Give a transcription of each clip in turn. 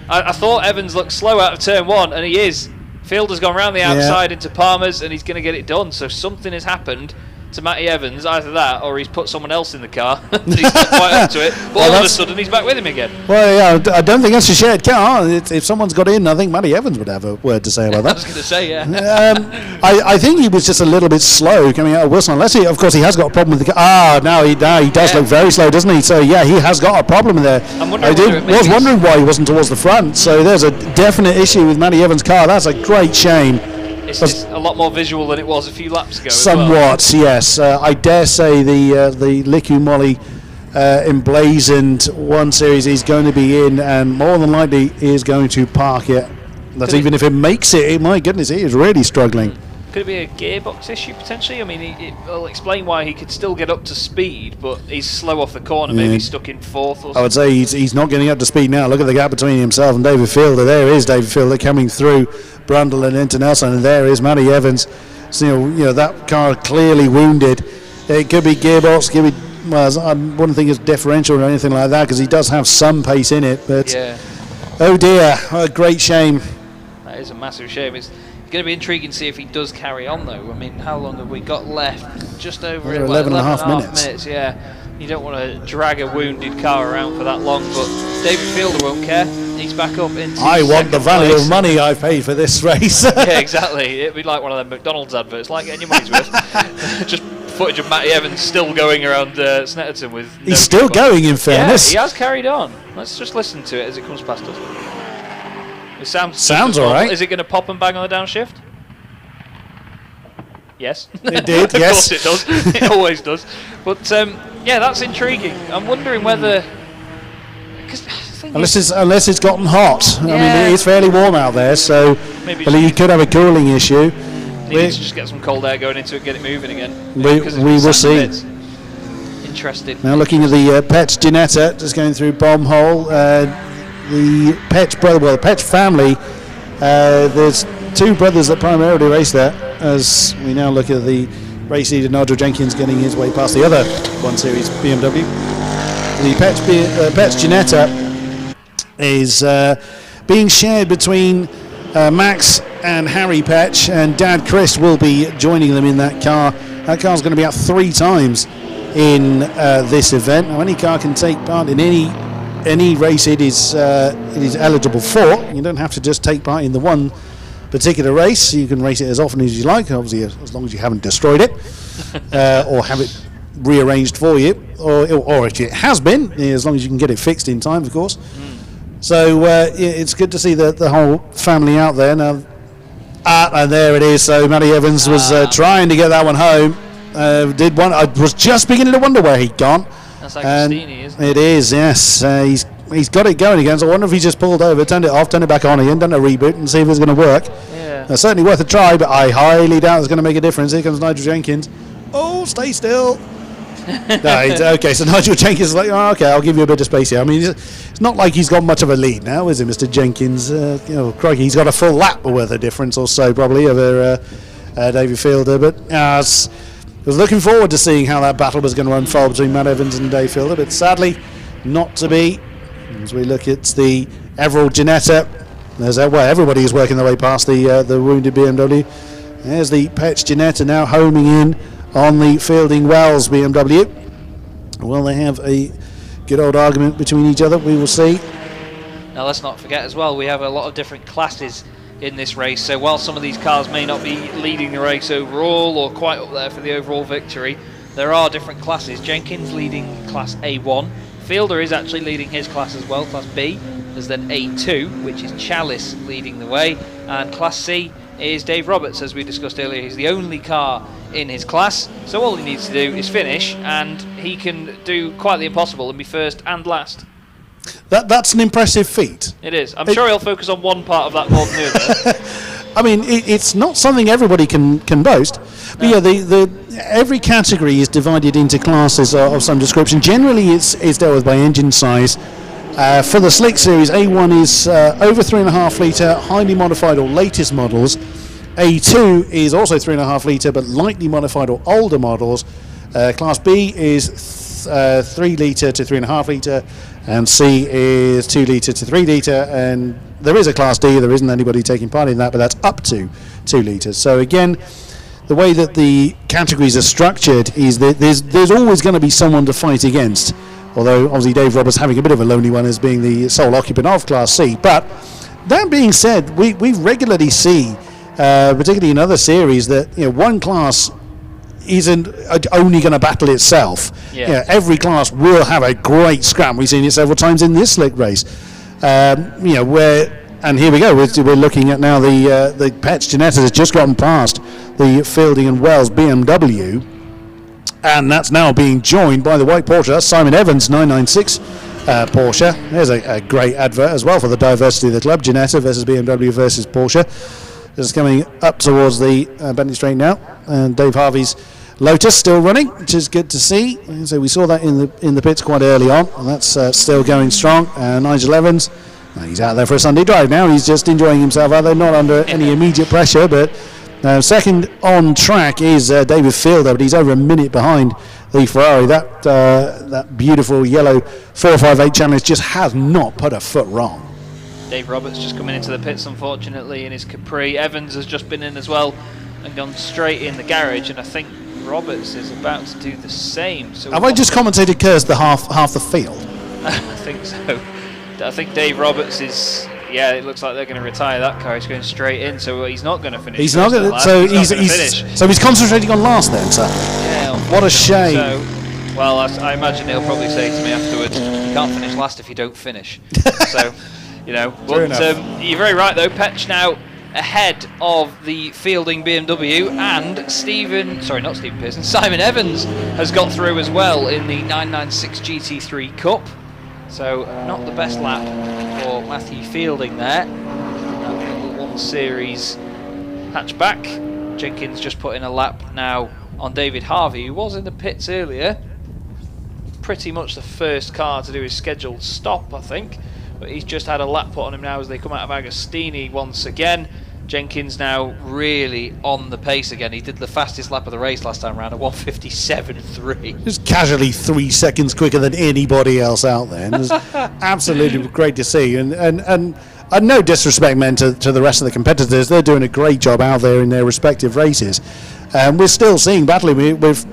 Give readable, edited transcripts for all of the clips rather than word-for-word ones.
I thought Evans looked slow out of turn 1, and he is. Fielder's gone round the outside into Palmer's, and he's going to get it done. So something has happened to Matty Evans, either that or he's put someone else in the car. He's not quite up to it, but all of a sudden he's back with him again. Well, yeah, I don't think that's a shared car. If someone's got in, I think Matty Evans would have a word to say about that. I was going to say, yeah. I think he was just a little bit slow coming out of Wilson, unless of course he has got a problem with the car. Now he does look very slow, doesn't he? So yeah, he has got a problem there. I was wondering why he wasn't towards the front. So there's a definite issue with Matty Evans' car. That's a great shame. It's just a lot more visual than it was a few laps ago. Somewhat, yes. I dare say the Liku Moly emblazoned 1 Series is going to be in, and more than likely is going to park it. That's even if it makes it. My goodness, he is really struggling. Could it be a gearbox issue potentially? I mean, it'll explain why he could still get up to speed, but he's slow off the corner, maybe stuck in 4th or something. I would say he's not getting up to speed now. Look at the gap between himself and David Fielder. There is David Fielder coming through Brundle and into Nelson, and there is Matty Evans. So, you know, that car clearly wounded. It could be gearbox, could be, well, I wouldn't think it's differential or anything like that, because he does have some pace in it, but oh dear, a great shame. That is a massive shame. It's going to be intriguing to see if he does carry on, though. I mean, how long have we got left? Just over 11 and a half minutes. Yeah. You don't want to drag a wounded car around for that long, but David Fielder won't care. He's back up into I want the value of money I've paid for this race. Yeah, exactly. It'd be like one of them McDonald's adverts, like getting your money's worth. Just footage of Matty Evans still going around Snetterton with. He's still going, in fairness. Yeah, he has carried on. Let's just listen to it as it comes past us. It sounds all right. Is it going to pop and bang on the downshift? Yes. It did, of yes. Of course it does. It always does. But, yeah, that's intriguing. I'm wondering whether... Unless it's gotten hot. Yeah. I mean, it's fairly warm out there, so maybe you could have a cooling issue. Need to just get some cold air going into it, get it moving again. We will see. Interesting. Now looking at the Petch Ginetta, just going through bomb hole. The Petch the Petch family, there's 2 brothers that primarily race there, as we now look at the race leader Nigel Jenkins getting his way past the other 1 Series BMW. The Petch Ginetta is being shared between Max and Harry Petch, and Dad Chris will be joining them in that car. That car's going to be out 3 times in this event. Now, any car can take part in any race it is eligible for. You don't have to just take part in the one particular race. You can race it as often as you like, obviously as long as you haven't destroyed it or have it rearranged for you, or if it has been, as long as you can get it fixed in time, of course. So it's good to see the whole family out there now. And there it is. So Matty Evans was trying to get that one home. I was just beginning to wonder where he'd gone. That's like Christini, isn't it? It is, yes. He's got it going again. So I wonder if he just pulled over, turned it off, turned it back on again, done a reboot, and see if it's going to work. Yeah. Certainly worth a try, but I highly doubt it's going to make a difference. Here comes Nigel Jenkins. Oh, stay still. Okay, so Nigel Jenkins is like, oh, okay, I'll give you a bit of space here. I mean, it's not like he's got much of a lead now, is it, Mr. Jenkins? Crikey, he's got a full lap worth of difference or so, probably, over David Fielder. But I was looking forward to seeing how that battle was going to unfold between Matt Evans and Dave Fielder, but sadly, not to be. As we look at the Everald Ginetta, everybody is working their way past the wounded BMW. There's the Petch Ginetta now homing in on the Fielding Wells BMW. Will they have a good old argument between each other? We will see. Now let's not forget as well, we have a lot of different classes in this race, so while some of these cars may not be leading the race overall or quite up there for the overall victory, there are different classes. Jenkins leading class A1, Fielder is actually leading his class as well, class B. There's then A2, which is Chalice leading the way, and class C is Dave Roberts, as we discussed earlier. He's the only car in his class, so all he needs to do is finish, and he can do quite the impossible and be first and last. That's an impressive feat. It is. I'm sure he'll focus on one part of that more than the other. I mean, it's not something everybody can boast. But yeah, every category is divided into classes of some description. Generally, it's dealt with by engine size. For the Slick Series, A1 is over 3.5 litre, highly modified or latest models. A2 is also 3.5 litre, but lightly modified or older models. Class B is 3 litre to 3.5 litre, and C is 2 litre to 3 litre, and there is a Class D. There isn't anybody taking part in that, but that's up to 2 litres. So again, the way that the categories are structured is that there's always going to be someone to fight against, although obviously Dave Roberts having a bit of a lonely one as being the sole occupant of Class C. But that being said, we regularly see, particularly in other series, that one class isn't only going to battle itself. Every class will have a great scrap. We've seen it several times in this slick race. And here we go. We're looking at now the Petch Ginetta has just gotten past the Fielding and Wells BMW, and that's now being joined by the white Porsche. That's Simon Evans 996 Porsche. There's a great advert as well for the diversity of the club. Ginetta versus BMW versus Porsche. This is coming up towards the Bentley Straight now, and Dave Harvey's Lotus still running, which is good to see. So we saw that in the pits quite early on, and that's still going strong. Nigel Evans, he's out there for a Sunday drive now. He's just enjoying himself out there, not under any immediate pressure. But second on track is David Fielder, but he's over a minute behind the Ferrari. That beautiful yellow 458 Challenge just has not put a foot wrong. Dave Roberts just coming into the pits, unfortunately, in his Capri. Evans has just been in as well and gone straight in the garage, and I think Roberts is about to do the same. So have I just commentated cursed the half the field? I think so. I think Dave Roberts is. Yeah, it looks like they're going to retire that car. He's going straight in, so he's not going to finish. He's not going to. So he's concentrating on last then, sir. Yeah. What a shame. So, well, I imagine he'll probably say to me afterwards, "You can't finish last if you don't finish." So. But you're very right though. Petch now ahead of the Fielding BMW, and Simon Evans has got through as well in the 996 GT3 Cup. So not the best lap for Matthew Fielding there. That little 1 Series hatchback. Jenkins just put in a lap now on David Harvey, who was in the pits earlier. Pretty much the first car to do his scheduled stop, I think. But he's just had a lap put on him now as they come out of Agostini once again. Jenkins now really on the pace again. He did the fastest lap of the race last time around at 1:57.3. Just casually 3 seconds quicker than anybody else out there. And it was absolutely great to see. And no disrespect meant to the rest of the competitors. They're doing a great job out there in their respective races. We're still seeing battling with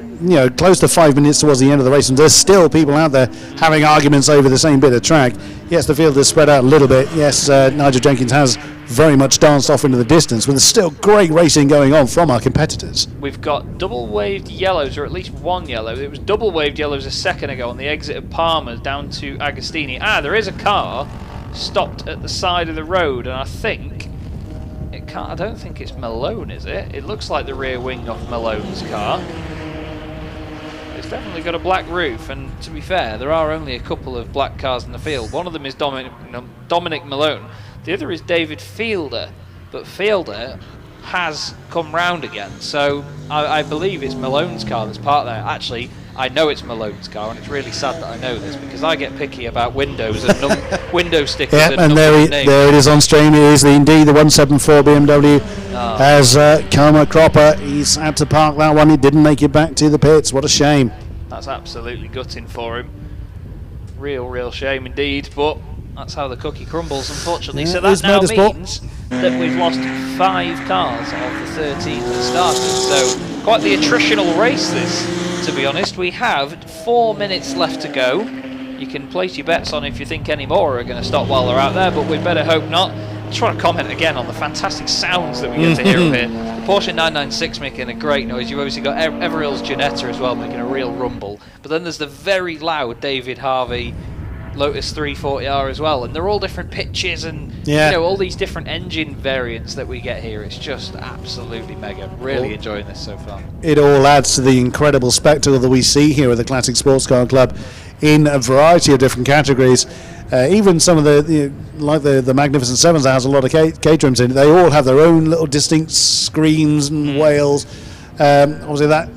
close to 5 minutes towards the end of the race, and there's still people out there having arguments over the same bit of track. Yes, the field is spread out a little bit. Yes, Nigel Jenkins has very much danced off into the distance, but there's still great racing going on from our competitors. We've got double waved yellows, or at least one yellow. It was double waved yellows a second ago on the exit of Palmer down to Agostini. There is a car stopped at the side of the road, and I don't think it's Malone, is it? It looks like the rear wing of Malone's car. It's definitely got a black roof, and to be fair, there are only a couple of black cars in the field. One of them is Dominic Malone, the other is David Fielder, but Fielder has come round again, so I believe it's Malone's car that's parked there. Actually, I know it's Malone's car, and it's really sad that I know this because I get picky about windows and window stickers. And there it is on stream. It is indeed the 174 BMW. As Karma Cropper, he's had to park that one. He didn't make it back to the pits. What a shame. That's absolutely gutting for him. Real shame indeed. But that's how the cookie crumbles, unfortunately. So that now means that we've lost 5 cars of the 13 that started. So quite the attritional race this. To be honest, we have 4 minutes left to go. You can place your bets on if you think any more are going to stop while they're out there, but we'd better hope not. I just want to comment again on the fantastic sounds that we get to hear up here. The Porsche 996 making a great noise. You've obviously got Everill's Ginetta as well making a real rumble. But then there's the very loud David Harvey Lotus 340R as well, and they're all different pitches and all these different engine variants that we get here. It's just absolutely mega. Really enjoying this so far. It all adds to the incredible spectacle that we see here at the Classic Sports Car Club in a variety of different categories. Even some of the Magnificent Sevens that has a lot of caterhams in it, they all have their own little distinct screams and wails. Obviously that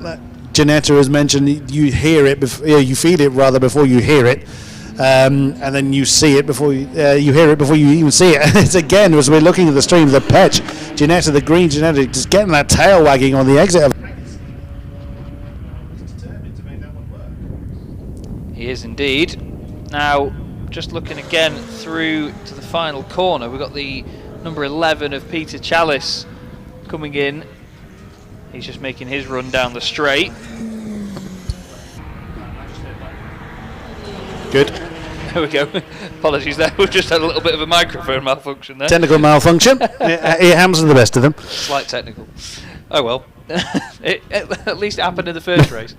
Ginetta is mentioned. You hear it, you feel it rather before you hear it. And then you see it before you hear it before you even see it. And it's again, as we're looking at the stream, the Petch Ginetta, the green Ginetta, just getting that tail wagging on the exit of He is indeed. Now, just looking again through to the final corner, we've got the number 11 of Peter Chalice coming in. He's just making his run down the straight. Good. There we go. Apologies there, we've just had a little bit of a microphone malfunction there. Technical malfunction. It happens to the best of them. Slight technical. Oh well. At least it happened in the first race.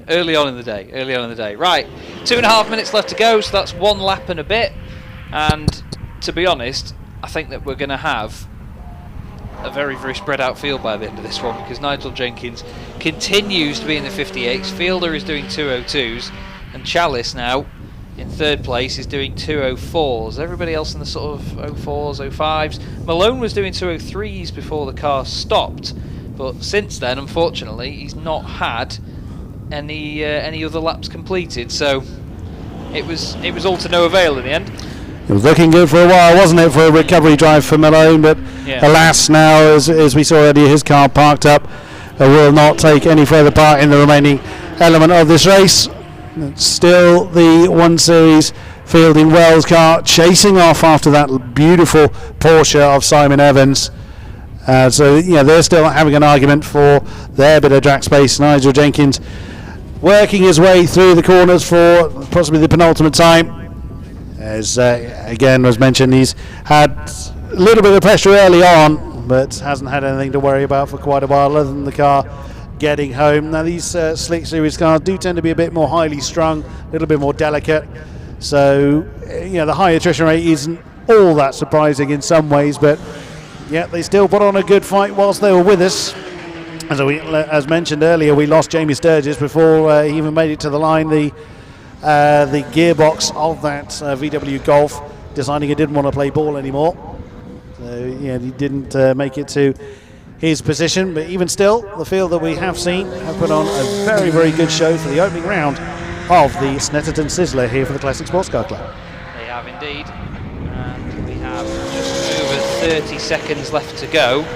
Early on in the day. Right, 2.5 minutes left to go, so that's 1 lap and a bit. And to be honest, I think that we're going to have a very, very spread out field by the end of this one, because Nigel Jenkins continues to be in the 58s. Fielder is doing 202s, and Chalice now in third place is doing 204s. Everybody else in the sort of 04s, 05s. Malone was doing 203s before the car stopped, but since then, unfortunately, he's not had any other laps completed. So it was all to no avail in the end. It was looking good for a while, wasn't it, for a recovery drive for Malone, but alas now, as we saw earlier, his car parked up, will not take any further part in the remaining element of this race. It's still the 1 Series Fielding Wells car chasing off after that beautiful Porsche of Simon Evans. So they're still having an argument for their bit of track space. Nigel Jenkins working his way through the corners for possibly the penultimate time. As again was mentioned, he's had a little bit of pressure early on, but hasn't had anything to worry about for quite a while other than the car getting home. Now these Slick Series cars do tend to be a bit more highly strung, a little bit more delicate, so the high attrition rate isn't all that surprising in some ways, but they still put on a good fight whilst they were with us. As mentioned earlier, we lost Jamie Sturgis before he even made it to the line. The gearbox of that VW Golf deciding he didn't want to play ball anymore, so he didn't make it to his position. But even still, the field that we have seen have put on a very, very good show for the opening round of the Snetterton Sizzler here for the Classic Sports Car Club. They have indeed, and we have just over 30 seconds left to go.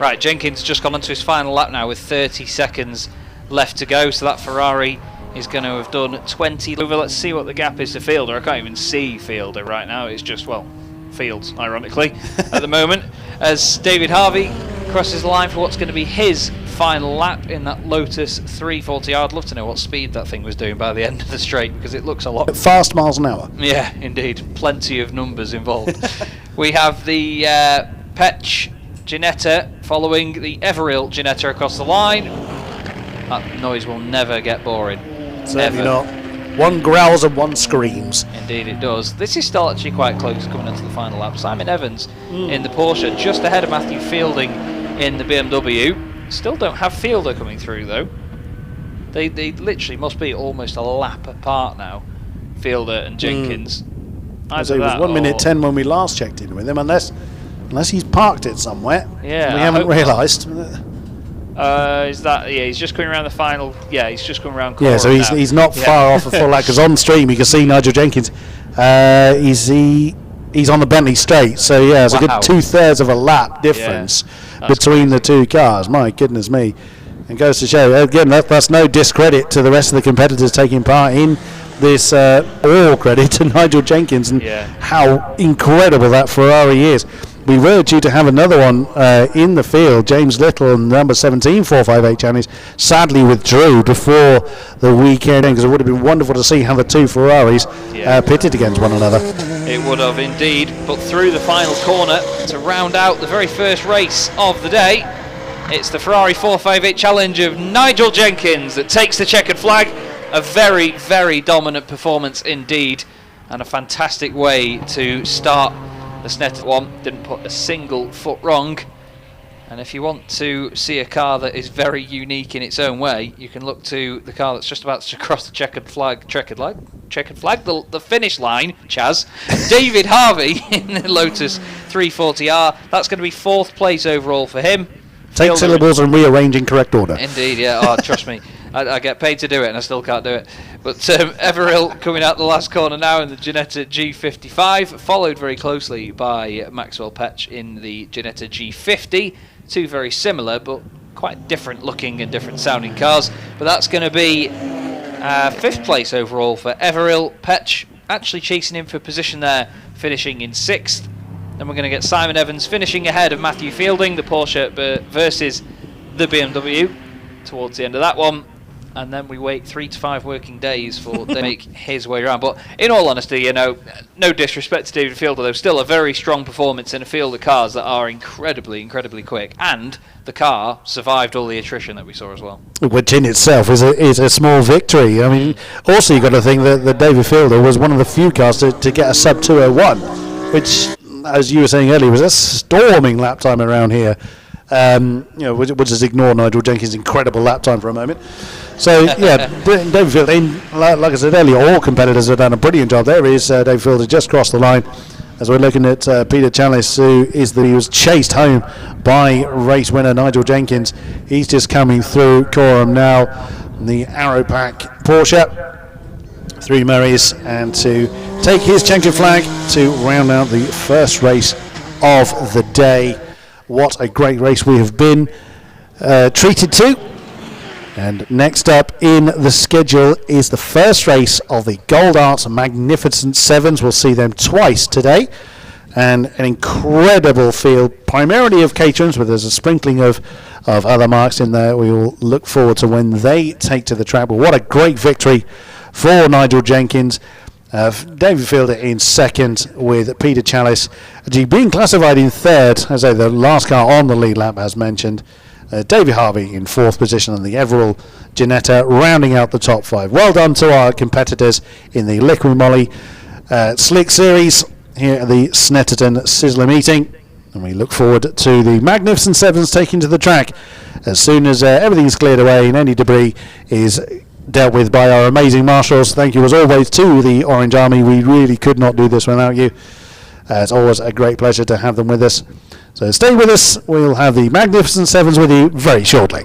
Right, Jenkins just gone onto his final lap now with 30 seconds left to go, so that Ferrari is going to have done 20 over. Let's see what the gap is to Fielder. I can't even see Fielder right now, it's just, Fields, ironically, at the moment, as David Harvey crosses the line for what's going to be his final lap in that Lotus 340. I'd love to know what speed that thing was doing by the end of the straight, because it looks a lot fast miles an hour. Yeah, indeed, plenty of numbers involved. We have the Petch Ginetta following the Everill Ginetta across the line. That noise will never get boring. Certainly not. One growls and one screams. Indeed it does. This is still actually quite close coming into the final lap. Simon Evans in the Porsche, just ahead of Matthew Fielding in the BMW. Still don't have Fielder coming through though. They literally must be almost a lap apart now, Fielder and Jenkins. So it was 1 minute 10 when we last checked in with him, unless he's parked it somewhere. Yeah, we haven't realised. Is that? Yeah, he's just coming around the final. Yeah, he's just coming around. Yeah, so he's not far off a full lap, because on stream you can see Nigel Jenkins. He's on the Bentley straight, so it's a good 2/3 of a lap difference between the two cars. My goodness me! And goes to show again that's no discredit to the rest of the competitors taking part in this. All credit to Nigel Jenkins and how incredible that Ferrari is. We were due to have another one in the field. James Little and number 17 458 Chinese sadly withdrew before the weekend, because it would have been wonderful to see how the two Ferraris pitted against one another. It would have indeed, but through the final corner to round out the very first race of the day, it's the Ferrari 458 challenge of Nigel Jenkins that takes the checkered flag. A very, very dominant performance indeed, and a fantastic way to start the Snetterton one. Didn't put a single foot wrong, and if you want to see a car that is very unique in its own way, you can look to the car that's just about to cross the checkered flag, the finish line, Chaz. David Harvey in the Lotus 340R. That's going to be 4th place overall for him. Take syllables and rearrange in correct order. Indeed, yeah. Trust me. I get paid to do it and I still can't do it. But Everill coming out the last corner now in the Ginetta G55, followed very closely by Maxwell Petch in the Ginetta G50. two very similar but quite different looking and different sounding cars. But that's going to be 5th place overall for Everill. Petch actually chasing him for position there, finishing in 6th. Then we're going to get Simon Evans finishing ahead of Matthew Fielding, the Porsche versus the BMW towards the end of that one. And then we wait 3 to 5 working days for to make his way around. But in all honesty, you know, no disrespect to David Fielder, though, still a very strong performance in a field of cars that are incredibly, incredibly quick. And the car survived all the attrition that we saw as well. Which in itself is a small victory. I mean, also you've got to think that David Fielder was one of the few cars to get a sub 201, which, as you were saying earlier, was a storming lap time around here. You know, we'll just ignore Nigel Jenkins' incredible lap time for a moment. So, yeah, David Fielder, like I said earlier, all competitors have done a brilliant job. There is David Fielder just crossed the line as we're looking at Peter Chalice, who was chased home by race winner Nigel Jenkins. He's just coming through Coram now, the Arrow Pack Porsche. 3 Murrays, and to take his championship flag to round out the first race of the day. What a great race we have been treated to. And next up in the schedule is the first race of the Gold Arts Magnificent Sevens. We'll see them twice today. And an incredible field, primarily of caterers, but there's a sprinkling of other marks in there. We will look forward to when they take to the track. But what a great victory for Nigel Jenkins. David Fielder in 2nd, with Peter Chalice being classified in 3rd, as the last car on the lead lap as mentioned. David Harvey in 4th position, and the Everill Ginetta rounding out the top 5. Well done to our competitors in the Liquid Moly Slick Series here at the Snetterton Sizzler meeting. And we look forward to the Magnificent Sevens taking to the track as soon as everything's cleared away and any debris is dealt with by our amazing marshals. Thank you as always to the Orange Army. We really could not do this without you. It's always a great pleasure to have them with us. So stay with us. We'll have the Magnificent Sevens with you very shortly.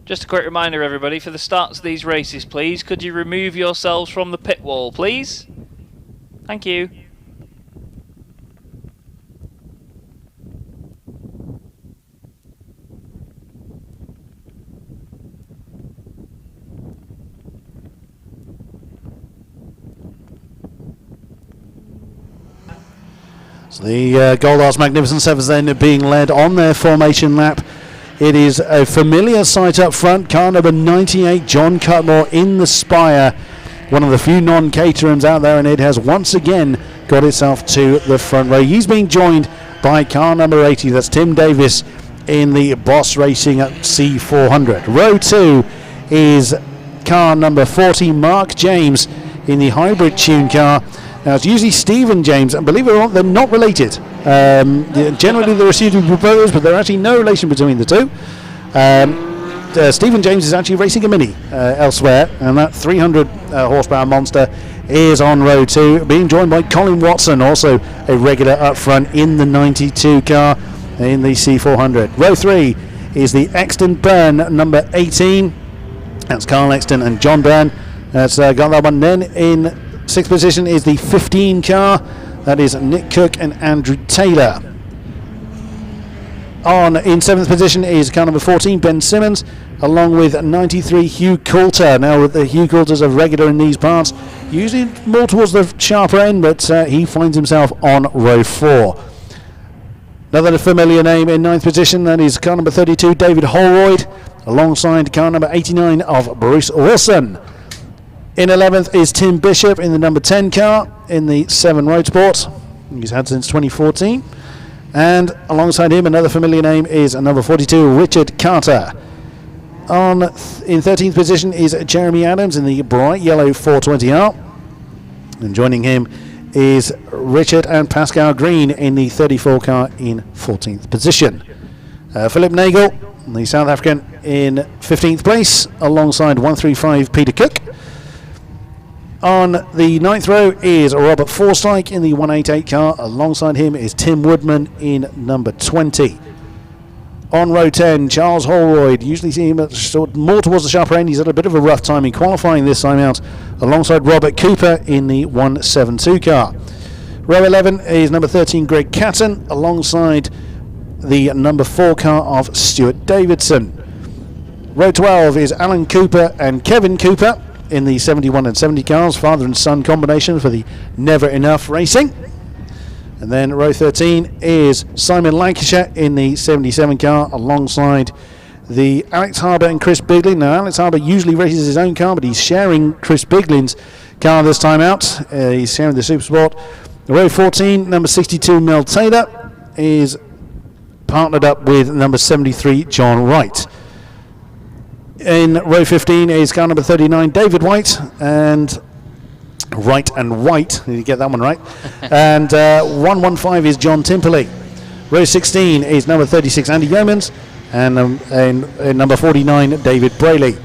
Just a quick reminder, everybody, for the starts of these races, please, could you remove yourselves from the pit wall, please? Thank you. So the Gold Arts Magnificent Sevens then being led on their formation lap. It is a familiar sight up front. Car number 98, John Cutmore in the Spire. One of the few non-caterans out there, and it has once again got itself to the front row. He's being joined by car number 80, that's Tim Davis in the Boss Racing at C400. Row 2 is car number 40, Mark James in the hybrid tune car. Now it's usually Stephen James, and believe it or not, they're not related. Generally they're assumed to be brothers, but there's actually no relation between the two. Stephen James is actually racing a Mini elsewhere, and that 300 horsepower monster is on row 2, being joined by Colin Watson, also a regular up front in the 92 car in the C400. Row 3 is the Exton Byrne number 18. That's Carl Exton and John Byrne. That's got that one. Then in 6th position is the 15 car. That is Nick Cook and Andrew Taylor. In 7th position is car number 14, Ben Simmons, along with 93 Hugh Coulter. Now the Hugh Coulter's a regular in these parts, usually more towards the sharper end, but he finds himself on row 4. Another familiar name in 9th position, that is car number 32, David Holroyd, alongside car number 89 of Bruce Wilson. In 11th is Tim Bishop in the number 10 car in the 7 Road Sport. He's had since 2014. And alongside him, another familiar name is number 42, Richard Carter. In 13th position is Jeremy Adams in the bright yellow 420R. And joining him is Richard and Pascal Green in the 34 car in 14th position. Philip Nagel, the South African, in 15th place, alongside 135 Peter Cook. On the 9th row is Robert Forsyke in the 188 car. Alongside him is Tim Woodman in number 20. On row 10, Charles Holroyd. Usually see him more towards the sharper end. He's had a bit of a rough time in qualifying this time out, alongside Robert Cooper in the 172 car. Row 11 is number 13, Greg Catton, alongside the number 4 car of Stuart Davidson. Row 12 is Alan Cooper and Kevin Cooper in the 71 and 70 cars, father and son combination for the Never Enough Racing. And then row 13 is Simon Lancashire in the 77 car, alongside the Alex Harbour and Chris Biglin. Now Alex Harbour usually races his own car, but he's sharing Chris Biglin's car this time out. He's sharing the Supersport. Row 14, number 62 Mel Taylor is partnered up with number 73 John Wright. In row 15 is car number 39, David White, and Wright and White, did you get that one right? And 115 is John Timperley. Row 16 is number 36, Andy Yeomans, and number 49, David Brayley.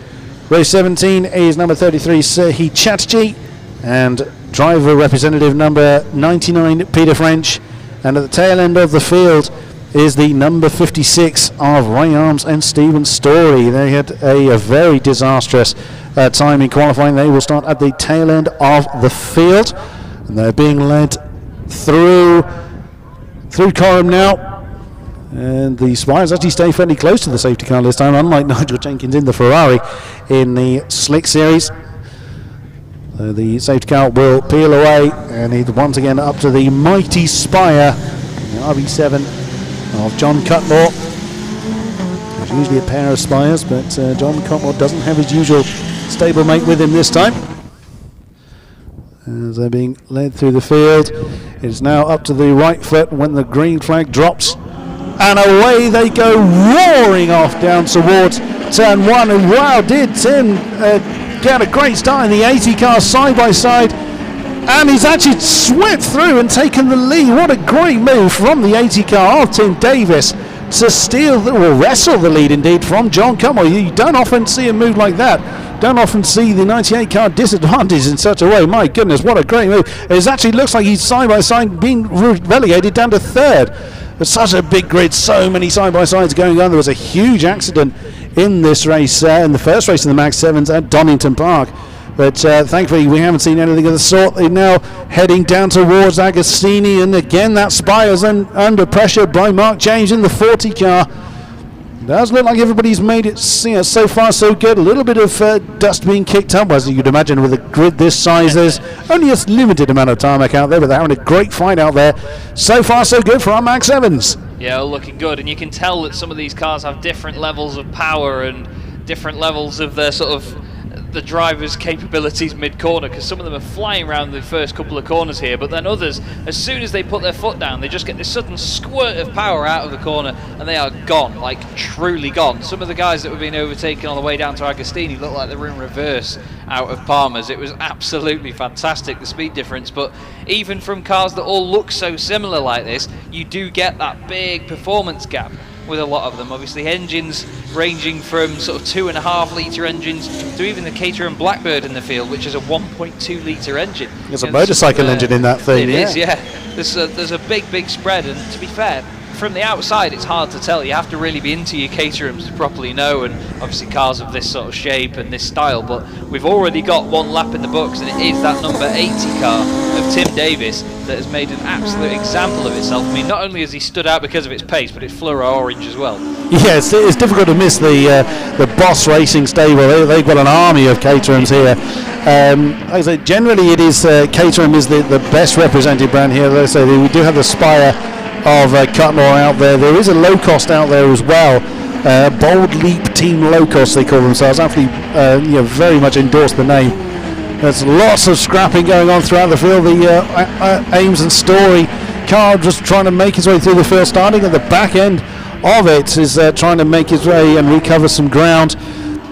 Row 17 is number 33, Serhi Chatterjee, and driver representative number 99, Peter French. And at the tail end of the field is the number 56 of Ray Arms and Stephen Story. They had a very disastrous time in qualifying. They will start at the tail end of the field, and they're being led through Coram now. And the Spires actually stay fairly close to the safety car this time, unlike Nigel Jenkins in the Ferrari in the Slick Series. So the safety car will peel away, and it's once again up to the mighty Spire, the RB7 of John Cutmore. There's usually a pair of Spires, but John Cutmore doesn't have his usual stablemate with him this time. As they're being led through the field, it's now up to the right foot when the green flag drops, and away they go, roaring off down towards turn 1. And wow, did Tim get a great start in the 80 car side by side, and he's actually swept through and taken the lead. What a great move from the 80 car of Tim Davis to steal or wrestle the lead indeed from John Cutmore. You don't often see a move like that. Don't often see the 98 car disadvantaged in such a way. My goodness, what a great move. It actually looks like he's side by side being relegated down to 3rd. It's such a big grid, so many side by sides going on. There was a huge accident in this race, in the first race of the Max 7s at Donington Park. But thankfully we haven't seen anything of the sort. They're now heading down towards Agostini, and again that Spire's under pressure by Mark James in the 40 car. Does look like everybody's made it, so far so good. A little bit of dust being kicked up, as you'd imagine with a grid this size. There's only a limited amount of tarmac out there, but they're having a great fight out there. So far so good for our Max 7s. Yeah, looking good, and you can tell that some of these cars have different levels of power and different levels of their sort of the driver's capabilities mid-corner, because some of them are flying around the first couple of corners here, but then others, as soon as they put their foot down, they just get this sudden squirt of power out of the corner and they are gone, like truly gone. Some of the guys that were being overtaken on the way down to Agostini looked like they were in reverse out of Palmer's. It was absolutely fantastic, the speed difference, but even from cars that all look so similar like this, you do get that big performance gap with a lot of them. Obviously engines ranging from sort of 2.5 litre engines to even the Caterham Blackbird in the field, which is a 1.2 litre engine. There's a motorcycle engine in that thing. It is, yeah. There's a big spread, and to be fair, from the outside it's hard to tell. You have to really be into your Caterhams to properly know, and obviously cars of this sort of shape and this style, but we've already got one lap in the books, and it is that number 80 car of Tim Davis that has made an absolute example of itself. I mean, not only has he stood out because of its pace, but it's fluoro orange as well. Yes, it's difficult to miss the Boss Racing stable. They've got an army of Caterhams here. Like I say, generally it is Caterham is the best represented brand here. Like I say, we do have the Spire of Cutmore out there. There is a low cost out there as well. Bold Leap Team Low Cost, they call themselves. Actually, very much endorse the name. There's lots of scrapping going on throughout the field. The Ames and Story car just trying to make his way through the field, starting at the back end of it is trying to make his way and recover some ground.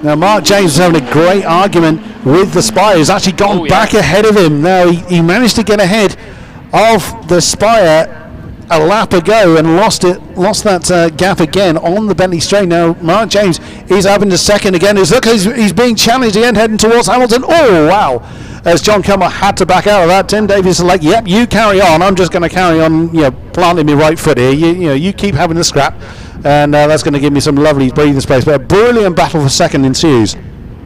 Now Mark James is having a great argument with the Spire. He's actually gone back ahead of him. Now he managed to get ahead of the Spire a lap ago and lost that gap again on the Bentley Straight. Now Mark James is up into second again. He's being challenged again, heading towards Hamilton. Oh wow! As John Cutmore had to back out of that. Tim Davies is like, yep, you carry on. I'm just going to carry on, planting my right foot here. You keep having the scrap, and that's going to give me some lovely breathing space. But a brilliant battle for second ensues.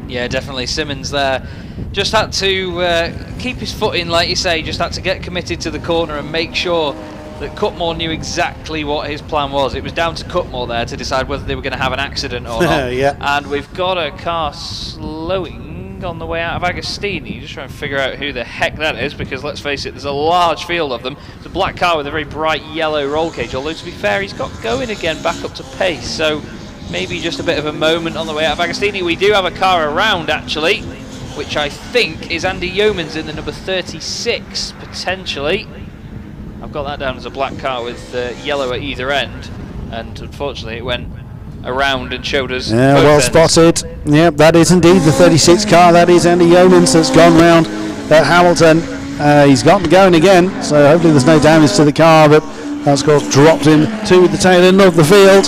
Yeah, definitely. Simmons there just had to keep his foot in, like you say. Just had to get committed to the corner and make sure that Cutmore knew exactly what his plan was. It was down to Cutmore there to decide whether they were going to have an accident or not. Yeah. And we've got a car slowing on the way out of Agostini. Just trying to figure out who the heck that is, because let's face it, there's a large field of them. It's a black car with a very bright yellow roll cage, although to be fair, he's got going again back up to pace, so maybe just a bit of a moment on the way out of Agostini. We do have a car around, actually, which I think is Andy Yeomans in the number 36, potentially. I've got that down as a black car with yellow at either end, and unfortunately it went around and showed us. Yeah, well spotted. Yeah, that is indeed the 36 car. That is Andy Yeomans that's gone round at Hamilton. He's got going again, so hopefully there's no damage to the car, but that's of course dropped him to the tail end of the field.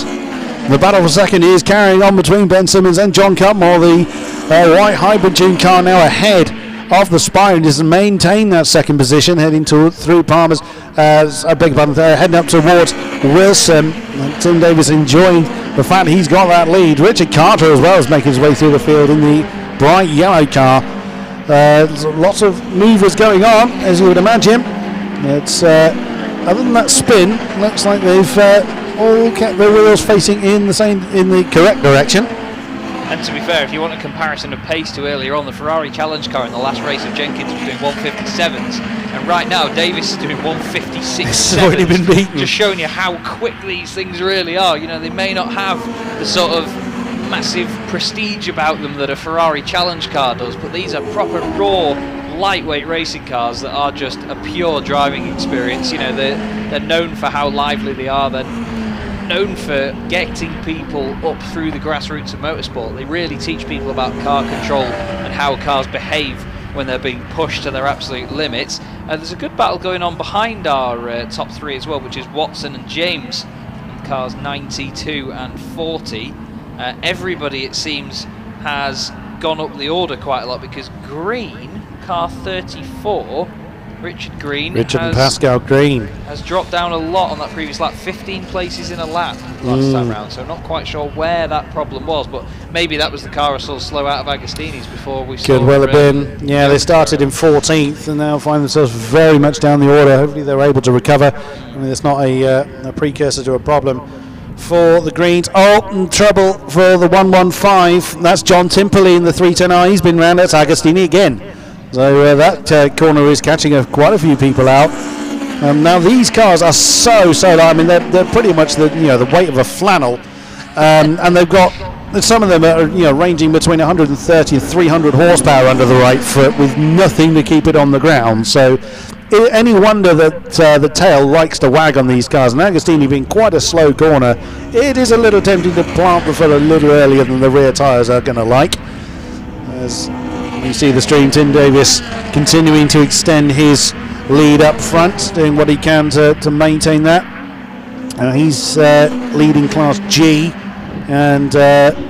The battle for second is carrying on between Ben Simmons and John Cutmore. The white hybrid tune car now ahead of the Spire and just maintain that second position, heading through Palmer's. I beg your pardon, heading up towards Wilson. And Tim Davis enjoying the fact he's got that lead. Richard Carter as well is making his way through the field in the bright yellow car. Lots of movers going on, as you would imagine. It's other than that spin, looks like they've all kept their wheels facing in the correct direction. And to be fair, if you want a comparison of pace to earlier on, the Ferrari Challenge car in the last race of Jenkins was doing 157s, and right now Davis is doing 156. It's already been beaten. Just showing you how quick these things really are. They may not have the sort of massive prestige about them that a Ferrari Challenge car does, but these are proper raw, lightweight racing cars that are just a pure driving experience. They're known for how lively they are. They're known for getting people up through the grassroots of motorsport. They really teach people about car control and how cars behave when they're being pushed to their absolute limits. There's a good battle going on behind our top three as well, which is Watson and James in cars 92 and 40. Everybody, it seems, has gone up the order quite a lot, because Green, car 34, Richard and Pascal Green has dropped down a lot on that previous lap, 15 places in a lap last time round, so not quite sure where that problem was, but maybe that was the car I saw slow out of Agostini's before we saw. Could well have been. Yeah, they started in 14th and now find themselves very much down the order. Hopefully they're able to recover. I mean, it's not a precursor to a problem for the Greens. Oh, and trouble for the 115. That's John Timperley in the 310R. He's been round. That's Agostini again. So that corner is catching quite a few people out. Now these cars are so light. I mean, they're pretty much the weight of a flannel, and they've got some of them are ranging between 130 and 300 horsepower under the right foot with nothing to keep it on the ground. So any wonder that the tail likes to wag on these cars. And Agostini being quite a slow corner, it is a little tempting to plant the foot a little earlier than the rear tyres are going to like. As you see the stream, Tim Davis continuing to extend his lead up front, doing what he can to maintain that. He's leading Class G, and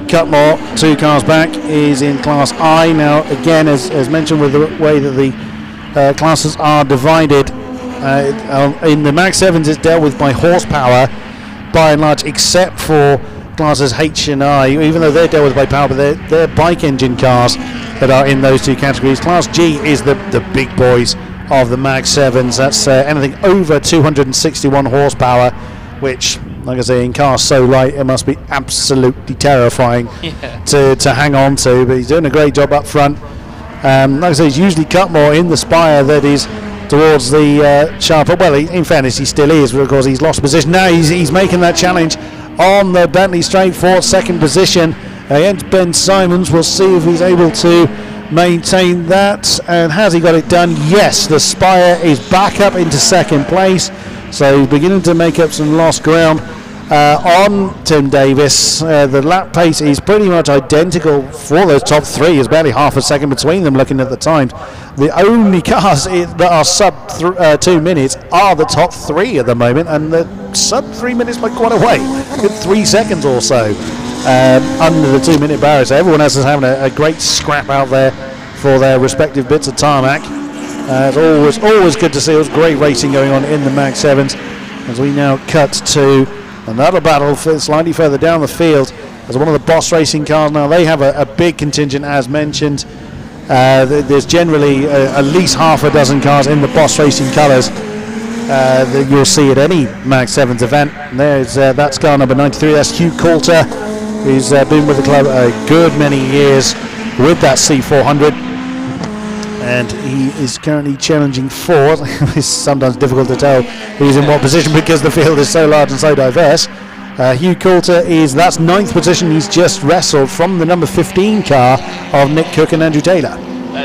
Cutmore, 2 cars back, is in Class I. Now again, as mentioned, with the way that the classes are divided, in the Mag 7s it's dealt with by horsepower by and large, except for classes H and I, even though they're dealt with by power, but they're bike engine cars that are in those 2 categories. Class G is the big boys of the Mag 7s. That's anything over 261 horsepower, which, like I say, in cars so light, it must be absolutely terrifying to hang on to. But he's doing a great job up front. Like I say, he's usually Cutmore in the spire that is towards the sharper. Well, in fairness, he still is, but of course he's lost position. Now he's making that challenge on the Bentley straight for 2nd position against Ben Simons. We'll see if he's able to maintain that. And has he got it done? Yes, the spire is back up into 2nd place. So he's beginning to make up some lost ground on Tim Davis. The lap pace is pretty much identical for those top 3. There's barely half a second between them looking at the times. The only cars that are sub 2 minutes are the top 3 at the moment, and the sub 3 minutes by quite a way, 3 seconds or so under the 2 minute barrier. So everyone else is having a great scrap out there for their respective bits of tarmac. It's always good to see. It was great racing going on in the Mag 7s as we now cut to another battle slightly further down the field as one of the Boss Racing cars. Now they have a big contingent, as mentioned. There's generally at least half a dozen cars in the Boss Racing colours that you'll see at any Mag 7s event. And that's car number 93. That's Hugh Coulter, who's been with the club a good many years with that C400. And he is currently challenging 4. It's sometimes difficult to tell who's in what position because the field is so large and so diverse. Hugh Coulter that's 9th position. He's just wrestled from the number 15 car of Nick Cook and Andrew Taylor.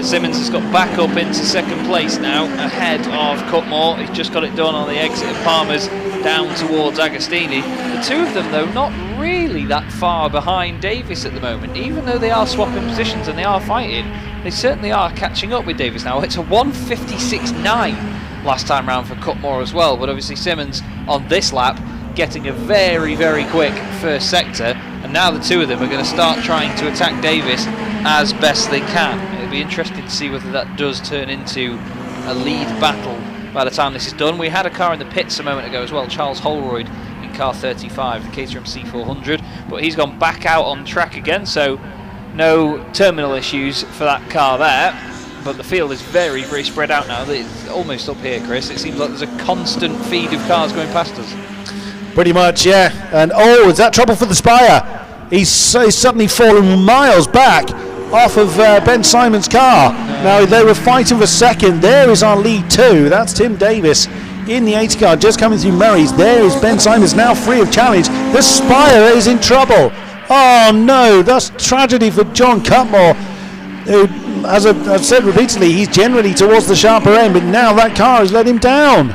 Simmons has got back up into 2nd place now, ahead of Cutmore. He's just got it done on the exit of Palmer's down towards Agostini. The 2 of them, though, not really that far behind Davis at the moment. Even though they are swapping positions and they are fighting, they certainly are catching up with Davis now. It's a 1:56.9 last time round for Cutmore as well, but obviously Simmons on this lap getting a very, very quick first sector, and now the 2 of them are going to start trying to attack Davis as best they can. It'll be interesting to see whether that does turn into a lead battle by the time this is done. We had a car in the pits a moment ago as well, Charles Holroyd in car 35, the Caterham C400, but he's gone back out on track again, so no terminal issues for that car there. But the field is very, very spread out now. It's almost up here, Chris. It seems like there's a constant feed of cars going past us. Pretty much, yeah. And is that trouble for the Spire? He's suddenly fallen miles back off of Ben Simon's car. Now they were fighting for 2nd. There is our lead 2. That's Tim Davis in the 80 car, just coming through Murray's. There is Ben Simons, now free of challenge. The Spire is in trouble. Oh no, that's tragedy for John Cutmore, who, as I've said repeatedly, he's generally towards the sharper end, but now that car has let him down.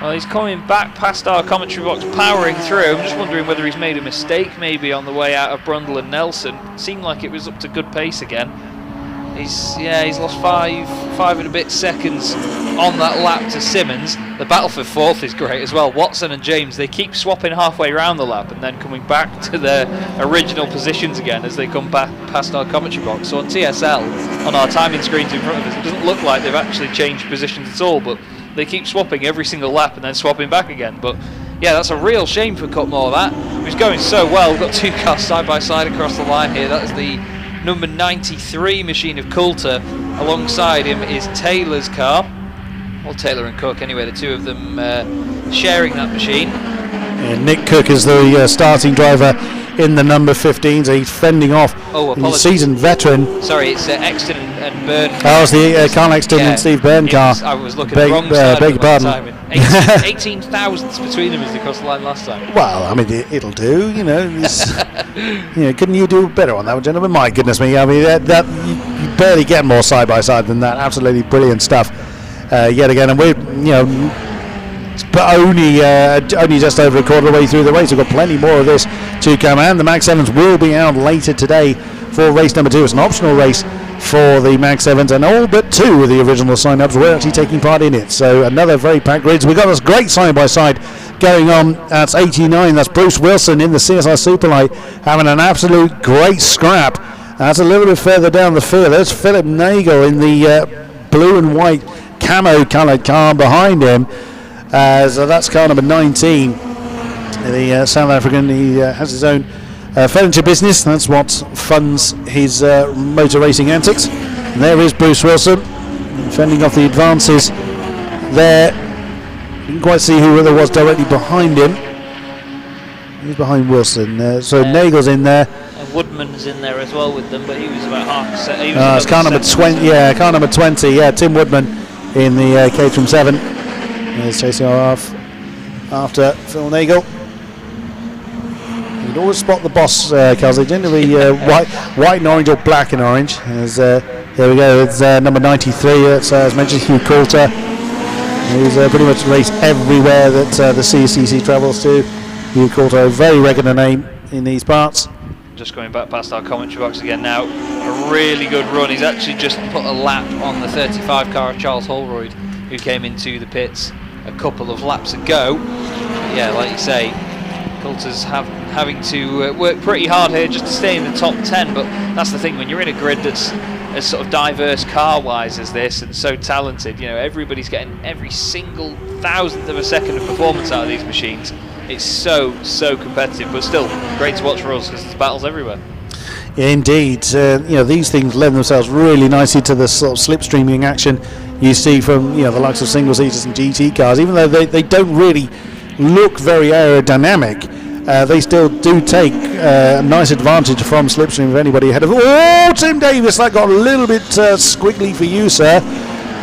Well, he's coming back past our commentary box, powering through. I'm just wondering whether he's made a mistake maybe on the way out of Brundle and Nelson. It seemed like it was up to good pace again. He's lost five and a bit seconds on that lap to Simmons. The battle for 4th is great as well. Watson and James, they keep swapping halfway around the lap and then coming back to their original positions again as they come back past our commentary box. So on TSL, on our timing screens in front of us, it doesn't look like they've actually changed positions at all, but they keep swapping every single lap and then swapping back again. But yeah, that's a real shame for Cutmore, that. He was going so well. We've got 2 cars side by side across the line here. That is the number 93 machine of Coulter. Alongside him is Taylor's car. Well, Taylor and Cook anyway, the 2 of them sharing that machine. Nick Cook is the starting driver in the number 15, so he's fending off the seasoned veteran. Sorry, it's Exton and Byrne. Oh, it's the Carl Exton and Steve Byrne car. I was looking at the wrong side beg your pardon. 18 thousandths between them as they crossed the line last time. Well, I mean, it'll do, you know. Couldn't you do better on that one, gentlemen? My goodness me, I mean, that you barely get more side by side than that. Absolutely brilliant stuff yet again, and we're, but only just over a quarter of the way through the race. We've got plenty more of this to come, and the Mag 7s will be out later today for race number 2. It's an optional race for the Mag 7s, and all but 2 of the original sign-ups were actually taking part in it. So another very packed grid. We've got this great side-by-side going on. That's 89. That's Bruce Wilson in the CSR Superlight having an absolute great scrap. That's a little bit further down the field. There's Philip Nagel in the blue and white camo-coloured car behind him. So that's car number 19. The South African, he has his own furniture business. That's what funds his motor racing antics. And there is Bruce Wilson fending off the advances there. You can quite see who there was directly behind him. He's behind Wilson. So Nagel's in there. And Woodman's in there as well with them, but he was about half a set. It's car number 20. Yeah, car number 20. Yeah, Tim Woodman in the Caterham 7. He's chasing off after Phil Nagel. You'd always spot the boss cars. They generally white and orange or black and orange. There we go. It's number 93. It's, as mentioned, Hugh Coulter. He's pretty much raced everywhere that the CCC travels to. Hugh Coulter, a very regular name in these parts. Just going back past our commentary box again now. A really good run. He's actually just put a lap on the 35 car of Charles Holroyd, who came into the pits a couple of laps ago. But yeah, like you say, Coulter's having to work pretty hard here just to stay in the top 10, but that's the thing, when you're in a grid that's as sort of diverse car-wise as this and so talented, everybody's getting every single thousandth of a second of performance out of these machines. It's so competitive, but still great to watch for us because there's battles everywhere. Indeed, these things lend themselves really nicely to the sort of slipstreaming action you see from the likes of single seaters and GT cars. Even though they don't really look very aerodynamic, they still do take a nice advantage from slipstream of anybody ahead of. Oh, Tim Davis, that got a little bit squiggly for you, sir,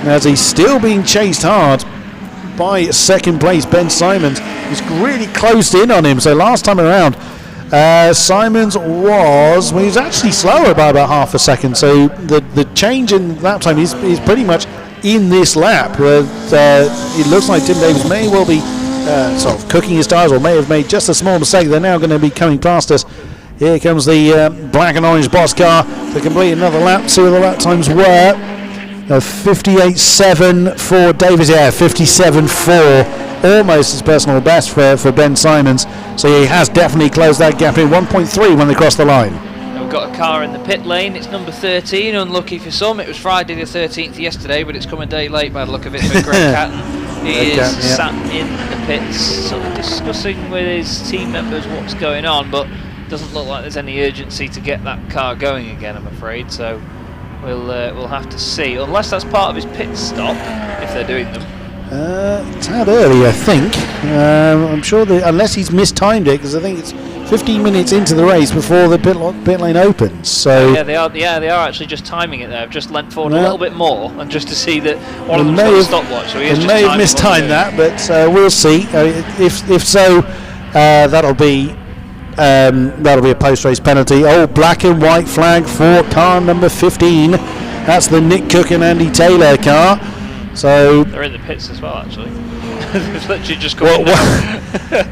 as he's still being chased hard by second place Ben Simons. He's really closed in on him. So last time around, Simons was actually slower by about half a second. So the change in lap time is pretty much in this lap. It looks like Tim Davis may well be sort of cooking his tyres, or may have made just a small mistake. They're now going to be coming past us. Here comes the black and orange boss car to complete another lap. See what the lap times were. 58.7 for Davis. Yeah, 57.4. Almost his personal best for Ben Simons. So he has definitely closed that gap in 1.3 when they cross the line. We've got a car in the pit lane. It's number 13. Unlucky for some. It was Friday the 13th yesterday, but it's come a day late by the look of it for Greg Catton. He is sat in the pits, sort of discussing with his team members what's going on, but doesn't look like there's any urgency to get that car going again, I'm afraid. So we'll have to see, unless that's part of his pit stop, if they're doing them. A tad early, I think. I'm sure unless he's mistimed it, because I think it's 15 minutes into the race before the pit lane opens. So they are actually just timing it there. I've just leant forward a little bit more, and just to see that one of them's got a stopwatch. So he may have mistimed that, but we'll see. If so, that'll be a post-race penalty. Oh, black and white flag for car number 15. That's the Nick Cook and Andy Taylor car. So they're in the pits as well, actually. It's literally just coming down.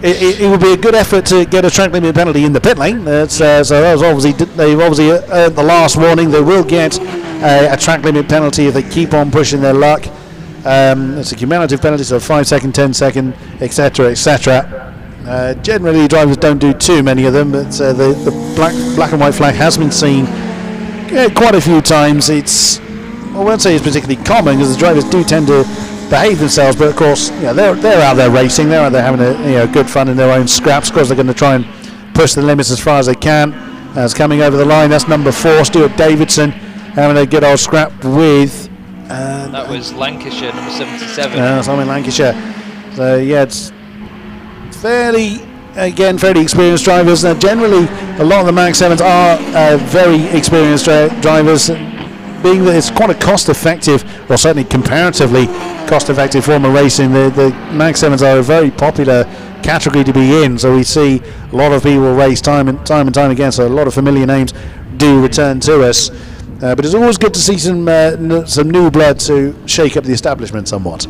It would be a good effort to get a track limit penalty in the pit lane. So that was they've obviously earned the last warning. They will get a track limit penalty if they keep on pushing their luck. It's a cumulative penalty, so 5 second, 10 second, etc., etc. Generally, drivers don't do too many of them, but the black and white flag has been seen quite a few times. I won't say it's particularly common, because the drivers do tend to behave themselves, but of course they're out there racing, they're out there having a good fun in their own scraps. Of course they're going to try and push the limits as far as they can. As coming over the line, that's number 4, Stuart Davidson, having a good old scrap with that was Lancashire, number 77. I'm in Lancashire. So yeah, it's fairly again, fairly experienced drivers. Generally, a lot of the Mag 7s are very experienced drivers, being that it's quite a cost-effective, or certainly comparatively cost-effective form of racing. The Mag 7s are a very popular category to be in, so we see a lot of people race time and time again, so a lot of familiar names do return to us. But it's always good to see some new blood to shake up the establishment somewhat.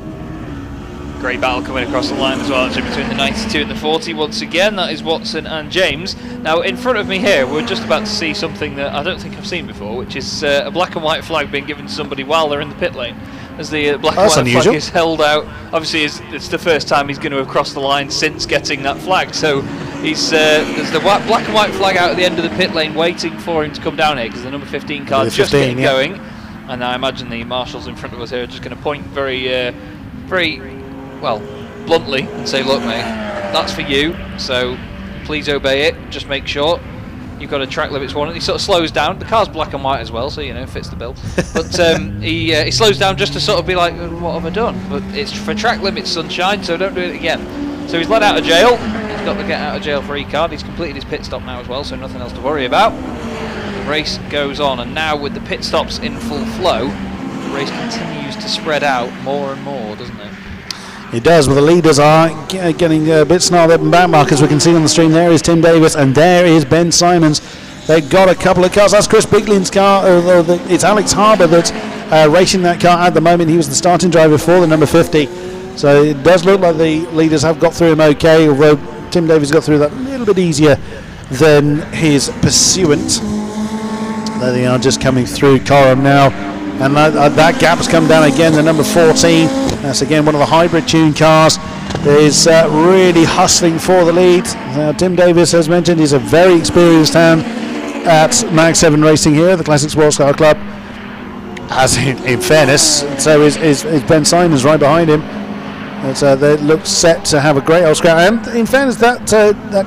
Great battle coming across the line as well, actually, between the 92 and the 40 once again. That is Watson and James. Now, in front of me here, we're just about to see something that I don't think I've seen before, which is a black and white flag being given to somebody while they're in the pit lane. As the black and white flag is held out. Obviously, it's the first time he's going to have crossed the line since getting that flag. So there's the black and white flag out at the end of the pit lane waiting for him to come down here, because the number 15 car just getting going. And I imagine the marshals in front of us here are just going to point very well, bluntly, and say, look mate, that's for you, so please obey it, just make sure you've got a track limits warning. He sort of slows down, the car's black and white as well, so you know, fits the bill, but he slows down just to sort of be like, what have I done? But it's for track limits, sunshine, so don't do it again. So he's let out of jail, he's got the get out of jail free card, he's completed his pit stop now as well, so nothing else to worry about. The race goes on, and now with the pit stops in full flow, the race continues to spread out more and more, doesn't it? It does, but the leaders are getting a bit snarled up and back mark, as we can see on the stream. There is Tim Davis, and there is Ben Simons. They've got a couple of cars. That's Chris Biglin's car, although it's Alex Harbour that's racing that car at the moment. He was the starting driver for the number 50. So it does look like the leaders have got through him okay, although Tim Davis got through that a little bit easier than his pursuant. There they are, just coming through Coram now. And that gap has come down again, the number 14. That's again one of the hybrid tune cars. Is really hustling for the lead. Tim Davis, as mentioned, is a very experienced hand at Mag 7 racing here at the Classic Sports Car Club. As in fairness, so is Ben Simons right behind him. They look set to have a great old scrap. And in fairness, that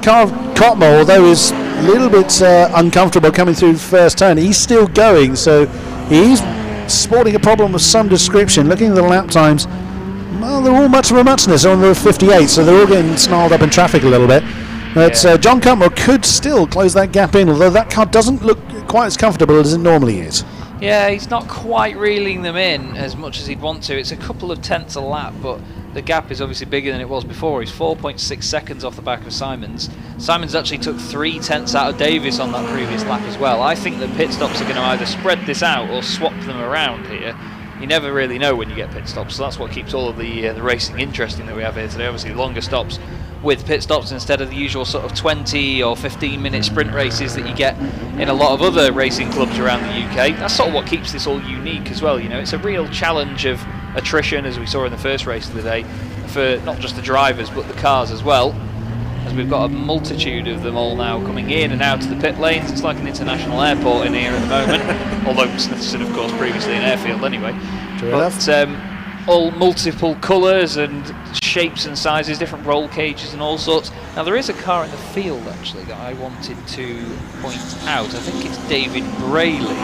car of Cotmore, although is a little bit uncomfortable coming through the first turn, he's still going. So he's sporting a problem of some description. Looking at the lap times, well, they're all much of a muchness on the 58, so they're all getting snarled up in traffic a little bit. But John Cutmore could still close that gap in, although that car doesn't look quite as comfortable as it normally is. Yeah, he's not quite reeling them in as much as he'd want to. It's a couple of tenths a lap, but the gap is obviously bigger than it was before. He's 4.6 seconds off the back of Simons. Simons actually took 3 tenths out of Davis on that previous lap as well. I think that pit stops are going to either spread this out or swap them around here. You never really know when you get pit stops, so that's what keeps all of the racing interesting that we have here today. Obviously longer stops with pit stops instead of the usual sort of 20 or 15 minute sprint races that you get in a lot of other racing clubs around the UK. That's sort of what keeps this all unique as well. You know, it's a real challenge of attrition, as we saw in the first race of the day, for not just the drivers but the cars as well, as we've got a multitude of them all now coming in and out of the pit lanes. It's like an international airport in here at the moment, although Smithson of course previously an airfield anyway. All multiple colours and shapes and sizes, different roll cages and all sorts. Now there is a car in the field actually that I wanted to point out. I think it's David Brayley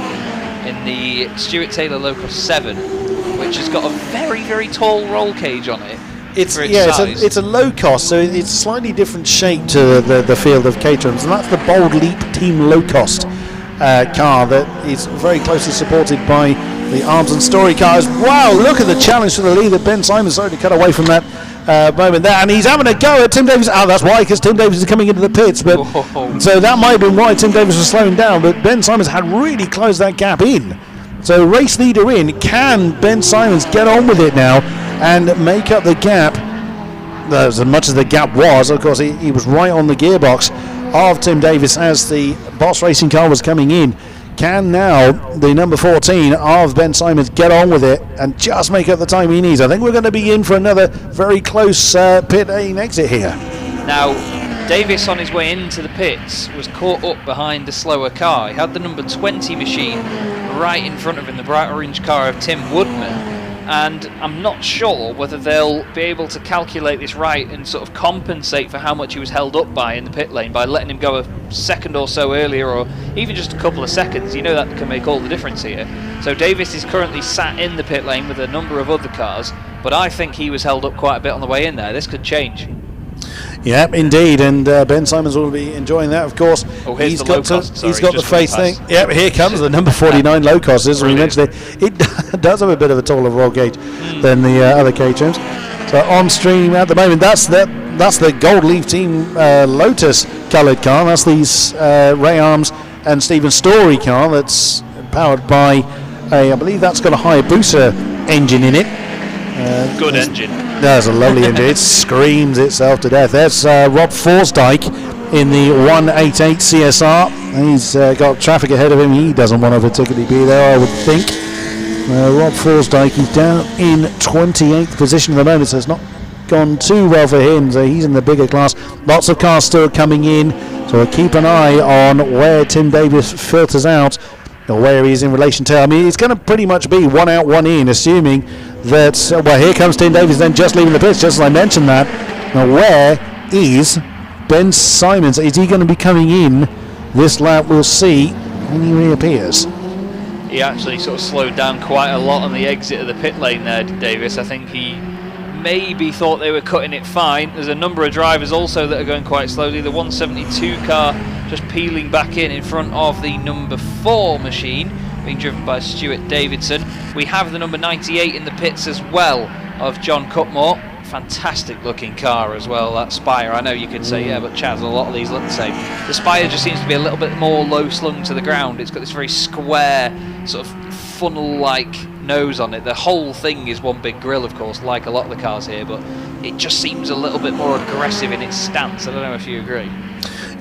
in the Stuart Taylor Locos 7, which has got a very, very tall roll cage on it. It's a low cost, so it's a slightly different shape to the field of Caterhams, and that's the Bold Leap Team Low Cost car that is very closely supported by the Arms and Story cars. Wow, look at the challenge to the lead that Ben Simons started to cut away from that moment there, and he's having a go at Tim Davis. Oh, that's why, because Tim Davis is coming into the pits, but so that might have been why Tim Davis was slowing down, but Ben Simons had really closed that gap in. So race leader in, can Ben Simons get on with it now and make up the gap? As much as the gap was, of course, he was right on the gearbox of Tim Davis as the Boss Racing car was coming in. Can now the number 14 of Ben Simons get on with it and just make up the time he needs? I think we're going to be in for another very close pit lane exit here. Now, Davis on his way into the pits was caught up behind a slower car. He had the number 20 machine right in front of him, the bright orange car of Tim Woodman. And I'm not sure whether they'll be able to calculate this right and sort of compensate for how much he was held up by in the pit lane by letting him go a second or so earlier, or even just a couple of seconds. You know that can make all the difference here. So Davis is currently sat in the pit lane with a number of other cars, but I think he was held up quite a bit on the way in there. This could change. Yeah, indeed, and Ben Simons will be enjoying that, of course. Oh, he's he's the got low cost. Sorry, he's got the just went face thing. past. Yep, here comes the number 49 low cost. As we mentioned, it does have a bit of a taller roll gauge than the other K-trims. So on stream at the moment, that's the Gold Leaf Team Lotus coloured car. That's these Ray Arms and Stephen Story car that's powered by I believe that's got a Hayabusa engine in it. Good engine. There's a lovely engine. It screams itself to death. There's Rob Forsdyke in the 188 CSR. He's got traffic ahead of him. He doesn't want to particularly be there, I would think. Rob Forsdyke, he's down in 28th position at the moment, so it's not gone too well for him. So he's in the bigger class. Lots of cars still coming in, so we'll keep an eye on where Tim Davis filters out, or where he is in relation to. I mean, it's going to pretty much be one out, one in, assuming that, well, here comes Tim Davis then just leaving the pits, just as I mentioned that. Now, where is Ben Simons? Is he going to be coming in this lap? We'll see when he reappears. He actually sort of slowed down quite a lot on the exit of the pit lane there, Davis. I think he maybe thought they were cutting it fine. There's a number of drivers also that are going quite slowly. The 172 car just peeling back in front of the number 4 machine, being driven by Stuart Davidson. We have the number 98 in the pits as well, of John Cutmore. Fantastic looking car as well, that Spire. I know you could say, yeah, but Chaz, a lot of these look the same. The Spire just seems to be a little bit more low slung to the ground. It's got this very square, sort of funnel-like nose on it. The whole thing is one big grille, of course, like a lot of the cars here, but it just seems a little bit more aggressive in its stance. I don't know if you agree.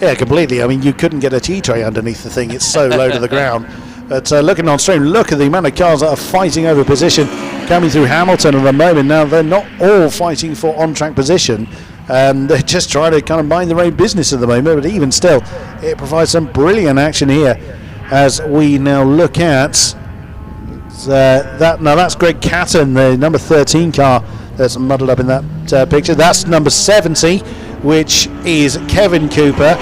Yeah, completely. I mean, you couldn't get a T-tray underneath the thing. It's so low to the ground. But looking on stream, look at the amount of cars that are fighting over position coming through Hamilton at the moment. Now, they're not all fighting for on-track position. They're just trying to kind of mind their own business at the moment. But even still, it provides some brilliant action here as we now look at that. Now, that's Greg Catton, the number 13 car that's muddled up in that picture. That's number 70, which is Kevin Cooper.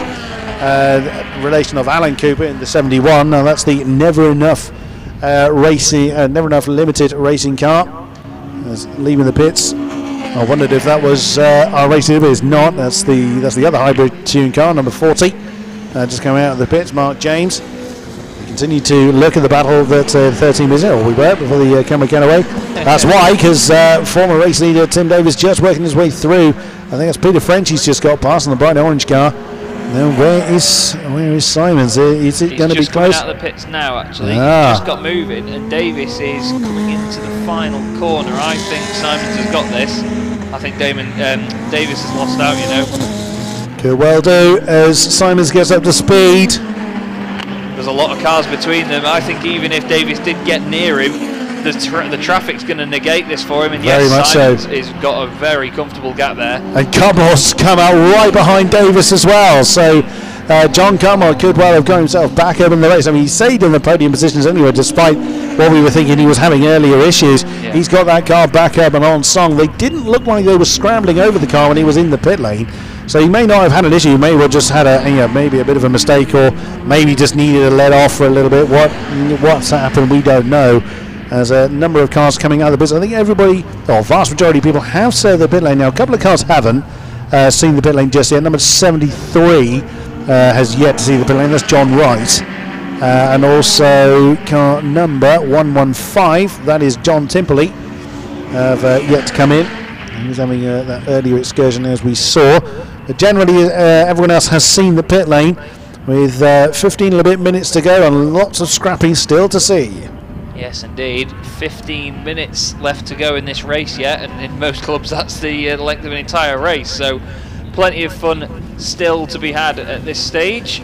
Relation of Alan Cooper in the 71. Now that's the Never Enough racing, Never Enough limited racing car. That's leaving the pits. I wondered if that was our racing, but it's not. That's the other hybrid tune car, number 40. Just coming out of the pits, Mark James. We continue to look at the battle that 13 was in, or we were before the camera came away. That's why, because former race leader Tim Davis just working his way through. I think that's Peter French he's just got past on the bright orange car. Now where is Simons? Is it going to be close? He's just coming out of the pits now, actually. He just got moving, and Davis is coming into the final corner. I think Simons has got this. I think Davis has lost out, you know. Could well do, as Simons gets up to speed. There's a lot of cars between them. I think even if Davis did get near him, the traffic's going to negate this for him, and yes, Simons has got a very comfortable gap there. And Cutmore's come out right behind Davis as well, so John Cutmore could well have got himself back up in the race. I mean, he stayed in the podium positions anyway, despite what we were thinking he was having earlier issues. Yeah. He's got that car back up and on song. They didn't look like they were scrambling over the car when he was in the pit lane, so he may not have had an issue. He may well just had maybe a bit of a mistake, or maybe just needed to let off for a little bit. What's happened, we don't know. There's a number of cars coming out of the pits. I think vast majority of people have served the pit lane now. A couple of cars haven't seen the pit lane just yet. Number 73 has yet to see the pit lane. That's John Wright. And also car number 115, that is John Timperley, have yet to come in. He was having that earlier excursion, as we saw. But generally, everyone else has seen the pit lane, with 15 and a bit minutes to go and lots of scrapping still to see. Yes, indeed. 15 minutes left to go in this race yet, and in most clubs that's the length of an entire race, so plenty of fun still to be had at this stage.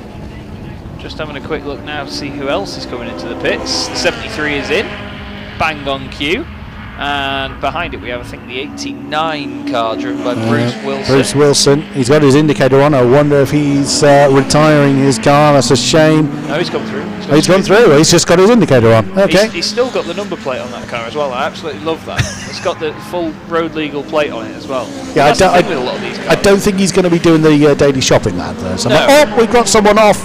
Just having a quick look now to see who else is coming into the pits. The 73 is in, bang on cue, and behind it we have, I think, the 89 car driven by Bruce Wilson. Bruce Wilson, he's got his indicator on. I wonder if he's retiring his car. That's a shame. No, he's come through. He's gone through. He's just got his indicator on. Okay. He's still got the number plate on that car as well. I absolutely love that. It's got the full road legal plate on it as well. Yeah, I don't think he's going to be doing the daily shopping, lad. No. We've got someone off.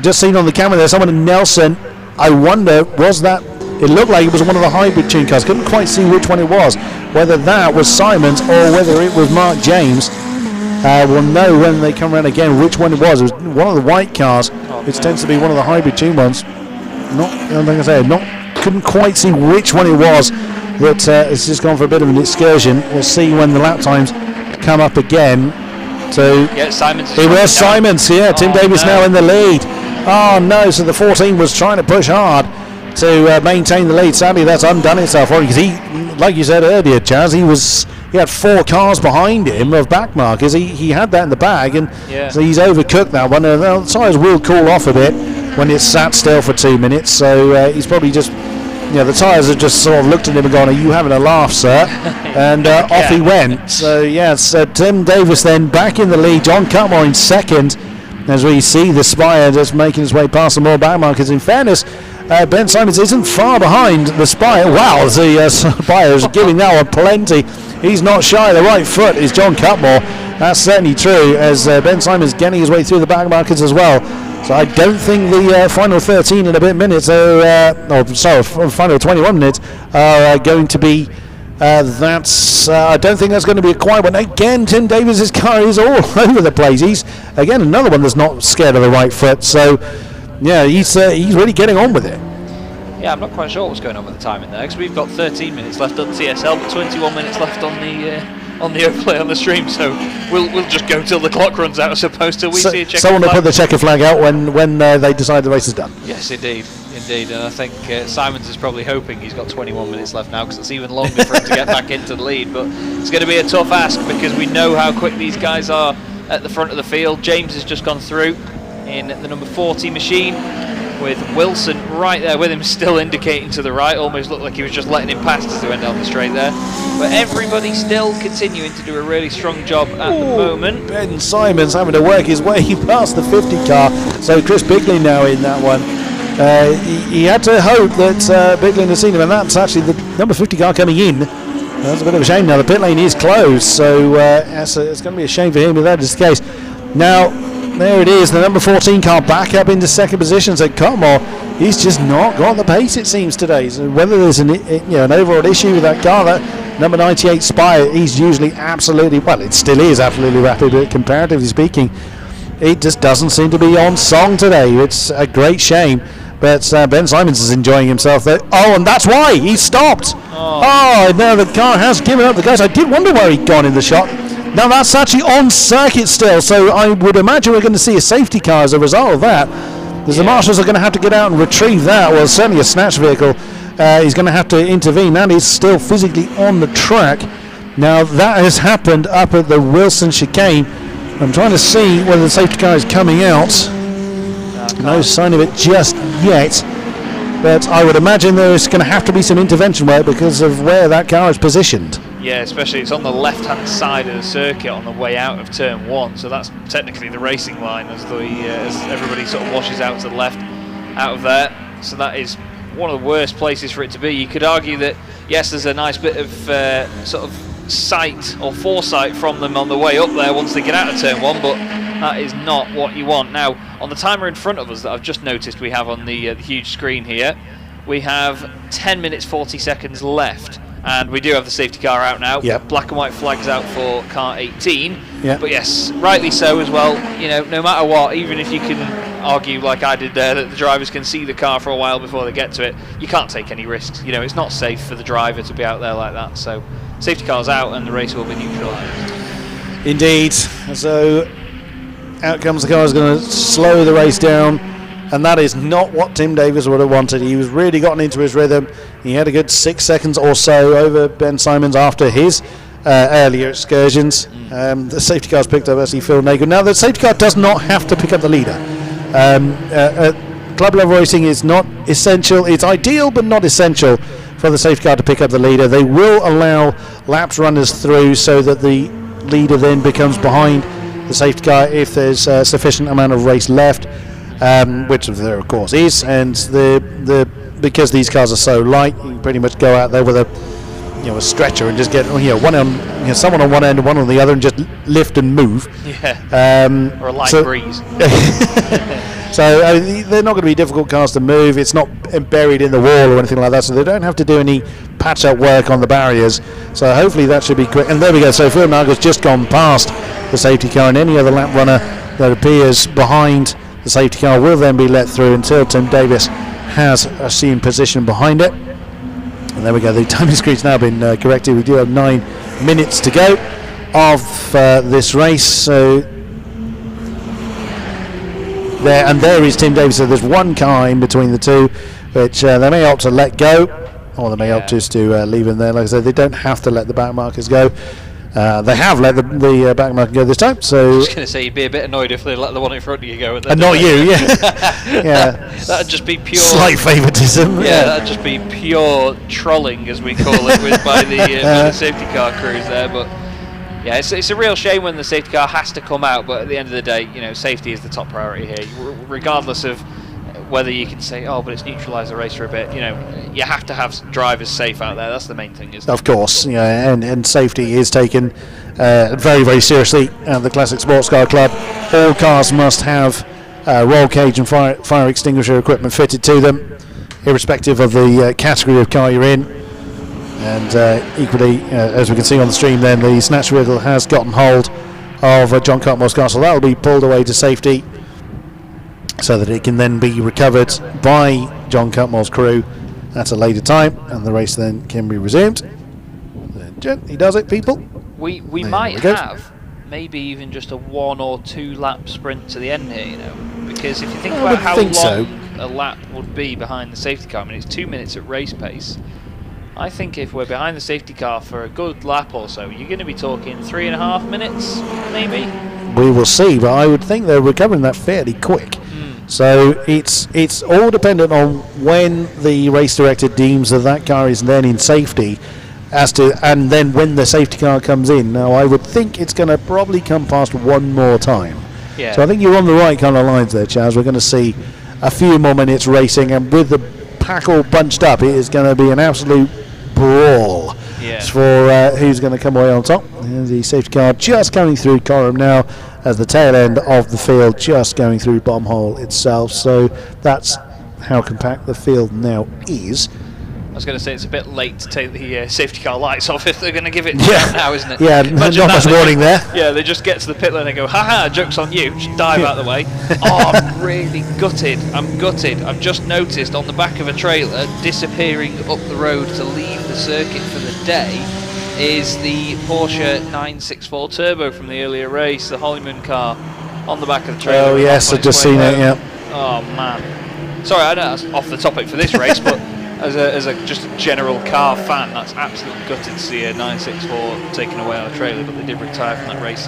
Just seen on the camera there, someone in Nelson. I wonder, was that? It looked like it was one of the hybrid tune cars. Couldn't quite see which one it was. Whether that was Simons or whether it was Mark James. will know when they come around again which one it was. It was one of the white cars, which tends to be one of the hybrid tune ones. Couldn't quite see which one it was, but it's just gone for a bit of an excursion. We'll see when the lap times come up again. So Simons. It was Simons, Tim Davis now in the lead. Oh no, so the 14 was trying to push hard to maintain the lead. Sadly, that's undone itself for him, because he, like you said earlier, Chaz, he had 4 cars behind him of back markers. He had that in the bag, and so he's overcooked that one. The tyres will cool off a bit when it's sat still for 2 minutes, so he's probably just, the tyres have just sort of looked at him and gone, "Are you having a laugh, sir?" And off he went. So Tim Davis then back in the lead, John Cutmore in second, as we see the Spire just making his way past some more back markers. In fairness, Ben Simons isn't far behind the Spire. Wow, the Spire is giving that one plenty. He's not shy. The right foot is John Cutmore. That's certainly true, as Ben Simons getting his way through the back markers as well. So I don't think the final 13 and a bit minutes, final 21 minutes are going to be. I don't think that's going to be a quiet one. Again, Tim Davis's car is all over the place. He's again another one that's not scared of the right foot. So he's really getting on with it. Yeah, I'm not quite sure what's going on with the timing there, because we've got 13 minutes left on TSL, but 21 minutes left on the overplay on the stream. So we'll just go till the clock runs out, I suppose, till we see a checker someone flag. will put the checker flag out when they decide the race is done. Yes, indeed. And I think Simons is probably hoping he's got 21 minutes left now, because it's even longer for him to get back into the lead. But it's going to be a tough ask, because we know how quick these guys are at the front of the field. James has just gone through in the number 40 machine, with Wilson right there with him, still indicating to the right. Almost looked like he was just letting him pass as they went down the straight there. But everybody still continuing to do a really strong job at the moment. Ben Simons having to work his way past the 50 car. So Chris Bigley now in that one. He had to hope that Bigley had seen him, and that's actually the number 50 car coming in. That's a bit of a shame now. The pit lane is closed, so it's going to be a shame for him if that is the case. Now, there it is, the number 14 car back up into second position. So Cutmore, he's just not got the pace, it seems, today. So whether there's an overall issue with that car, that number 98 Spire, he's usually it still is absolutely rapid, but comparatively speaking, it just doesn't seem to be on song today. It's a great shame. But Ben Simons is enjoying himself there. Oh, and that's why he stopped. Oh, now the car has given up the ghost. I did wonder where he'd gone in the shot. Now that's actually on circuit still, so I would imagine we're going to see a safety car as a result of that. Because the marshals are going to have to get out and retrieve that. Well, certainly a snatch vehicle is going to have to intervene. That is still physically on the track. Now that has happened up at the Wilson chicane. I'm trying to see whether the safety car is coming out. No sign of it just yet, but I would imagine there's going to have to be some intervention work because of where that car is positioned. Yeah, especially it's on the left-hand side of the circuit on the way out of turn 1, so that's technically the racing line as everybody sort of washes out to the left out of there. So that is one of the worst places for it to be. You could argue that, yes, there's a nice bit of sort of sight or foresight from them on the way up there once they get out of turn 1, but that is not what you want. Now, on the timer in front of us that I've just noticed we have on the huge screen here, we have 10 minutes 40 seconds left, and we do have the safety car out now. Yep. Black and white flags out for car 18. Yep. But yes, rightly so as well. No matter what, even if you can argue like I did there that the drivers can see the car for a while before they get to it, you can't take any risks. It's not safe for the driver to be out there like that. So safety car's out and the race will be neutralised. Indeed. So out comes the car, is going to slow the race down, and that is not what Tim Davis would have wanted. He was really gotten into his rhythm. He had a good 6 seconds or so over Ben Simons after his earlier excursions. The safety car's picked up actually Phil Nagel. Now the safety car does not have to pick up the leader. Club level racing is not essential. It's ideal but not essential for the safety car to pick up the leader. They will allow laps runners through so that the leader then becomes behind the safety car if there's a sufficient amount of race left, which there of course is, and because these cars are so light, you can pretty much go out there with a stretcher and just get someone on one end and one on the other and just lift and move. Or a light breeze. So they're not going to be difficult cars to move. It's not buried in the wall or anything like that, so they don't have to do any patch-up work on the barriers. So hopefully that should be quick. And there we go. So Phil Margot's just gone past the safety car, and any other lap runner that appears behind the safety car will then be let through until Tim Davis has assumed position behind it. And there we go. The timing screen's now been corrected. We do have 9 minutes to go of this race. So there is Tim Davis. So there's one car in between the two, which they may opt to let go, or they may opt just to leave him there. Like I said, they don't have to let the back markers go. They have let the back marker go this time. So I was going to say, you'd be a bit annoyed if they let the one in front of you go. And not you, yeah. Yeah. That'd just be pure slight favouritism. Yeah, that'd just be pure trolling, as we call it, by the safety car crews there. But yeah, it's a real shame when the safety car has to come out. But at the end of the day, safety is the top priority here, regardless of whether you can say, oh, but it's neutralised the race for a bit. You have to have drivers safe out there. That's the main thing, isn't it? Of course, and safety is taken very, very seriously at the Classic Sports Car Club. All cars must have roll cage and fire extinguisher equipment fitted to them, irrespective of the category of car you're in. And equally, as we can see on the stream, then the snatch vehicle has gotten hold of John Cutmore's car, so that will be pulled away to safety, so that it can then be recovered by John Cutmore's crew at a later time, and the race then can be resumed. He does it, people. We might have maybe even just a 1 or 2 lap sprint to the end here, because if you think about how long a lap would be behind the safety car, I mean, it's 2 minutes at race pace. I think if we're behind the safety car for a good lap or so, you're going to be talking 3.5 minutes, maybe. We will see, but I would think they're recovering that fairly quick. So it's all dependent on when the race director deems that car is then in safety, and then when the safety car comes in. Now I would think it's going to probably come past one more time. Yeah. So I think you're on the right kind of lines there, Chaz. We're going to see a few more minutes racing, and with the pack all bunched up, it is going to be an absolute brawl for who's going to come away on top. And the safety car just coming through Coram now, as the tail end of the field just going through Bomb Hole itself. So that's how compact the field now is. I was going to say it's a bit late to take the safety car lights off if they're going to give it now, isn't it? Yeah, not much warning there. Yeah, they just get to the pit lane and go, haha, joke's on you, just dive out of the way. Oh, I'm really gutted. I'm gutted. I've just noticed on the back of a trailer disappearing up the road to leave the circuit for the day is the Porsche 964 Turbo from the earlier race, the Hollyman car on the back of the trailer. Oh yes, I've just seen it, yeah. Oh man. Sorry, I know that's off the topic for this race, but as a just a general car fan, that's absolutely gutted to see a 964 taken away on a trailer, but they did retire from that race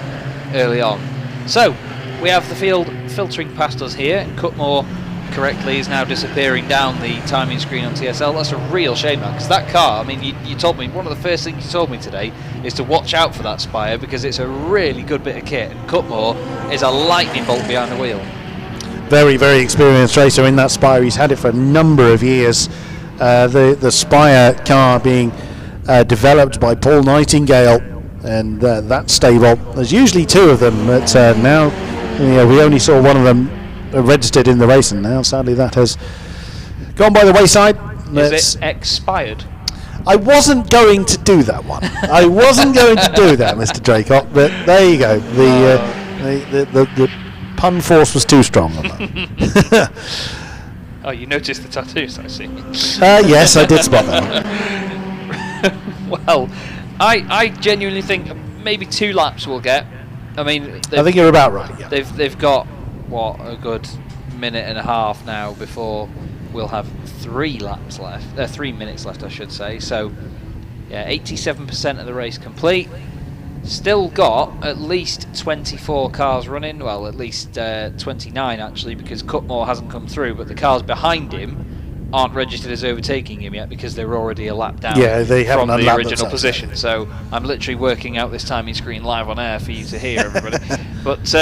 early on. So, we have the field filtering past us here. Cutmore correctly is now disappearing down the timing screen on TSL. That's a real shame, man, because that car, I mean, you told me, one of the first things you told me today is to watch out for that Spire, because it's a really good bit of kit, and Cutmore is a lightning bolt behind the wheel. Very, very experienced racer in that Spire. He's had it for a number of years. The Spire car being developed by Paul Nightingale, and that stable. There's usually 2 of them, but now we only saw one of them registered in the race, and now sadly that has gone by the wayside. Is it expired? I wasn't going to do that one. I wasn't going to do that, Mr. Draycott, but there you go. The pun force was too strong on that. Oh, you noticed the tattoos, I see. Yes, I did spot that one. Well, I genuinely think maybe 2 laps we'll get. I mean, I think you're about right. Yeah. They've got a good minute and a half now before we'll have 3 laps left. 3 minutes left, I should say. So, yeah, 87% of the race complete. Still got at least 24 cars running. Well, at least 29 actually, because Cutmore hasn't come through, but the cars behind him aren't registered as overtaking him yet because they were already a lap down they from the original position. So I'm literally working out this timing screen live on air for you to hear, everybody. But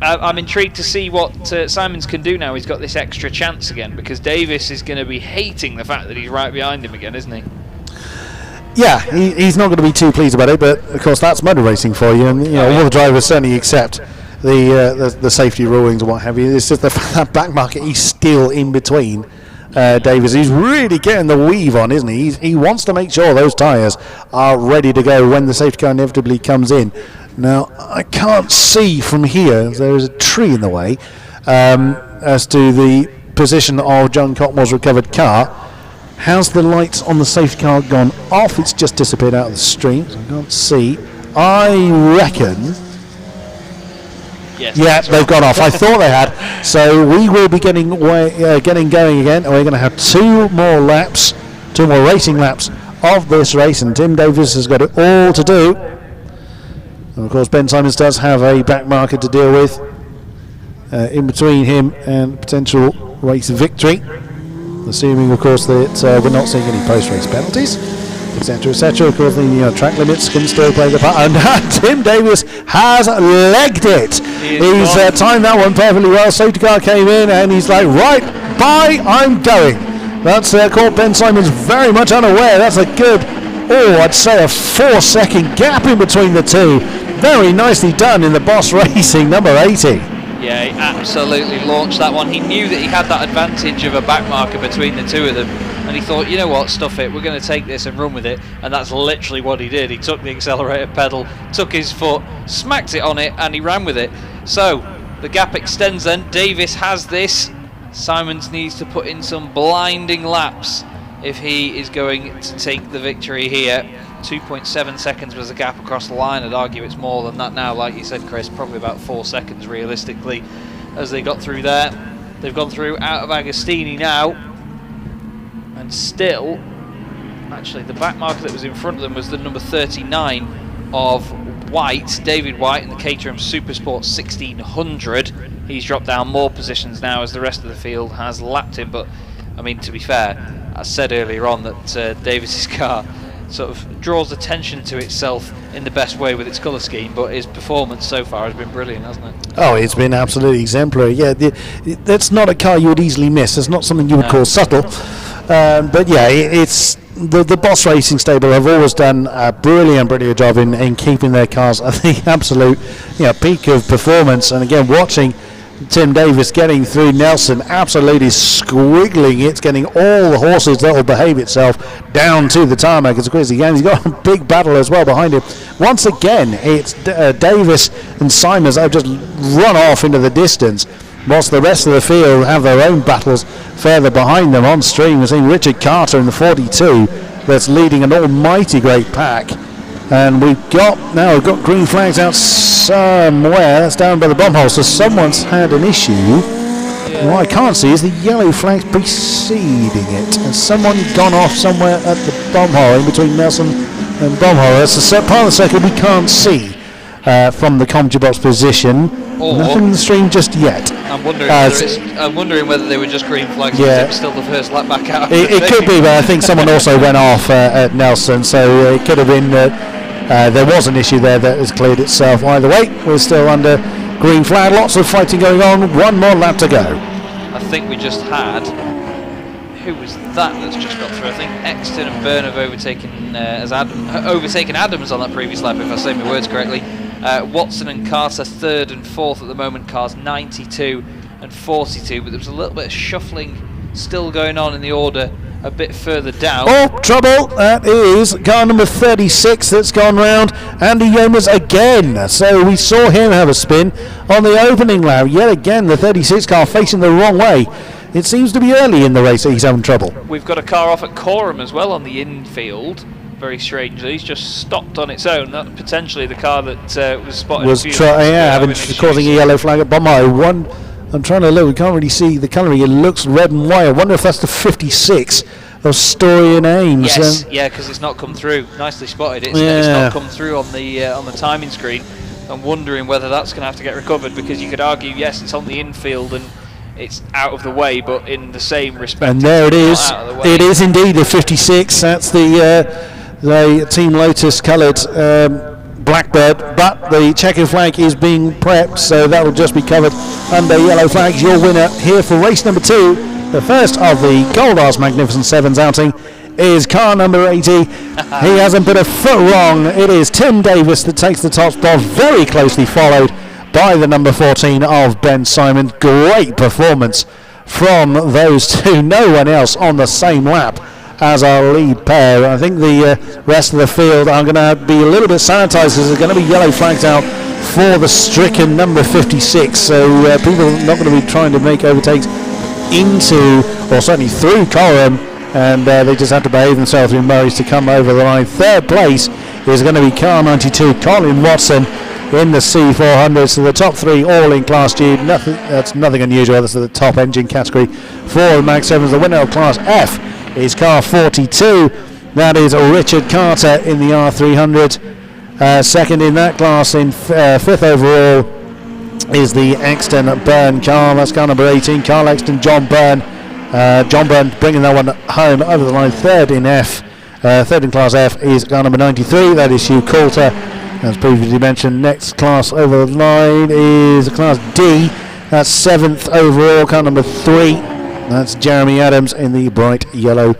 I'm intrigued to see what Simons can do now. He's got this extra chance again, because Davis is going to be hating the fact that he's right behind him again, isn't he? Yeah, he's not going to be too pleased about it, but of course that's motor racing for you, and all the drivers certainly accept the safety rulings and what have you. It's just the fact that back market is still in between Davis. He's really getting the weave on, isn't he? He wants to make sure those tyres are ready to go when the safety car inevitably comes in. Now, I can't see from here, there is a tree in the way, as to the position of John Cotmore's recovered car. Has the lights on the safety car gone off? It's just disappeared out of the stream, so I can't see. I reckon... Yes, yeah, they've gone off. I thought they had. So we will be getting going again, and we're going to have two more racing laps of this race, and Tim Davis has got it all to do. And of course, Ben Simons does have a back marker to deal with in between him and potential race victory, assuming, of course, that we're not seeing any post-race penalties, etc., etc. Of course, the track limits can still play the part, and Tim Davis has legged it. He's timed that one perfectly well. Safety car came in, and he's like, right, bye, I'm going. That's caught Ben Simons very much unaware. That's a good, I'd say a 4-second gap in between the two. Very nicely done in the Boss Racing number 80. Yeah, he absolutely launched that one. He knew that he had that advantage of a back marker between the two of them, and he thought, you know what, stuff it, we're going to take this and run with it, and that's literally what he did. He took the accelerator pedal, took his foot, smacked it on it, and he ran with it. So, the gap extends then. Davis has this. Simons needs to put in some blinding laps if he is going to take the victory here. 2.7 seconds was the gap across the line. I'd argue it's more than that now, like you said, Chris, probably about 4 seconds realistically as they got through there. They've gone through out of Agostini now, and still, actually the back marker that was in front of them was the number 39 of White, David White, in the Caterham Supersport 1600. He's dropped down more positions now as the rest of the field has lapped him, but I mean, to be fair, I said earlier on that Davis's car sort of draws attention to itself in the best way with its colour scheme, but his performance so far has been brilliant, hasn't it? Oh, it's been absolutely exemplary. Yeah, that's not a car you would easily miss. It's not something you would call subtle. But yeah, it's the Boss Racing stable have always done a brilliant job in keeping their cars at the absolute peak of performance. And again, watching Tim Davis getting through Nelson, absolutely squiggling it, getting all the horses that will behave itself down to the tarmac as quick as he can. He's got a big battle as well behind him. Once again, it's Davis and Simons that have just run off into the distance, whilst the rest of the field have their own battles further behind them. On stream, we're seeing Richard Carter in the 42 that's leading an almighty great pack. And we've got green flags out somewhere. That's down by the bomb hole. So someone's had an issue. Yeah. What I can't see is the yellow flags preceding it. Has someone gone off somewhere at the bomb hole in between Nelson and bomb hole? That's the part of the circuit we can't see from the commentary box position. Nothing in the stream just yet. I'm wondering whether they were just green flags. Yeah. Still the first lap back out. It could be, but I think someone also went off at Nelson, so it could have been there was an issue there that has cleared itself. Either way, we're still under green flag. Lots of fighting going on. One more lap to go. I think we just had. Who was that's just got through? I think Exton and Byrne have overtaken Adams on that previous lap, if I say my words correctly. Watson and Carter third and fourth at the moment, cars 92 and 42, but there was a little bit of shuffling still going on in the order a bit further down. Oh, trouble! That is car number 36 that's gone round. Andy Yeomans again. So we saw him have a spin on the opening lap. Yet again, the 36 car facing the wrong way. It seems to be early in the race that he's having trouble. We've got a car off at Coram as well on the infield. Very strangely, it's just stopped on its own. That potentially the car that was spotted causing a yellow flag at Bombay. I'm trying to look. We can't really see the colouring. It looks red and white. I wonder if that's the 56 of Story and Ames. Yes, yeah, because it's not come through. Nicely spotted. It's not come through on the timing screen. I'm wondering whether that's going to have to get recovered, because you could argue, yes, it's on the infield and it's out of the way, but in the same respect. And there it is. It is indeed the 56. That's the Team Lotus coloured Blackbird, but the checkered flag is being prepped, so that will just be covered under yellow flags. Your winner here for race number 2, the first of the Goldars Magnificent Sevens outing, is car number 80. He hasn't put a foot wrong. It is Tim Davis that takes the top spot, very closely followed by the number 14 of Ben Simon. Great performance from those two. No one else on the same lap as our lead pair. I think the rest of the field are going to be a little bit sanitised, as there's going to be yellow flags out for the stricken number 56. So people are not going to be trying to make overtakes into, or certainly through Coram, and they just have to behave themselves in Murray's to come over the line. Third place is going to be car 92, Colin Watson, in the C400. So the top three all in Class G. That's nothing unusual. That's the top engine category for the Mag 7s. The winner of Class F is car 42. That is Richard Carter in the R300. Second in that class, in fifth overall, is the Exton Byrne car. That's car number 18, Carl Exton, John Byrne. John Byrne bringing that one home over the line. Third in F, third in Class F is car number 93. That is Hugh Coulter, as previously mentioned. Next class over the line is Class D. That's seventh overall, car number 3. That's Jeremy Adams in the bright yellow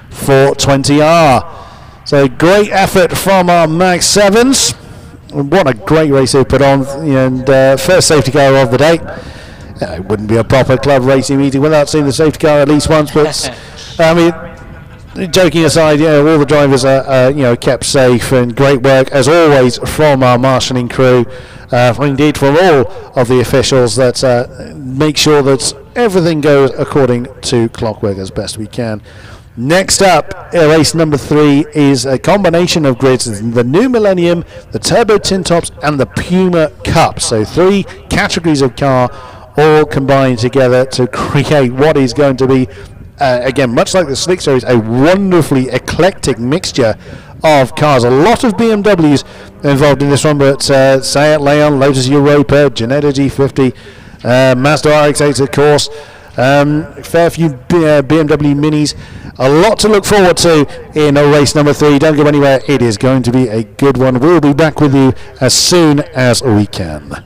420R. So great effort from our Mag 7s. What a great race they put on, and first safety car of the day. It wouldn't be a proper club racing meeting without seeing the safety car at least once, but I mean, joking aside, all the drivers are kept safe, and great work as always from our marshalling crew, indeed from all of the officials that make sure that everything goes according to clockwork as best we can. Next up, race number 3 is a combination of grids: the new Millennium, the Turbo Tin Tops, and the Puma Cup. So 3 categories of car all combined together to create what is going to be, again, much like the Slick Series, a wonderfully eclectic mixture of cars. A lot of BMWs involved in this one, but Seat Leon, Lotus Europa, Ginetta G50, Mazda RX-8, of course, fair few BMW Minis. A lot to look forward to in race number 3. Don't go anywhere. It is going to be a good one. We'll be back with you as soon as we can.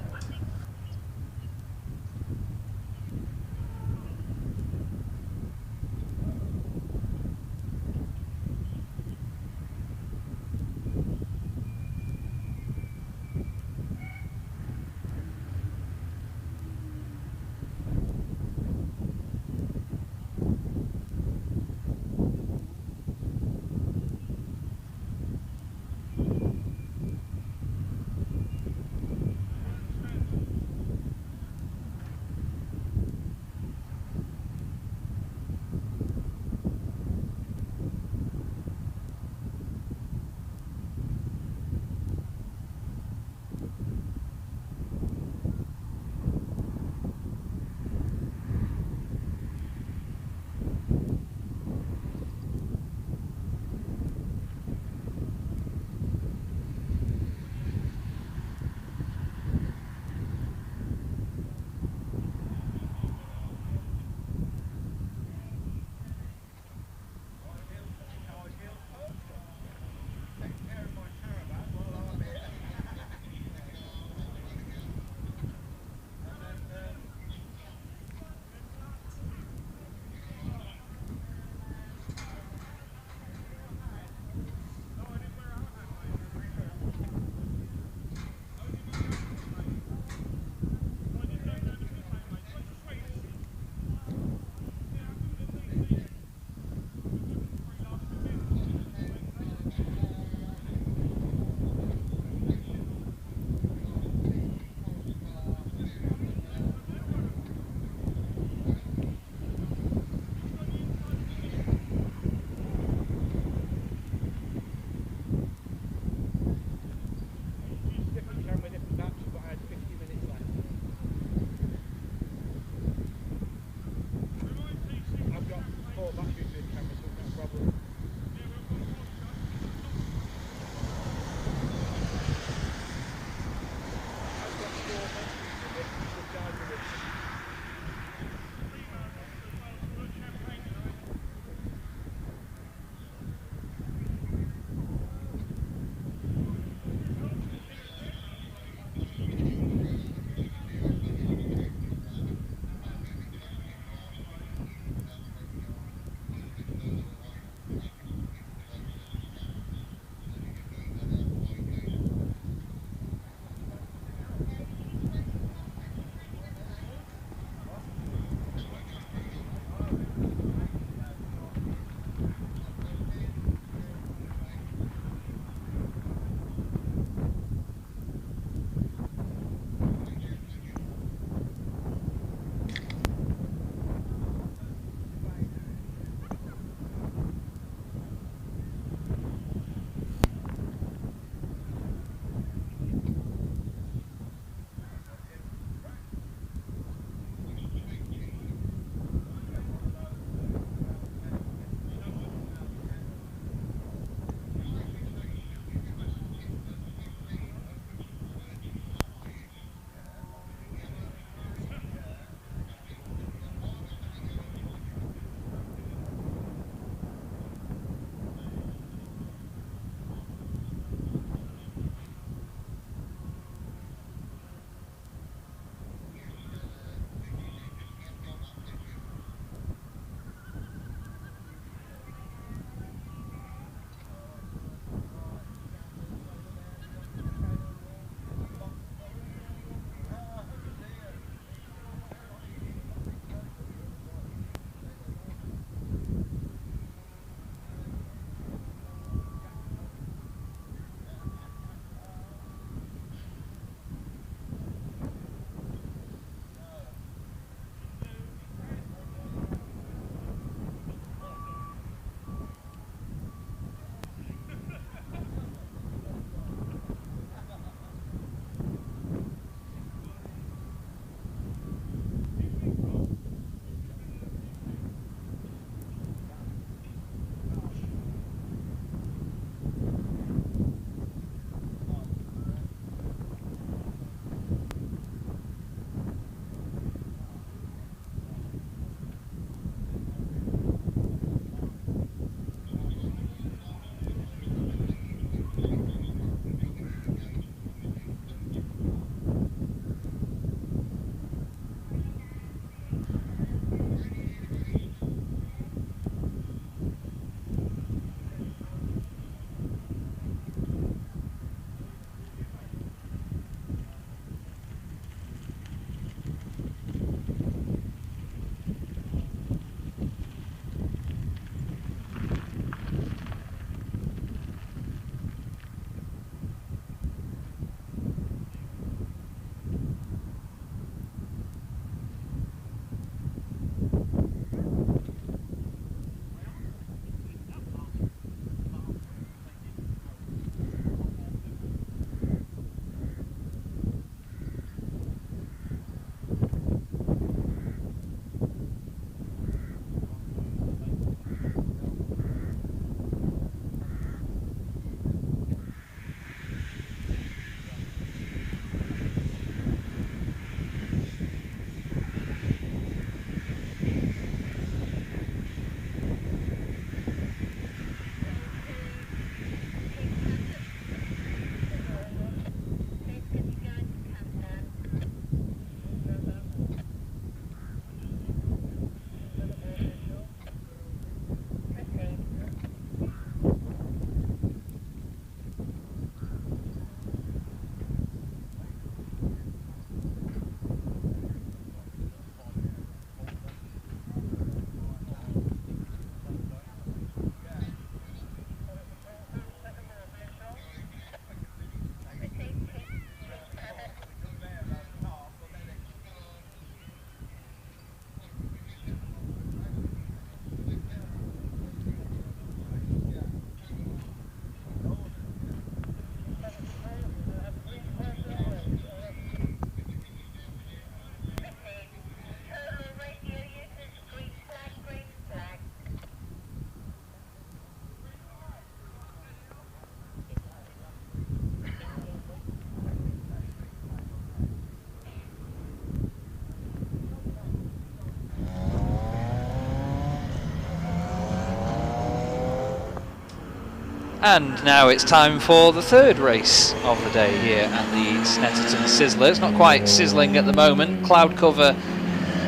And now it's time for the third race of the day here at the Snetterton Sizzler. It's not quite sizzling at the moment. Cloud cover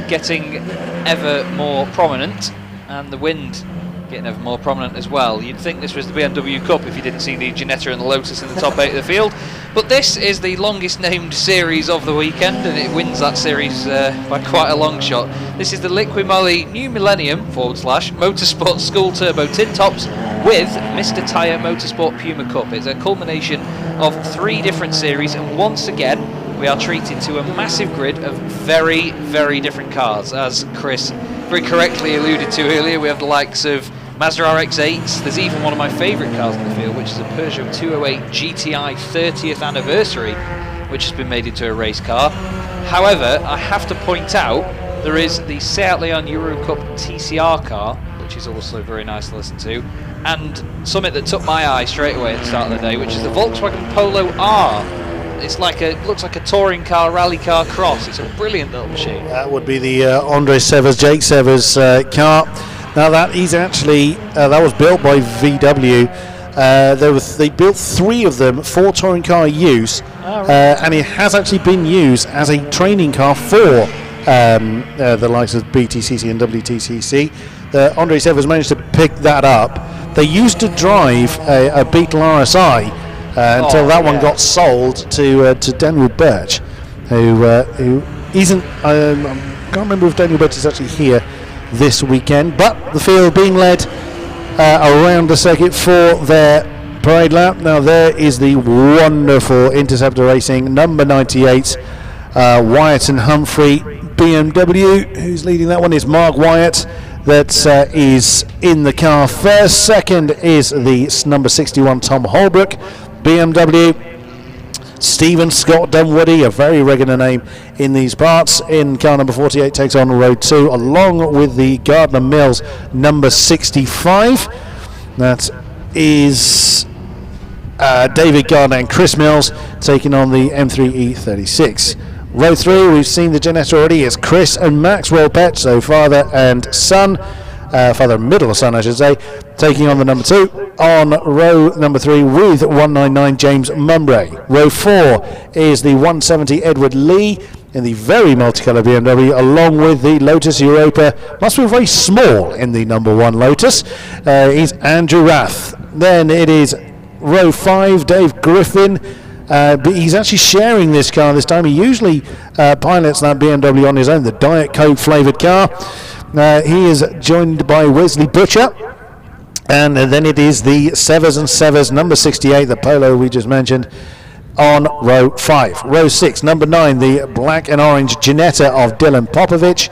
getting ever more prominent, and the wind getting ever more prominent as well. You'd think this was the BMW Cup if you didn't see the Ginetta and the Lotus in the top 8 of the field, but this is the longest named series of the weekend, and it wins that series by quite a long shot. This is the Liqui Moly New Millennium / Motorsport School Turbo Tin Tops with Mr. Tyre Motorsport Puma Cup. It's a culmination of 3 different series, and once again we are treated to a massive grid of very, very different cars. As Chris very correctly alluded to earlier, we have the likes of Mazda RX-8s. There's even one of my favourite cars in the field, which is a Peugeot 208 GTI 30th anniversary, which has been made into a race car. However, I have to point out there is the Seat Leon Euro Cup TCR car, which is also very nice to listen to, and something that took my eye straight away at the start of the day, which is the Volkswagen Polo R. It's like looks like a touring car, rally car cross. It's a brilliant little machine. That would be the Andre Severs, Jake Severs car. Now that is actually that was built by VW. They built 3 of them for touring car use, and it has actually been used as a training car for the likes of BTCC and WTCC. Andre Severs managed to pick that up. They used to drive a Beetle RSI until that one got sold to Daniel Birch, who isn't. I can't remember if Daniel Birch is actually here this weekend, but the field being led around the circuit for their parade lap. Now there is the wonderful Interceptor Racing number 98 Wyatt and Humphrey BMW. Who's leading that one is Mark Wyatt. That is in the car first. Second is the number 61 Tom Holbrook BMW. Stephen Scott Dunwoody, a very regular name in these parts, in car number 48 takes on row 2, along with the Gardner Mills number 65. That is David Gardner and Chris Mills taking on the M3E36. Row 3, we've seen the Ginetta already. It's Chris and Maxwell Petch, so father and son, father and middle son I should say, taking on the number 2. On row number 3 with 199 James Mumray. Row 4 is the 170 Edward Lee in the very multicolour BMW, along with the Lotus Europa. Must be very small in the number 1 Lotus. Is Andrew Rath. Then it is row 5, Dave Griffin. But he's actually sharing this car this time. He usually pilots that BMW on his own, the Diet Coke flavoured car. He is joined by Wesley Butcher. And then it is the Severs and Severs number 68, the Polo we just mentioned, on row 5. Row 6, number 9, the black and orange Ginetta of Dylan Popovich.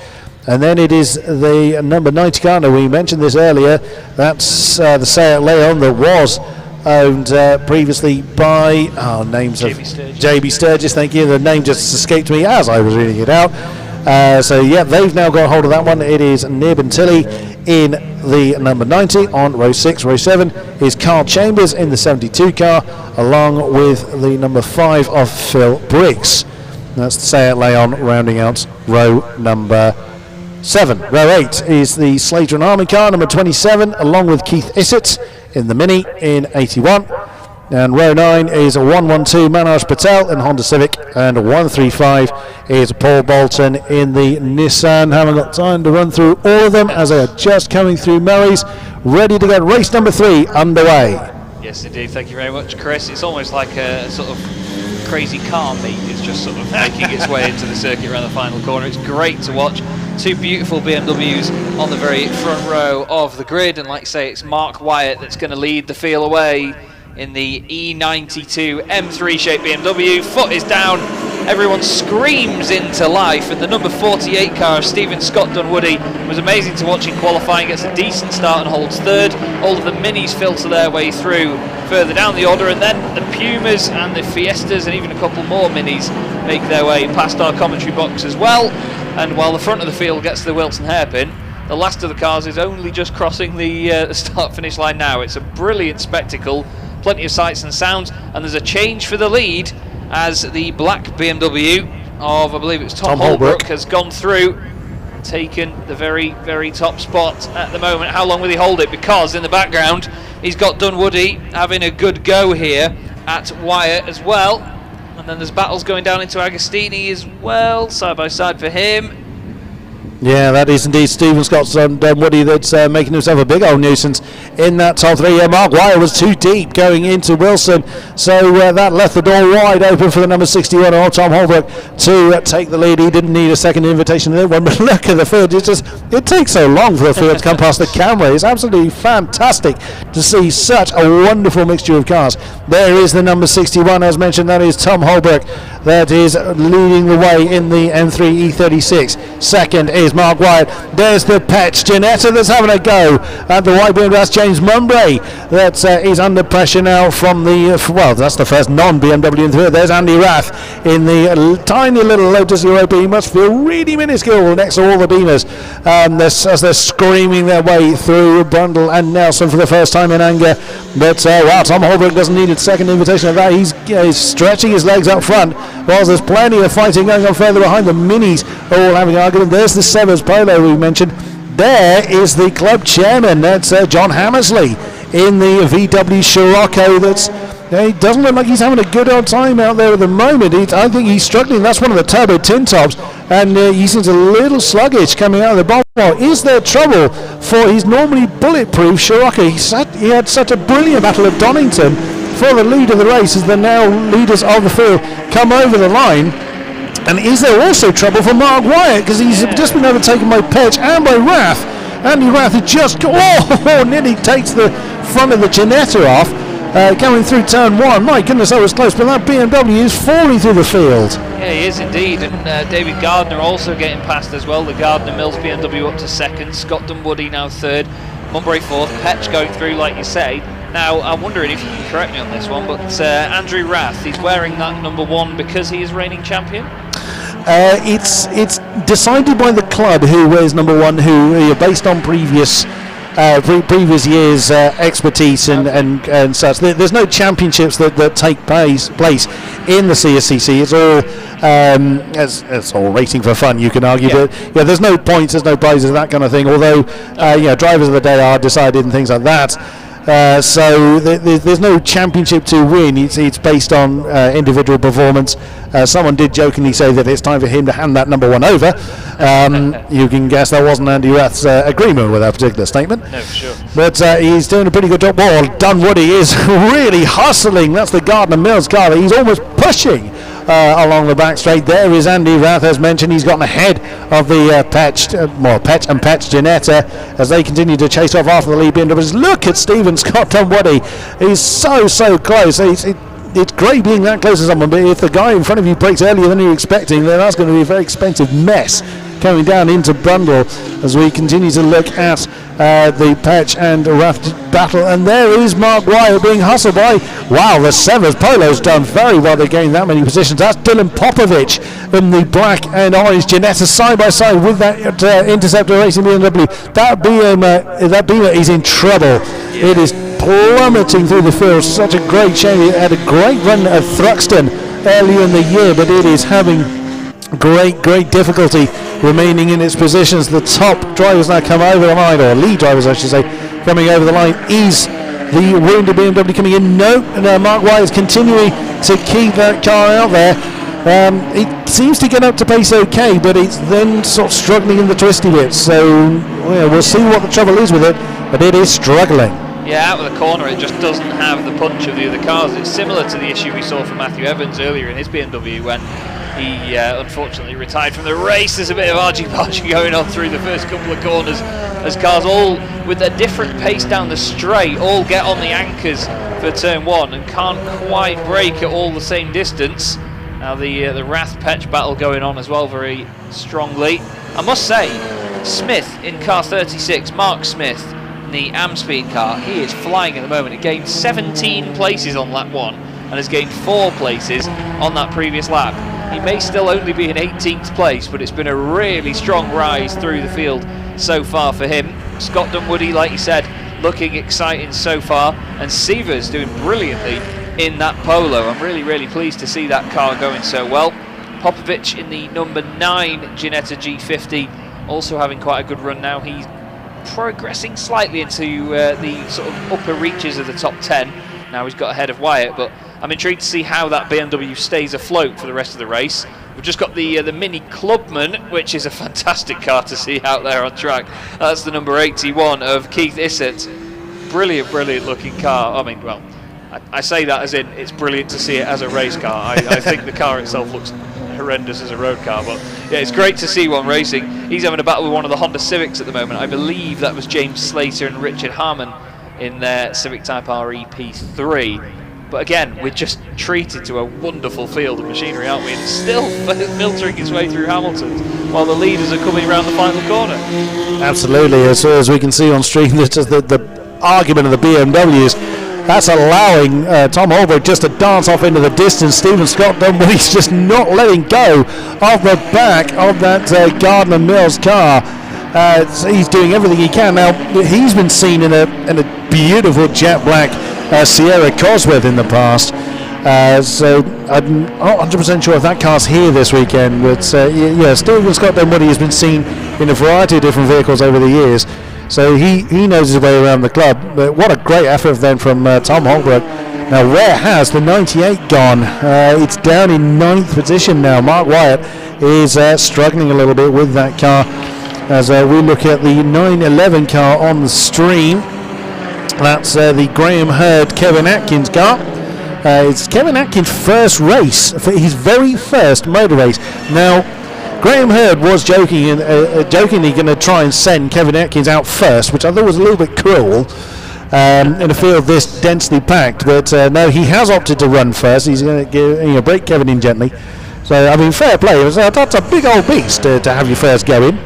And then it is the number 90 car. Now, we mentioned this earlier. That's the Seat Leon that was owned previously by names of JB Sturgis. Thank you. The name just escaped me as I was reading it out. So yeah, they've now got hold of that one. It is Nib and Tilly in the number 90 on row 6. Row 7 is Carl Chambers in the 72 car, along with the number 5 of Phil Briggs. That's the Seat Leon rounding out row number 7. Row 8 is the Slater and Army car, number 27, along with Keith Issett in the Mini in 81. And row 9 is 112 Manoj Patel in Honda Civic, and 135 is Paul Bolton in the Nissan. Haven't got time to run through all of them as they are just coming through Murray's, ready to get race number 3 underway. Yes indeed, thank you very much Chris. It's almost like a sort of crazy car meet. It's just sort of making its way into the circuit around the final corner. It's great to watch. 2 beautiful BMWs on the very front row of the grid, and like you say, it's Mark Wyatt that's going to lead the field away in the E92 M3 shaped BMW. Foot is down, everyone screams into life, and the number 48 car of Stephen Scott Dunwoody was amazing to watch in qualifying. Gets a decent start and holds third. All of the Minis filter their way through further down the order, and then the Pumas and the Fiestas and even a couple more Minis make their way past our commentary box as well. And while the front of the field gets to the Wilson hairpin, the last of the cars is only just crossing the start-finish line now. It's a brilliant spectacle, plenty of sights and sounds, and there's a change for the lead as the black BMW of, I believe it's Tom Holbrook, has gone through, taken the very, very top spot at the moment. How long will he hold it? Because in the background He's got Dunwoody having a good go here at Wyatt as well. And then there's battles going down into Agostini as well, side by side for him. Yeah, that is indeed Stephen Scott's Dunwoody that's making himself a big old nuisance in that top three. Mark Wyatt was too deep going into Wilson, so that left the door wide open for the number 61 on Tom Holbrook to take the lead. He didn't need a second invitation in that one, but look at the field. It takes so long for the field to come past the camera. It's absolutely fantastic to see such a wonderful mixture of cars. There is the number 61, as mentioned, that is Tom Holbrook. That is leading the way in the M3 E36. Second is Mark Wyatt. There's the Petch Ginetta that's having a go at the white BMW. That's James Mumbrey that is under pressure now from the, well, that's the first non-BMW in the field. There's Andy Rath in the tiny little Lotus Europa. He must feel really minuscule next to all the Beamers as they're screaming their way through Brundle and Nelson for the first time in anger. But wow, Tom Holbrook doesn't need a second invitation of that. He's stretching his legs up front, whilst there's plenty of fighting going on further behind. The Minis are all having an argument. There's the Severs Polo we mentioned. There is the club chairman, that's John Hammersley in the VW Scirocco. He doesn't look like he's having a good old time out there at the moment. I think he's struggling. That's one of the turbo tin tops, and he seems a little sluggish coming out of the bottom. Is there trouble for his normally bulletproof Scirocco? He had such a brilliant battle at Donington for the lead of the race as the now leaders of the field come over the line. And is there also trouble for Mark Wyatt, because he's just been overtaken by Petch and by Rath. Andy Rath has just nearly takes the front of the Ginetta off, coming through turn one. My goodness, that was close, but that BMW is falling through the field. Yeah, he is indeed, and David Gardner also getting past as well. The Gardner Mills BMW up to second, Scott Dunwoody now third, Mumbrey fourth, Petch going through like you say. Now, I'm wondering if you can correct me on this one, but Andrew Rath, he's wearing that number one because he is reigning champion? It's decided by the club who wears number one, who are based on previous years' expertise and such. There's no championships that take place in the CSCC. It's all it's all racing for fun, you can argue, but there's no points, there's no prizes, that kind of thing. Although drivers of the day are decided and things like that. So there's no championship to win. It's based on individual performance. Someone did jokingly say that it's time for him to hand that number one over. You can guess that wasn't Andy Rath's agreement with that particular statement. No, for sure. But he's doing a pretty good job. Well, Dunwoody is really hustling. That's the Gardner Mills car. He's almost pushing along the back straight. There is Andy Rath, as mentioned. He's gotten ahead of the Petch and Petch Ginetta as they continue to chase off after the lead BMWs. Look at Stephen Scott Dunwoody. He's so close. It's great being that close to someone, but if the guy in front of you breaks earlier than you're expecting, then that's going to be a very expensive mess coming down into Brundle as we continue to look at the Petch and Rath battle. And there is Mark Wyatt being hustled by, wow, the Severs Polo's done very well to gain that many positions. That's Dylan Popovich in the black and orange Ginetta side by side with that Interceptor Racing BMW. That Beamer is in trouble. It is plummeting through the field. Such a great shame. It had a great run at Thruxton earlier in the year, but it is having great difficulty remaining in its positions. The top drivers now come over the line, or lead drivers I should say, coming over the line is the wounded BMW coming in. Mark Wyatt is continuing to keep that car out there. It seems to get up to pace okay, but it's then sort of struggling in the twisty bits, so we'll see what the trouble is with it, but it is struggling. Yeah, out of the corner it just doesn't have the punch of the other cars. It's similar to the issue we saw from Matthew Evans earlier in his BMW when he unfortunately retired from the race. There's a bit of argy-bargy going on through the first couple of corners as cars all with a different pace down the straight all get on the anchors for turn one and can't quite brake at all the same distance. Now the Rath Petch battle going on as well very strongly. I must say, Smith in car 36, Mark Smith, the Amspeed car, he is flying at the moment. He gained 17 places on lap 1 and has gained 4 places on that previous lap. He may still only be in 18th place, but it's been a really strong rise through the field so far for him. Scott Dunwoody, like you said, looking exciting so far, and Severs doing brilliantly in that Polo. I'm really pleased to see that car going so well. Popovich in the number 9 Ginetta G50 also having quite a good run now. He's progressing slightly into the sort of upper reaches of the top 10. Now he's got ahead of Wyatt, but I'm intrigued to see how that BMW stays afloat for the rest of the race. We've just got the Mini Clubman, which is a fantastic car to see out there on track. That's the number 81 of Keith Issett. Brilliant, brilliant looking car. I mean, well, I say that as in it's brilliant to see it as a race car. I think the car itself looks horrendous as a road car, but yeah, it's great to see one racing. He's having a battle with one of the Honda Civics at the moment. I believe that was James Slater and Richard Harmon in their Civic Type R EP3. But again, we're just treated to a wonderful field of machinery, aren't we? And it's still filtering its way through Hamilton while the leaders are coming around the final corner. Absolutely, as we can see on stream, the argument of the BMWs, that's allowing Tom Holbrook just to dance off into the distance. Stephen Scott Dunwoodie's just not letting go of the back of that Gardner Mills car. So he's doing everything he can. Now, he's been seen in a beautiful jet black Sierra Cosworth in the past. So I'm not 100% sure if that car's here this weekend. But yeah, Stephen Scott Dunwoodie has been seen in a variety of different vehicles over the years. So he knows his way around the club. But what a great effort then from Tom Holbrook. Now, where has the 98 gone? It's down in 9th position now. Mark Wyatt is struggling a little bit with that car. As we look at the 911 car on the stream, that's the Graham Hurd Kevin Atkins car. It's Kevin Atkins' first race, for his very first motor race. Now, Graham Hurd was jokingly going to try and send Kevin Atkins out first, which I thought was a little bit cruel in a field this densely packed. But no, he has opted to run first. He's going to break Kevin in gently. So, I mean, fair play. That's a big old beast to have your first go in.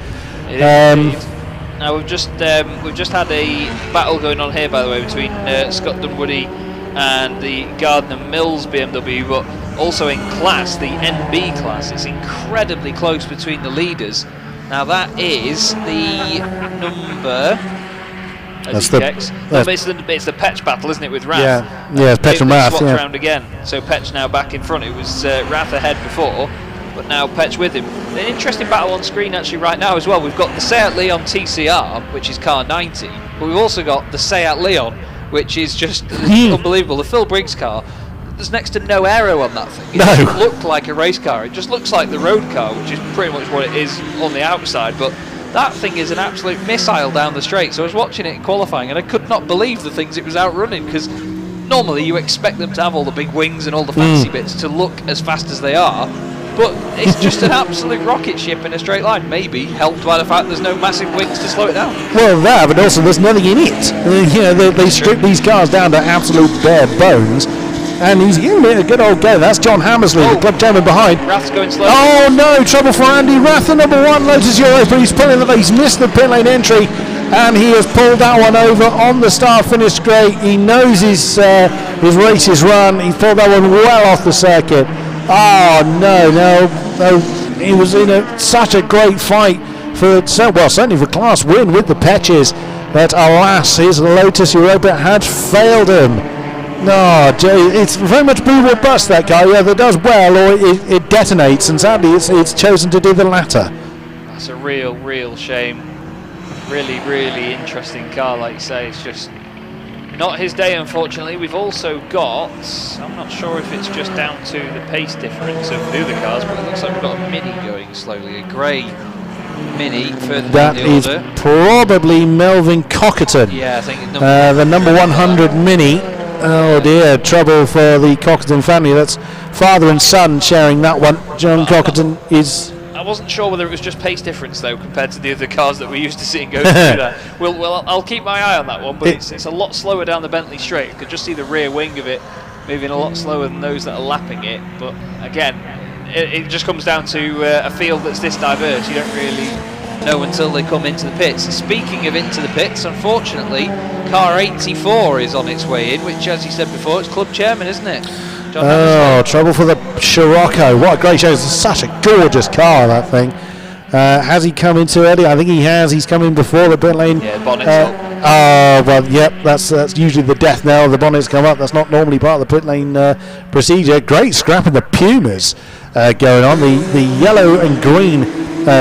Now we've just had a battle going on here, by the way, between Scott Dunwoodie and the Gardner Mills BMW, but also in class, the NB class. It's incredibly close between the leaders. Now that is the number. It's the Petch battle, isn't it, with Rath? Yeah, it's Petch and Rath. Swapped round again, so Petch now back in front. It was Rath ahead before, but now Petch with him. An interesting battle on screen actually right now as well. We've got the Seat Leon TCR, which is car 90, but we've also got the Seat Leon, which is just unbelievable. The Phil Briggs car, there's next to no aero on that thing. It doesn't look like a race car. It just looks like the road car, which is pretty much what it is on the outside, but that thing is an absolute missile down the straight. So I was watching it in qualifying and I could not believe the things it was outrunning, because normally you expect them to have all the big wings and all the fancy bits to look as fast as they are, but it's just an absolute rocket ship in a straight line, maybe helped by the fact there's no massive wings to slow it down. Well, that, but also there's nothing in it. They strip these cars down to absolute bare bones, and he's giving it a good old go. That's John Hammersley, the club chairman behind. Rath's going slow. Oh no, trouble for Andy Rath, the number 1 Lotus Europe, but he's missed the pit lane entry, and he has pulled that one over on the start-finish straight. He knows his race is run. He pulled that one well off the circuit. Oh no! He was in such a great fight certainly for class win with the Petches, but alas, his Lotus Europa had failed him. No, it's very much boom or bust, that car. Yeah, that does well, or it detonates, and sadly, it's chosen to do the latter. That's a real shame. Really interesting car, like you say. It's just not his day, unfortunately. We've also got, I'm not sure if it's just down to the pace difference of the other cars, but it looks like we've got a Mini going slowly, a grey Mini further down the order. That is probably Melvin Cockerton. Yeah, I think the number 100 Mini. Oh dear, trouble for the Cockerton family. That's father and son sharing that one. John Cockerton is... I wasn't sure whether it was just pace difference though compared to the other cars that we used to see and go through that. Well, I'll keep my eye on that one, but it's a lot slower down the Bentley straight. You could just see the rear wing of it moving a lot slower than those that are lapping it. But again, it just comes down to a field that's this diverse. You don't really know until they come into the pits. Speaking of into the pits, unfortunately, car 84 is on its way in, which, as you said before, it's club chairman, isn't it? Trouble for the Scirocco. What a great show. It's such a gorgeous car, that thing. Has he come in too early? I think he has. He's come in before the pit lane. Yeah, bonnet's up. Well, yep, that's usually the death knell. The bonnets come up. That's not normally part of the pit lane procedure. Great scrap in the Pumas going on. The yellow and green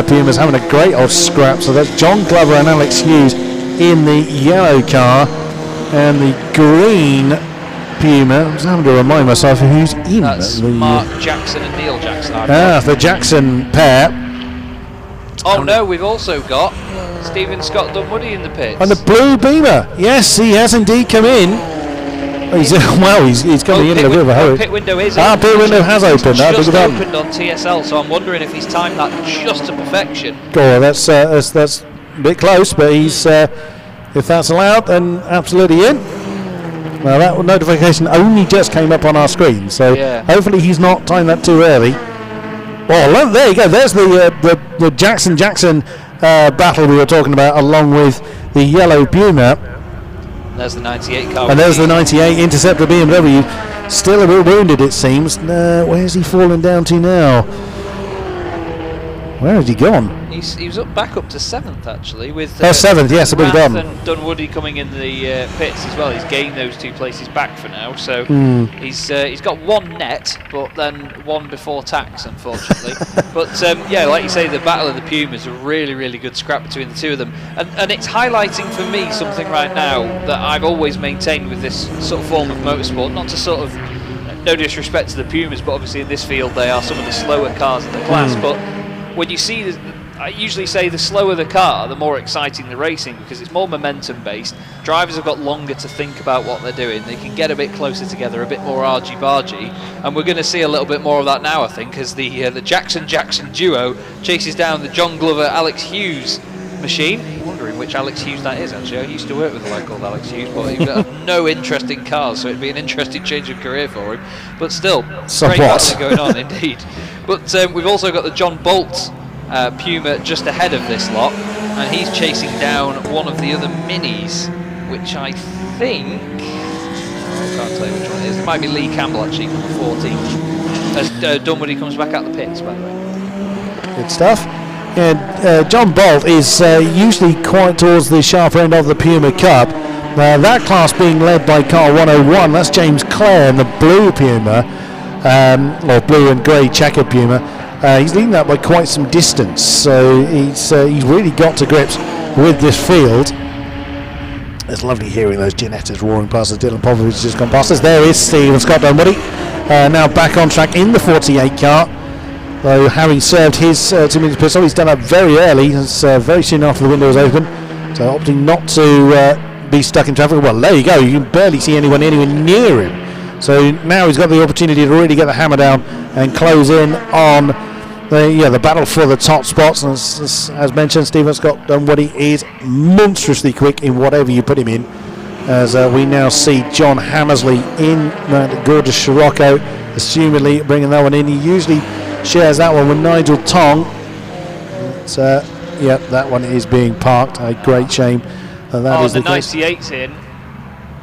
Pumas having a great old scrap. So that's John Glover and Alex Hughes in the yellow car, and the green Puma. I'm just having to remind myself of who's in. That's Mark Jackson and Neil Jackson. The Jackson pair. Oh no, we've also got Stephen Scott Dunwoody in the pits. And the blue Beamer. Yes, he has indeed come in. He's coming in a bit of a hurry. Pit window is open. Pit window has opened. Just opened on TSL, so I'm wondering if he's timed that just to perfection. Oh, that's a bit close, but he's if that's allowed, then absolutely in. Well, that notification only just came up on our screen, so hopefully he's not timed that too early. Well, there you go. There's the Jackson battle we were talking about, along with the yellow Puma. There's the 98 car. And there's the 98 Interceptor BMW. Still a bit wounded, it seems. Where's he fallen down to now? Where has he gone? He was back up to 7th actually, with 7th, yes, a bit gone. And Dunwoody coming in the pits as well. He's gained those 2 places back for now, so he's got 1 net, but then 1 before tax, unfortunately. But like you say, the battle of the Pumas, a really, really good scrap between the 2 of them, and it's highlighting for me something right now that I've always maintained with this sort of form of motorsport. Not to sort of, no disrespect to the Pumas, but obviously in this field they are some of the slower cars in the class. But when you see I usually say the slower the car, the more exciting the racing, because it's more momentum based. Drivers have got longer to think about what they're doing. They can get a bit closer together, a bit more argy-bargy, and we're going to see a little bit more of that now, I think, as the Jackson duo chases down the John Glover Alex Hughes machine. I'm wondering which Alex Hughes that is, actually. I used to work with a lad called Alex Hughes, but he got no interest in cars, so it'd be an interesting change of career for him. But still, great battle going on indeed. But we've also got the John Bolt Puma just ahead of this lot, and he's chasing down one of the other minis, which I think, I can't tell you which one it is. It might be Lee Campbell actually, number 14, as Dunwoody comes back out the pits, by the way. Good stuff. John Bolt is usually quite towards the sharper end of the Puma Cup. That class being led by car 101, that's James Clare in the blue Puma, or blue and grey checkered Puma. He's leading that by quite some distance, so he's really got to grips with this field. It's lovely hearing those Ginettas roaring past us. Dylan Popovich has just gone past us. There is Stephen Scott Dunwoody, now back on track in the 48 car, though having served his 2 minutes pistol, he's done that very early, very soon after the window was open, so opting not to be stuck in traffic. Well, there you go, you can barely see anyone anywhere near him. So now he's got the opportunity to really get the hammer down and close in on the battle for the top spots. And as mentioned, Stephen Scott Dunwoody is monstrously quick in whatever you put him in. As we now see John Hammersley in that gorgeous Scirocco, assumedly bringing that one in. He usually shares that one with Nigel Tong. That one is being parked. A great shame. That is the 98's in.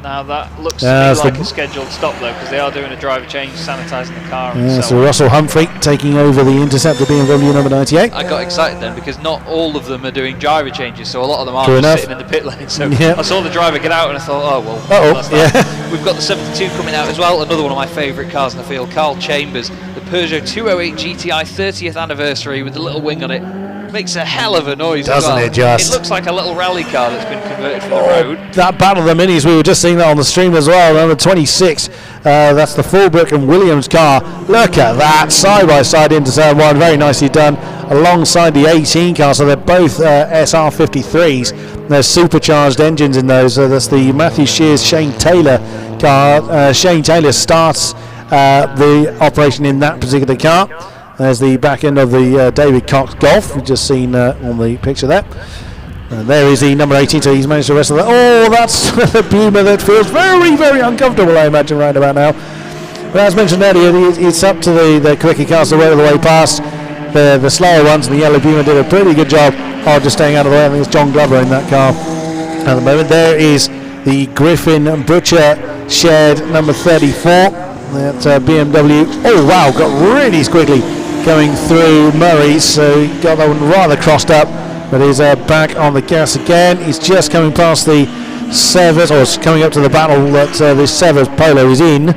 Now that looks to me like a scheduled stop though, because they are doing a driver change, sanitising the car and so Russell Humphrey taking over the Interceptor BMW number 98. I got excited then because not all of them are doing driver changes, so a lot of them are just sitting in the pit lane. So I saw the driver get out and I thought, that's that. We've got the 72 coming out as well, another one of my favourite cars in the field, Carl Chambers, the Peugeot 208 GTI 30th anniversary with the little wing on it. Makes a hell of a noise, doesn't it? Just it looks like a little rally car that's been converted for the road. That battle of the minis, we were just seeing that on the stream as well. Number 26, that's the Fullbrook and Williams car. Look at that, side by side into turn 1, very nicely done, alongside the 18 car. So they're both SR53s. There's supercharged engines in those. That's the Matthew Shears Shane Taylor car. Shane Taylor starts the operation in that particular car. There's the back end of the David Cox Golf, we've just seen on the picture there. And there is the number 18, so he's managed to wrestle that. Oh, that's the Puma that feels very, very uncomfortable, I imagine, right about now. But as mentioned earlier, it's up to the quicker cars to work the way past the slower ones, and the yellow Puma did a pretty good job of just staying out of the way. I think it's John Glover in that car at the moment. There is the Griffin Butcher shared number 34. That's BMW. Oh, wow, got really squiggly going through Murray, so he got that one rather crossed up, but he's back on the gas again. He's just coming past the Severs, or coming up to the battle that this Severs Polo is in.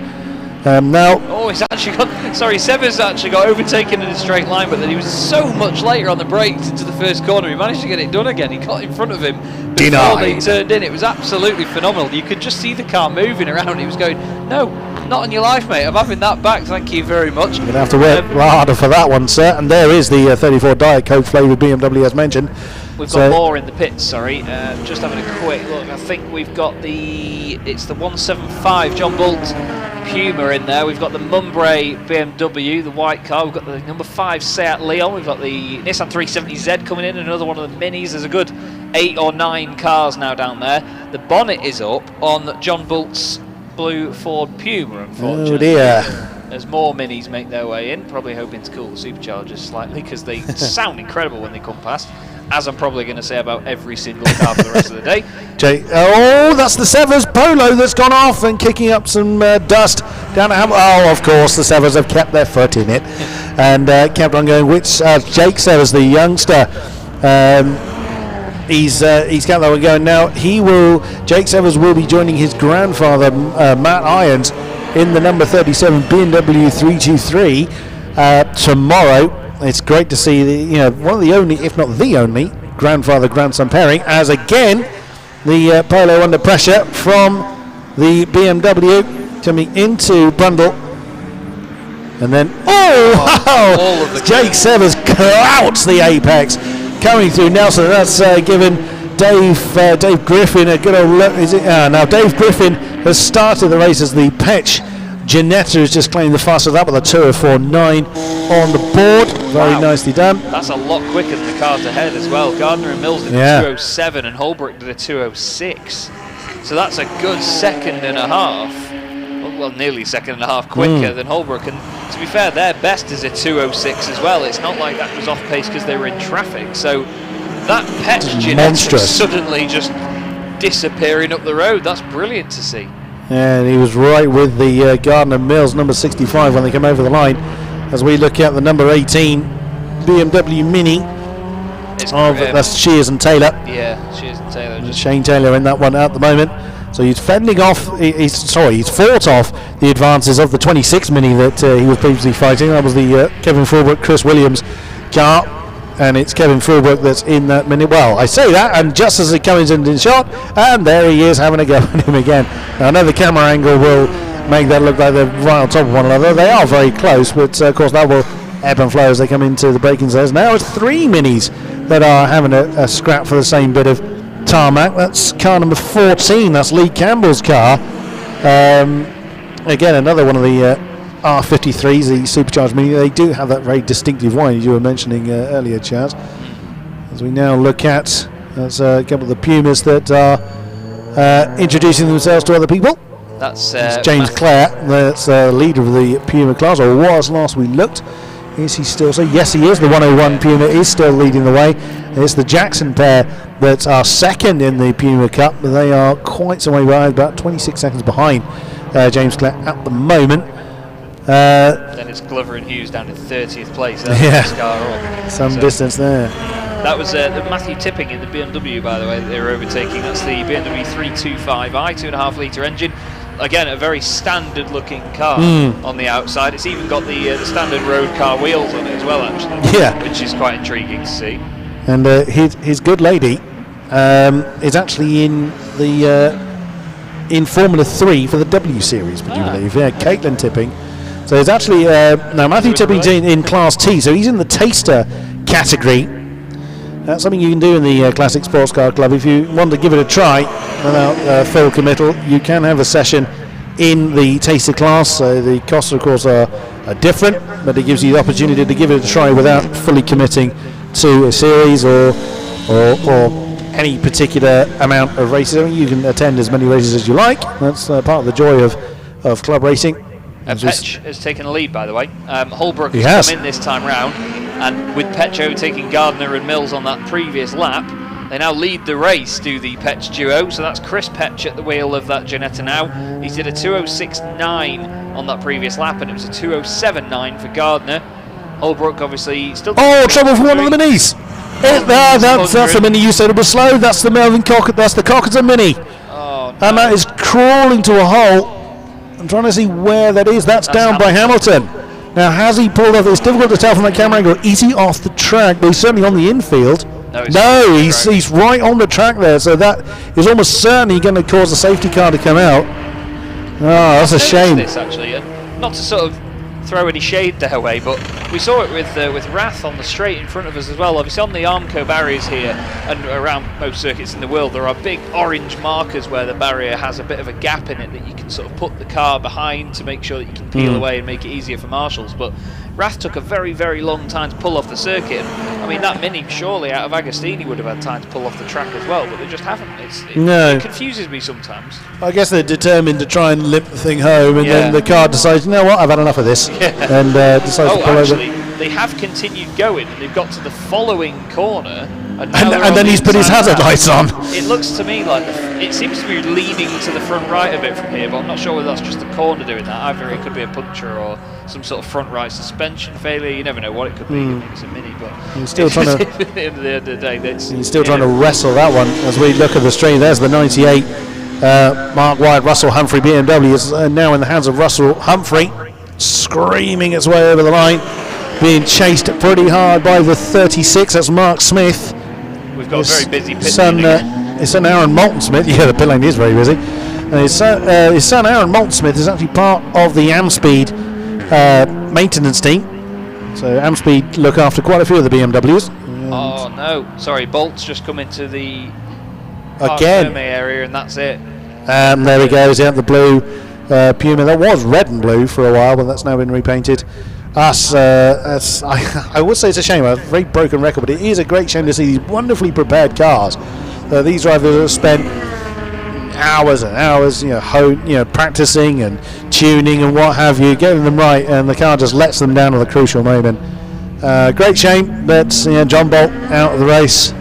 Now, oh, he's actually got. Sorry, Severs actually got overtaken in a straight line, but then he was so much later on the brakes into the first corner. He managed to get it done again. He got in front of him before they turned in. It was absolutely phenomenal. You could just see the car moving around. He was going, "No, not on your life, mate. I'm having that back. Thank you very much." You're going to have to work harder for that one, sir. And there is the 34 Diet Coke flavoured BMW as mentioned. We've got more in the pits, sorry. Just having a quick look. I think we've got it's the 175 John Bolt Puma in there. We've got the Mumbre BMW, the white car. We've got the number 5 Seat Leon. We've got the Nissan 370Z coming in, another one of the minis. There's a good 8 or 9 cars now down there. The bonnet is up on John Bolt's blue Ford Puma, unfortunately. Oh dear. As more minis make their way in, probably hoping to cool the superchargers slightly because they sound incredible when they come past, as I'm probably going to say about every single car for the rest of the day. Oh, that's the Severs Polo that's gone off and kicking up some dust down at Oh, of course, the Severs have kept their foot in it and kept on going. Which Jake Severs, the youngster, he's got that one going now. Jake Severs will be joining his grandfather, Matt Irons, in the number 37 BMW 323 tomorrow. It's great to see one of the only, if not the only, grandfather-grandson pairing, as again the Polo under pressure from the BMW coming into Brundle. And then, Jake Severs clouts the apex coming through Nelson. That's given Dave Griffin a good old look. Now Dave Griffin has started the race as the Petch Ginetta has just claimed the fastest lap with a 2:04.9 on the board. Very nicely done. That's a lot quicker than the cars ahead as well. Gardner and Mills did a 2:07 and Holbrook did a 2:06. So that's a good second and a half. Well, nearly a second and a half quicker than Holbrook. And to be fair, their best is a 2:06 as well. It's not like that was off pace because they were in traffic. So that Petch Ginetta suddenly just disappearing up the road. That's brilliant to see. And he was right with the Gardner Mills number 65 when they come over the line. As we look at the number 18 BMW Mini, that's Shears and Taylor. Yeah, Shears and Taylor. Shane Taylor in that one at the moment. So he's fending off. He's fought off the advances of the 26 Mini that he was previously fighting. That was the Kevin Fulbrook, Chris Williams car. And it's Kevin Fulbrook that's in that Mini. Well, I say that, and just as he comes in shot, and there he is having a go at him again. Now, I know the camera angle will make that look like they're right on top of one another. They are very close, but of course that will ebb and flow as they come into the braking zones. Now it's 3 Minis that are having a scrap for the same bit of tarmac. That's car number 14. That's Lee Campbell's car. Again, another one of the R53s, the supercharged Mini. They do have that very distinctive whine, as you were mentioning earlier, Chaz. As we now look at, that's a couple of the Pumas that are introducing themselves to other people. That's James Clare, that's leader of the Puma class, or was last we looked. Is he still so? Yes, he is. The 101 Puma is still leading the way. It's the Jackson pair that are second in the Puma Cup, but they are quite some way behind, about 26 seconds behind James Clare at the moment. Then it's Glover and Hughes down in 30th place. Some distance there. That was the Matthew Tipping in the BMW, by the way, that they were overtaking. That's the BMW 325i, 2.5 litre engine. Again, a very standard looking car on the outside. It's even got the standard road car wheels on it as well, actually. Yeah. Which is quite intriguing to see. And his good lady is actually in the in Formula 3 for the W Series, would you believe? Yeah, Caitlin Tipping. So it's actually, now Matthew Tipping's in Class T, so he's in the taster category. That's something you can do in the Classic Sports Car Club. If you want to give it a try without full committal, you can have a session in the taster class. So the costs, of course, are different, but it gives you the opportunity to give it a try without fully committing to a series or any particular amount of races. I mean, you can attend as many races as you like. That's part of the joy of club racing. Petch has taken the lead, by the way. Holbrook has come in this time round, and with Petch overtaking Gardner and Mills on that previous lap, they now lead the race to the Petch duo. So that's Chris Petch at the wheel of that Ginetta now. He did a 2:06.9 on that previous lap, and it was a 2:07.9 for Gardner. Holbrook obviously still... Oh, trouble for one of the Minis! That's the Mini you said it was slow. That's the Melvin Cockett. That's the Cockerton Mini. Oh, no. And that is crawling to a halt I'm trying to see where that is. That's down by Hamilton. Now, has he pulled off? It's difficult to tell from that camera angle. Is he off the track? But he's certainly on the infield. No, he's right on the track there. So that is almost certainly going to cause the safety car to come out. Oh, that's a shame. This actually, not to sort of throw any shade their way, but we saw it with Rath on the straight in front of us as well. Obviously on the Armco barriers here and around most circuits in the world, there are big orange markers where the barrier has a bit of a gap in it that you can sort of put the car behind to make sure that you can peel away and make it easier for marshals. But Rath took a very, very long time to pull off the circuit. I mean, that Mini surely out of Agostini would have had time to pull off the track as well, but they just haven't. It confuses me sometimes. I guess they're determined to try and limp the thing home, and then the car decides, you know what, I've had enough of this, and decides to pull over. They have continued going, and they've got to the following corner, and then he's put his hazard lights on. It looks to me like it seems to be leaning to the front right a bit from here, but I'm not sure whether that's just the corner doing that. Either it could be a puncture or some sort of front right suspension failure. You never know what it could be. It's a Mini, but he's still trying to. At the end of the day, he's still trying to wrestle that one as we look at the stream. There's the 98 Mark Wyatt Russell Humphrey BMW is now in the hands of Russell Humphrey, screaming its way over the line, being chased pretty hard by the 36. That's Mark Smith. We've got a very busy pit lane. His son Aaron Moulton Smith. Yeah, the pit lane is very busy. And his son Aaron Moulton Smith is actually part of the Amspeed maintenance team. So Amspeed look after quite a few of the BMWs. Oh no, sorry, Bolt's just come into the again area, and that's it. There he goes, the blue Puma. That was red and blue for a while, but that's now been repainted. I would say it's a shame, a very broken record, but it is a great shame to see these wonderfully prepared cars. These drivers have spent hours and hours, practicing and tuning and what have you, getting them right, and the car just lets them down at the crucial moment. Great shame that John Bolt out of the race.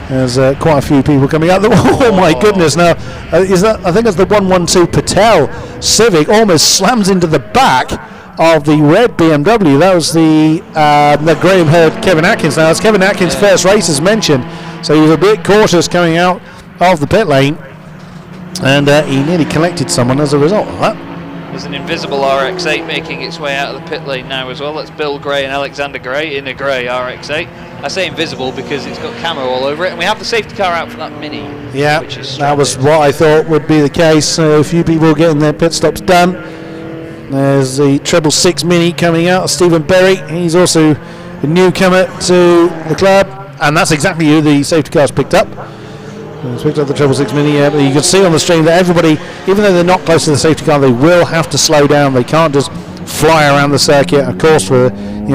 There's quite a few people coming out. Oh my goodness! Now, I think it's the 112 Patel Civic almost slams into the back of the red BMW. That was the Graham Hurd Kevin Atkins. Now it's Kevin Atkins' first race as mentioned, so he was a bit cautious coming out of the pit lane, and he nearly collected someone as a result of that. There's an invisible RX-8 making its way out of the pit lane now as well. That's Bill Gray and Alexander Gray in a grey RX-8. I say invisible because it's got camo all over it, and we have the safety car out for that Mini. Yeah, which is that was what I thought would be the case. A few people getting their pit stops done. There's the 666 Mini coming out of Stephen Berry. He's also a newcomer to the club, and that's exactly who the safety car's picked up. He's picked up the 666 Mini. But you can see on the stream that everybody, even though they're not close to the safety car, they will have to slow down. They can't just fly around the circuit, of course, for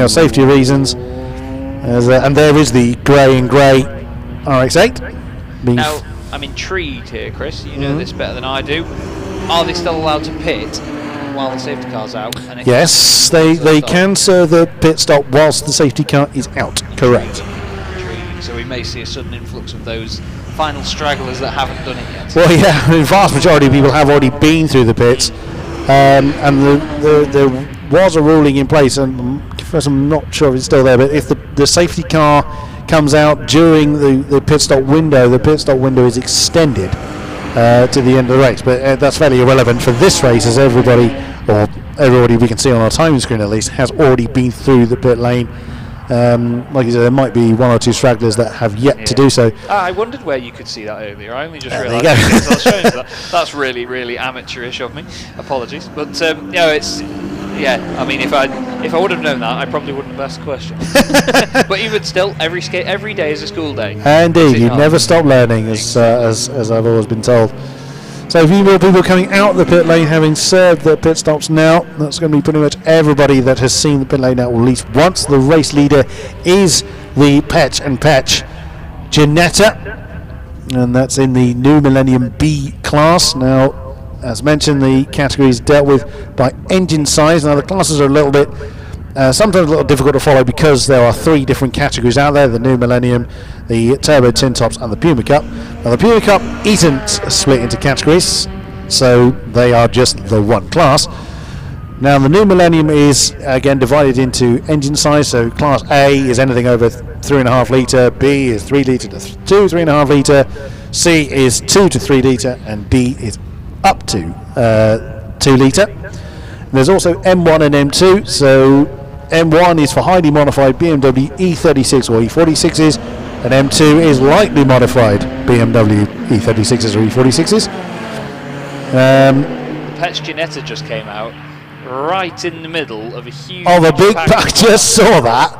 safety reasons. And there is the grey and grey RX-8. Now, I'm intrigued here, Chris. You know this better than I do. Are they still allowed to pit while the safety car's out? And yes, they can serve the pit stop whilst the safety car is out. Correct. Intriguing. So we may see a sudden influx of those final stragglers that haven't done it yet. Well, yeah, the vast majority of people have already been through the pits, and there was a ruling in place, and I'm not sure if it's still there, but if the safety car comes out during the pit stop window, the pit stop window is extended to the end of the race. But that's fairly irrelevant for this race, as everybody we can see on our timing screen at least has already been through the pit lane. Like you said, there might be one or two stragglers that have yet to do so. I wondered where you could see that earlier. I only just realised because I was showing that. That's really, really amateurish of me. Apologies, but it's. Yeah, I mean, if I would have known that, I probably wouldn't have asked the question. But even still, every day is a school day. Indeed, you never stop learning, as I've always been told. So a few more people coming out the pit lane, having served their pit stops now. That's going to be pretty much everybody that has seen the pit lane out at least once. The race leader is the Petch and Petch Ginetta, and that's in the new Millennium B class. Now, as mentioned, the category is dealt with by engine size. Now, the classes are a little bit, sometimes a little difficult to follow because there are three different categories out there: the new Millennium, the Turbo Tin Tops, and the Puma Cup. Now, the Puma Cup isn't split into categories, so they are just the one class. Now, the new Millennium is again divided into engine size. So, Class A is anything over 3.5 litre, B is 3 litre to 3.5 litre, C is 2 to 3 litre, and D is up to 2 2 litre. There's also M1 and M2. So M1 is for highly modified BMW E36 or E46s, and M2 is lightly modified BMW E36s or E46s. The Petch Ginetta just came out right in the middle of a huge Oh, the big pack, just saw that.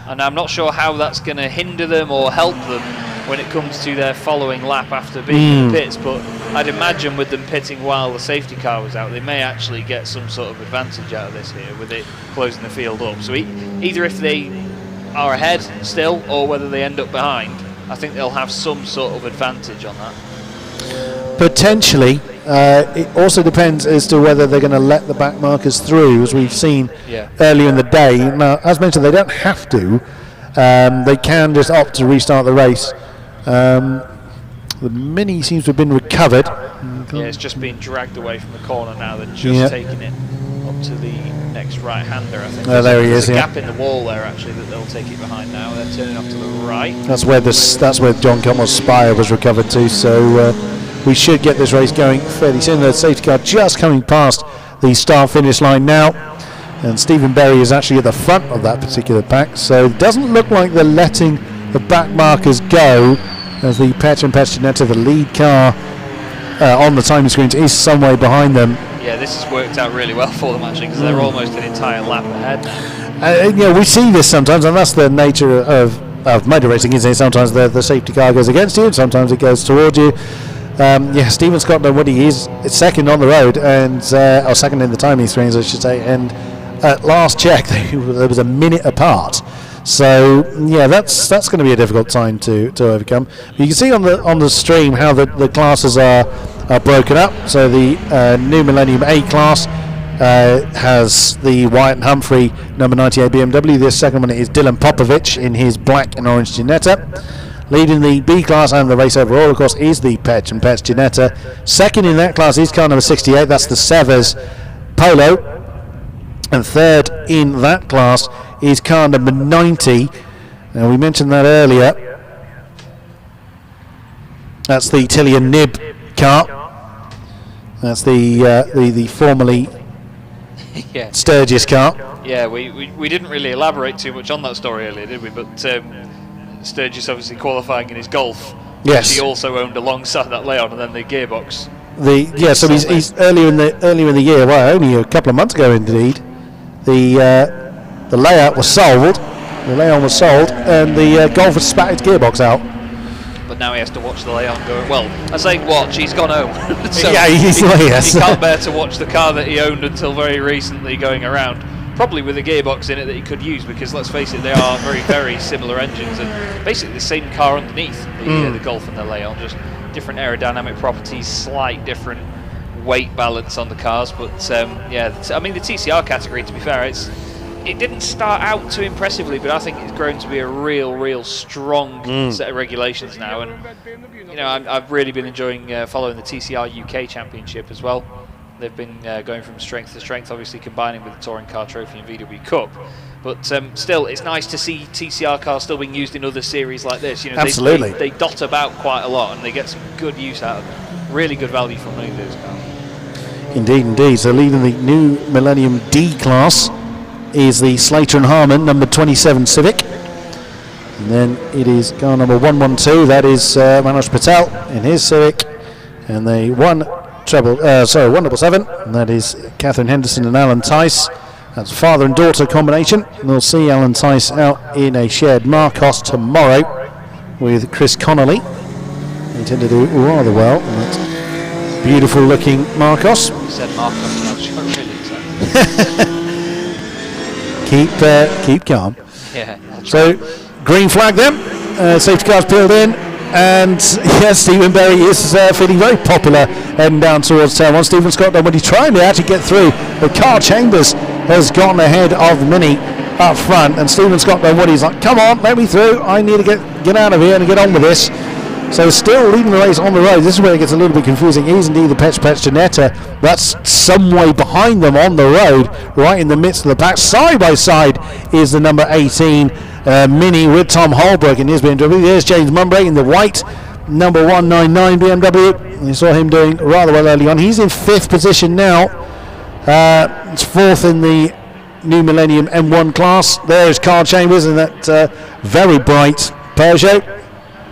And I'm not sure how that's going to hinder them or help them when it comes to their following lap after being in the pits, but I'd imagine with them pitting while the safety car was out, they may actually get some sort of advantage out of this here with it closing the field up. So either if they are ahead still or whether they end up behind, I think they'll have some sort of advantage on that. Potentially. It also depends as to whether they're going to let the back markers through, as we've seen earlier in the day. Now, as mentioned, they don't have to. They can just opt to restart the race. The Mini seems to have been recovered. Yeah, it's just being dragged away from the corner now. They're just taking it up to the next right-hander, I think. There he is. There's a gap in the wall there, actually, that they'll take it behind now. They're turning off to the right. That's where John Cutmore's Spire was recovered to. So we should get this race going fairly soon. The safety car just coming past the start-finish line now. And Stephen Berry is actually at the front of that particular pack. So it doesn't look like they're letting the back markers go, as the Petch and Petch Ginetta, the lead car on the timing screens, is some way behind them. Yeah, this has worked out really well for them, actually, because they're almost an entire lap ahead now. We see this sometimes, and that's the nature of motor racing, isn't it? Sometimes the safety car goes against you, and sometimes it goes toward you. Stephen Scott Dunwoody is second on the road, and or second in the timing screens, I should say, and at last check there was a minute apart. So that's going to be a difficult time to overcome. You can see on the stream how the classes are broken up. So the new Millennium A class has the Wyatt and Humphrey number 98 BMW. The second one is Dylan Popovich in his black and orange Ginetta. Leading the B class and the race overall, of course, is the Petch and Petch Ginetta. Second in that class is car number 68. That's the Severs Polo. And third in that class is car number 90. Now, we mentioned that earlier. That's the Tillian Nib car. That's the formerly Sturgis car. Yeah, we didn't really elaborate too much on that story earlier, did we? But Sturgis obviously qualifying in his Golf. Yes. He also owned alongside that Leon, and then the gearbox. So he's earlier in the year. Well, only a couple of months ago, indeed. The layout was sold. The Leon was sold, and the Golf has spat its gearbox out. But now he has to watch the Leon go. Well, I say watch. He's gone home. So he can't bear to watch the car that he owned until very recently going around. Probably with a gearbox in it that he could use, because let's face it, they are very, very similar engines and basically the same car underneath the Golf and the Leon, just different aerodynamic properties, slight different weight balance on the cars. But I mean, the TCR category, to be fair, it didn't start out too impressively, but I think it's grown to be a real strong set of regulations now. And I've really been enjoying following the TCR UK Championship as well. They've been going from strength to strength, obviously combining with the Touring Car Trophy and VW Cup. But still, it's nice to see TCR cars still being used in other series like this. Absolutely. They dot about quite a lot, and they get some good use out of them. Really good value for money, those cars. Indeed. So leading the new Millennium D class is the Slater and Harmon number 27 Civic. And then it is car number 112. That is Manoj Patel in his Civic. And they 177, and that is Catherine Henderson and Alan Tice. That's father and daughter combination. And we'll see Alan Tice out in a shared Marcos tomorrow with Chris Connolly. They tend to do rather well. And that's beautiful looking Marcos. You said Marcos, and I was really excited. Keep calm. Yeah. So green flag then. Safety cars peeled in. And yes, Stephen Berry is feeling very popular heading down towards turn 1. Stephen Scott Dunwoody trying to actually get through. But Carl Chambers has gone ahead of the Mini up front. And Stephen Scott Dunwoody's like, come on, let me through. I need to get out of here and get on with this. So still leading the race on the road. This is where it gets a little bit confusing. It is indeed the Petch Ginetta. That's some way behind them on the road, right in the midst of the pack. Side by side is the number 18 Mini with Tom Holbrook in his BMW. There's James Mumbrey in the white number 199 BMW. You saw him doing rather well early on. He's in 5th position now. It's fourth in the new Millennium M1 class. There's Carl Chambers in that very bright Peugeot.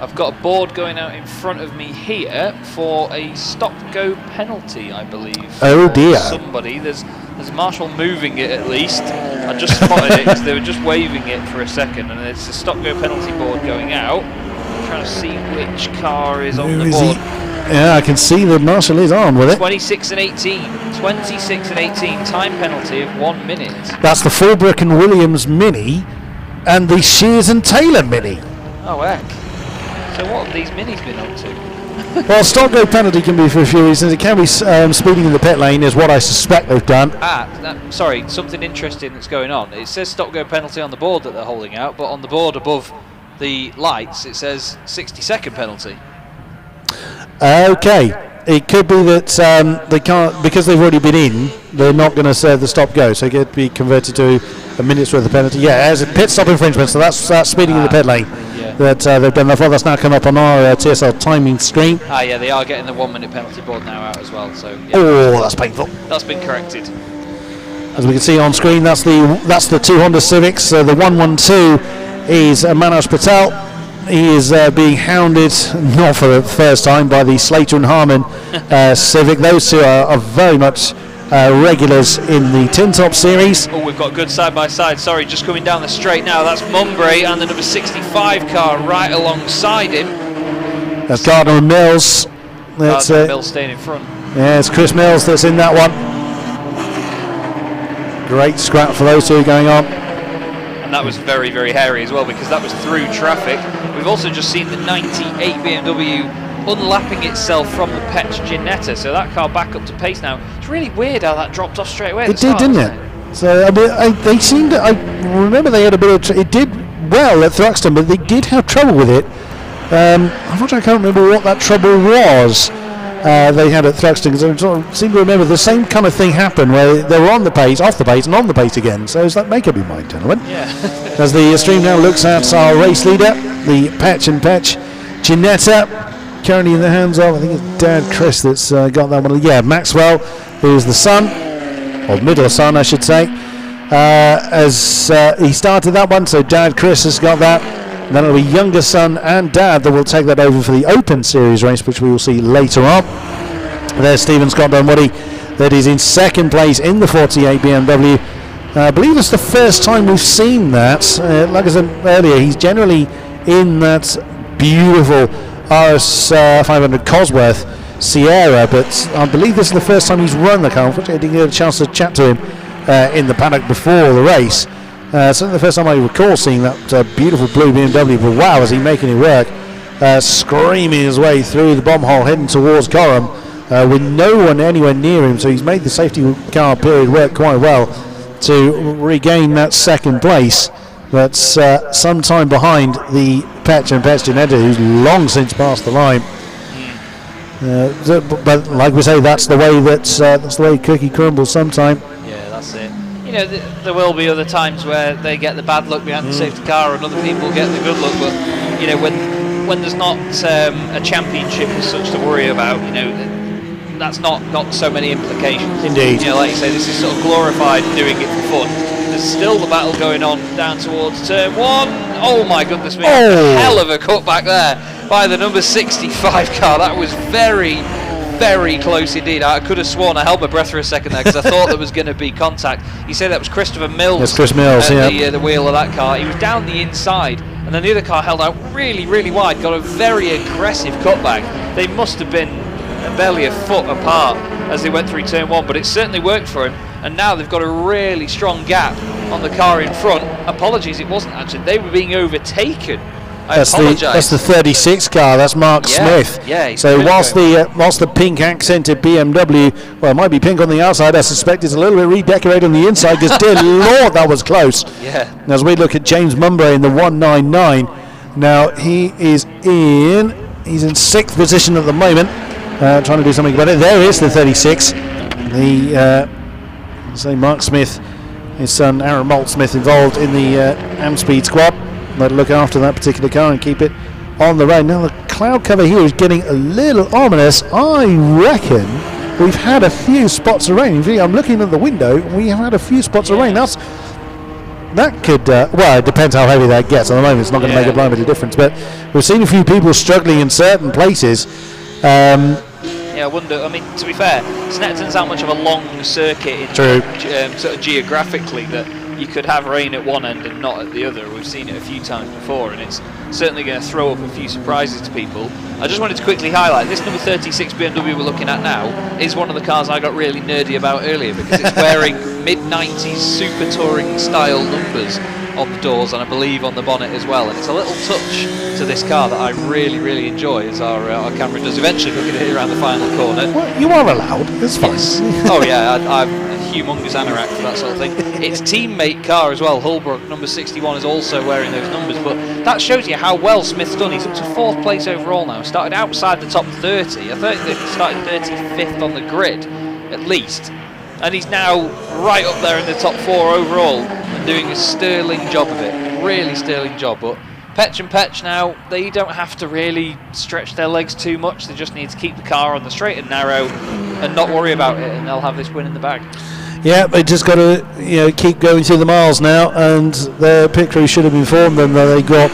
I've got a board going out in front of me here for a stop-go penalty, I believe. Oh dear. Somebody. There's Marshall moving it at least. I just spotted it because they were just waving it for a second, and it's a stop-go penalty board going out. I'm trying to see which car is on the board. Yeah, I can see that Marshall is on with it. 26 and 18. 26 and 18. Time penalty of 1 minute. That's the Fulbrook and Williams Mini and the Shears and Taylor Mini. Oh, heck. So what have these minis been up to? Well, stop-go penalty can be for a few reasons. It can be speeding in the pit lane, is what I suspect they've done. Sorry, something interesting that's going on. It says stop-go penalty on the board that they're holding out, but on the board above the lights it says 60-second penalty. Okay, it could be that they can't, because they've already been in, they're not going to serve the stop-go, so it could be converted to a minute's worth of penalty. Yeah, as a pit stop infringement, so that's speeding in the pit lane. That they've done that. Well, that's now come up on our TSL timing screen. Yeah, they are getting the 1 minute penalty board now out as well. So yeah. Oh, that's painful. That's been corrected. As we can see on screen, that's the two Honda Civics. The 112 is Manoj Patel. He is being hounded, not for the first time, by the Slater and Harmon Civic. Those two are very much regulars in the Tin Top series. Oh, we've got good side by side. Sorry, just coming down the straight now. That's Mumbury and the number 65 car right alongside him. That's Gardner and Mills. That's Gardner and Mills staying in front. Yeah, it's Chris Mills that's in that one. Great scrap for those two going on. And that was very, very hairy as well because that was through traffic. We've also just seen the 98 BMW unlapping itself from the Petch Ginetta, so that car back up to pace now. It's really weird how that dropped off straight away. It did, didn't it? So I mean, they seemed to, I remember they had a bit of it did well at Thruxton, but they did have trouble with it. Unfortunately, I can't remember what that trouble was they had at Thruxton, because I seem to remember the same kind of thing happened where they were on the pace, off the pace, and on the pace again. So it's like, make up your mind, gentlemen. Yeah. As the stream now looks at our race leader, the Petch and Petch Ginetta, currently in the hands of, I think it's Dad Chris that's got that one. Yeah, Maxwell, who's the son, or middle son, I should say, as he started that one. So Dad Chris has got that. And then it'll be younger son and dad that will take that over for the Open Series race, which we will see later on. There's Stephen Scott Dunwoody, that is in second place in the 48 BMW. I believe it's the first time we've seen that. Like I said earlier, he's generally in that beautiful RS 500 Cosworth Sierra, but I believe this is the first time he's run the car. Unfortunately, I didn't get a chance to chat to him in the paddock before the race. Certainly the first time I recall seeing that beautiful blue BMW, but wow, is he making it work. Screaming his way through the bomb hole, heading towards Gorham, with no one anywhere near him, so he's made the safety car period work quite well to regain that second place. That's some time behind the Petch and Petch Ginetta, who's long since passed the line. But like we say, that's the way that's the way cookie crumbles sometime. Yeah, that's it. You know, there will be other times where they get the bad luck behind the safety car and other people get the good luck, but you know, when there's not a championship as such to worry about, you know, that's not got so many implications. Indeed. You know, like you say, this is sort of glorified doing it for fun. There's still the battle going on down towards turn one. Oh my goodness me, hell of a cutback there by the number 65 car. That was very, very close indeed. I could have sworn I held my breath for a second there because I thought there was going to be contact. You say that was Christopher Mills. Yes, Chris Mills, yeah. The wheel of that car. He was down the inside, and then the other car held out really, really wide, got a very aggressive cutback. They must have been barely a foot apart as they went through turn one, but it certainly worked for him. And now they've got a really strong gap on the car in front. Apologies, it wasn't actually. They were being overtaken. That's the 36 car. That's Mark Smith. Yeah. So whilst the pink accented BMW, well, it might be pink on the outside, I suspect it's a little bit redecorated on the inside, because dear Lord, that was close. Yeah. As we look at James Mumbury in the 199, now he's in sixth position at the moment, trying to do something about it. There is the 36. Mark Smith, his son Aaron Maltsmith, involved in the Amspeed squad. They'll look after that particular car and keep it on the road. Now the cloud cover here is getting a little ominous. I reckon we've had a few spots of rain. I'm looking at the window. We have had a few spots of rain. That could, well, it depends how heavy that gets. At the moment, it's not going to make a blind bit of difference. But we've seen a few people struggling in certain places. I wonder. I mean, to be fair, Snetterton's that much of a long circuit, sort of geographically, that you could have rain at one end and not at the other. We've seen it a few times before, and it's certainly going to throw up a few surprises to people. I just wanted to quickly highlight this number 36 BMW we're looking at now is one of the cars I got really nerdy about earlier, because it's wearing mid-90s super touring style numbers on the doors and I believe on the bonnet as well, and it's a little touch to this car that I really, really enjoy, as our camera does eventually look at it around the final corner. Well, you are allowed, it's fine. Yes. Oh yeah, I'm a humongous anorak for that sort of thing. Its teammate car as well, Holbrook, number 61, is also wearing those numbers, but that shows you how well Smith's done. He's up to 4th place overall now, started outside the top 30. I think they started 35th on the grid, at least. And he's now right up there in the top 4 overall and doing a sterling job of it. Really sterling job. But Petch and Petch now, they don't have to really stretch their legs too much. They just need to keep the car on the straight and narrow and not worry about it, and they'll have this win in the bag. Yeah, they just got to keep going through the miles now, and their pit crew should have informed them that they got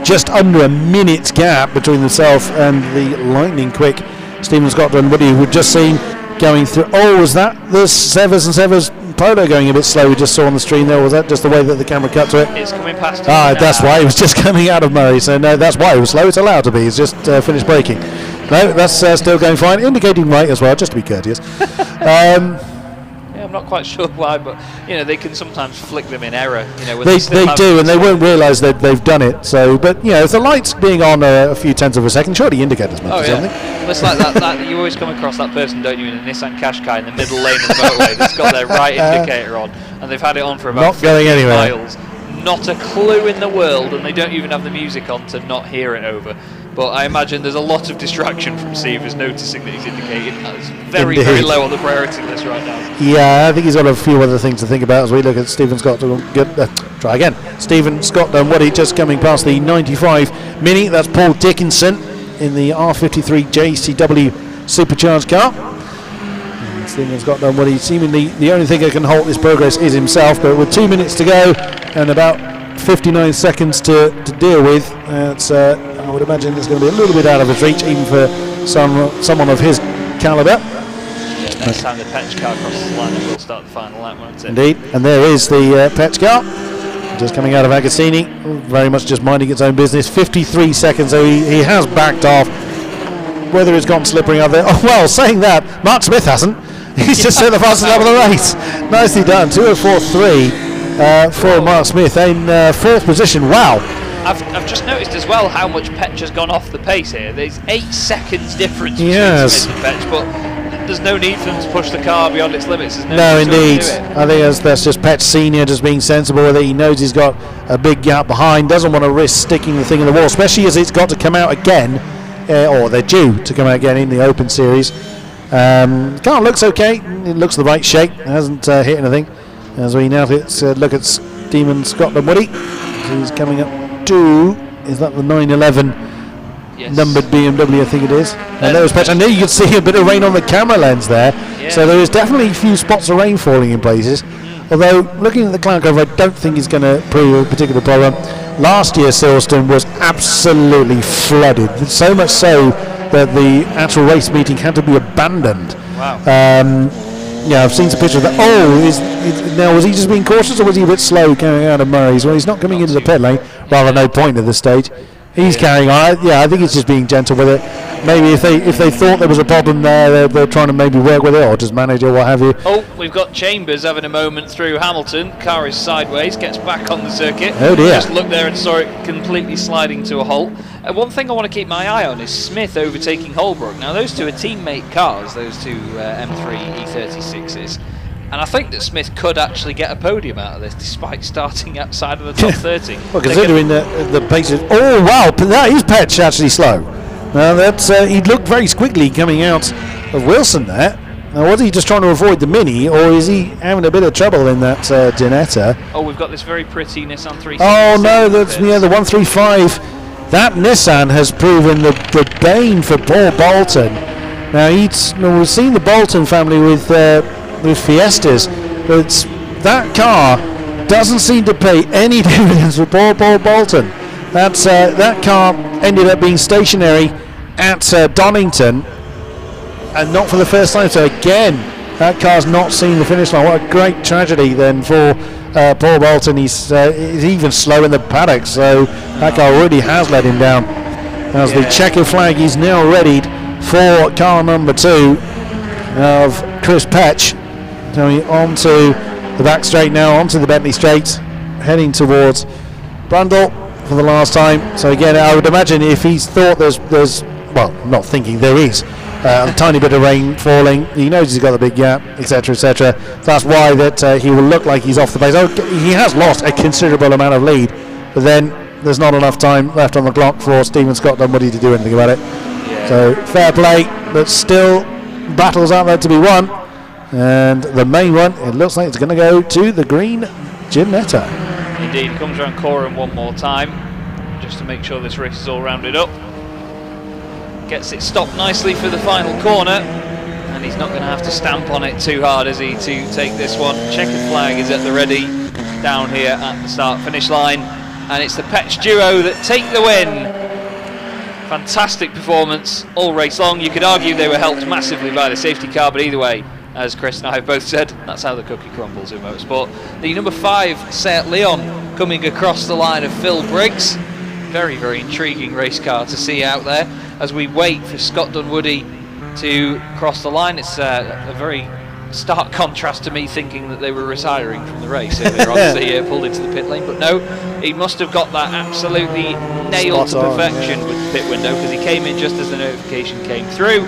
just under a minute's gap between themselves and the lightning quick Stephen Scotland Woody, who we'd just seen going through. Oh, was that the Severs and Severs Polo going a bit slow we just saw on the stream there? Was that just the way that the camera cut to it? It's coming past him. That's why. It was just coming out of Murray, so no, that's why it was slow. It's allowed to be. It's just finished braking. No, that's still going fine. Indicating right as well, just to be courteous. I'm not quite sure why, but they can sometimes flick them in error. When they do, and they won't realise that they've done it. So, but if the light's being on a few tenths of a second, surely indicators might do something. It's like that. You always come across that person, don't you, in a Nissan Qashqai in the middle lane of the motorway that's got their right indicator on, and they've had it on for about 50 miles. Not a clue in the world, and they don't even have the music on to not hear it over. But I imagine there's a lot of distraction from Severs noticing that he's indicating. That's very, very low on the priority list right now. Yeah, I think he's got a few other things to think about as we look at Stephen Scotland. Try again. Stephen Scotland, what he just coming past the 95 Mini. That's Paul Dickinson in the R53 JCW supercharged car. And Stephen Scotland, what he seemingly the only thing that can halt this progress is himself. But with 2 minutes to go and about 59 seconds to deal with, I would imagine it's going to be a little bit out of his reach, even for someone of his calibre. Next time the Petch car crosses the line, it will start the final lap, won't it? Indeed, and there is the Petch car, just coming out of Agassini, very much just minding its own business. 53 seconds, so he has backed off. Whether it's gone slippery out there, oh well, saying that, Mark Smith hasn't. He's just set the fastest lap of the race. Nicely done, 2:04.3 for Mark Smith in 4th position. Wow. I've just noticed as well how much Petch has gone off the pace here. There's 8 seconds difference between Smith and Petch, but there's no need for them to push the car beyond its limits. No, indeed. I think that's just Petch Senior just being sensible with it. He knows he's got a big gap behind, doesn't want to risk sticking the thing in the wall, especially as it's got to come out again, or they're due to come out again in the Open Series. Car looks okay. It looks the right shape. It hasn't hit anything. As we now look at Stephen Scotland Woody, he's coming up. Is that the 911 numbered BMW? I think it is. And there was Petch. I know you could see a bit of rain on the camera lens there, so there is definitely a few spots of rain falling in places. Although looking at the cloud cover, I don't think it's going to prove a particular problem. Last year Silverstone was absolutely flooded, so much so that the actual race meeting had to be abandoned. Wow. I've seen some pictures of that. Now was he just being cautious, or was he a bit slow coming out of Murray's? Well, he's not coming into the pit lane. Rather, no point at this stage. He's carrying on. I think he's just being gentle with it. Maybe if they thought there was a problem there, they're trying to maybe work with it or just manage it, what have you. Oh, we've got Chambers having a moment through Hamilton. Car is sideways, gets back on the circuit. Oh dear. Just looked there and saw it completely sliding to a halt. One thing I want to keep my eye on is Smith overtaking Holbrook. Now, those two are teammate cars, those two M3 E36s. And I think that Smith could actually get a podium out of this, despite starting outside of the top 30. Well, considering the pace of... Oh, wow, that is Petch actually slow. Now, he looked very squiggly coming out of Wilson there. Now, was he just trying to avoid the Mini, or is he having a bit of trouble in that Ginetta? Oh, we've got this very pretty Nissan 360. Oh, no, that's the 135. That Nissan has proven the bane for Paul Bolton. Now we've seen the Bolton family with Fiestas, but that car doesn't seem to pay any dividends for Paul Bolton. That car ended up being stationary at Donington, and not for the first time. So again, that car's not seen the finish line. What a great tragedy then for Paul Bolton. He's even slow in the paddock, so that car really has let him down. As the checker flag is now readied for car number 2 of Chris Petch, going onto the back straight now, onto the Bentley straight, heading towards Brundle for the last time. So again, I would imagine if he's thought there's well, not thinking, there is a tiny bit of rain falling, he knows he's got the big gap, etc, etc. That's why that he will look like he's off the pace. He has lost a considerable amount of lead, but then there's not enough time left on the clock for Stephen Scott Dunwoody to do anything about it. So fair play, but still battles out there to be won, and the main one, it looks like it's going to go to the green Ginetta. Indeed, he comes around Coram one more time just to make sure this race is all rounded up. Gets it stopped nicely for the final corner, and he's not going to have to stamp on it too hard, is he, to take this one. Checkered flag is at the ready down here at the start finish line, and it's the Petch duo that take the win. Fantastic performance all race long. You could argue they were helped massively by the safety car, but either way, as Chris and I have both said, that's how the cookie crumbles in motorsport. The number 5 Seat Leon coming across the line of Phil Briggs. Very, very intriguing race car to see out there as we wait for Scott Dunwoody to cross the line. It's a very stark contrast to me thinking that they were retiring from the race earlier on as they pulled into the pit lane, but no, he must have got that absolutely nailed to perfection with the pit window, because he came in just as the notification came through.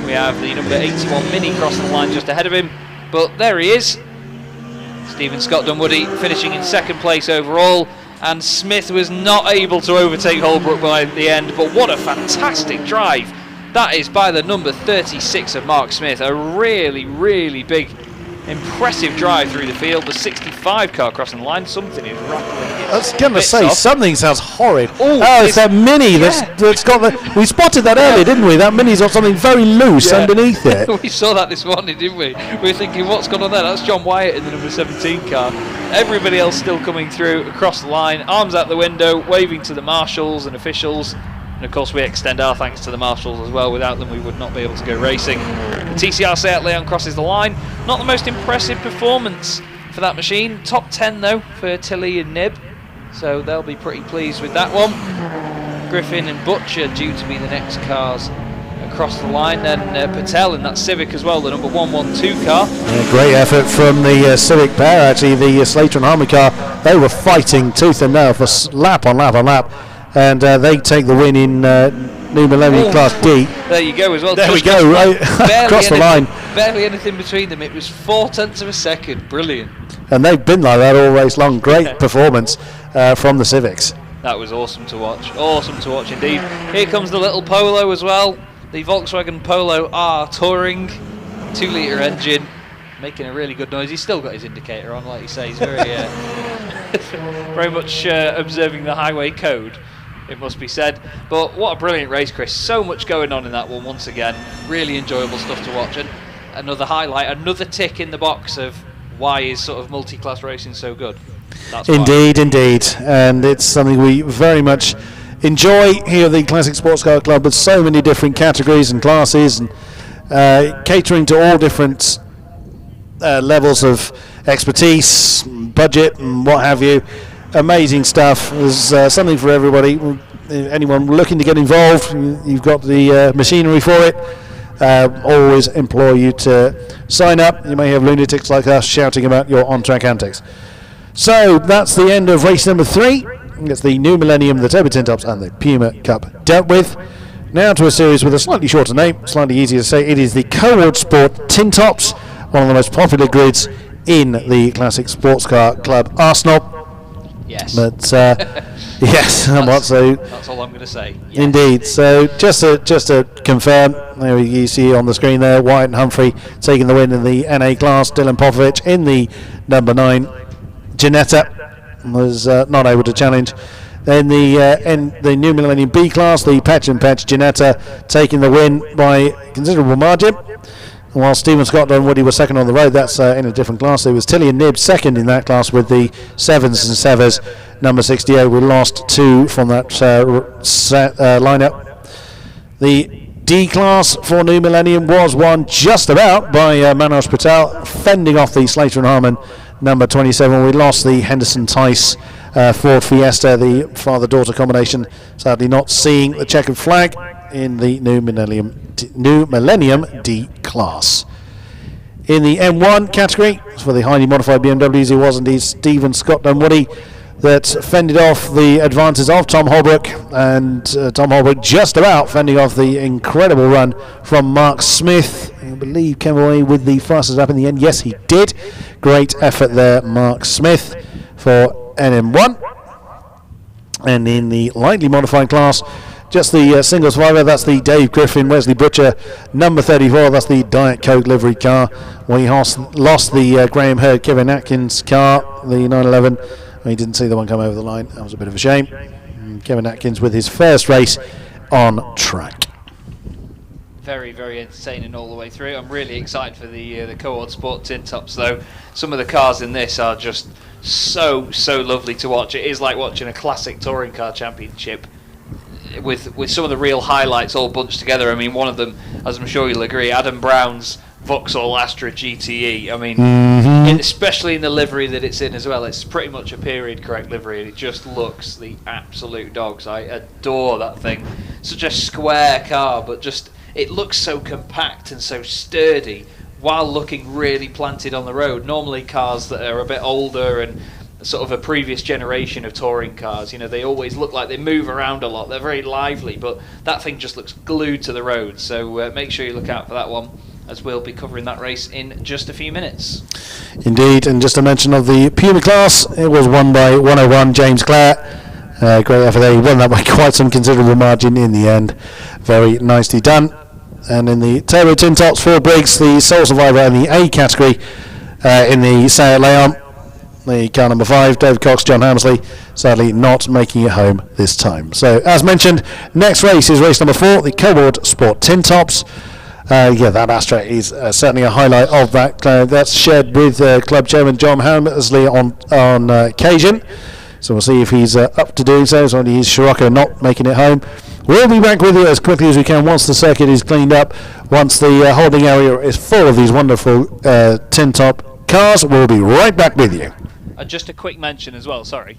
We have the number 81 Mini crossing the line just ahead of him, but there he is, Stephen Scott Dunwoody, finishing in second place overall. And Smith was not able to overtake Holbrook by the end, but what a fantastic drive. That is by the number 36 of Mark Smith. A really, really big, impressive drive through the field. The 65 car crossing the line. Something is rattling. I was going to say, something sounds horrid. Ooh, it's that Mini that's got the... We spotted that earlier, didn't we? That Mini's got something very loose underneath it. We saw that this morning, didn't we? We were thinking, what's gone on there? That's John Wyatt in the number 17 car. Everybody else still coming through across the line, arms out the window, waving to the marshals and officials. And of course we extend our thanks to the marshals as well. Without them we would not be able to go racing. The TCR Seat Leon crosses the line. Not the most impressive performance for that machine. Top 10 though for Tilly and Nib. So they'll be pretty pleased with that one. Griffin and Butcher due to be the next cars across the line. Then Patel in that Civic as well, the number 112 car. Yeah, great effort from the Civic pair, actually. The Slater and Harmony car, they were fighting tooth and nail for lap on lap on lap. And they take the win in New Millennium Class D. There you go as well. There we go, right across the line. Barely anything between them. It was 0.4 of a second. Brilliant. And they've been like that all race long. Great performance from the Civics. That was awesome to watch. Awesome to watch indeed. Here comes the little Polo as well. The Volkswagen Polo R Touring. 2-litre engine. Making a really good noise. He's still got his indicator on, like you say. He's very, very much observing the highway code, it must be said. But what a brilliant race, Chris. So much going on in that one once again. Really enjoyable stuff to watch. And another highlight, another tick in the box of why is sort of multi-class racing so good. That's indeed. And it's something we very much enjoy here at the Classic Sports Car Club, with so many different categories and classes, and catering to all different levels of expertise, budget and what have you. Amazing stuff. There's something for everybody. Anyone looking to get involved, you've got the machinery for it. Always implore you to sign up. You may have lunatics like us shouting about your on-track antics. So that's the end of race number 3. It's the New Millennium, the Turbo Tin Tops and the Puma Cup dealt with. Now to a series with a slightly shorter name, slightly easier to say. It is the Cowood Sport Tin Tops, one of the most popular grids in the Classic Sports Car Club arsenal. Yes. But yes, that's all I'm going to say. Yes. Indeed. So just to confirm, there you see on the screen there, Wyatt and Humphrey taking the win in the NA class. Dylan Popovich in the number 9. Ginetta was not able to challenge In the New Millennium B class, the Petch and Petch Ginetta taking the win by considerable margin. While Stephen Scotland Woody was second on the road, that's in a different class. It was Tilly and Nib second in that class with the Sevens and Severs. Number 68, we lost 2 from that lineup. The D class for New Millennium was won just about by Manoj Patel, fending off the Slater and Harmon number 27. We lost the Henderson Tice Ford Fiesta, the father-daughter combination, sadly not seeing the checkered flag in the New Millennium D class. In the M1 category, for the highly modified BMWs, it was indeed Stephen Scotland Woody that fended off the advances of Tom Holbrook, and Tom Holbrook just about fending off the incredible run from Mark Smith. I believe came away with the fastest lap in the end. Yes, he did. Great effort there, Mark Smith, for NM1. And in the lightly modified class, just the single survivor, that's the Dave Griffin, Wesley Butcher, number 34, that's the Diet Coke livery car. We lost the Graham Hurd, Kevin Atkins car, the 911. He didn't see the one come over the line. That was a bit of a shame. And Kevin Atkins with his first race on track. Very, very entertaining all the way through. I'm really excited for the Cohort Sport tin tops, though. Some of the cars in this are just so lovely to watch. It is like watching a classic touring car championship with some of the real highlights all bunched together. I mean, one of them, as I'm sure you'll agree, Adam Brown's Vauxhall Astra GTE. I mean, especially in the livery that it's in as well. It's pretty much a period correct livery, and it just looks the absolute dogs. I adore that thing. Such a square car, but just it looks so compact and so sturdy while looking really planted on the road. Normally cars that are a bit older and sort of a previous generation of touring cars, you know, they always look like they move around a lot. They're very lively, but that thing just looks glued to the road. So make sure you look out for that one, as we'll be covering that race in just a few minutes. Indeed, and just a mention of the Puma class, it was won by 101 James Clare. Great effort there. He won that by quite some considerable margin in the end. Very nicely done. And in the Turbo Tin Tops, Phil Briggs, the sole survivor in the A category, in the Seat Leon, the car number 5, Dave Cox, John Hammersley, sadly not making it home this time. So, as mentioned, next race is race number 4, the Cohort Sport Tin Tops. Yeah, that Astra is certainly a highlight of that. That's shared with club chairman John Hammersley on occasion. So we'll see if he's up to doing so. So he's Scirocco not making it home. We'll be back with you as quickly as we can once the circuit is cleaned up. Once the holding area is full of these wonderful tin top cars, we'll be right back with you. Just a quick mention as well, sorry.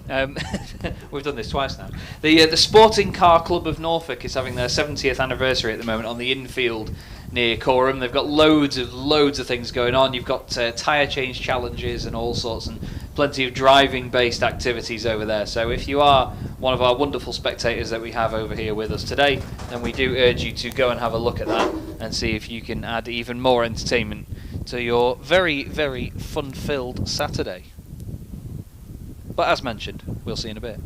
We've done this twice now. The Sporting Car Club of Norfolk is having their 70th anniversary at the moment on the infield near Coreham. They've got loads of things going on. You've got tyre change challenges and all sorts, and plenty of driving-based activities over there. So if you are one of our wonderful spectators that we have over here with us today, then we do urge you to go and have a look at that and see if you can add even more entertainment to your very, very fun-filled Saturday. But as mentioned, we'll see in a bit.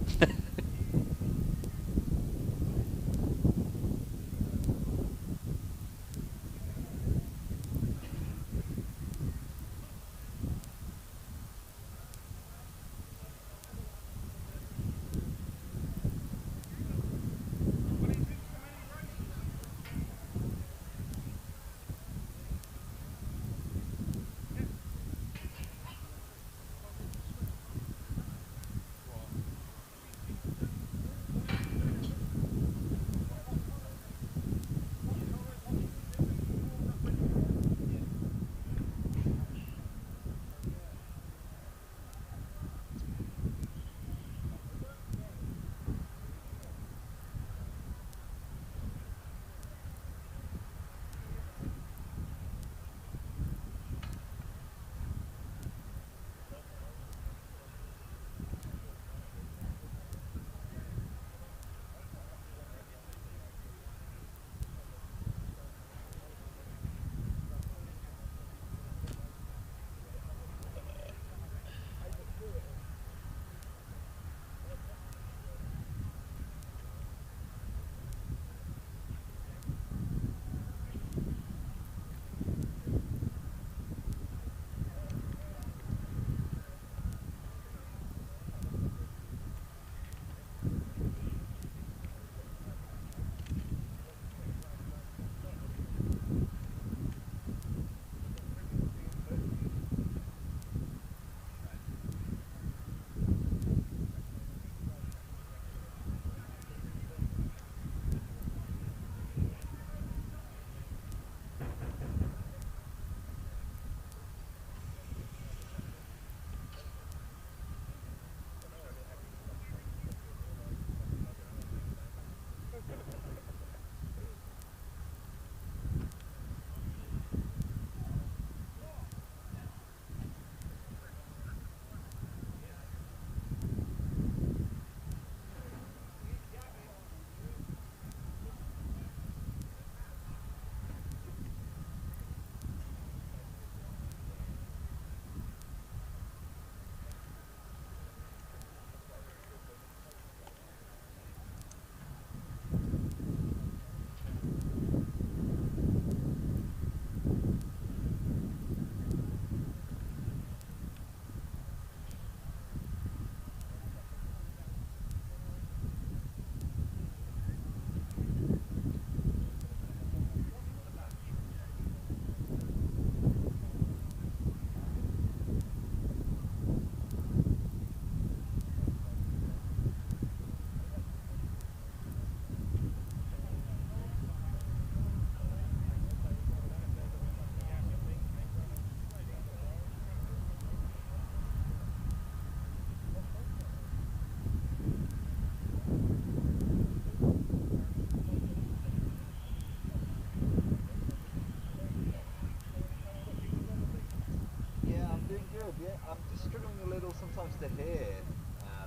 doing good, yeah. I'm just struggling a little sometimes to hear,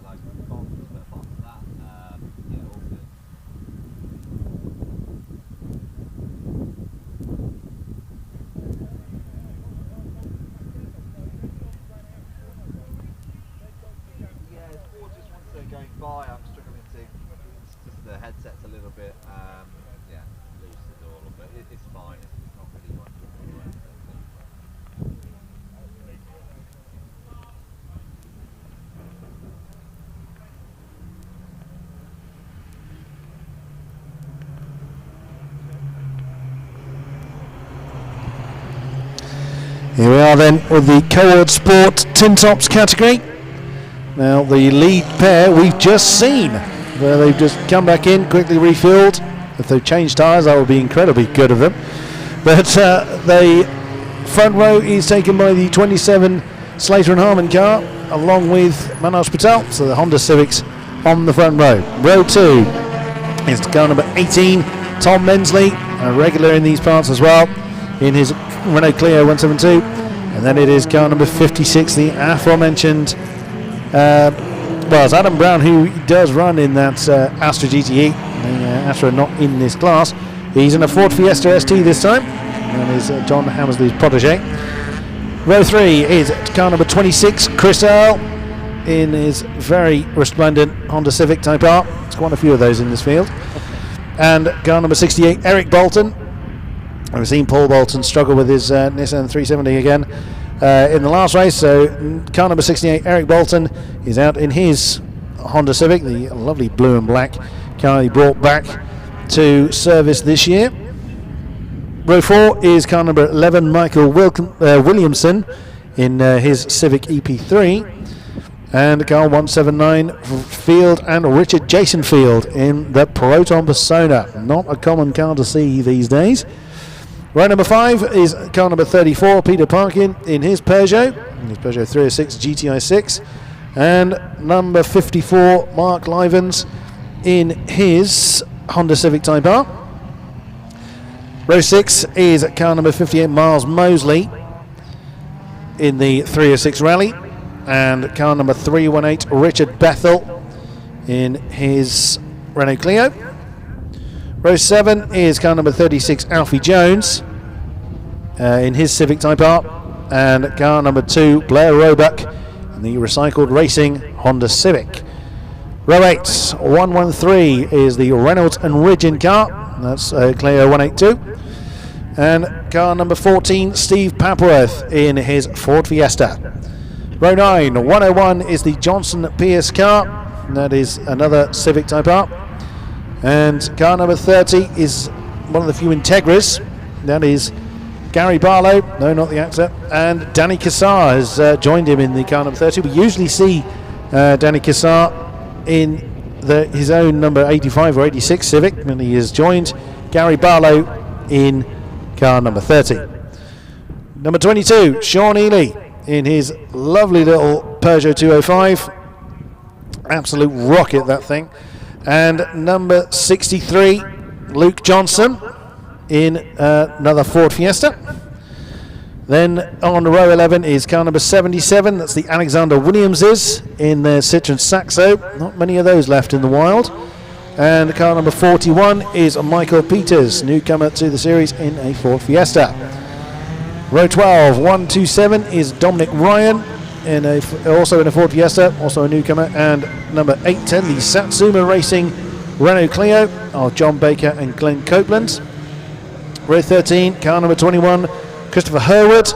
like, bombs, but apart from that, yeah, all good. Yeah, it's more just once they're going by, I'm struggling to, it's just the headset's a little bit, yeah, loose is all, but it's fine, it's not really much of a work. Here we are then with the Cohort Sport Tin Tops category. Now the lead pair we've just seen, where they've just come back in, quickly refilled. If they've changed tyres, that would be incredibly good of them. But the front row is taken by the 27 Slater and Harmon car, along with Manoj Patel, so the Honda Civics on the front row. Row 2 is car number 18, Tom Mensley, a regular in these parts as well, in his Renault Clio 172, and then it is car number 56, the aforementioned, well, it's Adam Brown, who does run in that Astra GTE. The Astra not in this class. He's in a Ford Fiesta ST this time, and is John Hammersley's protege. Row 3 is car number 26, Chris Earl, in his very resplendent Honda Civic Type R. There's quite a few of those in this field. And car number 68, Eric Bolton. We've seen Paul Bolton struggle with his Nissan 370 again in the last race. So car number 68, Eric Bolton, is out in his Honda Civic, the lovely blue and black car he brought back to service this year. Row 4 is car number 11, Michael Williamson, in his Civic EP3. And car 179, Field and Richard Jason Field in the Proton Persona. Not a common car to see these days. Row number 5 is car number 34, Peter Parkin, in his Peugeot 306 GTI 6. And number 54, Mark Livens, in his Honda Civic Type R. Row 6 is car number 58, Miles Mosley, in the 306 Rally. And car number 318, Richard Bethel, in his Renault Clio. Row 7 is car number 36, Alfie Jones, in his Civic Type R. And car number 2, Blair Roebuck, in the Recycled Racing Honda Civic. Row 8, 113, is the Reynolds and Ridgeon car. That's Clio 182. And car number 14, Steve Papworth, in his Ford Fiesta. Row 9, 101, is the Johnson Pierce car. That is another Civic Type R. And car number 30 is one of the few Integras. That is Gary Barlow, no, not the actor, and Danny Cassar has joined him in the car number 30. We usually see Danny Cassar in his own number 85 or 86 Civic, and he has joined Gary Barlow in car number 30. Number 22, Sean Ely, in his lovely little Peugeot 205. Absolute rocket, that thing. And number 63, Luke Johnson, in another Ford Fiesta. Then on row 11 is car number 77. That's the Alexander Williamses in their Citroen Saxo. Not many of those left in the wild. And car number 41 is Michael Peters, newcomer to the series, in a Ford Fiesta. Row 12, 127, is Dominic Ryan, also in a Ford Fiesta, also a newcomer. And number 810, the Satsuma Racing Renault Clio of John Baker and Glenn Copeland. Row 13, car number 21, Christopher Herwood,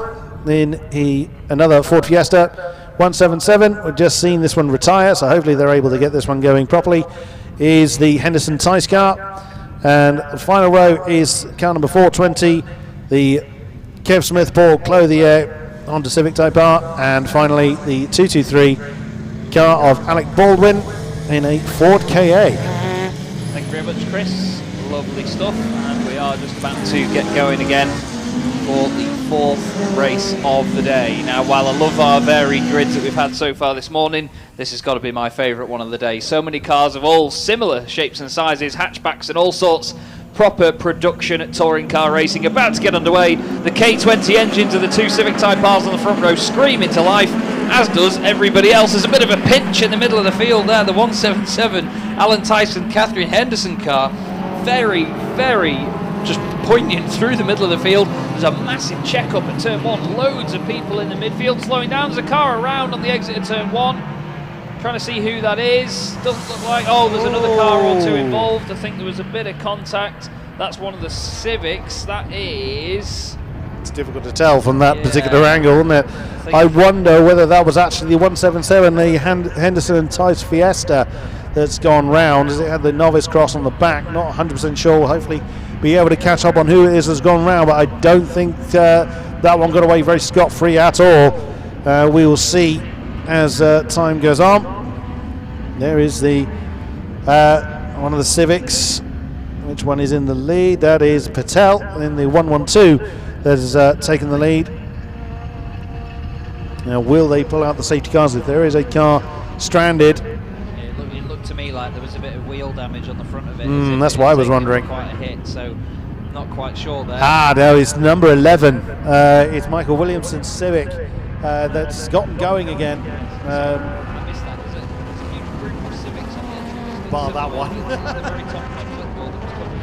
in another Ford Fiesta 177. We've just seen this one retire, so hopefully they're able to get this one going properly. Is the Henderson Tice car. And the final row is car number 420, the Kev Smith Paul Clothier Honda Civic Type R. And finally the 223 car of Alec Baldwin in a Ford KA. Thank you very much, Chris. Lovely stuff. And we are just about to get going again for the fourth race of the day. Now, while I love our varied grids that we've had so far this morning, this has got to be my favourite one of the day. So many cars of all similar shapes and sizes, hatchbacks and all sorts, proper production at touring car racing about to get underway. The K20 engines of the two Civic Type R's on the front row scream into life, as does everybody else. There's a bit of a pinch in the middle of the field there. The 177 Alan Tyson, Catherine Henderson car, very, very just poignant through the middle of the field. There's a massive check up at turn 1. Loads of people in the midfield slowing down. There's a car around on the exit of turn 1. Trying to see who that is. Doesn't look like, oh, there's another car or two involved. I think there was a bit of contact. That's one of the Civics. That is... It's difficult to tell from that particular angle, isn't it? I wonder whether that was actually the 177, the Henderson and Tice Fiesta that's gone round, as it had the novice cross on the back. Not 100% sure. We'll hopefully be able to catch up on who it is that's gone round, but I don't think that one got away very scot-free at all. We will see as time goes on. There is the one of the Civics. Which one is in the lead? That is Patel in the 112 that has taken the lead. Now, will they pull out the safety cars if there is a car stranded? It looked to me like there was a bit of wheel damage on the front of it. That's why I was wondering. Quite a hit, so not quite sure there. No, it's number 11. It's Michael Williamson's Civic that's gotten going again. I missed that. There's a huge group of Civics on the entrance. Bar that one. This is the very top one that was covered up.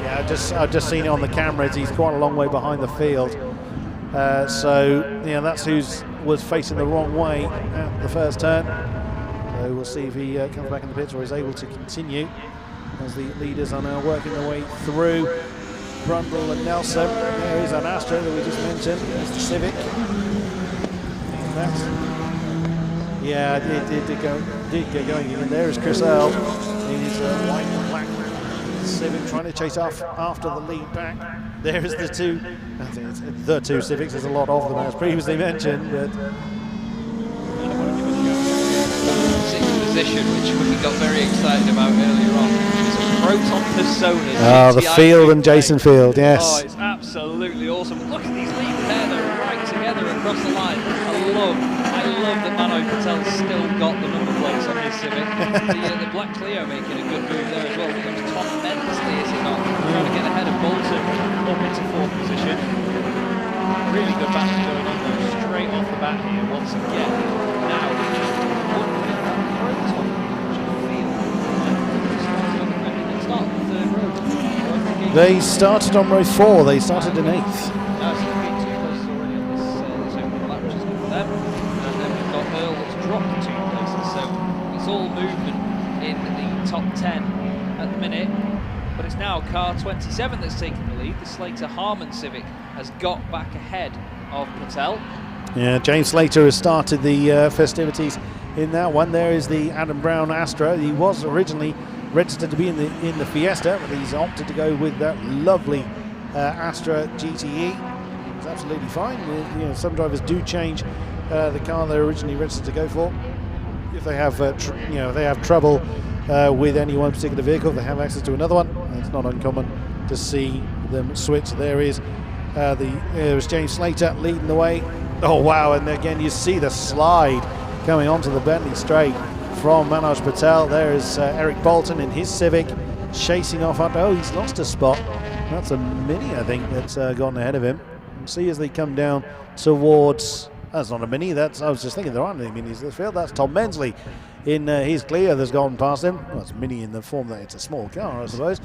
Yeah, I've just seen it on the cameras. He's quite a long way behind the field. So yeah, that's who was facing the wrong way at the first turn. So we'll see if he comes back in the pits or is able to continue as the leaders are now working their way through. Brundle and Nelson. There is an Astra that we just mentioned. There's the Civic. Yeah, it did get going again. There is Chris Earl in his white and black Civic trying to chase off after the lead back. There is the two. I think it's the two Civics. There's a lot of them as previously mentioned, but sixth position, which we got very excited about earlier on, is a Proton Persona. The Field and Jason Field, yes. Oh, it's absolutely awesome. Look at these lead pair, they're right together across the line. I love that Mano Patel's still got the number plates on his Civic. The Black Clio making a good move there as well. It was Tom Mensley, is it not? Trying to get ahead of Bolton up into 4th position. Really good battle going on there, straight off the bat here once again. Now, just wondering about Proton, which I feel they started on the 3rd row. They started on row 4. They started in 8th. No, so they've been 2 places already on this opening lap, which is good for them. And then we've got Earl that's dropped 2 places, so it's all movement in the top 10 at the minute. But it's now car 27 that's taking the lead. The Slater Harman Civic has got back ahead of Patel. Yeah, James Slater has started the festivities in that one. There is the Adam Brown Astra. He was originally registered to be in the Fiesta, but he's opted to go with that lovely Astra GTE. It's absolutely fine. You know, some drivers do change the car they're originally registered to go for if they have they have trouble with any one particular vehicle. They have access to another one. It's not uncommon to see them switch. There's James Slater leading the way. Oh wow! And again, you see the slide coming onto the Bentley straight from Manoj Patel. There is Eric Bolton in his Civic chasing off. He's lost a spot. That's a Mini, I think, that's gone ahead of him. See as they come down towards. That's not a Mini. I was just thinking there aren't any Minis in this field. That's Tom Mensley in his Clio that's gone past him. Well, it's Mini in the form that it's a small car, I suppose.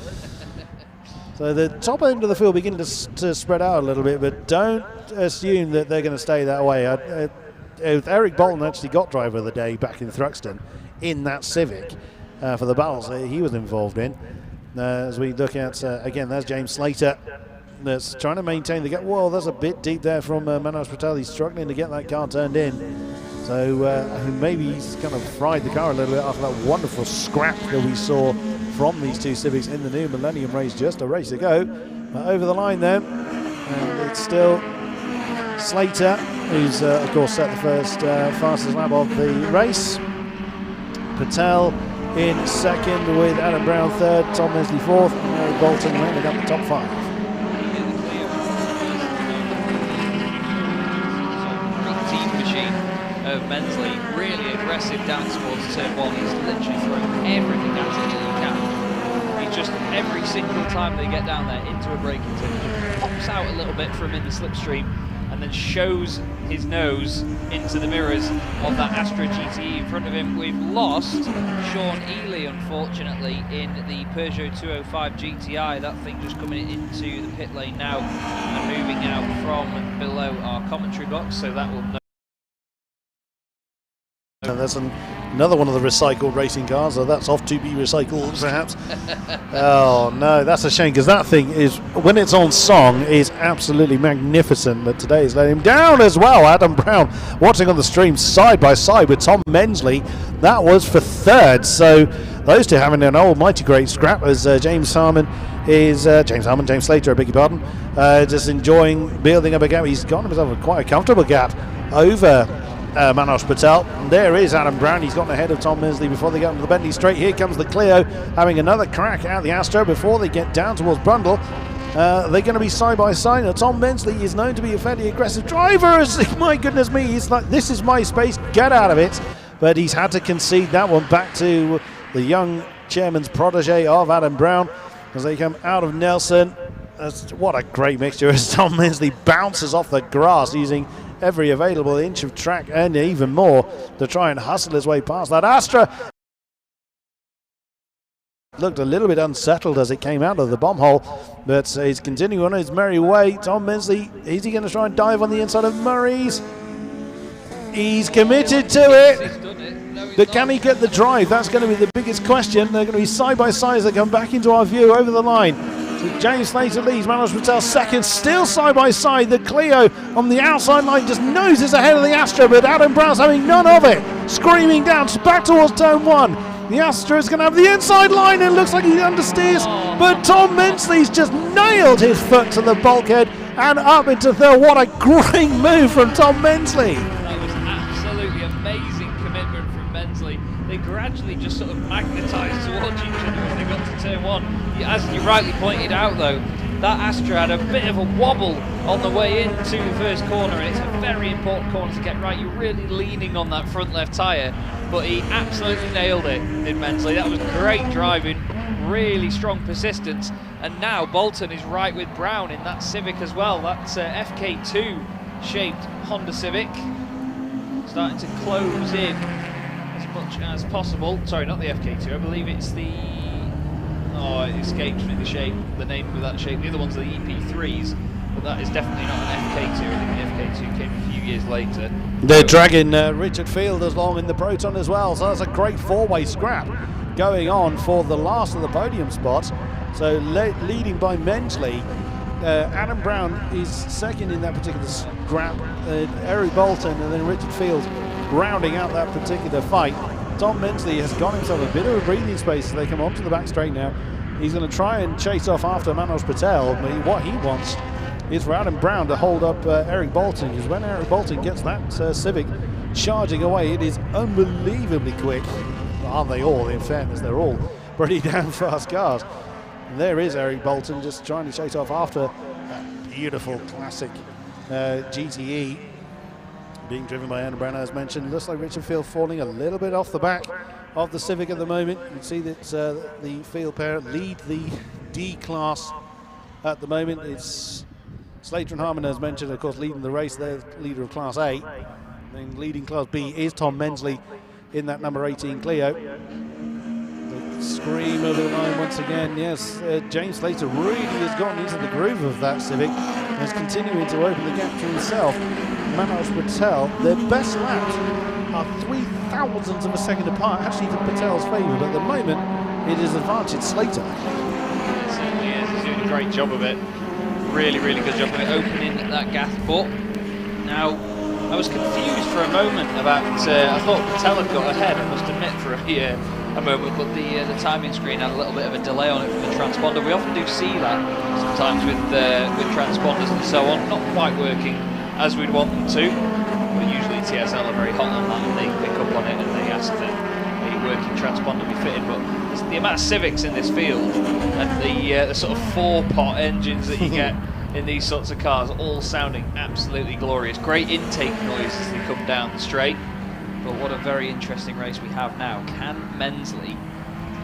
So the top end of the field beginning to spread out a little bit, but don't assume that they're going to stay that way. Eric Bolton actually got driver of the day back in Thruxton in that Civic for the battles that he was involved in. As we look at, again, there's James Slater that's trying to maintain the gap. Well, that's a bit deep there from Manoj Patel. He's struggling to get that car turned in. So maybe he's kind of fried the car a little bit after that wonderful scrap that we saw from these two Civics in the new Millennium race just a race ago. Over the line then, and it's still Slater, who's of course set the first fastest lap of the race. Patel in second with Adam Brown third, Tom Mensley fourth, and Eric Bolton rounding up the top 5. Of Mensley, really aggressive down towards turn 1. He's literally throwing everything at it that he can. He's just every single time they get down there into a braking turn, just pops out a little bit from in the slipstream and then shows his nose into the mirrors of that Astra GTE in front of him. We've lost Sean Ely, unfortunately, in the Peugeot 205 GTI. That thing just coming into the pit lane now and moving out from below our commentary box, so that will know. And there's another one of the recycled racing cars, so that's off to be recycled perhaps. Oh no, that's a shame, because that thing is, when it's on song, is absolutely magnificent, but today is letting him down as well. Adam Brown watching on the stream side by side with Tom Mensley. That was for third, so those two having an almighty great scrap as James Slater, I beg your pardon, just enjoying building up a gap. He's got himself quite a comfortable gap over Manoj Patel. And there is Adam Brown. He's gotten ahead of Tom Mensley before they get into the Bentley straight. Here comes the Clio having another crack at the Astra before they get down towards Brundle. They're going to be side by side. Now, Tom Mensley is known to be a fairly aggressive driver. My goodness me, he's like, this is my space, get out of it. But he's had to concede that one back to the young chairman's protege of Adam Brown as they come out of Nelson. What a great mixture as Tom Mensley bounces off the grass using every available inch of track and even more to try and hustle his way past that Astra. Looked a little bit unsettled as it came out of the bomb hole, but he's continuing on his merry way. Tom Mensley, is he going to try and dive on the inside of Murray's? He's committed to it, but can he get the drive? That's going to be the biggest question. They're going to be side by side as they come back into our view over the line. So James Slater leads, Manoj Patel second, still side by side. The Clio on the outside line just noses ahead of the Astra, but Adam Brown's having none of it. Screaming down back towards turn one. The Astra is going to have the inside line and looks like he understeers, but Tom Mensley's just nailed his foot to the bulkhead and up into third. What a great move from Tom Mensley. That was absolutely amazing commitment from Mensley. They gradually just sort of magnetised towards each other when they got to turn one. As you rightly pointed out though, that Astra had a bit of a wobble on the way into the first corner, and it's a very important corner to get right. You're really leaning on that front left tyre, but he absolutely nailed it, did Mensley. That was great driving, really strong persistence, and now Bolton is right with Brown in that Civic as well. That's FK2 shaped Honda Civic, starting to close in as much as possible. Sorry, not the FK2, I believe it's the... Oh, it escapes me the name of that shape. The other ones are the EP3s, but that is definitely not an FK2. I think the FK2 came a few years later. They're dragging Richard Field along in the Proton as well, so that's a great four-way scrap going on for the last of the podium spots. So leading by Mensley, Adam Brown is second in that particular scrap, Eric Bolton and then Richard Field rounding out that particular fight. Tom Mensley has got himself a bit of a breathing space as they come onto the back straight now. He's going to try and chase off after Manoj Patel, but what he wants is for Adam Brown to hold up Eric Bolton, because when Eric Bolton gets that Civic charging away, it is unbelievably quick. Well, aren't they all? In fairness, they're all pretty damn fast cars. And there is Eric Bolton just trying to chase off after that beautiful classic GTE being driven by Adam Brown, as mentioned. Looks like Richard Field falling a little bit off the back of the Civic at the moment. You can see that the Field pair lead the D class at the moment. It's Slater and Harmon, as mentioned, of course, leading the race. They're leader of Class A. Then leading Class B is Tom Mensley in that number 18 Clio. The scream over the line once again. Yes, James Slater really has gotten into the groove of that Civic and is continuing to open the gap to himself. Manoj Patel, their best laps are 0.003 of a second apart, actually to Patel's favour, but at the moment it is advantage Slater. It certainly is. He's doing a great job of it. Really, really good job of it, opening that gas port. Now, I was confused for a moment about, I thought Patel had got ahead, I must admit, for a moment, but the timing screen had a little bit of a delay on it from the transponder. We often do see that sometimes with transponders and so on, not quite working as we'd want them to, but usually TSL are very hot on that and they pick up on it and they ask that a working transponder be fitted. But the amount of Civics in this field and the sort of 4-pot engines that you get in these sorts of cars, all sounding absolutely glorious. Great intake noise as they come down the straight. But what a very interesting race we have now. Can Mensley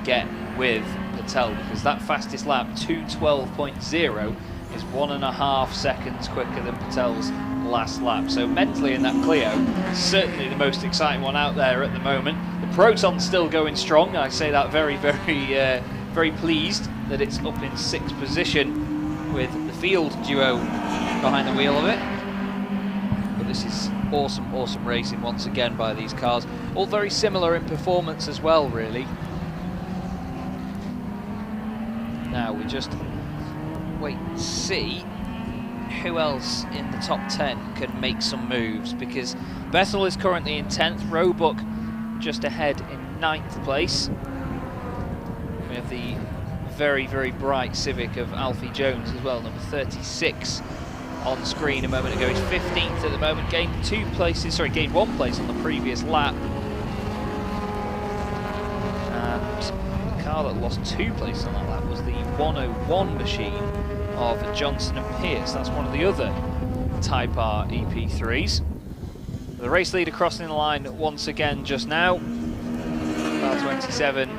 get with Patel, because that fastest lap, 2:12.0, is 1.5 seconds quicker than Patel's last lap. So mentally in that Clio, certainly the most exciting one out there at the moment. The Proton's still going strong. I say that very, very, very pleased that it's up in 6th position with the Field duo behind the wheel of it. But this is awesome, awesome racing once again by these cars. All very similar in performance as well, really. Now we just wait and see who else in the top 10 can make some moves, because Bethel is currently in 10th, Roebuck just ahead in 9th place. We have the very, very bright Civic of Alfie Jones as well, number 36 on screen a moment ago. He's 15th at the moment, gained 1 place on the previous lap. And the car that lost 2 places on that lap was the 101 machine of Johnson and Pierce. That's one of the other Type R EP3s. The race leader crossing the line once again just now. About 27,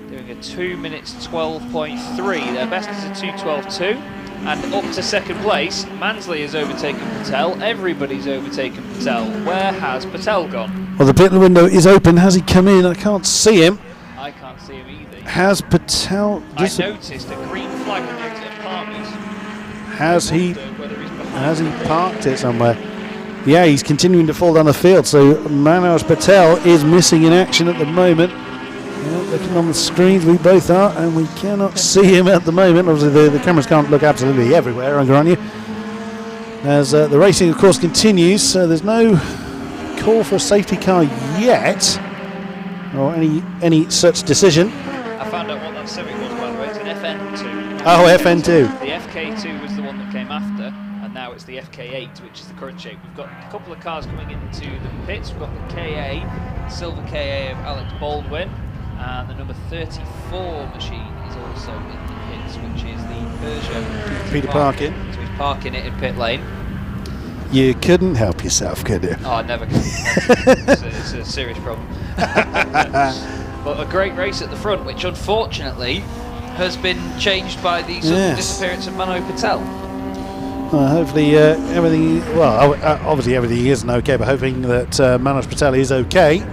doing a 2 minutes 12.3. Their best is a 2:12.2, and up to second place, Mansley has overtaken Patel. Everybody's overtaken Patel. Where has Patel gone? Well, the pit window is open. Has he come in? I can't see him. I can't see him either. Has Patel? I noticed a green flag on the exit of partners. Has he parked it somewhere? Yeah, he's continuing to fall down the field. So Manoj Patel is missing in action at the moment. Looking on the screens, we both are, and we cannot see him at the moment. Obviously, the cameras can't look absolutely everywhere, I'm on you. As the racing, of course, continues, so there's no call for a safety car yet, or any such decision. I found out what that Civic was, by the way. It's an FN2. Oh, FN2. The FK2 was the one that came after, and now it's the FK8, which is the current shape. We've got a couple of cars coming into the pits. We've got the KA, silver KA of Alex Baldwin. And the number 34 machine is also in the pits, which is the Peugeot. Peter Parkin. So he's parking it in pit lane. You couldn't help yourself, could you? Oh, I never can. It's a serious problem. But a great race at the front, which unfortunately has been changed by the sudden disappearance of Manoj Patel. Hopefully everything, well, obviously everything isn't okay, but hoping that Manoj Patel is okay.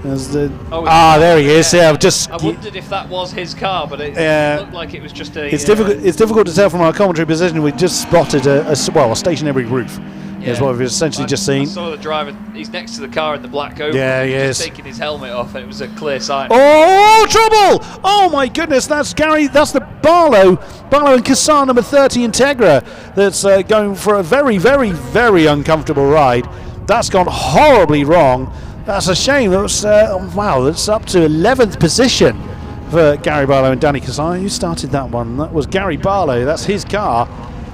There he is. Yeah, I wondered if that was his car, but it looked like it was just a. It's difficult to tell from our commentary position. We just spotted a stationary roof. Yeah. Is what we've essentially just seen. I saw the driver. He's next to the car in the black Cobra. Yeah, he is. Just taking his helmet off, and it was a clear sign. Oh, trouble! Oh my goodness, that's Gary. That's the Barlow and Kassar number 30 Integra. That's going for a very, very, very uncomfortable ride. That's gone horribly wrong. That's a shame. That's that's up to 11th position for Gary Barlow and Danny Kassar. Who started that one? That was Gary Barlow. That's his car,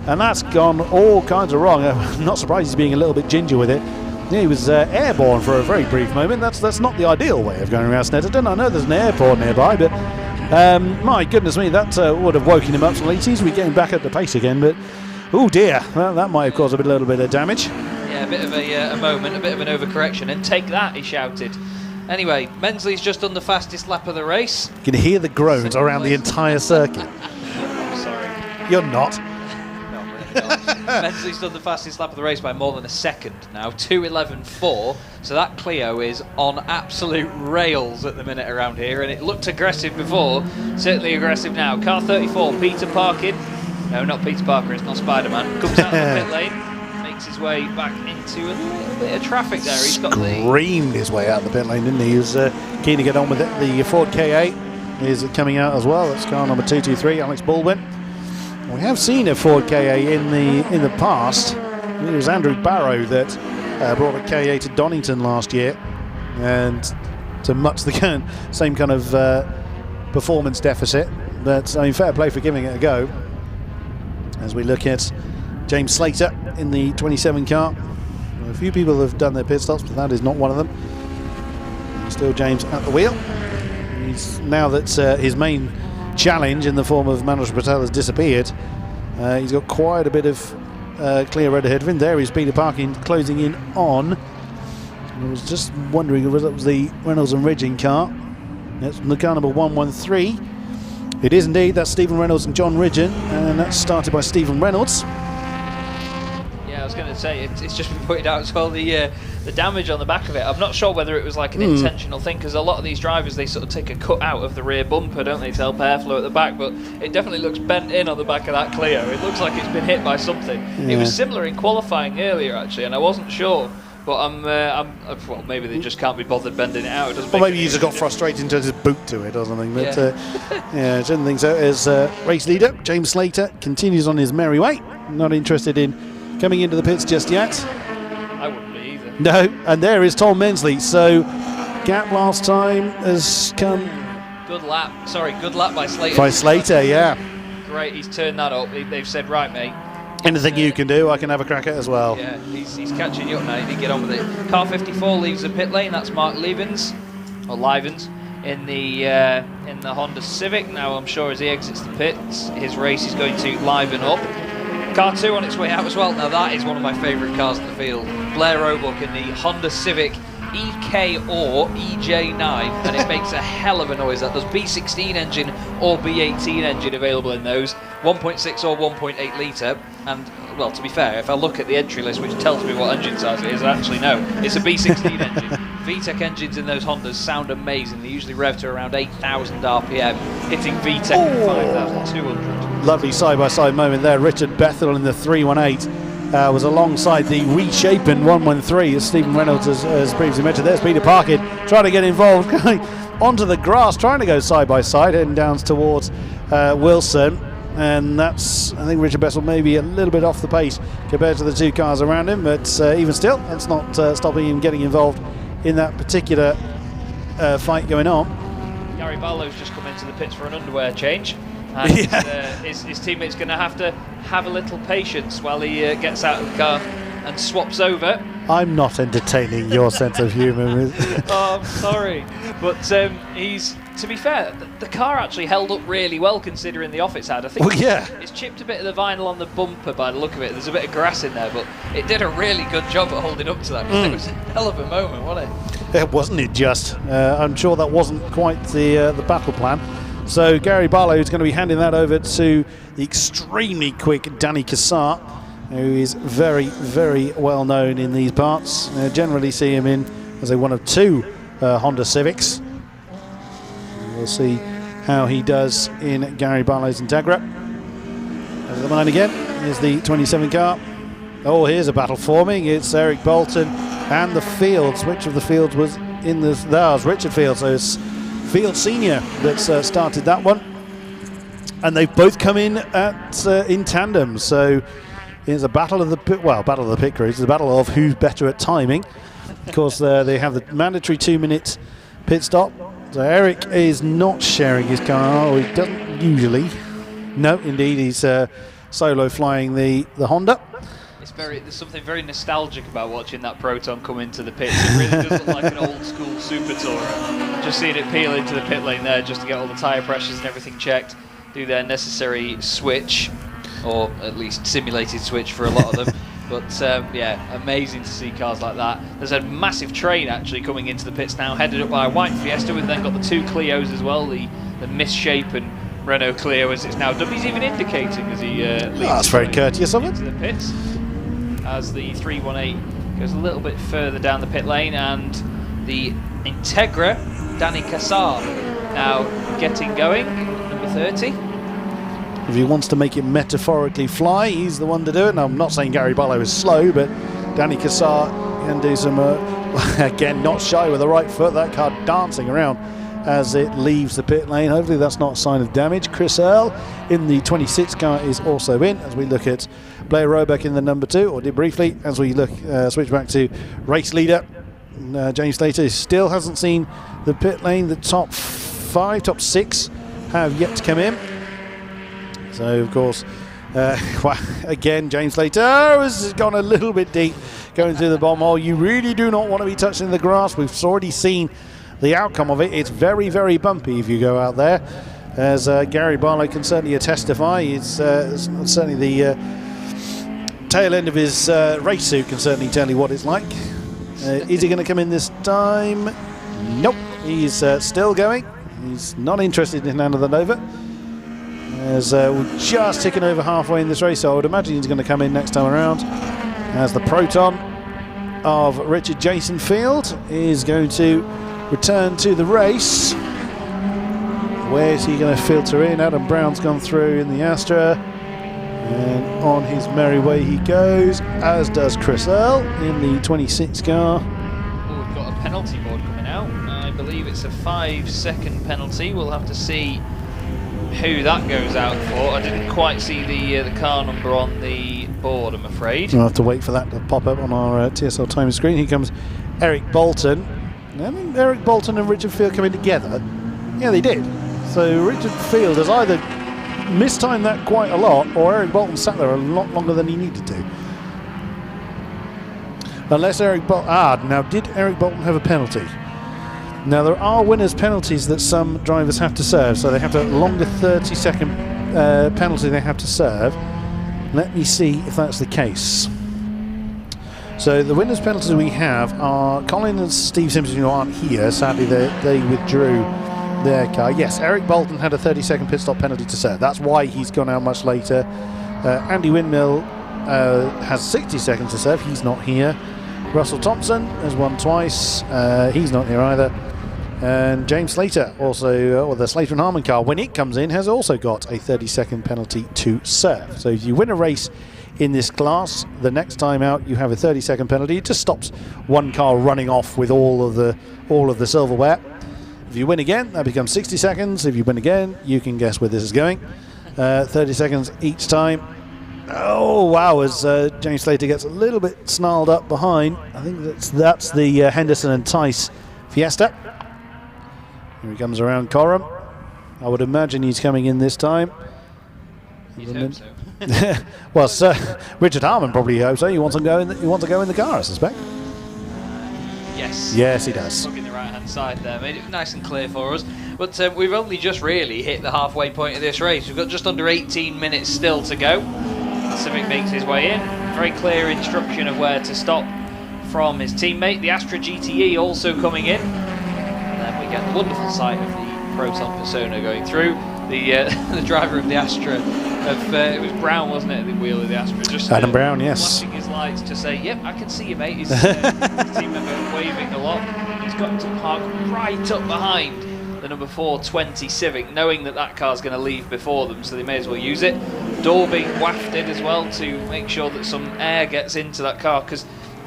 and that's gone all kinds of wrong. I'm not surprised he's being a little bit ginger with it. Yeah, he was airborne for a very brief moment. That's not the ideal way of going around Snetterton. I know there's an airport nearby, but my goodness me, that would have woken him up. So he seems to be getting back at the pace again, but oh dear, that might have caused a little bit of damage. Yeah, a bit of a moment, a bit of an overcorrection, and take that, he shouted. Anyway, Mensley's just done the fastest lap of the race. You can hear the groans around the entire circuit. I'm sorry. You're not. No, really not. Mensley's done the fastest lap of the race by more than a second now, 2:11.4. So that Clio is on absolute rails at the minute around here, and it looked aggressive before, certainly aggressive now. Car 34, Peter Parkin. No, not Peter Parker, it's not Spider-Man. Comes out of the pit lane. His way back into a little bit of traffic there. He's got screamed his way out the pit lane, didn't he? He was keen to get on with it. The Ford K8 is coming out as well. That's car number 223, Alex Baldwin. We have seen a Ford K8 in the past. It was Andrew Barrow that brought a K8 to Donington last year, and to much the same kind of performance deficit. But I mean, fair play for giving it a go. As we look at James Slater in the 27 car. A few people have done their pit stops, but that is not one of them. Still James at the wheel. He's now that his main challenge in the form of Manoj Patel has disappeared. He's got quite a bit of clear road ahead of him. There is Peter Parkin closing in on. I was just wondering if that was the Reynolds and Ridging car. That's the car number 113. It is indeed. That's Stephen Reynolds and John Ridgeon, and that's started by Stephen Reynolds. Yeah, I was going to say, it's just been pointed out as well, the damage on the back of it. I'm not sure whether it was like an intentional thing, because a lot of these drivers, they sort of take a cut out of the rear bumper, don't they, to help airflow at the back, but it definitely looks bent in on the back of that Clio. It looks like it's been hit by something. Yeah. It was similar in qualifying earlier, actually, and I wasn't sure. But well, maybe they just can't be bothered bending it out. It doesn't Or make maybe any you just got difference. frustrated and just boot to it or something. But Yeah. I didn't think so. As race leader, James Slater continues on his merry way. Not interested in coming into the pits just yet. I wouldn't be either. No, and there is Tom Mensley. So gap last time has come Good lap. Sorry, good lap by Slater. by Slater, yeah. Great, he's turned that up. They've said, right, mate. Anything you can do, I can have a crack at as well. Yeah, he's catching you up now. You need to get on with it. Car 54 leaves the pit lane. That's Mark Lievens, in the Honda Civic. Now I'm sure as he exits the pits, his race is going to liven up. Car 2 on its way out as well. Now that is one of my favourite cars in the field. Blair Roebuck in the Honda Civic EK or EJ9, and it makes a hell of a noise. That does B16 engine or B18 engine available in those, 1.6 or 1.8 litre. And well, to be fair, if I look at the entry list, which tells me what engine size it is, I actually know it's a B16 engine. VTEC engines in those Hondas sound amazing. They usually rev to around 8,000 RPM, hitting VTEC at 5,200. Lovely side-by-side moment there. Richard Bethel in the 318 was alongside the reshapen 113, as Stephen Reynolds has previously mentioned. There's Peter Parkin trying to get involved, going onto the grass, trying to go side-by-side, heading down towards Wilson. And that's, I think Richard Bethel maybe a little bit off the pace compared to the two cars around him, but even still, that's not stopping him getting involved in that particular fight going on. Gary Barlow's just come into the pits for an underwear change, and his teammate's going to have a little patience while he gets out of the car and swaps over. I'm not entertaining your sense of humour. Oh, I'm sorry, but he's, to be fair, the car actually held up really well considering the off it's had. I think it's chipped a bit of the vinyl on the bumper by the look of it. There's a bit of grass in there, but it did a really good job at holding up to that. It was a hell of a moment, wasn't it? Wasn't it just? I'm sure that wasn't quite the battle plan. So Gary Barlow is going to be handing that over to the extremely quick Danny Cassar, who is very, very well known in these parts. Generally see him in as one of two Honda Civics. We'll see how he does in Gary Barlow's Integra. Over the line again is the 27 car. Oh, here's a battle forming. It's Eric Bolton and the Fields. Which of the Fields was in this? That was Richard Fields. So it's Field Senior that's started that one. And they've both come in in tandem. So it's a battle of the pit crews. It's a battle of who's better at timing. Of course, they have the mandatory 2-minute pit stop. So Eric is not sharing his car, or he doesn't usually. No, indeed, he's solo flying the Honda. There's something very nostalgic about watching that Proton come into the pits. It really does look like an old school Super Tourer. Just seeing it peel into the pit lane there, just to get all the tyre pressures and everything checked, do their necessary switch, or at least simulated switch for a lot of them. But amazing to see cars like that. There's a massive train actually coming into the pits now, headed up by a white Fiesta. We've then got the two Clios as well, the misshapen Renault Clio as it's now dubbed. He's even indicating as he leads. That's very courteous of him. Into the pits, as the 318 goes a little bit further down the pit lane, and the Integra, Danny Cassar, now getting going, number 30. If he wants to make it metaphorically fly, he's the one to do it. Now, I'm not saying Gary Barlow is slow, but Danny Cassar can do some, again, not shy with the right foot. That car dancing around as it leaves the pit lane. Hopefully that's not a sign of damage. Chris Earl in the 26 car is also in, as we look at Blair Roebuck in the number 2, or did briefly, as we look switch back to race leader. James Slater still hasn't seen the pit lane. The top 6 have yet to come in. So, of course, again, James Slater has gone a little bit deep going through the bomb hole. You really do not want to be touching the grass. We've already seen the outcome of it. It's very, very bumpy if you go out there. As Gary Barlow can certainly testify. It's certainly the tail end of his race suit can certainly tell you what it's like. Is he going to come in this time? Nope. He's still going. He's not interested in another Nova. as we're just ticking over halfway in this race, so I would imagine he's going to come in next time around, as the Proton of Richard Jason Field is going to return to the race. Where's he going to filter in? Adam Brown's gone through in the Astra, and on his merry way he goes, as does Chris Earl in the 26 car. Oh, we've got a penalty board coming out. I believe it's a 5-second penalty. We'll have to see who that goes out for. I didn't quite see the car number on the board, I'm afraid. We'll have to wait for that to pop up on our TSL timing screen. Here comes Eric Bolton. I think Eric Bolton and Richard Field coming together. Yeah, they did. So Richard Field has either mistimed that quite a lot, or Eric Bolton sat there a lot longer than he needed to. Unless Eric Bolton... now did Eric Bolton have a penalty? Now there are winners' penalties that some drivers have to serve, so they have a longer 30-second penalty they have to serve. Let me see if that's the case. So the winners' penalties we have are Colin and Steve Simpson, who aren't here. Sadly, they withdrew their car. Yes, Eric Bolton had a 30-second pit stop penalty to serve. That's why he's gone out much later. Andy Windmill has 60 seconds to serve. He's not here. Russell Thompson has won twice. He's not here either. And James Slater, also, or the Slater and Harmon car, when it comes in, has also got a 30-second penalty to serve. So if you win a race in this class, the next time out you have a 30-second penalty. It just stops one car running off with all of the silverware. If you win again, that becomes 60 seconds. If you win again, you can guess where this is going. 30 seconds each time. Oh wow! As James Slater gets a little bit snarled up behind, I think that's the Henderson and Tice Fiesta. Here he comes around Coram. I would imagine he's coming in this time. You'd hope so. Well, Sir Richard Harmon probably hopes so. He wants to go in the car, I suspect. Yes. Yes, he does. Looking the right-hand side there, made it nice and clear for us. But we've only just really hit the halfway point of this race. We've got just under 18 minutes still to go. Civic makes his way in. Very clear instruction of where to stop from his teammate. The Astra GTE also coming in. And then we get the wonderful sight of the Proton Persona going through. The driver of the Astra, it was Brown, wasn't it, at the wheel of the Astra? Just Adam Brown, yes. Flashing his lights to say, yep, I can see you, mate. His team member waving a lot. He's got to park right up behind the number 420 Civic, knowing that car's going to leave before them, so they may as well use it. Door being wafted as well to make sure that some air gets into that car, because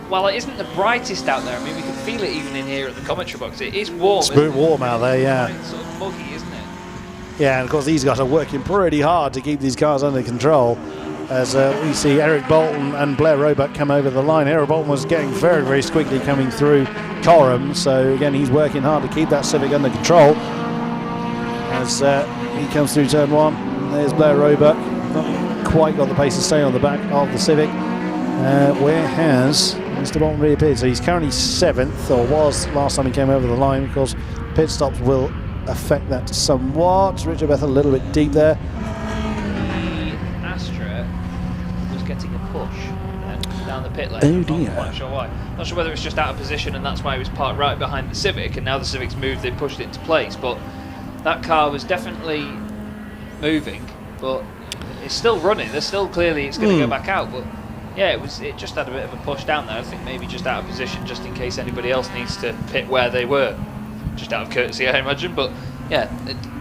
while it isn't the brightest out there, I mean, we can feel it even in here at the commentary box. It is warm. It's a bit warm out there, yeah. It's sort of muggy, isn't it? Yeah, and of course these guys are working pretty hard to keep these cars under control. As we see Eric Bolton and Blair Roebuck come over the line. Eric Bolton was getting very, very squiggly coming through Coram, so again he's working hard to keep that Civic under control. As he comes through turn one, there's Blair Roebuck. Not quite got the pace to stay on the back of the Civic. Where has Mr. Bolton reappeared? So he's currently 7th, or was last time he came over the line. Of course, pit stops will affect that somewhat. Richard Bethel a little bit deep there. The Astra was getting a push then down the pit lane. Oh dear. Not quite sure why. Not sure whether it's just out of position and that's why he was parked right behind the Civic, and now the Civic's moved, they pushed it into place. But that car was definitely moving, but it's still running. There's still clearly it's going to go back out, but yeah, it just had a bit of a push down there. I think maybe just out of position, just in case anybody else needs to pit where they were. Just out of courtesy, I imagine. But yeah,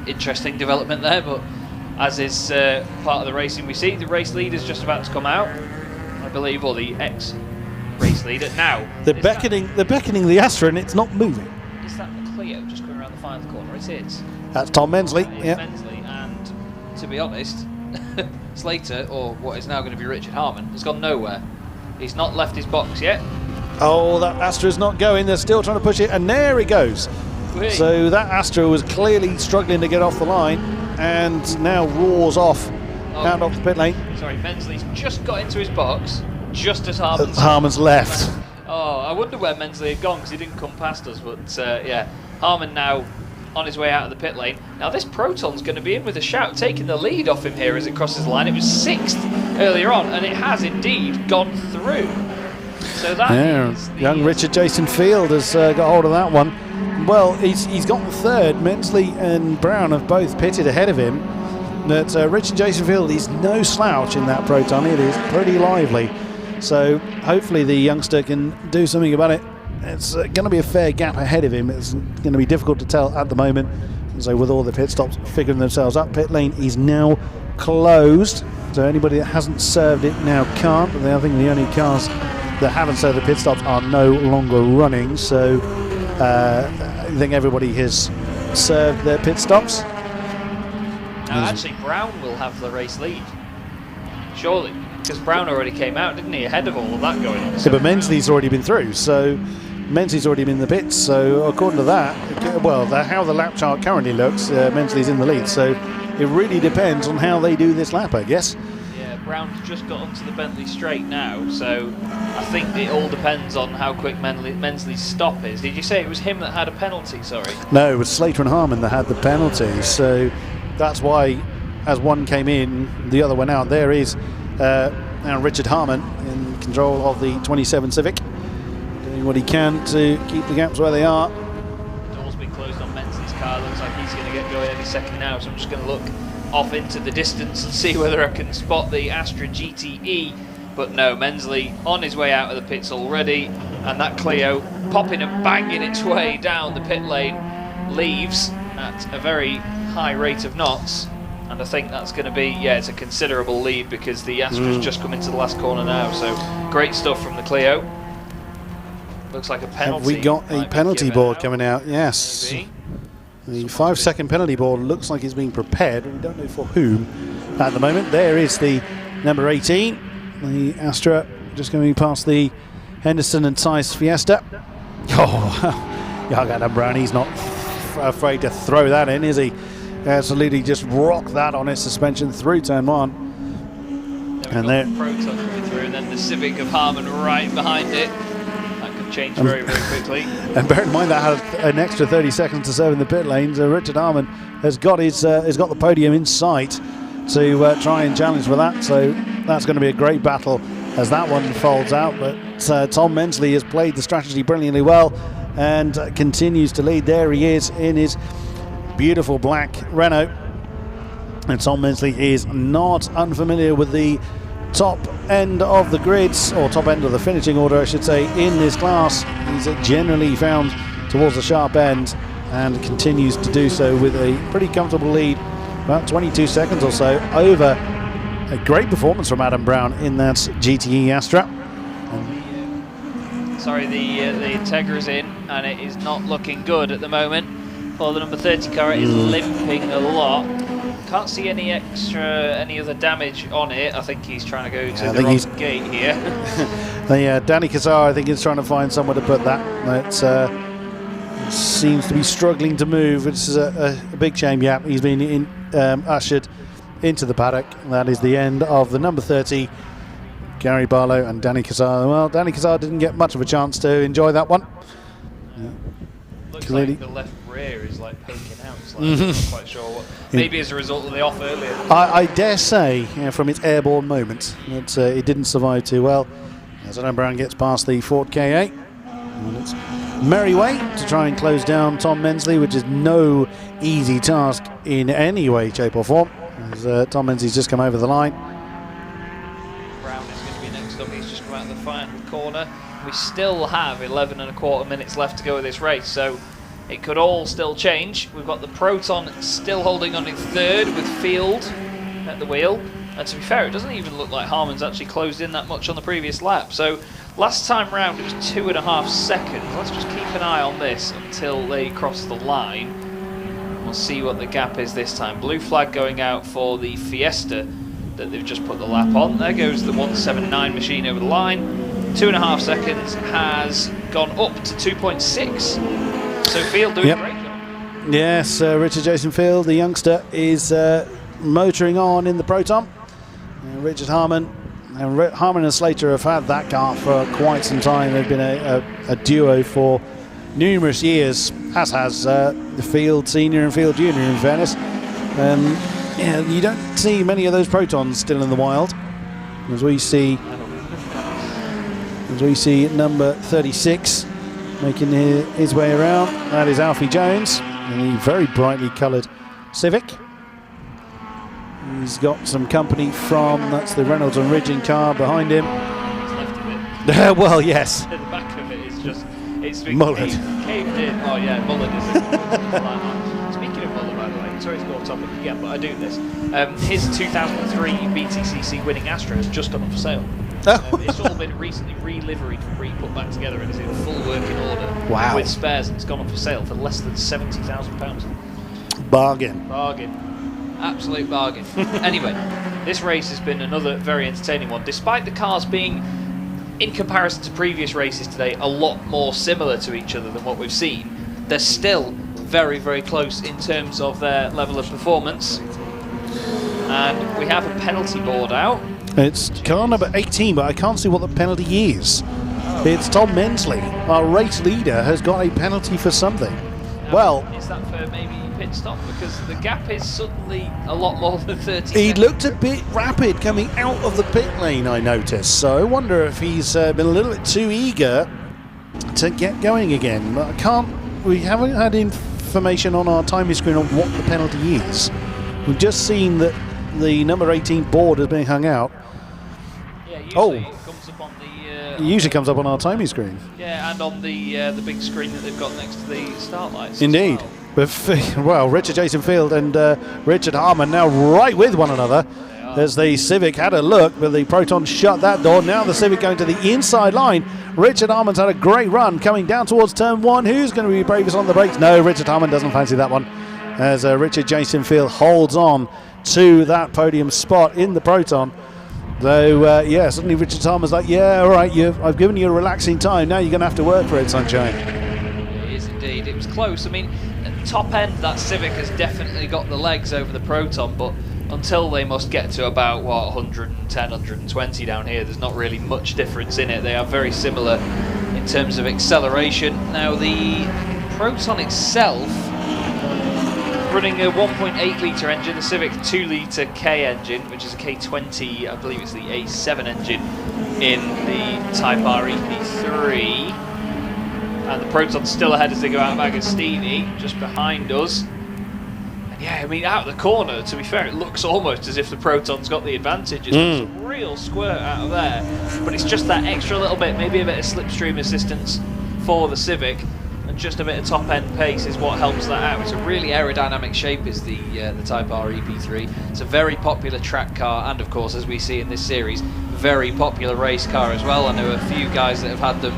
interesting development there. But as is part of the racing we see, the race leader's just about to come out, I believe, or the ex-race leader. Now They're beckoning the Astra and it's not moving. Is that the Clio just coming around the final corner? It is. That's Tom Mensley. It's Yeah. Mensley, and to be honest, Slater, or what is now going to be Richard Harmon, has gone nowhere. He's not left his box yet. Oh, that Astra's not going. They're still trying to push it, and there he goes. So that Astra was clearly struggling to get off the line, and now roars off out of the pit lane. Sorry, Mensley's just got into his box, just as Harmon's... Harmon's left. Oh, I wonder where Mensley had gone, because he didn't come past us, but yeah, Harmon now on his way out of the pit lane. Now this Proton's going to be in with a shout, taking the lead off him here as it crosses the line. It was 6th earlier on, and it has indeed gone through. So that is young Richard Jason Field has got hold of that one. Well, he's gotten 3rd. Mensley and Brown have both pitted ahead of him. that Richard Jason Field is no slouch in that Proton. It is pretty lively. So hopefully the youngster can do something about it. It's going to be a fair gap ahead of him. It's going to be difficult to tell at the moment. So with all the pit stops figuring themselves up, pit lane is now closed. So anybody that hasn't served it now can't. But I think the only cars that haven't served the pit stops are no longer running. So I think everybody has served their pit stops. Now actually Brown will have the race lead. Surely. Because Brown already came out, didn't he? Ahead of all of that going on. So. Yeah, but Mensley's already been through. So Mensley's already been in the pits. So according to that, well, how the lap chart currently looks, Mensley's in the lead. So it really depends on how they do this lap, I guess. Yeah, Brown's just got onto the Bentley straight now, so I think it all depends on how quick Mensley's stop is. Did you say it was him that had a penalty, sorry? No, it was Slater and Harmon that had the penalty, so that's why as one came in, the other went out. There is now Richard Harmon in control of the 27 Civic, doing what he can to keep the gaps where they are. Door's been closed on Mensley's car, looks like he's going to get going any second now, so I'm just going to look off into the distance and see whether I can spot the Astra GTE, but no, Mensley on his way out of the pits already, and that Clio popping and banging its way down the pit lane leaves at a very high rate of knots, and I think that's going to be, yeah, it's a considerable lead because the Astra's just come into the last corner now, so great stuff from the Clio. Looks like a penalty. Have we got a penalty board coming out? Yes. Maybe. The 5-second penalty board looks like it's being prepared. We don't know for whom at the moment. There is the number 18, the Astra, just going past the Henderson and Tice Fiesta. Oh, Adam Brown, he's not afraid to throw that in, is he? Absolutely just rock that on its suspension through turn 1. And there the Proton coming through, and then the Civic of Harmon right behind it. Change very, very quickly. And bear in mind that had an extra 30 seconds to serve in the pit lane, so Richard Harmon has got the podium in sight to try and challenge for that. So that's going to be a great battle as that one folds out. But Tom Mensley has played the strategy brilliantly well and continues to lead. There he is in his beautiful black Renault. And Tom Mensley is not unfamiliar with the top end of the grids, or top end of the finishing order I should say, in this class. He's generally found towards the sharp end and continues to do so with a pretty comfortable lead, about 22 seconds or so over a great performance from Adam Brown in that GTE Astra. Sorry, the Integra's in and it is not looking good at the moment for the number 30 car. It is limping a lot. Can't see any other damage on it. I think he's trying to go to the wrong gate here. Danny Kazar, I think, is trying to find somewhere to put that. It seems to be struggling to move, which is a big shame. Yeah, he's been ushered into the paddock. That is the end of the number 30, Gary Barlow and Danny Kazar. Well, Danny Kazar didn't get much of a chance to enjoy that one. Looks like the left rear is like poking out. I'm not quite sure what. Maybe as a result of the off earlier. I dare say, from its airborne moment, that it didn't survive too well. As Adam Brown gets past the Ford K8, and it's merry way to try and close down Tom Mensley, which is no easy task in any way, shape or form, as Tom Mensley's just come over the line. Brown is going to be next up. He's just come out of the final corner. We still have 11 1/4 minutes left to go with this race, so it could all still change. We've got the Proton still holding on in third with Field at the wheel. And to be fair, it doesn't even look like Harmon's actually closed in that much on the previous lap. So last time round it was 2.5 seconds. Let's just keep an eye on this until they cross the line. We'll see what the gap is this time. Blue flag going out for the Fiesta that they've just put the lap on. There goes the 179 machine over the line. 2.5 seconds has gone up to 2.6. So Field doing a great job. Yes, Richard Jason Field, the youngster, is motoring on in the Proton. Richard Harmon and Slater have had that car for quite some time. They've been a duo for numerous years, as has the Field Senior and Field Junior, in fairness. You don't see many of those Protons still in the wild, as we see number 36 making his way around. That is Alfie Jones in the very brightly coloured Civic. He's got some company from, that's the Reynolds and Ridging car behind him. What's left of it. Well, yes. The back of it is just, it's been Mullet. caved in. Oh yeah, mullet is a good one. Speaking of mullet, by the way, sorry to go off topic again, but I do this. His 2003 BTCC winning Astra has just gone up for sale. It's all been recently re-liveried and re-put back together and is in full working order. Wow. With spares, and it's gone up for sale for less than £70,000. Bargain. Bargain. Absolute bargain. Anyway, this race has been another very entertaining one. Despite the cars being, in comparison to previous races today, a lot more similar to each other than what we've seen, they're still very, very close in terms of their level of performance. And we have a penalty board out. It's car number 18, but I can't see what the penalty is. It's Tom Mensley, our race leader, has got a penalty for something. Well, is that for maybe pit stop? Because the gap is suddenly a lot more than 30 he seconds. looked a bit rapid coming out of the pit lane, I noticed. So I wonder if he's been a little bit too eager to get going again. But we haven't had information on our timing screen on what the penalty is. We've just seen that the number 18 board has been hung out. Yeah, usually it comes up on the... It usually comes up on our timing screen. Yeah, and on the big screen that they've got next to the start lights. Indeed. As well. Well, Richard Jason Field and Richard Harmon now right with one another as the Civic had a look, but the Proton shut that door. Now the Civic going to the inside line. Richard Harmon's had a great run coming down towards turn one. Who's going to be bravest on the brakes? No, Richard Harmon doesn't fancy that one as Richard Jason Field holds on to that podium spot in the Proton. Though, yeah, suddenly Richard Harmon's like, yeah, all right, I've given you a relaxing time. Now you're going to have to work for it, sunshine. It is indeed. It was close. I mean, at top end, that Civic has definitely got the legs over the Proton, but until they must get to about, what, 110, 120 down here, there's not really much difference in it. They are very similar in terms of acceleration. Now, the Proton itself, running a 1.8 litre engine, the Civic 2 litre K engine, which is a K20, I believe it's the A7 engine in the Type R EP3. And the Proton's still ahead as they go out of Agostini, just behind us. And yeah, I mean, out of the corner, to be fair, it looks almost as if the Proton's got the advantage. It's a real squirt out of there, but it's just that extra little bit, maybe a bit of slipstream assistance for the Civic. And just a bit of top-end pace is what helps that out. It's a really aerodynamic shape, is the Type R EP3. It's a very popular track car, and of course, as we see in this series, very popular race car as well. I know a few guys that have had them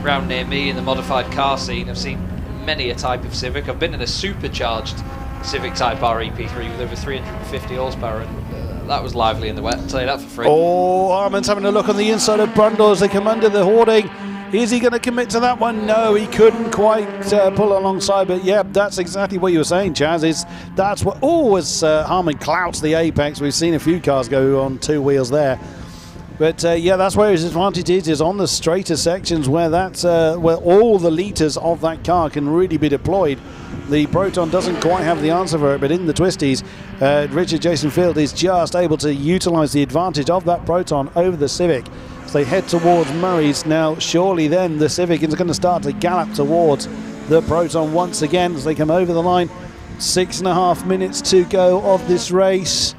round near me in the modified car scene. I've seen many a type of Civic. I've been in a supercharged Civic Type R EP3 with over 350 horsepower, and that was lively in the wet, I'll tell you that for free. Oh, Harmon's having a look on the inside of Brundle as they come under the hoarding. Is he going to commit to that one? No, he couldn't quite pull alongside, but yeah, that's exactly what you were saying, Chaz. That's what, as Harmon clouts the apex. We've seen a few cars go on two wheels there. But yeah, that's where his advantage is on the straighter sections where that's where all the litres of that car can really be deployed. The Proton doesn't quite have the answer for it, but in the twisties, Richard Jason Field is just able to utilise the advantage of that Proton over the Civic. They head towards Murray's now. Surely then the Civic is going to start to gallop towards the Proton once again as they come over the line. 6.5 minutes to go of this race,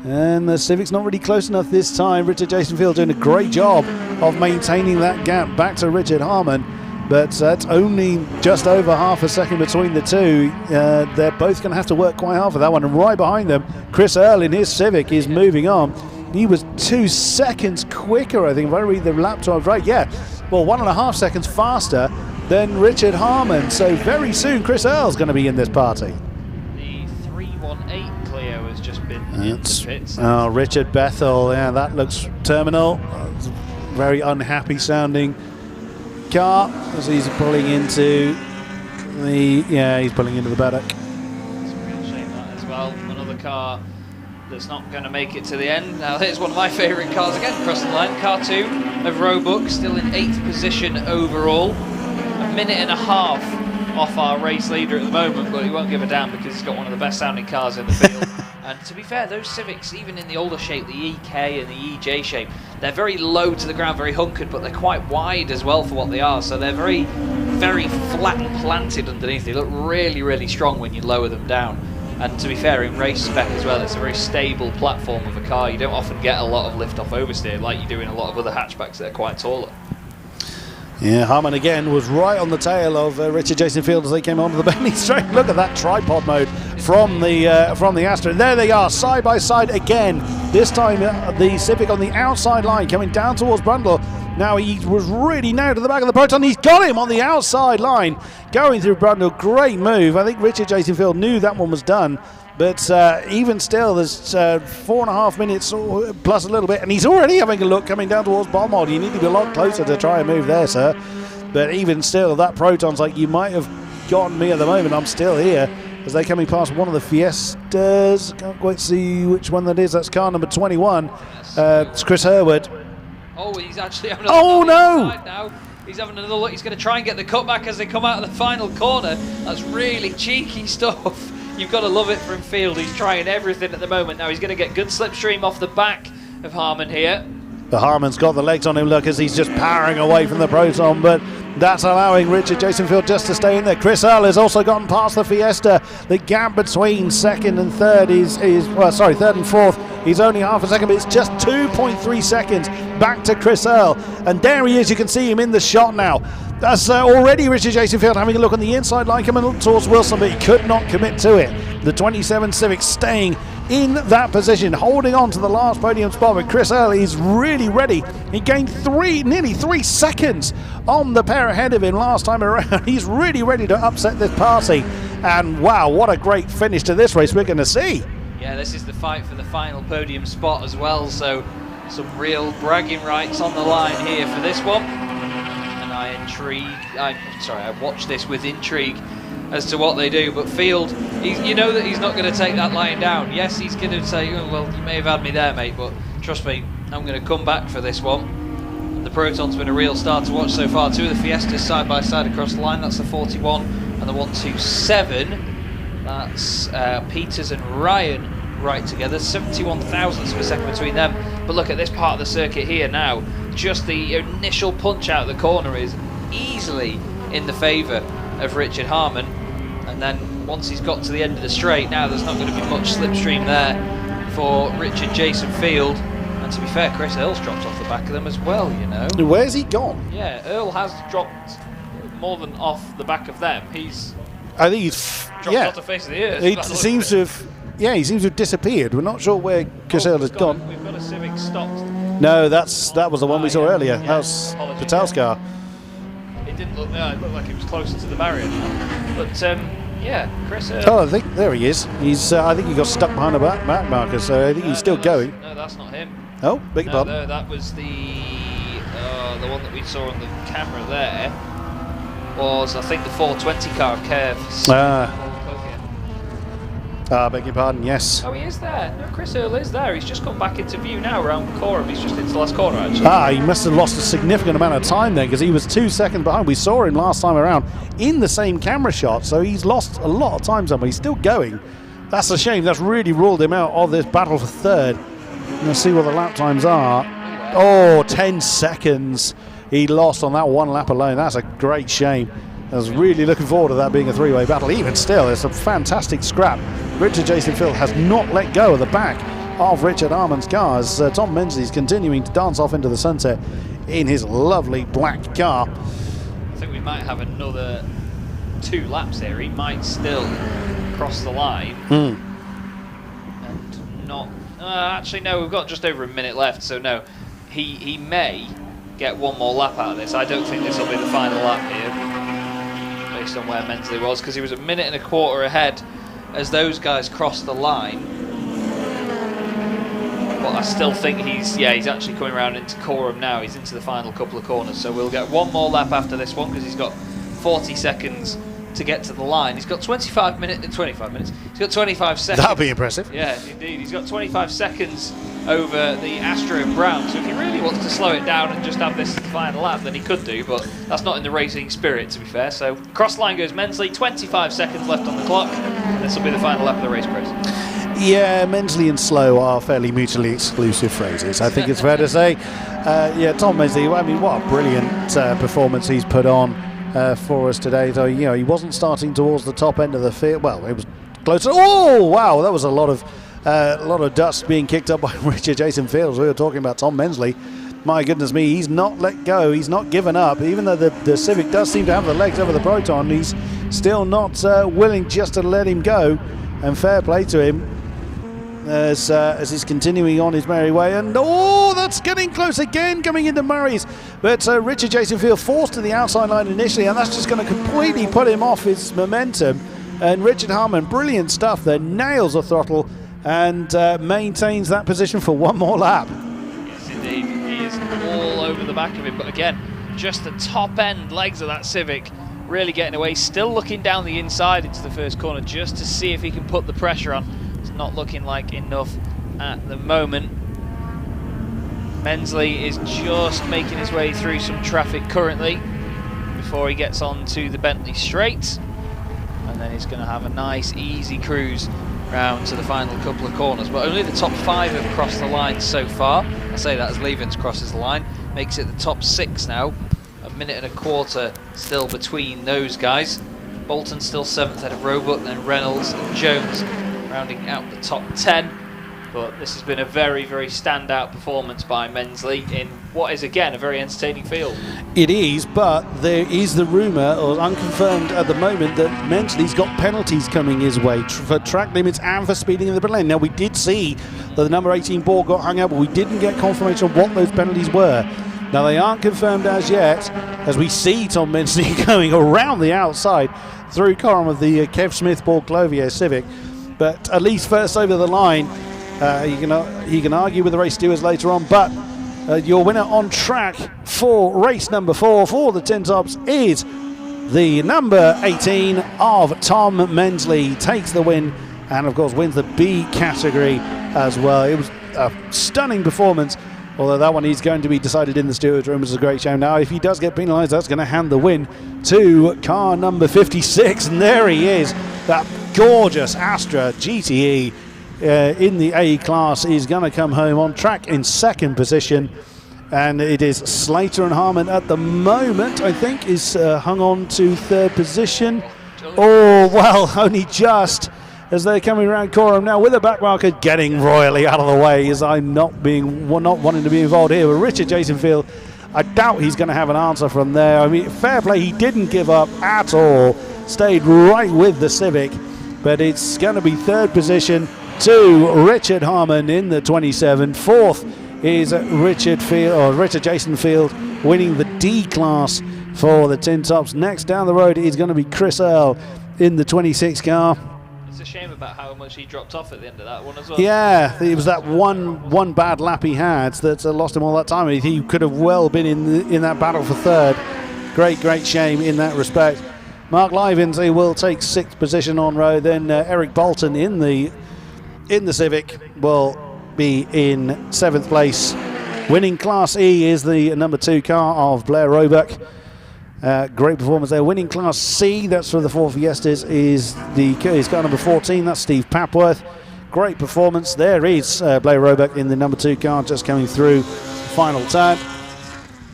and the Civic's not really close enough this time. Richard Jason Field doing a great job of maintaining that gap back to Richard Harmon, but that's only just over half a second between the two. They're both going to have to work quite hard for that one, and right behind them, Chris Earle in his Civic is moving on. He was 2 seconds quicker, I think, if I read the lap time right. Yeah, well, 1.5 seconds faster than Richard Harmon. So very soon, Chris Earle's going to be in this party. The 318 Clio has just been in the pits. Oh, Richard Bethel. Yeah, that looks terminal. Very unhappy sounding car as he's pulling into the. Yeah, he's pulling into the paddock. It's a real shame that as well. Another car that's not going to make it to the end. Now here's one of my favourite cars again, across the line, car 2 of Roebuck, still in 8th position overall. 1.5 minutes off our race leader at the moment, but he won't give a damn because he's got one of the best sounding cars in the field. And to be fair, those Civics, even in the older shape, the EK and the EJ shape, they're very low to the ground, very hunkered, but they're quite wide as well for what they are. So they're very, very flat and planted underneath. They look really, really strong when you lower them down. And to be fair, in race spec as well, it's a very stable platform of a car. You don't often get a lot of lift-off oversteer like you do in a lot of other hatchbacks that are quite taller. Yeah, Harman again was right on the tail of Richard Jason Field as they came onto the bending straight. Look at that tripod mode from the Astra. There they are, side by side again. This time the Civic on the outside line coming down towards Brundle. Now he was really now to the back of the Proton. He's got him on the outside line, going through Brundle. Great move. I think Richard Jason Field knew that one was done. But even still, there's 4.5 minutes plus a little bit, and he's already having a look coming down towards Bombhold. You need to be a lot closer to try and move there, sir. But even still, that Proton's like, you might have gotten me at the moment. I'm still here. As they're coming past one of the Fiestas. Can't quite see which one that is. That's car number 21. It's Chris Herwood. Oh, he's actually having another look inside now. He's having another look. He's going to try and get the cutback as they come out of the final corner. That's really cheeky stuff. You've got to love it from Field. He's trying everything at the moment. Now he's going to get good slipstream off the back of Harman here. But Harman's got the legs on him, look, as he's just powering away from the Proton, but that's allowing Richard Jason Field just to stay in there. Chris Earl has also gotten past the Fiesta. The gap between second and third third and fourth. He's only half a second, but it's just 2.3 seconds back to Chris Earl. And there he is, you can see him in the shot now. That's already Richard Jason Field having a look on the inside line coming towards Wilson, but he could not commit to it. The 27 Civic staying in that position, holding on to the last podium spot, but Chris Earl is really ready. He gained nearly 3 seconds on the pair ahead of him last time around. He's really ready to upset this party. And wow, what a great finish to this race we're going to see. Yeah, this is the fight for the final podium spot as well, so some real bragging rights on the line here for this one. And I watch this with intrigue as to what they do, but Field, you know that he's not going to take that line down. Yes, he's going to say, oh, well, you may have had me there, mate, but trust me, I'm going to come back for this one. And the Proton's been a real star to watch so far. Two of the Fiestas side by side across the line. That's the 41 and the 127. That's Peters and Ryan right together. 71 thousandths of a second between them. But look at this part of the circuit here now. Just the initial punch out of the corner is easily in the favour of Richard Harman, and then once he's got to the end of the straight, now there's not going to be much slipstream there for Richard Jason Field. And to be fair, Chris Earl's dropped off the back of them as well, you know. Where's he gone? Yeah, Earl has dropped more than off the back of them. I think he's dropped off the face of the earth. He seems to have disappeared. We're not sure where Chris Earl has gone. We've got a Civic stopped. No, that was the one we saw earlier. Yeah, that was Patel's car. It didn't look. It looked like it was closer to the barrier. But yeah, Chris Earl. Oh, I think there he is. He's. I think he got stuck behind a back marker, so I think he's still going. No, that's not him. Oh, beg your pardon. No, that was the one that we saw on the camera there. Was I think the 420 car of Curve. Beg your pardon, yes. Oh, he is there. No, Chris Earl is there. He's just come back into view now around Coram. He's just into the last corner, actually. He must have lost a significant amount of time then, because he was 2 seconds behind. We saw him last time around in the same camera shot, so he's lost a lot of time somewhere. He's still going. That's a shame. That's really ruled him out of this battle for third. Let's see what the lap times are. Oh, 10 seconds he lost on that one lap alone. That's a great shame. I was really looking forward to that being a three-way battle. Even still, it's a fantastic scrap. Richard Jason Field has not let go of the back of Richard Harman's car as Tom Mensley's continuing to dance off into the sunset in his lovely black car. I think we might have another 2 laps here. He might still cross the line. And not... actually, no, we've got just over a minute left, so no. He may get one more lap out of this. I don't think this will be the final lap here, based on where Mensley was, because he was a minute and a quarter ahead as those guys crossed the line. But I still think he's actually coming around into Coram now. He's into the final couple of corners, so we'll get one more lap after this one, because he's got 40 seconds to get to the line. He's got 25 minutes. He's got 25 seconds. That'll be impressive. Yeah, indeed. He's got 25 seconds over the Astro Brown. So if he really wants to slow it down and just have this final lap, then he could do, but that's not in the racing spirit, to be fair. So cross line goes Mensley, 25 seconds left on the clock. This will be the final lap of the race, Chris. Yeah, Mensley and slow are fairly mutually exclusive phrases, I think it's fair to say. Tom Mensley, I mean, what a brilliant performance he's put on for us today. So, he wasn't starting towards the top end of the field. Well, it was closer. Oh, wow, that was a lot of dust being kicked up by Richard Jason Fields. We were talking about Tom Mensley. My goodness me, he's not let go. He's not given up. Even though the Civic does seem to have the legs over the Proton, he's still not willing just to let him go. And fair play to him as he's continuing on his merry way. And oh, that's getting close again, coming into Murray's. But Richard Jason Field forced to the outside line initially, and that's just going to completely put him off his momentum. And Richard Harmon, brilliant stuff there, nails the throttle and maintains that position for one more lap. Yes, indeed. He is all over the back of him. But again, just the top end legs of that Civic really getting away. Still looking down the inside into the first corner just to see if he can put the pressure on. It's not looking like enough at the moment. Mensley is just making his way through some traffic currently before he gets on to the Bentley straight. And then he's going to have a nice easy cruise round to the final couple of corners. But only the top 5 have crossed the line so far. I say that as Levens crosses the line. Makes it the top 6 now. A minute and a quarter still between those guys. Bolton still 7th ahead of Roebuck, then Reynolds and Jones rounding out the top 10. But this has been a very, very standout performance by Mensley in what is, again, a very entertaining field. It is, but there is the rumour, or unconfirmed at the moment, that Mensley's got penalties coming his way for track limits and for speeding in the pit lane. Now, we did see that the number 18 ball got hung out, but we didn't get confirmation of what those penalties were. Now, they aren't confirmed as yet, as we see Tom Mensley going around the outside through column of the Kev Smith Paul Clovier Civic. But at least first over the line, he can argue with the race stewards later on, but your winner on track for race number 4 for the Tin Tops is the number 18 of Tom Mensley. Takes the win and, of course, wins the B category as well. It was a stunning performance, although that one is going to be decided in the stewards' room, which is a great shame. Now, if he does get penalised, that's going to hand the win to car number 56, and there he is, that gorgeous Astra GTE. In the A class is going to come home on track in 2nd position, and it is Slater and Harmon at the moment, I think, is hung on to 3rd position. Oh, well, only just as they're coming around Coram now with a back marker getting royally out of the way, as I'm not wanting to be involved here. But Richard Jason Field, I doubt he's going to have an answer from there. I mean, fair play, he didn't give up at all, stayed right with the Civic, but it's going to be 3rd position to Richard Harmon in the 27. 4th is Richard Jason Field winning the D class for the Tin Tops. Next down the road is going to be Chris Earl in the 26 car. It's a shame about how much he dropped off at the end of that one as well. Yeah, it was that one bad lap he had that lost him all that time. He could have well been in that battle for 3rd. Great shame in that respect. Mark Livens, he will take 6th position on road. Then Eric Bolton in the Civic will be in 7th place. Winning Class E is the number 2 car of Blair Roebuck. Great performance there. Winning Class C, that's for the Ford Fiestas, is car number 14. That's Steve Papworth. Great performance. There is Blair Roebuck in the number 2 car, just coming through the final turn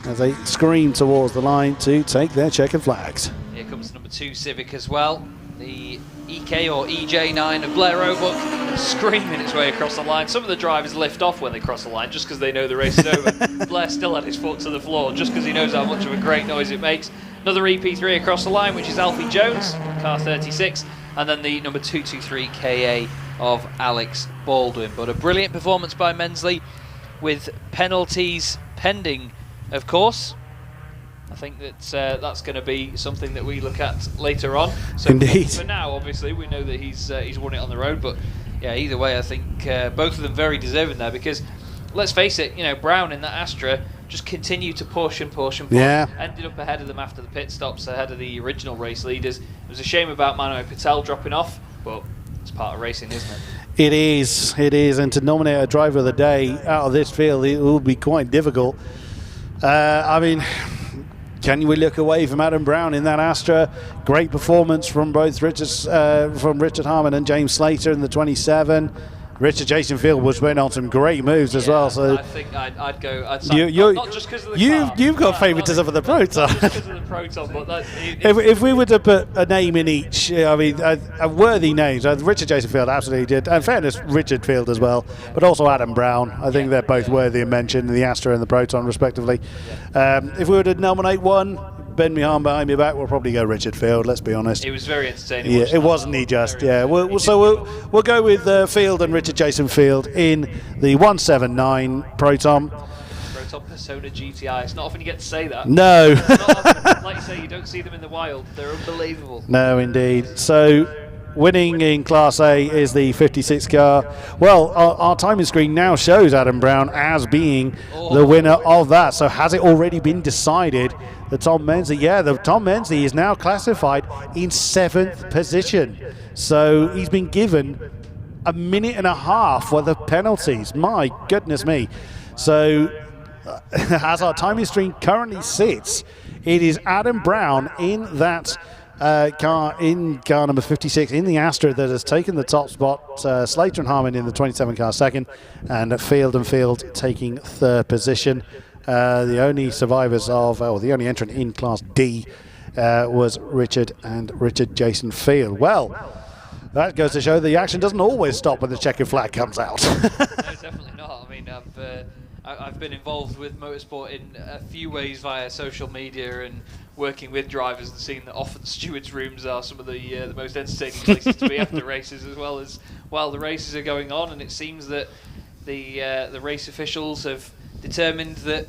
as they scream towards the line to take their checkered flags. Here comes number 2 Civic as well. The EK or EJ9 of Blair Roebuck screaming its way across the line. Some of the drivers lift off when they cross the line just because they know the race is over. Blair still had his foot to the floor just because he knows how much of a great noise it makes. Another EP3 across the line, which is Alfie Jones, car 36, and then the number 223 KA of Alex Baldwin. But a brilliant performance by Mensley with penalties pending, of course. I think that that's going to be something that we look at later on. So indeed. For now, obviously, we know that he's won it on the road. But yeah, either way, I think both of them very deserving there, because let's face it, Brown in that Astra just continued to push and push and push. Yeah. Ended up ahead of them after the pit stops, ahead of the original race leaders. It was a shame about Mano Patel dropping off, but it's part of racing, isn't it? It is, and to nominate a driver of the day out of this field, it will be quite difficult. I mean, can we look away from Adam Brown in that Astra? Great performance from both Richard Harmon and James Slater in the 27. Richard Jason Field was putting on some great moves as well. So I think I'd go. I'd not just because of the you've got favouritism for the Proton. Not just because of the Proton, but if we were to put a name in each, I mean, a worthy names. Richard Jason Field absolutely did. And fairness, Richard Field as well, but also Adam Brown. I think they're both worthy of mention, the Astra and the Proton, respectively. If we were to nominate one, Ben Mihan behind me back, we'll probably go Richard Field, let's be honest. It was very entertaining. Yeah, it wasn't he just, yeah. We'll go with Field and Richard Jason Field in the 179 Proton. Proton Persona GTI. It's not often you get to say that. No. Like you say, you don't see them in the wild. They're unbelievable. No, indeed. So, winning in Class A is the 56 car. Well, our timing screen now shows Adam Brown as being the winner of that. So has it already been decided that Tom Mensley? Yeah, Tom Mensley is now classified in 7th position. So he's been given a minute and a half worth of penalties. My goodness me. So as our timing screen currently sits, it is Adam Brown in that car, in car number 56 in the Astra, that has taken the top spot. Slater and Harmon in the 27 car second, and Field taking 3rd position. The only survivors of, the only entrant in Class D was Richard Jason Field. Well, that goes to show the action doesn't always stop when the checkered flag comes out. No, definitely not. I mean, I've been involved with motorsport in a few ways via social media and working with drivers, and seeing that often stewards' rooms are some of the most entertaining places to be after races, as well as while the races are going on. And it seems that the race officials have determined that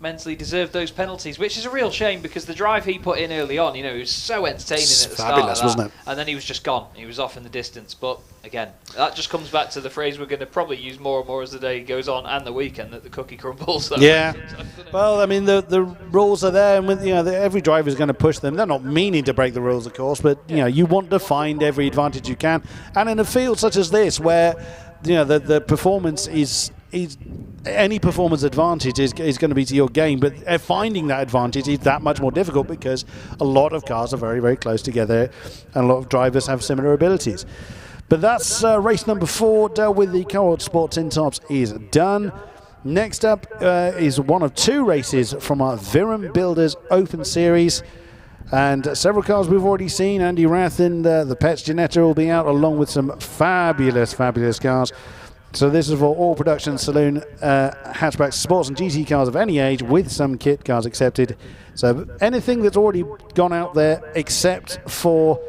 Mensley deserved those penalties, which is a real shame, because the drive he put in early on, he was so entertaining at the start of that, wasn't it? And then he was just gone. He was off in the distance. But again, that just comes back to the phrase we're going to probably use more and more as the day goes on, and the weekend, that the cookie crumbles. Yeah. Well, I mean, the rules are there, and with, every driver is going to push them. They're not meaning to break the rules, of course, but you want to find every advantage you can. And in a field such as this, where the performance is any performance advantage is going to be to your game, but finding that advantage is that much more difficult, because a lot of cars are very, very close together, and a lot of drivers have similar abilities. But that's race number 4 dealt with. The Co-op Sport Tin Tops is done. Next up is one of 2 races from our Viren Builders Open Series, and several cars we've already seen. Andy Rath in the Pets Ginetta will be out, along with some fabulous cars. So this is for all production saloon hatchbacks, sports and GT cars of any age, with some kit cars accepted. So anything that's already gone out there except for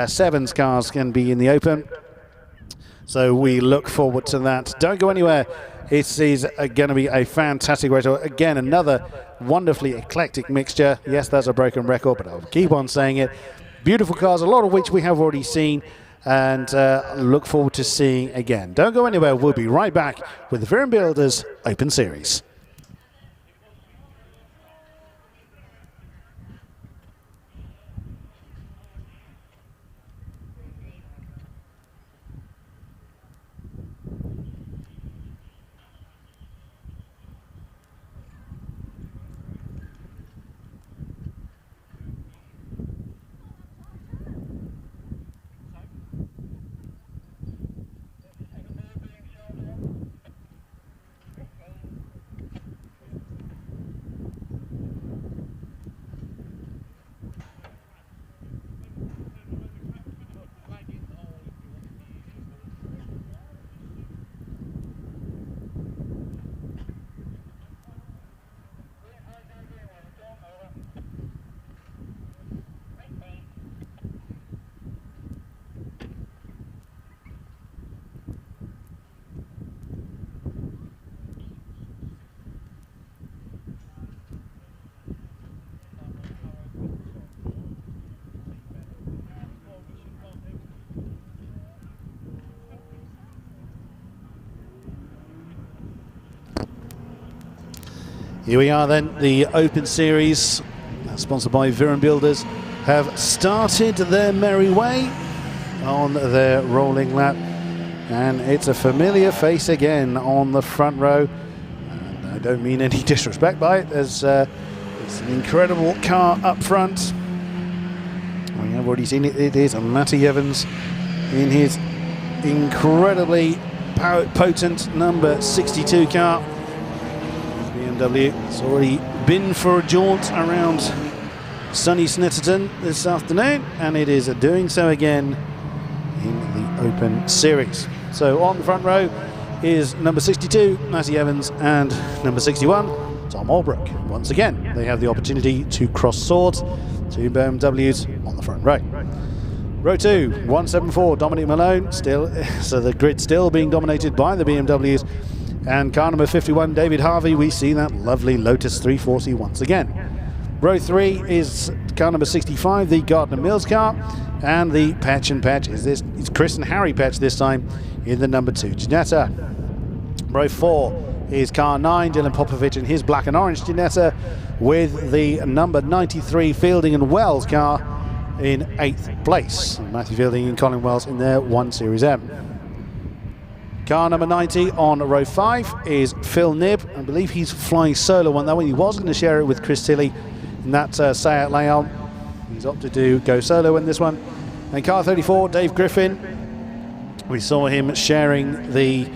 Sevens cars can be in the open. So we look forward to that. Don't go anywhere. It is going to be a fantastic race. Again, another wonderfully eclectic mixture. Yes, that's a broken record, but I'll keep on saying it. Beautiful cars, a lot of which we have already seen, and look forward to seeing again. Don't go anywhere. We'll be right back with the Viren Builders Open Series. Here we are then, the Open Series, sponsored by Viren Builders, have started their merry way on their rolling lap, and it's a familiar face again on the front row, and I don't mean any disrespect by it, as it's an incredible car up front. We have already seen it. It is Matty Evans in his incredibly potent number 62 car. BMW has already been for a jaunt around sunny Snitterton this afternoon, and it is doing so again in the Open Series. So on the front row is number 62, Matty Evans, and number 61, Tom Holbrook. Once again, they have the opportunity to cross swords, two BMWs on the front row. Row 2, 174, Dominic Malone, still, so the grid still being dominated by the BMWs. And car number 51, David Harvey, we see that lovely Lotus 340 once again. Row 3 is car number 65, the Gardner Mills car. And the Patch and Patch is this, it's Chris and Harry Patch this time in the number 2 Ginetta. Row 4 is car 9, Dylan Popovich in his black and orange Ginetta, with the number 93 Fielding and Wells car in 8th place. Matthew Fielding and Colin Wells in their 1 Series M. Car number 90 on row 5 is Phil Knibb. I believe he's flying solo on that one. He was going to share it with Chris Tilley in that Seat Leon. He's opted to go solo in this one. And car 34, Dave Griffin. We saw him sharing the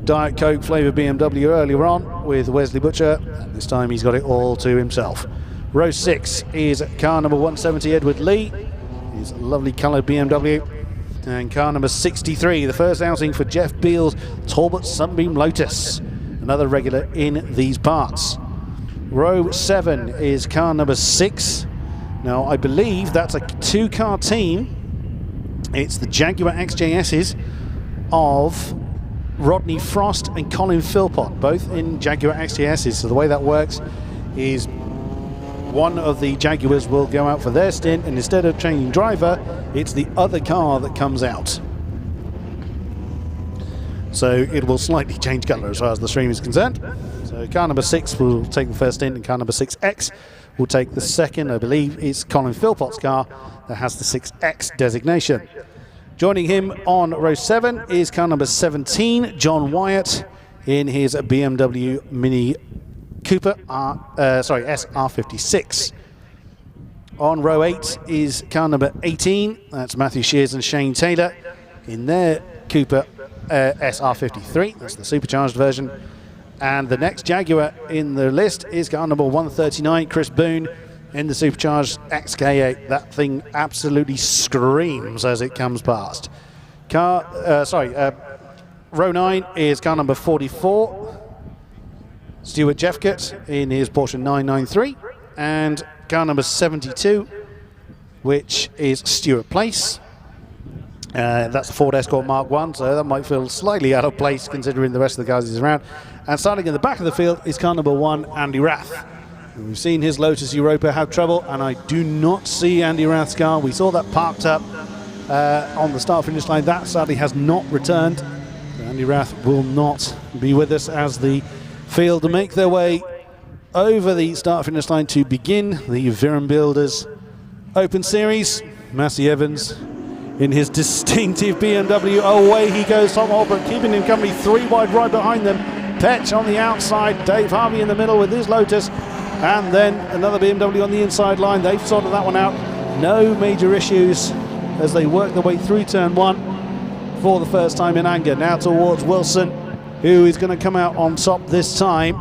Diet Coke flavour BMW earlier on with Wesley Butcher. And this time he's got it all to himself. Row 6 is car number 170, Edward Lee. His lovely coloured BMW. And car number 63, the first outing for Jeff Beals, Talbot Sunbeam Lotus. Another regular in these parts. Row 7 is car number 6. Now, I believe that's a 2-car team. It's the Jaguar XJSs of Rodney Frost and Colin Philpott, both in Jaguar XJSs. So the way that works is one of the Jaguars will go out for their stint, and instead of changing driver, it's the other car that comes out. So it will slightly change colour as far as the stream is concerned. So car number 6 will take the first stint, and car number 6X will take the second. I believe it's Colin Philpott's car that has the 6X designation. Joining him on row 7 is car number 17, John Wyatt, in his BMW Mini Cooper SR56. On row 8 is car number 18. That's Matthew Shears and Shane Taylor in their Cooper SR53. That's the supercharged version. And the next Jaguar in the list is car number 139, Chris Boone, in the supercharged XK8. That thing absolutely screams as it comes past. Row 9 is car number 44, Stuart Jeffcott in his Porsche 993, and car number 72, which is Stuart Place. That's the Ford Escort Mark 1, so that might feel slightly out of place considering the rest of the guys is around. And starting in the back of the field is car number 1, Andy Rath. We've seen his Lotus Europa have trouble, and I do not see Andy Rath's car. We saw that parked up on the start-finish line. That sadly has not returned. Andy Rath will not be with us as the field make their way over the start-finish line to begin the Viren Builders Open Series. Matty Evans in his distinctive BMW. Away he goes, Tom Holbrook keeping him company, 3 wide right behind them. Petch on the outside, Dave Harvey in the middle with his Lotus, and then another BMW on the inside line. They've sorted that one out. No major issues as they work their way through turn 1 for the first time in anger. Now towards Wilson, who is going to come out on top this time.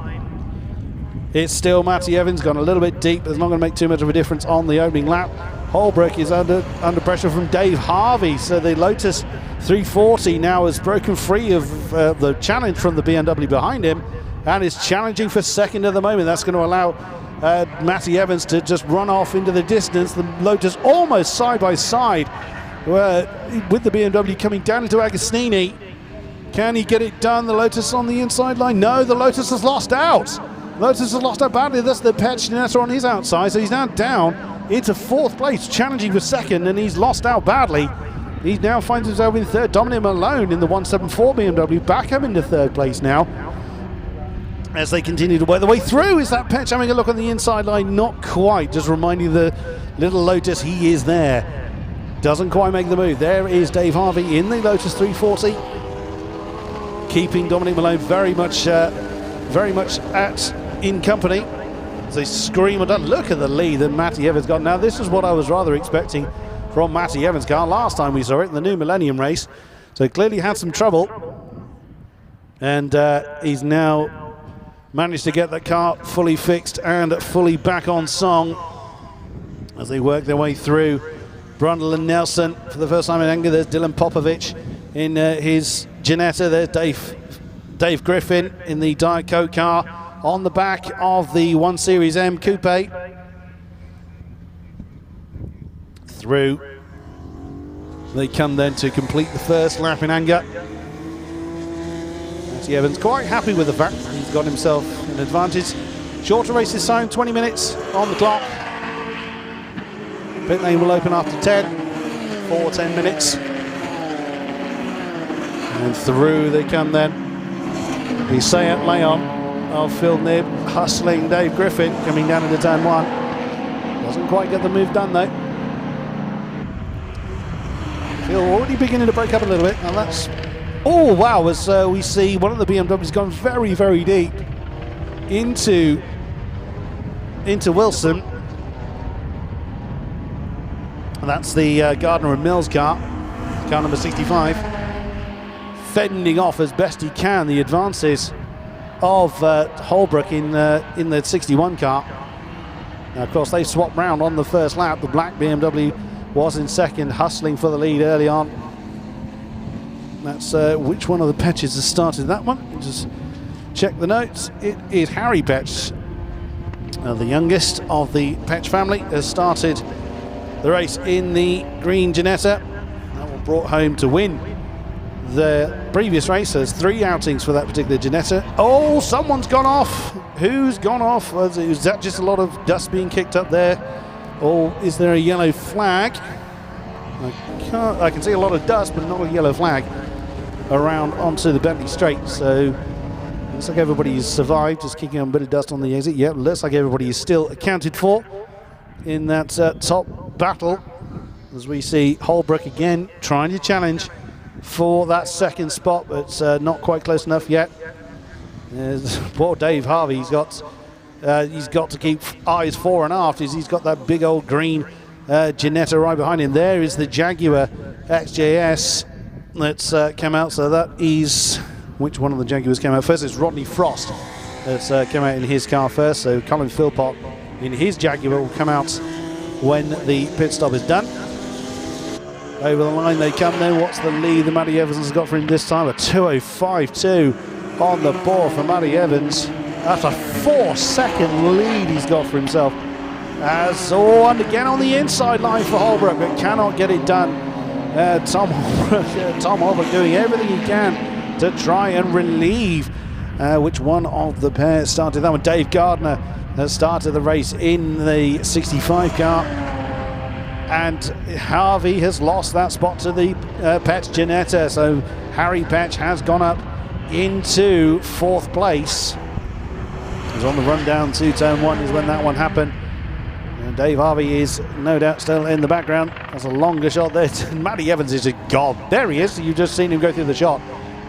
It's still Matty Evans, gone a little bit deep. It's not going to make too much of a difference on the opening lap. Holbrook is under pressure from Dave Harvey, so the Lotus 340 now has broken free of the challenge from the BMW behind him and is challenging for second at the moment. That's going to allow Matty Evans to just run off into the distance. The Lotus almost side by side with the BMW coming down into Agostini. Can he get it done? The Lotus on the inside line. No, the Lotus has lost out. Lotus has lost out badly. That's the Petch on his outside, so he's now down into 4th place, challenging for second, and he's lost out badly. He now finds himself in 3rd. Dominic Malone in the 174 BMW back up into 3rd place now as they continue to work their way through. Is that Petch having a look on the inside line? Not quite, just reminding the little Lotus he is there. Doesn't quite make the move. There is Dave Harvey in the Lotus 340, keeping Dominic Malone very much in company. As they scream and look at the lead that Matty Evans got. Now this is what I was rather expecting from Matty Evans' car last time we saw it in the new Millennium race. So clearly had some trouble And he's now managed to get the car fully fixed and fully back on song as they work their way through. Brundle and Nelson for the first time in anger. There's Dylan Popovich in his Ginetta. There's Dave Griffin in the Diet Coke car on the back of the 1 Series M Coupe. Through they come then to complete the first lap in anger. Matty Evans quite happy with the fact that he's got himself an advantage. Shorter race this time, 20 minutes on the clock. Pit lane will open after 10 minutes. And through they come then. The Seat Leon of Phil Knibb hustling Dave Griffin coming down into turn 1. Doesn't quite get the move done though. Phil already beginning to break up a little bit. And that's, oh wow, as we see one of the BMWs gone very, very deep into Wilson. And that's the Gardner and Mills car number 65, fending off as best he can the advances of Holbrook in the 61 car. Now, of course, they swapped round on the first lap. The black BMW was in second, hustling for the lead early on. That's which one of the Petches has started that one. We'll just check the notes. It is Harry Petch, the youngest of the Petch family, has started the race in the green Ginetta. That one brought home to win the previous race. There's 3 outings for that particular Ginetta. Oh, someone's gone off. Who's gone off? Is that just a lot of dust being kicked up there? Or is there a yellow flag? I can see a lot of dust, but not a yellow flag around onto the Bentley straight. So looks like everybody's survived, just kicking up a bit of dust on the exit. Yep, looks like everybody is still accounted for in that top battle, as we see Holbrook again trying to challenge for that second spot, but not quite close enough yet. There's poor Dave Harvey. He's got to keep eyes fore and aft as he's got that big old green Ginetta right behind him. There is the Jaguar XJS that's come out. So that is, which one of the Jaguars came out first? It's Rodney Frost that's come out in his car first. So Colin Philpott in his Jaguar will come out when the pit stop is done. Over the line they come then. What's the lead that Matty Evans has got for him this time? A 2:05.2 on the board for Matty Evans. That's a 4-second lead he's got for himself. And again on the inside line for Holbrook, but cannot get it done. Tom Holbrook doing everything he can to try and relieve which one of the pairs started that one. Dave Gardner has started the race in the 65 car, and Harvey has lost that spot to the Petch Ginetta. So Harry Petch has gone up into 4th place. He's on the run down to turn 1 is when that one happened. And Dave Harvey is no doubt still in the background. That's a longer shot there. Matty Evans is a god. There he is. You've just seen him go through the shot.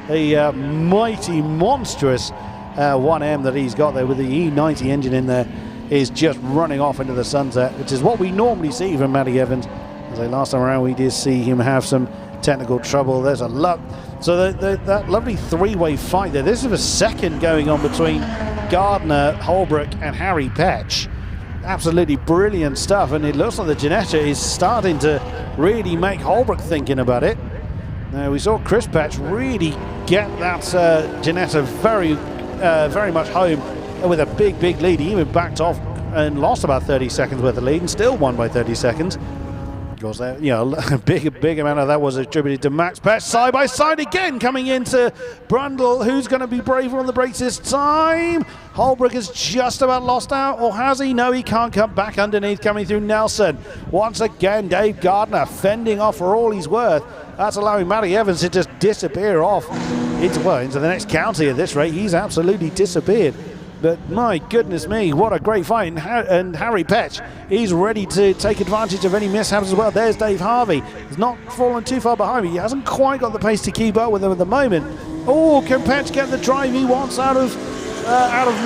The mighty, monstrous 1M that he's got there with the E90 engine in there is just running off into the sunset, which is what we normally see from Matty Evans. As last time around we did see him have some technical trouble. There's a lot. So that lovely 3-way fight there. This is a second going on between Gardner, Holbrook and Harry Petch. Absolutely brilliant stuff, and it looks like the Ginetta is starting to really make Holbrook thinking about it. Now we saw Chris Petch really get that Ginetta very much home with a big lead. He even backed off and lost about 30 seconds worth of lead and still won by 30 seconds. Because a big amount of that was attributed to Max Petch. Side by side again, coming into Brundle. Who's going to be braver on the brakes this time? Holbrook has just about lost out, or has he? No, he can't come back underneath, coming through Nelson. Once again, Dave Gardner fending off for all he's worth. That's allowing Matty Evans to just disappear off into the next county at this rate. He's absolutely disappeared. But my goodness me, what a great fight. And Harry Petch, he's ready to take advantage of any mishaps as well. There's Dave Harvey. He's not fallen too far behind me. He hasn't quite got the pace to keep up with him at the moment. Oh, can Petch get the drive he wants out of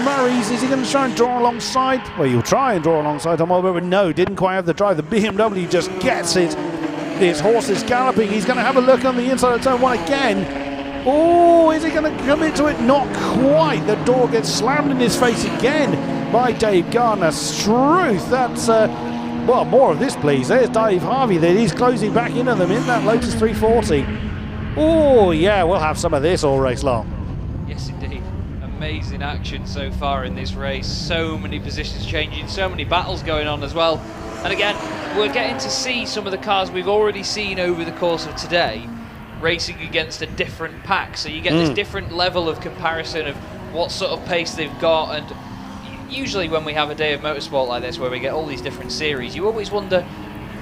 Murray's? Is he going to try and draw alongside? Well, he'll try and draw alongside Tom Holbrook, but no, didn't quite have the drive. The BMW just gets it. His horse is galloping. He's going to have a look on the inside of turn 1 again. Oh, is he going to come into it? Not quite. The door gets slammed in his face again by Dave Gardner. Struth, that's, well, more of this, please. There's Dave Harvey there. He's closing back into them in that Lotus 340. Oh, yeah, we'll have some of this all race long. Yes, indeed. Amazing action so far in this race. So many positions changing, so many battles going on as well. And again, we're getting to see some of the cars we've already seen over the course of today racing against a different pack. So you get this different level of comparison of what sort of pace they've got. And usually when we have a day of motorsport like this where we get all these different series, you always wonder,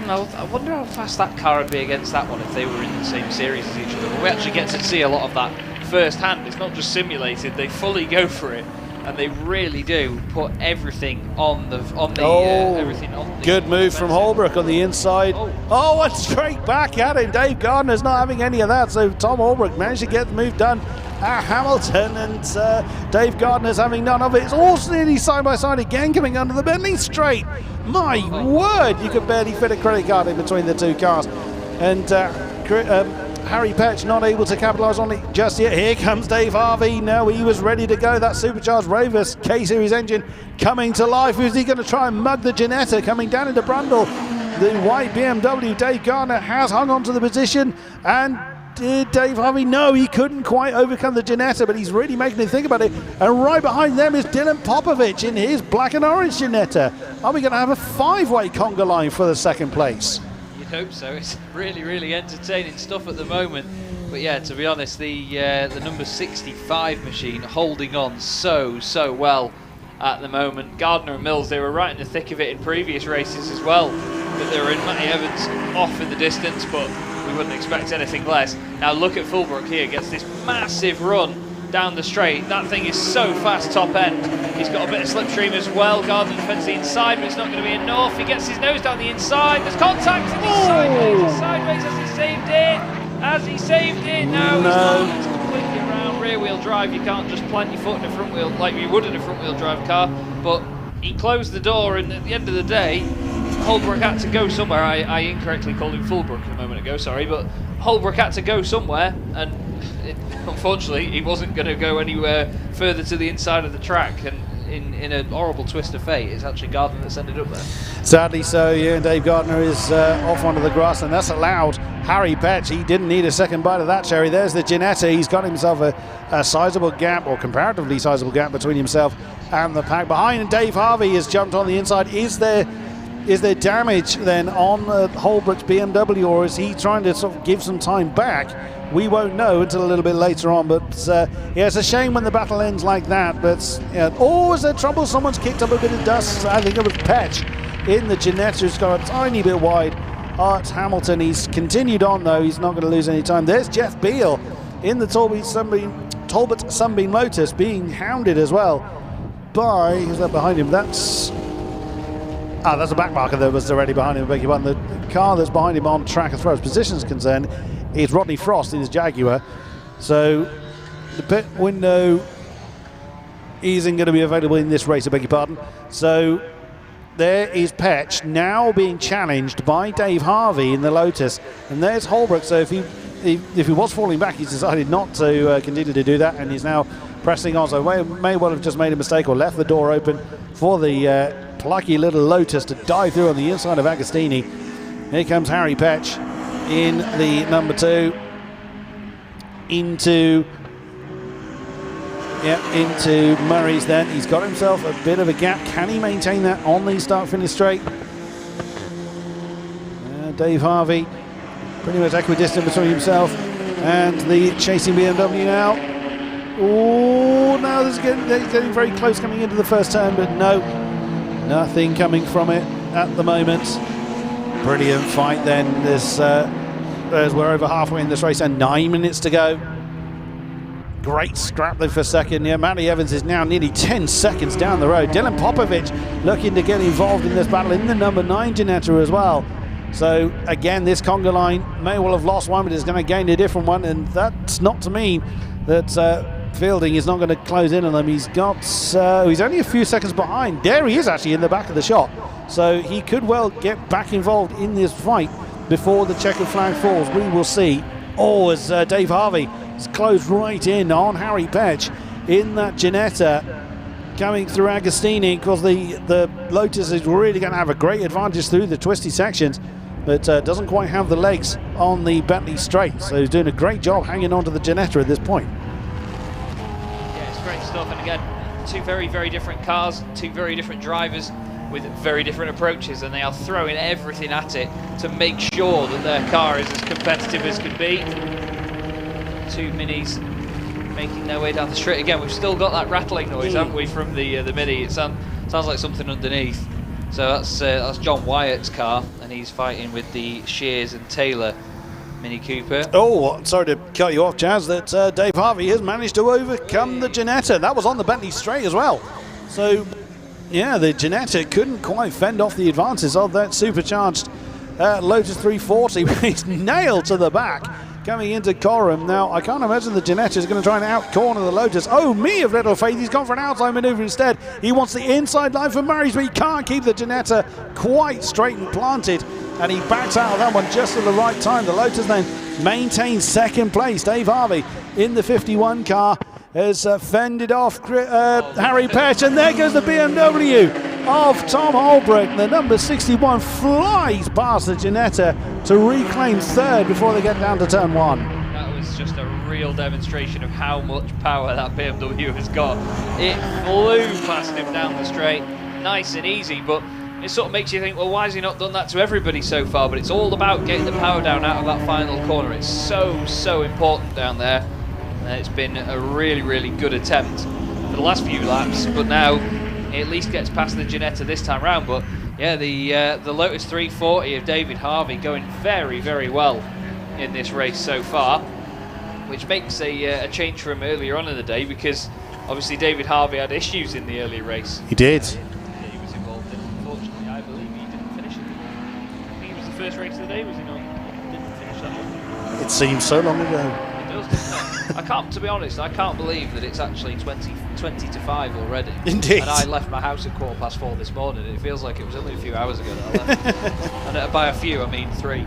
I wonder how fast that car would be against that one if they were in the same series as each other. But we actually get to see a lot of that firsthand. It's not just simulated, they fully go for it, and they really do put everything on the everything on the good move from Holbrook on the inside. Oh, and straight back at him. Dave Gardner's not having any of that, so Tom Holbrook managed to get the move done at Hamilton, and Dave Gardner's having none of it. It's all nearly side by side again, coming under the bending straight. My word, you could barely fit a credit card in between the two cars. And Harry Petch not able to capitalise on it just yet. Here comes Dave Harvey. No, he was ready to go. That supercharged Rover K-Series engine coming to life. Is he going to try and mug the Ginetta coming down into Brundle? The white BMW, Dave Gardner has hung on to the position, and did Dave Harvey? No, he couldn't quite overcome the Ginetta, but he's really making him think about it. And right behind them is Dylan Popovich in his black and orange Ginetta. Are we going to have a five-way conga line for the second place? You'd hope so. It's really, really entertaining stuff at the moment. But yeah, to be honest, the number 65 machine holding on so well at the moment. Gardner and Mills, they were right in the thick of it in previous races as well. But they were in. Matty Evans off in the distance, but we wouldn't expect anything less. Now look at Fulbrook here, gets this massive run down the straight. That thing is so fast top end. He's got a bit of slipstream as well. Gardner defends the inside, but it's not going to be enough. He gets his nose down the inside. There's contact and he's sideways as he saved it. As he saved it. No, he's not. It's completely around. Rear wheel drive, you can't just plant your foot in a front wheel like you would in a front wheel drive car. But he closed the door, and at the end of the day, Holbrook had to go somewhere. I incorrectly called him Fulbrook a moment ago, sorry, but Holbrook had to go somewhere, and unfortunately he wasn't going to go anywhere further to the inside of the track, and in a horrible twist of fate, it's actually Gardner that's ended up there. Sadly so, yeah, and Dave Gardner is off onto the grass, and that's allowed Harry Petch. He didn't need a second bite of that cherry. There's the Ginetta. He's got himself a sizable gap, or comparatively sizable gap, between himself and the pack behind, and Dave Harvey has jumped on the inside. Is there damage then on Holbrook's BMW, or is he trying to sort of give some time back? We won't know until a little bit later on, but yeah, it's a shame when the battle ends like that. But oh, is there trouble? Someone's kicked up a bit of dust. I think it was Petch in the Ginetta, who's got a tiny bit wide. Art Hamilton, he's continued on though, he's not going to lose any time. There's Jeff Beale in the Talbot Sunbeam Lotus being hounded as well by, who's that behind him? That's a back marker that was already behind him, beg your pardon. The car that's behind him on track as far as position is concerned is Rodney Frost in his Jaguar. So the pit window isn't going to be available in this race, I beg your pardon. So there is Petch now being challenged by Dave Harvey in the Lotus. And there's Holbrook. So if he was falling back, he's decided not to continue to do that, and he's now pressing on. So may well have just made a mistake or left the door open for the plucky little Lotus to dive through on the inside of Agostini. Here comes Harry Petch in the number 2 into Murray's. Then he's got himself a bit of a gap. Can he maintain that on the start finish straight? Dave Harvey pretty much equidistant between himself and the chasing BMW now. Oh, now they're getting very close coming into the first turn, but no, nothing coming from it at the moment. Brilliant fight then. We're over halfway in this race and 9 minutes to go. Great scrap though for second. Yeah, Matty Evans is now nearly 10 seconds down the road. Dylan Popovich looking to get involved in this battle in the number 9 Ginetta as well. So again, this conga line may well have lost one, but it's going to gain a different one, and that's not to mean that Fielding is not going to close in on them. He's only a few seconds behind. There he is actually in the back of the shot, so he could well get back involved in this fight before the checkered flag falls. We will see. Oh, as Dave Harvey It's closed right in on Harry Petch in that Ginetta coming through Agostini, because the Lotus is really going to have a great advantage through the twisty sections, but doesn't quite have the legs on the Bentley straight. So he's doing a great job hanging on to the Ginetta at this point. Yeah, it's great stuff. And again, two very, very different cars, two very different drivers with very different approaches, and they are throwing everything at it to make sure that their car is as competitive as can be. Two minis making their way down the straight. Again, we've still got that rattling noise, haven't we, from the mini? It sounds like something underneath. So that's John Wyatt's car, and he's fighting with the Shears and Taylor Mini Cooper. Oh, sorry to cut you off, Jazz, that Dave Harvey has managed to overcome the Ginetta. That was on the Bentley straight as well. So, yeah, the Ginetta couldn't quite fend off the advances of that supercharged Lotus 340. He's nailed to the back coming into Coram. Now, I can't imagine the Ginetta is going to try and out-corner the Lotus. Oh, me of little faith. He's gone for an outside manoeuvre instead. He wants the inside line for Murray's, but he can't keep the Ginetta quite straight and planted, and he backs out of that one just at the right time. The Lotus then maintains second place. Dave Harvey in the 51 car has fended off Harry Petch, and there goes the BMW of Tom Holbrook. The number 61 flies past the Ginetta to reclaim third before they get down to turn one. That was just a real demonstration of how much power that BMW has got. It flew past him down the straight, nice and easy, but it sort of makes you think, well, why has he not done that to everybody so far? But it's all about getting the power down out of that final corner. It's so important down there. It's been a really, really good attempt for the last few laps, but now it at least gets past the Ginetta this time round. But yeah, the Lotus 340 of David Harvey going very, very well in this race so far, which makes a change from earlier on in the day, because obviously David Harvey had issues in the early race. He did. He was involved in. Unfortunately, I believe he didn't finish it. I think it was the first race of the day, was he not? Didn't finish that one. It seems so long ago. It does, doesn't it? To be honest, I can't believe that it's actually 20 to 5 already. Indeed. And I left my house at 4:15 this morning. It feels like it was only a few hours ago that I left. And by a few, I mean 3.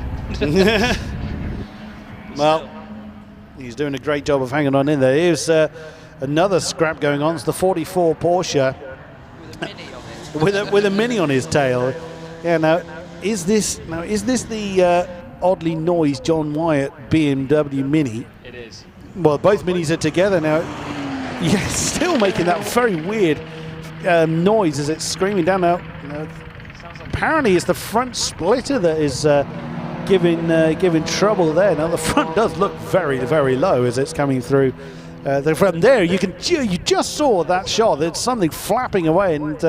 Well, he's doing a great job of hanging on in there. Here's another scrap going on. It's the 44 Porsche with a mini on his tail. Yeah. Now, is this the oddly noised John Wyatt BMW Mini? It is. Well, both minis are together now. Yeah, still making that very weird noise as it's screaming down now. Apparently, it's the front splitter that is giving trouble there. Now, the front does look very, very low as it's coming through. From there, you just saw that shot. There's something flapping away, and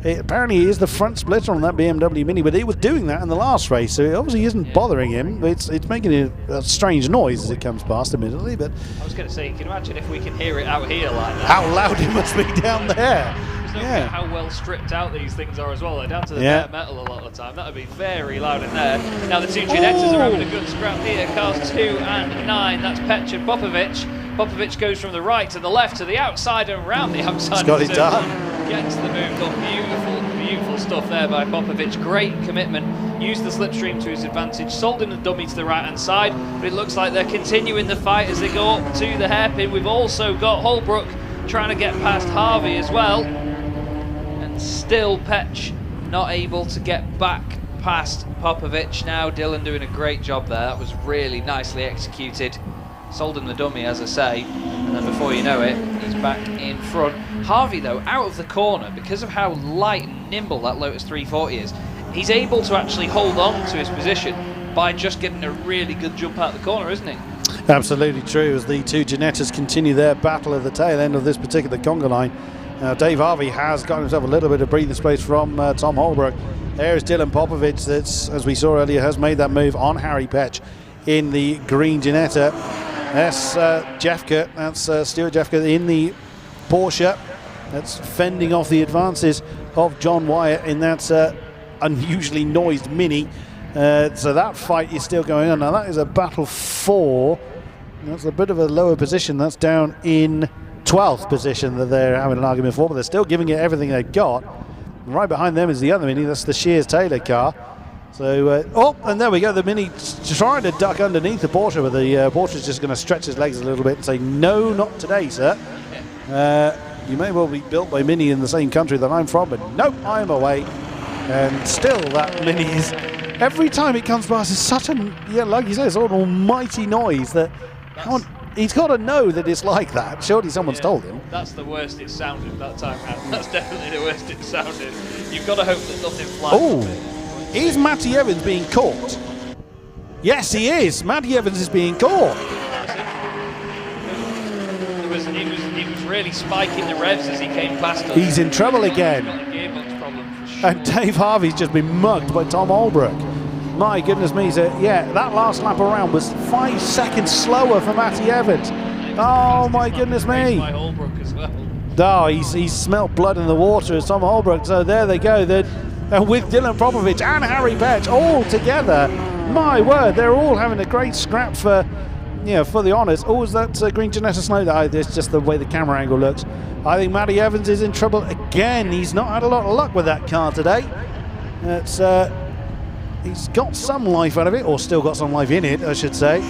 apparently it is the front splitter on that BMW Mini, but it was doing that in the last race, so it obviously isn't bothering him. It's making a strange noise as it comes past, admittedly. But I was going to say, can you imagine if we can hear it out here like that? How loud it must be down there. Don't forget how well stripped out these things are as well. They're down to the bare metal a lot of the time. That would be very loud in there. Now the two Ginettas are having a good scrap here. Cars 2 and 9. That's Petch and Popovic. Popovic goes from the right to the left to the outside and round the outside. Got it done. Gets the move done. Beautiful stuff there by Popovic. Great commitment. Used the slipstream to his advantage. Sold in the dummy to the right-hand side. But it looks like they're continuing the fight as they go up to the hairpin. We've also got Holbrook trying to get past Harvey as well. And still Petch not able to get back past Popovic. Now Dylan doing a great job there. That was really nicely executed. Sold him the dummy, as I say, and then before you know it, he's back in front. Harvey, though, out of the corner, because of how light and nimble that Lotus 340 is, he's able to actually hold on to his position by just getting a really good jump out the corner, isn't he? Absolutely true, as the two Ginettas continue their battle at the tail end of this particular conga line. Now, Dave Harvey has got himself a little bit of breathing space from Tom Holbrook. There's Dylan Popovic, that's, as we saw earlier, has made that move on Harry Petch in the green Ginetta. That's Jeffka, that's Stuart Jeffka in the Porsche. That's fending off the advances of John Wyatt in that unusually noised Mini. So that fight is still going on. Now that is a battle for, that's a bit of a lower position. That's down in 12th position that they're having an argument for, but they're still giving it everything they've got. And right behind them is the other Mini, that's the Shears Taylor car. So, and there we go. The Mini trying to duck underneath the Porsche, but the Porsche's just going to stretch his legs a little bit and say, no, not today, sir. You may well be built by Mini in the same country that I'm from, but nope, I'm away. And still that Mini is, every time it comes past, it's such a, like you say, it's an almighty noise that he's got to know that it's like that. Surely someone's told him. That's the worst it sounded that time round. That's definitely the worst it sounded. You've got to hope that nothing flies. Oh, is Matty Evans being caught? Yes, he is. Matty Evans is being caught. He was really spiking the revs as he came past us. He's in trouble again. He's got a gearbox problem for sure. And Dave Harvey's just been mugged by Tom Holbrook. My goodness me, so yeah, that last lap around was 5 seconds slower for Matty Evans. Oh my goodness me. By Holbrook as well. Oh, he's smelt blood in the water as Tom Holbrook. So there they go. With Dylan Popovich and Harry Petch all together. My word, they're all having a great scrap for the honours. Oh, is that green Janetta Snow? It's just the way the camera angle looks. I think Matty Evans is in trouble again. He's not had a lot of luck with that car today. He's got some life out of it, or still got some life in it, I should say.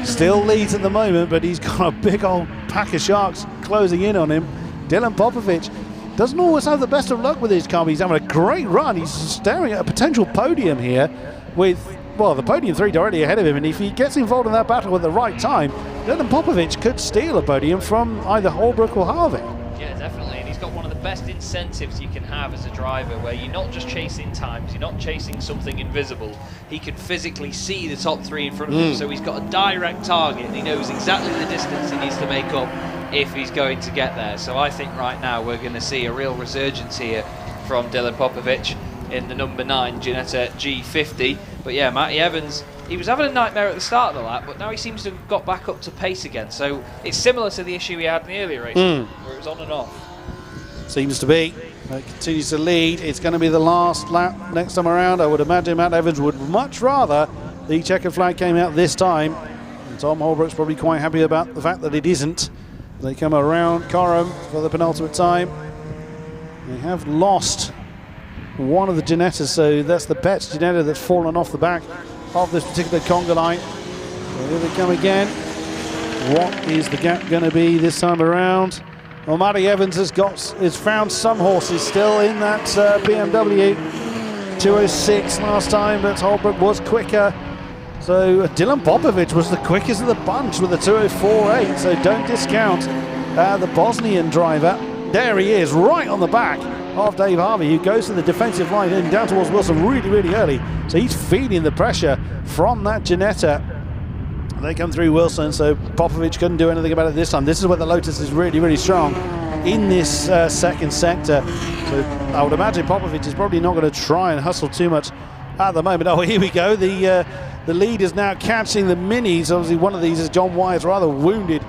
Still leads at the moment, but he's got a big old pack of sharks closing in on him. Dylan Popovich doesn't always have the best of luck with his car, but he's having a great run. He's staring at a potential podium here with, well, the podium 3 directly ahead of him, and if he gets involved in that battle at the right time, Dylan Popovich could steal a podium from either Holbrook or Harvey. Yeah, definitely, and he's got one of the best incentives you can have as a driver, where you're not just chasing times, you're not chasing something invisible. He can physically see the top 3 in front of him, so he's got a direct target, and he knows exactly the distance he needs to make up if he's going to get there. So I think right now we're going to see a real resurgence here from Dylan Popovich in the number 9 Ginetta G50. But yeah, Matty Evans, he was having a nightmare at the start of the lap, but now he seems to have got back up to pace again. So it's similar to the issue he had in the earlier races, where it was on and off. Seems to be. Continues to lead. It's going to be the last lap next time around. I would imagine Matt Evans would much rather the checkered flag came out this time. And Tom Holbrook's probably quite happy about the fact that it isn't. They come around Coram for the penultimate time. They have lost one of the Ginettas, so that's the Petch Ginetta that's fallen off the back of this particular conga line. So here they come again. What is the gap going to be this time around? Well, Matty Evans has found some horses still in that BMW 206 last time, but Holbrook was quicker. So Dylan Popovich was the quickest of the bunch with a 204.8, so don't discount the Bosnian driver. There he is, right on the back of Dave Harvey, who goes to the defensive line and down towards Wilson really, really early. So he's feeling the pressure from that Ginetta. They come through Wilson, so Popovich couldn't do anything about it this time. This is where the Lotus is really, really strong in this second sector. So I would imagine Popovich is probably not going to try and hustle too much at the moment. Oh, here we go. The lead is now catching the Minis. Obviously, one of these is John Wyatt's rather wounded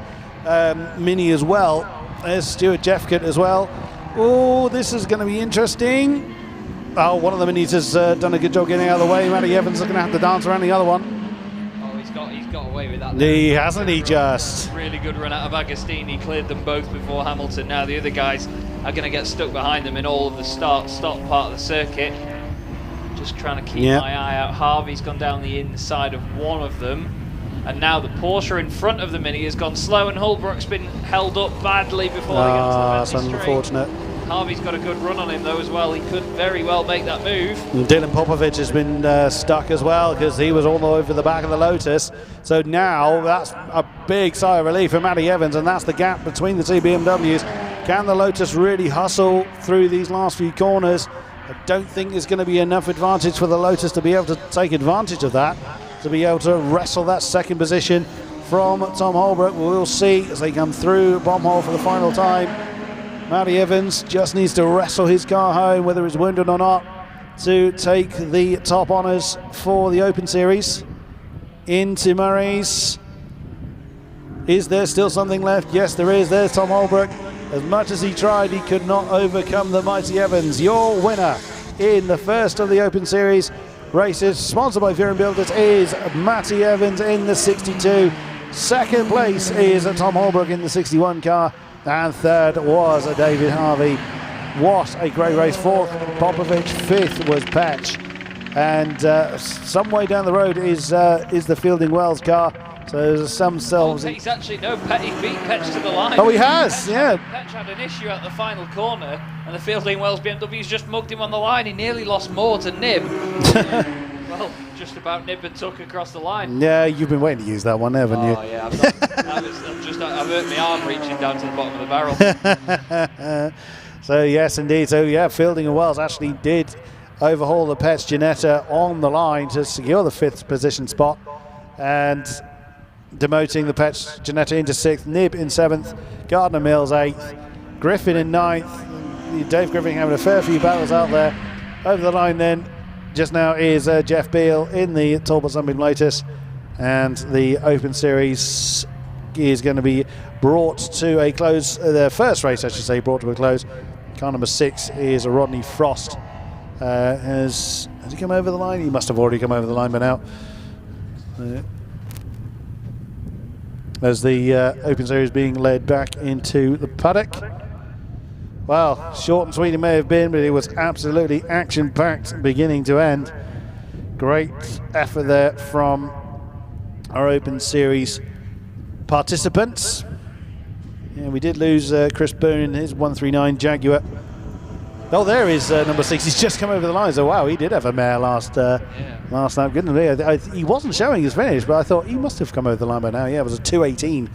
Mini as well. There's Stuart Jeffcott as well. Oh, this is going to be interesting. Oh, one of the Minis has done a good job getting out of the way. Matty Evans is going to have to dance around the other one. He's got away with that. He hasn't, he just. Really good run out of Agostini, cleared them both before Hamilton. Now the other guys are going to get stuck behind them in all of the stop part of the circuit. Just trying to keep my eye out. Harvey's gone down the inside of one of them. And now the Porsche in front of the Mini has gone slow, and Holbrook's been held up badly before they get to the that's unfortunate. Harvey's got a good run on him though as well. He could very well make that move. And Dylan Popovich has been stuck as well, because he was all over the back of the Lotus. So now that's a big sigh of relief for Matty Evans, and that's the gap between the two BMWs. Can the Lotus really hustle through these last few corners? I don't think there's going to be enough advantage for the Lotus to be able to take advantage of that, to be able to wrestle that second position from Tom Holbrook. We'll see as they come through Bombhole for the final time. Matty Evans just needs to wrestle his car home, whether he's wounded or not, to take the top honours for the Open Series. Into Murray's. Is there still something left? Yes, there is. There's Tom Holbrook. As much as he tried, he could not overcome the mighty Evans. Your winner in the first of the Open Series races, sponsored by Fear and Builders, is Matty Evans in the 62. Second place is Tom Holbrook in the 61 car. And third was David Harvey. What a great race. Fourth, Popovich. Fifth was Petch. And some way down the road is the Fielding Wells car. So there's some selves. He's actually, no, he beat Petch to the line. Oh, he has, yeah. Petch had an issue at the final corner, and the Fielding Wells BMW's just mugged him on the line. He nearly lost more to Nib. Well, just about Nib and took across the line. Yeah, you've been waiting to use that one, haven't you? Oh, yeah. I've hurt my arm reaching down to the bottom of the barrel. So, yes, indeed. So, yeah, Fielding and Wells actually did overhaul the Petch Ginetta on the line to secure the 5th position spot. And demoting the Petch Ginetta into 6th, Nib in 7th, Gardner Mills 8th, Griffin in 9th. Dave Griffin having a fair few battles out there. Over the line then, just now, is Jeff Beale in the Talbot Sunbeam Lotus. And the Open Series is going to be brought to a close. The first race, I should say, brought to a close. Car number 6 is Rodney Frost. Has he come over the line? He must have already come over the line by now. As the Open Series being led back into the paddock. Well, short and sweet it may have been, but it was absolutely action-packed beginning to end. Great effort there from our Open Series participants. Yeah, we did lose Chris Boone in his 139 Jaguar. Oh, there is number 6. He's just come over the line. So, wow, he did have a mare last lap. Goodness me. He wasn't showing his finish, but I thought he must have come over the line by now. Yeah, it was a 2:18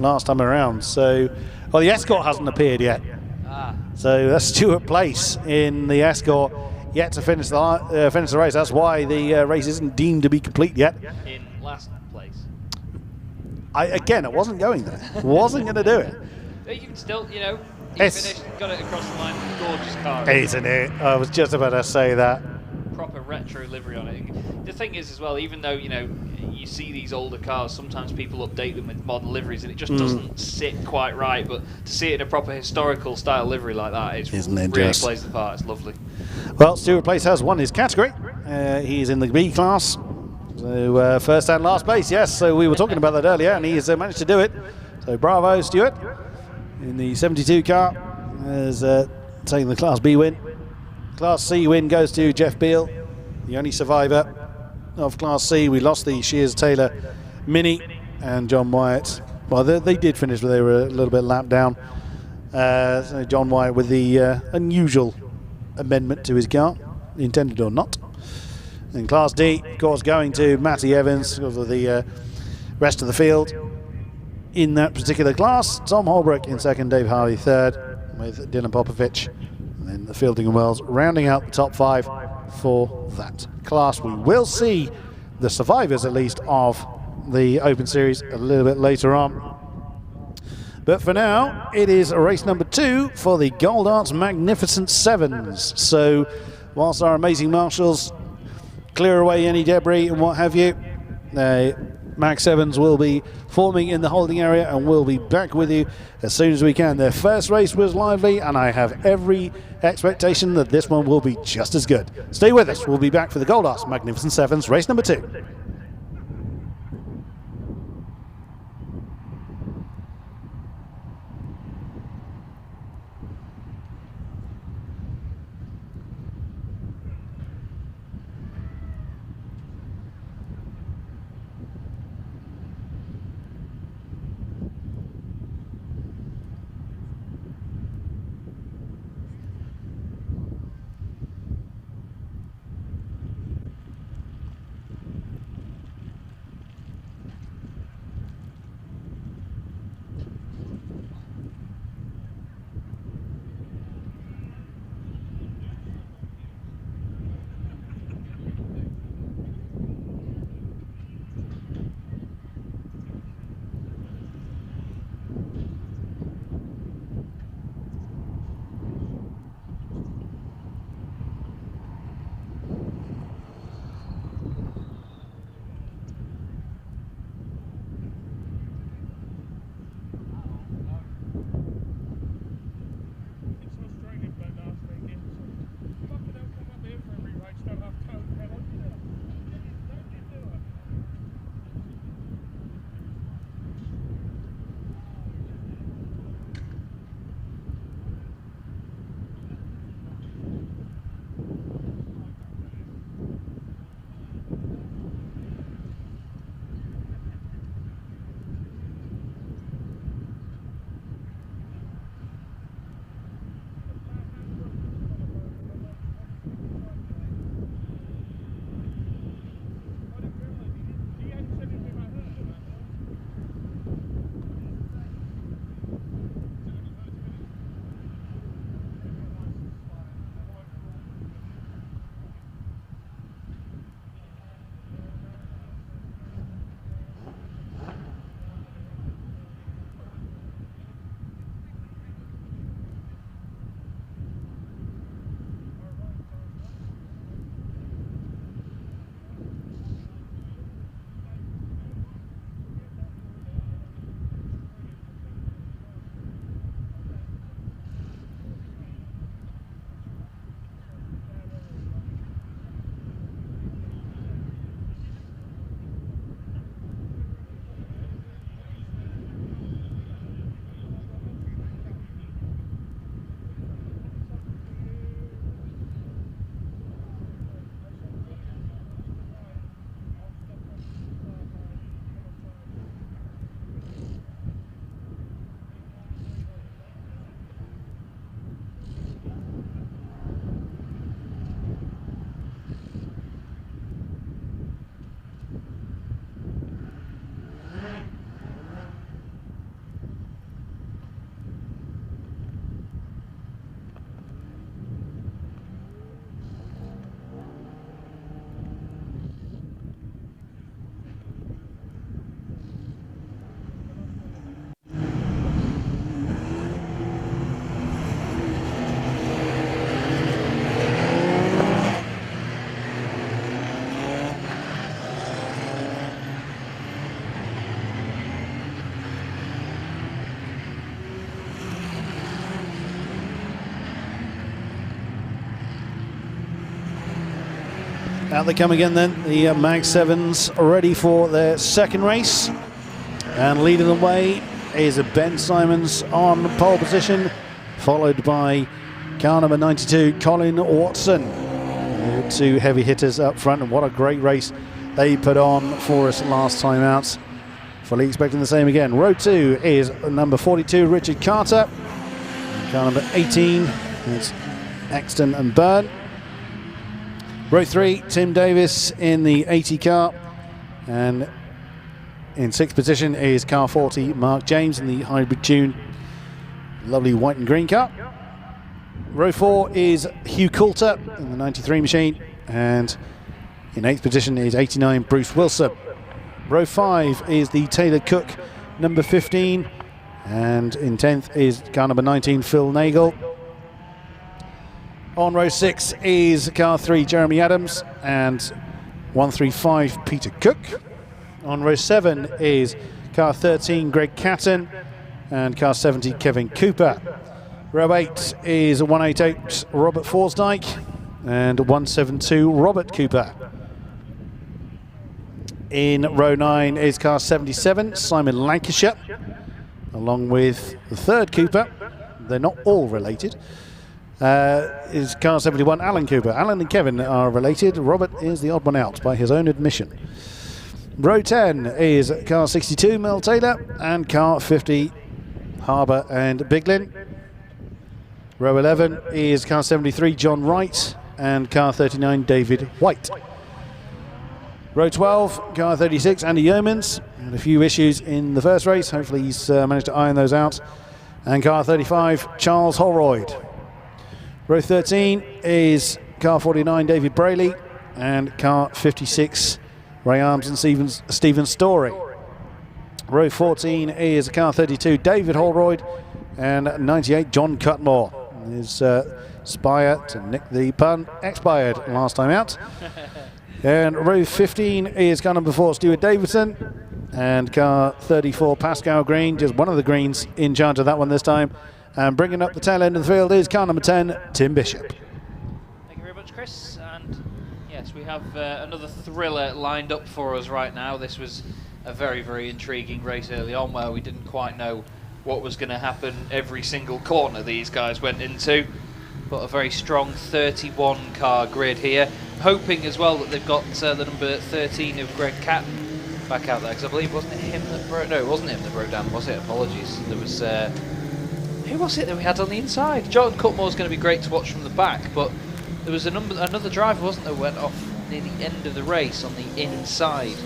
last time around. So, well, the Escort hasn't appeared yet. So that's Stuart Place in the Escort, yet to finish the race. That's why the race isn't deemed to be complete yet. In last place. I wasn't going there. Wasn't going to do it. But you can still, he finished, got it across the line. Gorgeous car. Isn't it? I was just about to say that. Proper retro livery on it. The thing is as well, even though, you see these older cars, sometimes people update them with modern liveries and it just doesn't sit quite right, but to see it in a proper historical style livery like that, it really plays the part. It's lovely. Well, Stuart Place has won his category. He's in the B class. So first and last place, yes. So we were talking about that earlier and he has managed to do it. So bravo, Stuart. In the 72 car has taken the Class B win. Class C win goes to Jeff Beale, the only survivor of Class C. We lost the Shears Taylor Mini and John Wyatt. Well, they did finish, but they were a little bit lapped down. So John Wyatt with the unusual amendment to his car, intended or not. And Class D, of course, going to Matty Evans because of the rest of the field. In that particular class, Tom Holbrook in 2nd, Dave Harley 3rd, with Dylan Popovich. And then the Fielding and Wells rounding out the top 5 for that class. We will see the survivors, at least, of the Open Series a little bit later on. But for now, it is race number 2 for the Gold Arts Magnificent Sevens. So, whilst our amazing marshals clear away any debris and what have you, Mag 7s will be forming in the holding area and we'll be back with you as soon as we can. Their first race was lively and I have every expectation that this one will be just as good. Stay with us. We'll be back for the Gold Arts Magnificent Sevens, race number 2. Out they come again then, the Mag 7s ready for their second race. And leading the way is Ben Simons on pole position, followed by car number 92, Colin Watson. Two heavy hitters up front, and what a great race they put on for us last time out. Fully expecting the same again. Row 2 is number 42, Richard Carter. Car number 18, it's Exton and Byrne. Row 3, Tim Davis in the 80 car. And in 6th position is car 40, Mark James in the hybrid tune. Lovely white and green car. Row 4 is Hugh Coulter in the 93 machine. And in 8th position is 89, Bruce Wilson. Row 5 is the Taylor Cook number 15. And in 10th is car number 19, Phil Nagel. On row 6 is car 3, Jeremy Adams, and 135, Peter Cook. On row 7 is car 13, Greg Catton, and car 70, Kevin Cooper. Row 8 is 188, Robert Forsdyke, and 172, Robert Cooper. In row 9 is car 77, Simon Lancashire, along with the third Cooper. They're not all related. Is car 71, Alan Cooper. Alan and Kevin are related. Robert is the odd one out by his own admission. Row 10 is car 62, Mel Taylor, and car 50, Harbour and Biglin. Row 11 is car 73, John Wright, and car 39, David White. Row 12, car 36, Andy Yeomans. Had a few issues in the first race. Hopefully he's managed to iron those out. And car 35, Charles Holroyd. Row 13 is car 49, David Brayley, and car 56, Ray Arms and Stephen Story. Row 14 is car 32, David Holroyd, and 98, John Cutmore. His Spire, to nick the pun, expired last time out. And row 15 is car number 4, Stuart Davidson, and car 34, Pascal Green, just one of the Greens in charge of that one this time. And bringing up the tail end of the field is car number 10, Tim Bishop. Thank you very much, Chris. And yes, we have another thriller lined up for us right now. This was a very, very intriguing race early on where we didn't quite know what was going to happen every single corner these guys went into. But a very strong 31 car grid here. Hoping as well that they've got the number 13 of Greg Catton back out there, because I believe wasn't it him that broke? No, it wasn't him that broke down, was it? Apologies. There was who was it that we had on the inside? Jordan Cutmore's going to be great to watch from the back, but there was another driver, wasn't there, went off near the end of the race on the inside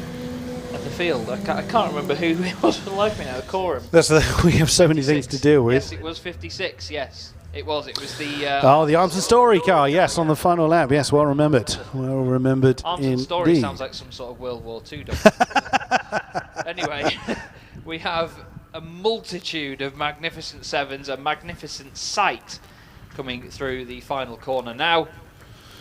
of the field. I can't remember who it was for the life of me now. Coram. We have so many things to deal with. Yes, it was 56. Yes, it was. It was the. The Arms and Story car. Yes, on the final lap. Yes, well remembered. Well remembered. Arms and Story sounds like some sort of World War II document. Anyway, we have a multitude of magnificent sevens, a magnificent sight coming through the final corner now,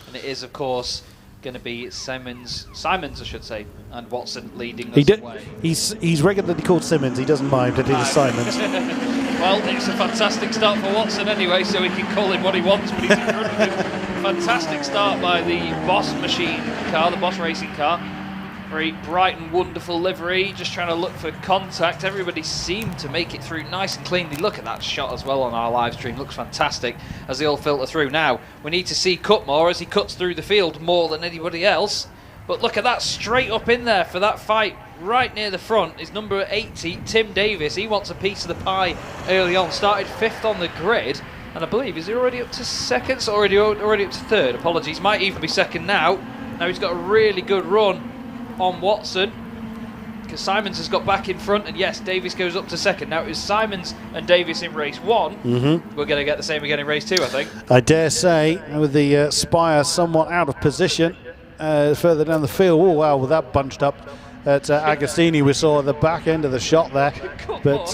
and it is of course going to be Simons I should say, and Watson leading us away. He's regularly called Simmons, he doesn't mind that it is Simons. Well, it's a fantastic start for Watson anyway, so he can call him what he wants when he's in front of him. Fantastic start by the Boss machine car, the Boss racing car. Very bright and wonderful livery, just trying to look for contact. Everybody seemed to make it through nice and cleanly. Look at that shot as well on our live stream, looks fantastic as they all filter through. Now, we need to see Cutmore as he cuts through the field more than anybody else. But look at that, straight up in there for that fight, right near the front is number 80, Tim Davis. He wants a piece of the pie early on, started 5th on the grid. And I believe, is he already up to 2nd? So already up to 3rd, apologies, might even be 2nd now. Now he's got a really good run on Watson, because Simons has got back in front, and yes, Davis goes up to 2nd. Now it was Simons and Davis in race 1. We're going to get the same again in race 2, I think. I dare say, with the Spire somewhat out of position further down the field. Oh wow, with that bunched up at Agostini, we saw at the back end of the shot there. But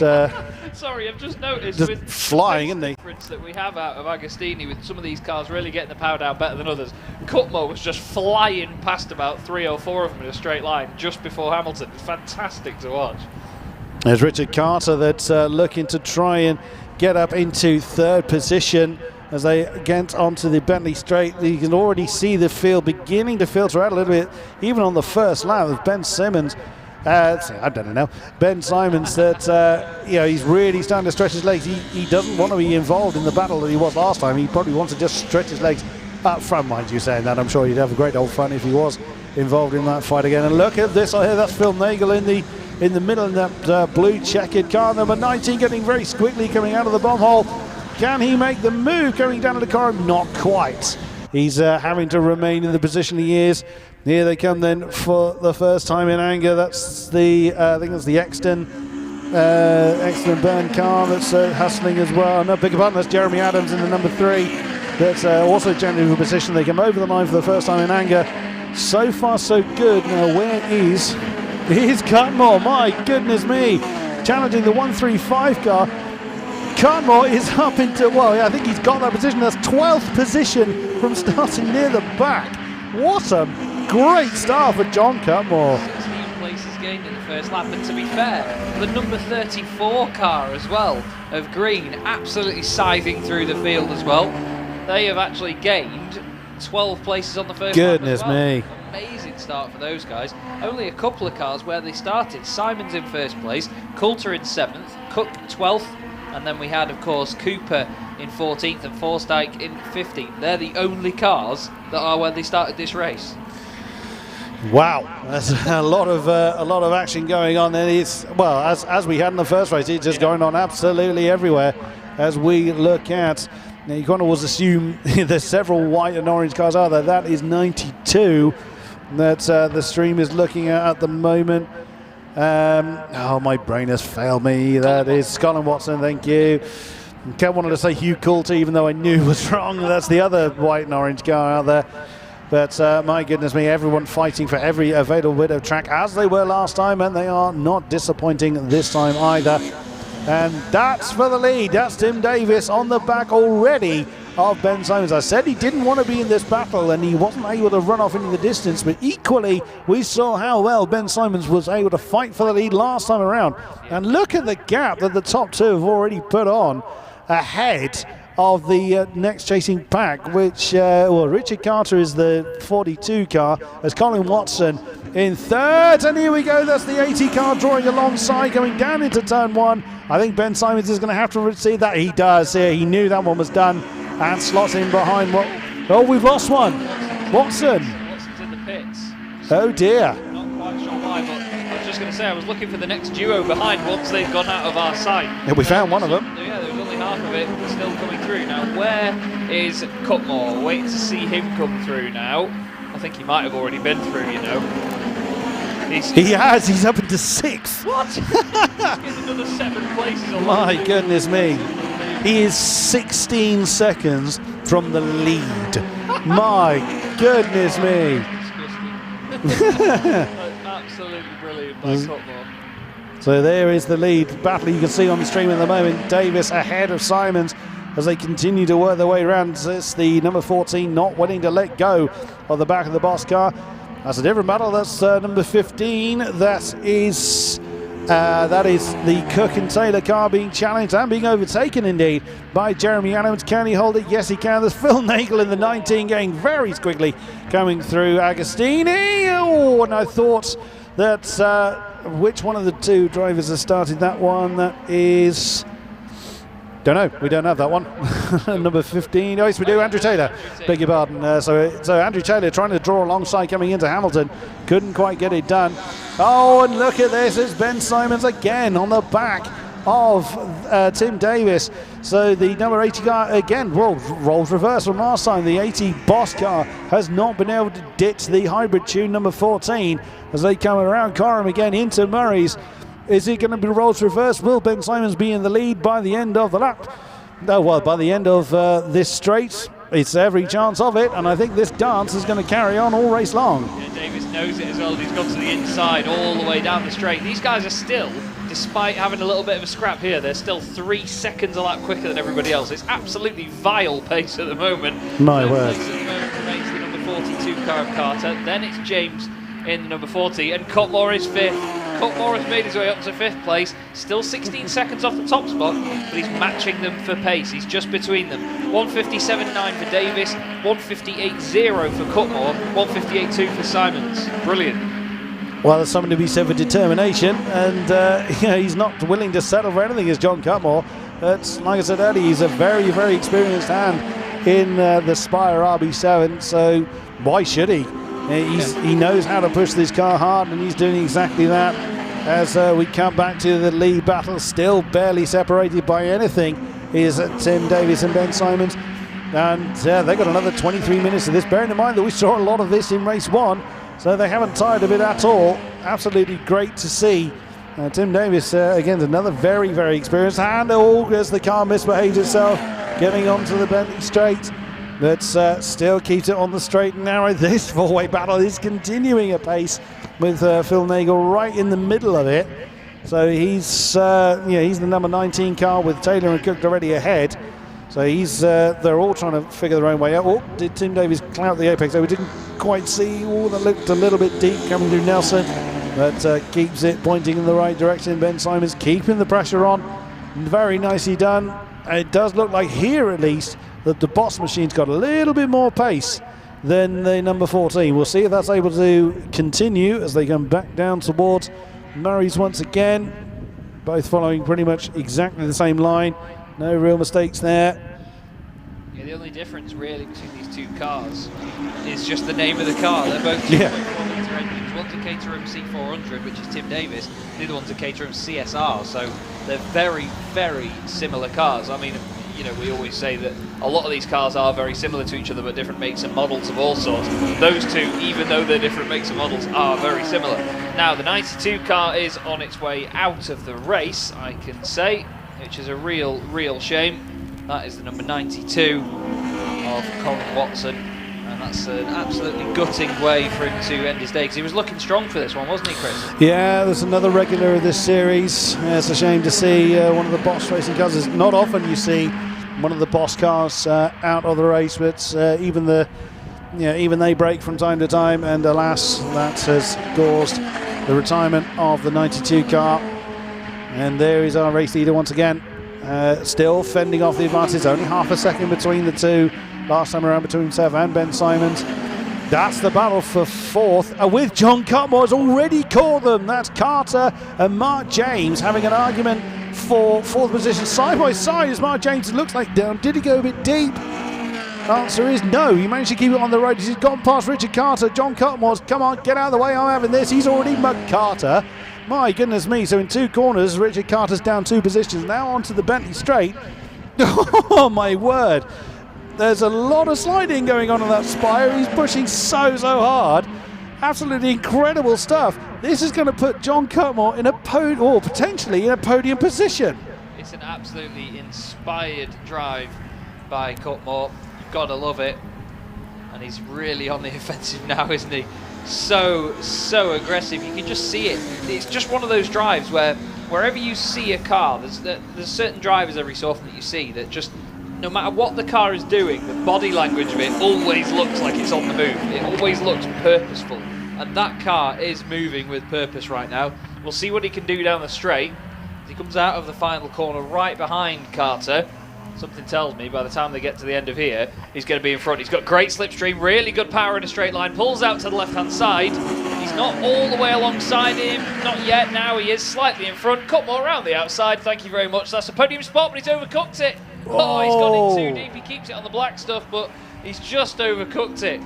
sorry, I've just noticed just with flying, isn't he? The difference that we have out of Agostini, with some of these cars really getting the power down better than others. Cutmore was just flying past about 3 or 4 of them in a straight line just before Hamilton. It's fantastic to watch. There's Richard Carter that's looking to try and get up into 3rd position. as they get onto the Bentley Straight. You can already see the field beginning to filter out a little bit, even on the first lap with Ben Simmons. I've done it now. Ben Simons, that he's really starting to stretch his legs. He doesn't want to be involved in the battle that he was last time. He probably wants to just stretch his legs up front, mind you saying that. I'm sure he'd have a great old fun if he was involved in that fight again. And look at this, I hear that's Phil Nagel in the middle in that blue checkered car. Number 19 getting very squiggly coming out of the bomb hole. Can he make the move going down to the car? Not quite. He's having to remain in the position he is. Here they come then for the first time in anger. That's the, I think that's the Exton Burn car that's hustling as well. No, bigger pardon, that's Jeremy Adams in the number 3. That's also generally in position. They come over the line for the first time in anger. So far so good. Now where is Cutmore? My goodness me. Challenging the 135 car. Cutmore is up into, well, I think he's got that position. That's 12th position from starting near the back. What a great start for John Cutmore. 16 places gained in the first lap, and to be fair, the number 34 car as well of Green absolutely scything through the field as well. They have actually gained 12 places on the first lap as well. Goodness me. Amazing start for those guys. Only a couple of cars where they started. Simons in first place, Coulter in 7th, Cook 12th, and then we had, of course, Cooper in 14th and Forsyth in 15th. They're the only cars that are where they started this race. Wow, that's a lot of action going on. And it's, well, as we had in the first race, it's just going on absolutely everywhere. As we look at, now you can always assume there's several white and orange cars out there. That is 92 that the stream is looking at the moment. Oh, my brain has failed me. That is Colin Watson, thank you. I wanted to say Hugh Coulter, even though I knew it was wrong. That's the other white and orange car out there. But my goodness me, everyone fighting for every available bit of track, as they were last time, and they are not disappointing this time either. And that's for the lead. That's Tim Davis on the back already of Ben Simons. I said he didn't want to be in this battle, and he wasn't able to run off into the distance, but equally we saw how well Ben Simons was able to fight for the lead last time around. And look at the gap that the top two have already put on ahead of the next chasing pack, which, well, Richard Carter is the 42 car, as Colin Watson in 3rd, and here we go, that's the 80 car drawing alongside, going down into turn 1. I think Ben Simons is going to have to receive that. He does here, he knew that one was done, and slots in behind what, oh, we've lost one. Watson. Watson's in the pits. Oh dear. Not quite sure why, but I was just going to say, I was looking for the next duo behind once they've gone out of our sight. Yeah, we found one of them. Yeah, there was only half of it still coming through. Now, where is Cutmore? Waiting to see him come through now. I think he might have already been through, you know. He has, he's up into 6th. What? He's getting another 7 places on. My goodness me. He is 16 seconds from the lead. My goodness me. Absolutely brilliant by Cutmore. So there is the lead battle you can see on the stream at the moment. Davis ahead of Simons as they continue to work their way around. It's the number 14 not willing to let go of the back of the boss car. That's a different battle. That's number 15. That is the Cook and Taylor car being challenged and being overtaken indeed by Jeremy Adams. Can he hold it? Yes, he can. There's Phil Nagel in the 19 getting very squiggly coming through Agostini. Oh, and I thought that which one of the two drivers has started that one? That is, don't know. We don't have that one. Number 15. Oh, yes, we do. Andrew Taylor. Beg your pardon. So Andrew Taylor trying to draw alongside coming into Hamilton. Couldn't quite get it done. Oh, and look at this. It's Ben Simons again on the back of Tim Davis. So the number 80 car again, well, roles reverse from last time. The 80 Boss car has not been able to ditch the hybrid tune number 14 as they come around Coram again into Murray's. Is it going to be roles reverse? Will Ben Simons be in the lead by the end of the lap? No, well, by the end of this straight, it's every chance of it, and I think this dance is going to carry on all race long. Yeah, Davis knows it as well. He's gone to the inside all the way down the straight. These guys are still, despite having a little bit of a scrap here, they're still 3 seconds a lap quicker than everybody else. It's absolutely vile pace at the moment. My word. Place at the moment remains the number 42 car of Carter. Then it's James in the number 40, and Cutmore is 5th. Cutmore has made his way up to 5th place, still 16 seconds off the top spot, but he's matching them for pace. He's just between them. 157.9 for Davis, 158.0 for Cutmore, 158.2 for Simons. Brilliant. Well, there's something to be said for determination, and he's not willing to settle for anything as John Cutmore. But like I said earlier, he's a very, very experienced hand in the Spire RB7, so why should he? He knows how to push this car hard, and he's doing exactly that. As we come back to the lead battle, still barely separated by anything, is Tim Davis and Ben Simons. And they've got another 23 minutes of this, bearing in mind that we saw a lot of this in race 1, so they haven't tired of it at all. Absolutely great to see. Tim Davis, again, another very, very experienced hand, as the car misbehaves itself, getting onto the Bentley straight, but still keeps it on the straight and narrow. This four-way battle is continuing apace with Phil Nagel right in the middle of it. So he's the number 19 car with Taylor and Cook already ahead. So they're all trying to figure their own way out. Oh, did Tim Davis clout the apex? So we didn't quite see. Oh, that looked a little bit deep coming through Nelson, but keeps it pointing in the right direction. Ben Simons keeping the pressure on. Very nicely done. It does look like here, at least, that the Boss machine's got a little bit more pace than the number 14. We'll see if that's able to continue as they come back down towards Murray's once again. Both following pretty much exactly the same line. No real mistakes there. Yeah, the only difference really between these two cars is just the name of the car. They're both 2.4 litre engines. One's a Caterham C400, which is Tim Davis. The other one's a Caterham CSR. So they're very, very similar cars. I mean, we always say that a lot of these cars are very similar to each other, but different makes and models of all sorts. Those two, even though they're different makes and models, are very similar. Now, the 92 car is on its way out of the race, I can say, which is a real shame. That is the number 92 of Colin Watson, and that's an absolutely gutting way for him to end his day, because he was looking strong for this one, wasn't he, Chris? Yeah, there's another regular of this series. It's a shame to see one of the Boss racing cars. It's not often you see one of the Boss cars out of the race, but even they break from time to time, and alas, that has caused the retirement of the 92 car. And there is our race leader once again, still fending off the advantage. Only half a second between the two last time around, between himself and Ben Simons. That's the battle for 4th, with John Cutmore has already caught them. That's Carter and Mark James having an argument for 4th position side by side, as Mark James looks like down. Did he go a bit deep? Answer is no. He managed to keep it on the road. He's gone past Richard Carter. John Cutmore's, come on, get out of the way, I'm having this. He's already mugged Carter. My goodness me. So in 2 corners, Richard Carter's down 2 positions. Now onto the Bentley straight. Oh my word. There's a lot of sliding going on that Spire. He's pushing so hard. Absolutely incredible stuff. This is going to put John Cutmore in potentially in a podium position. It's an absolutely inspired drive by Cutmore. You've got to love it. And he's really on the offensive now, isn't he? So aggressive. You can just see it. It's just one of those drives where wherever you see a car, there's certain drivers every so often that you see that just, no matter what the car is doing, the body language of it always looks like it's on the move. It always looks purposeful. And that car is moving with purpose right now. We'll see what he can do down the straight. As he comes out of the final corner right behind Carter. Something tells me by the time they get to the end of here, he's going to be in front. He's got great slipstream, really good power in a straight line. Pulls out to the left-hand side. He's not all the way alongside him. Not yet. Now he is slightly in front. Cutmore around the outside. Thank you very much. That's a podium spot, but he's overcooked it. Oh, he's gone in too deep. He keeps it on the black stuff, but he's just overcooked it.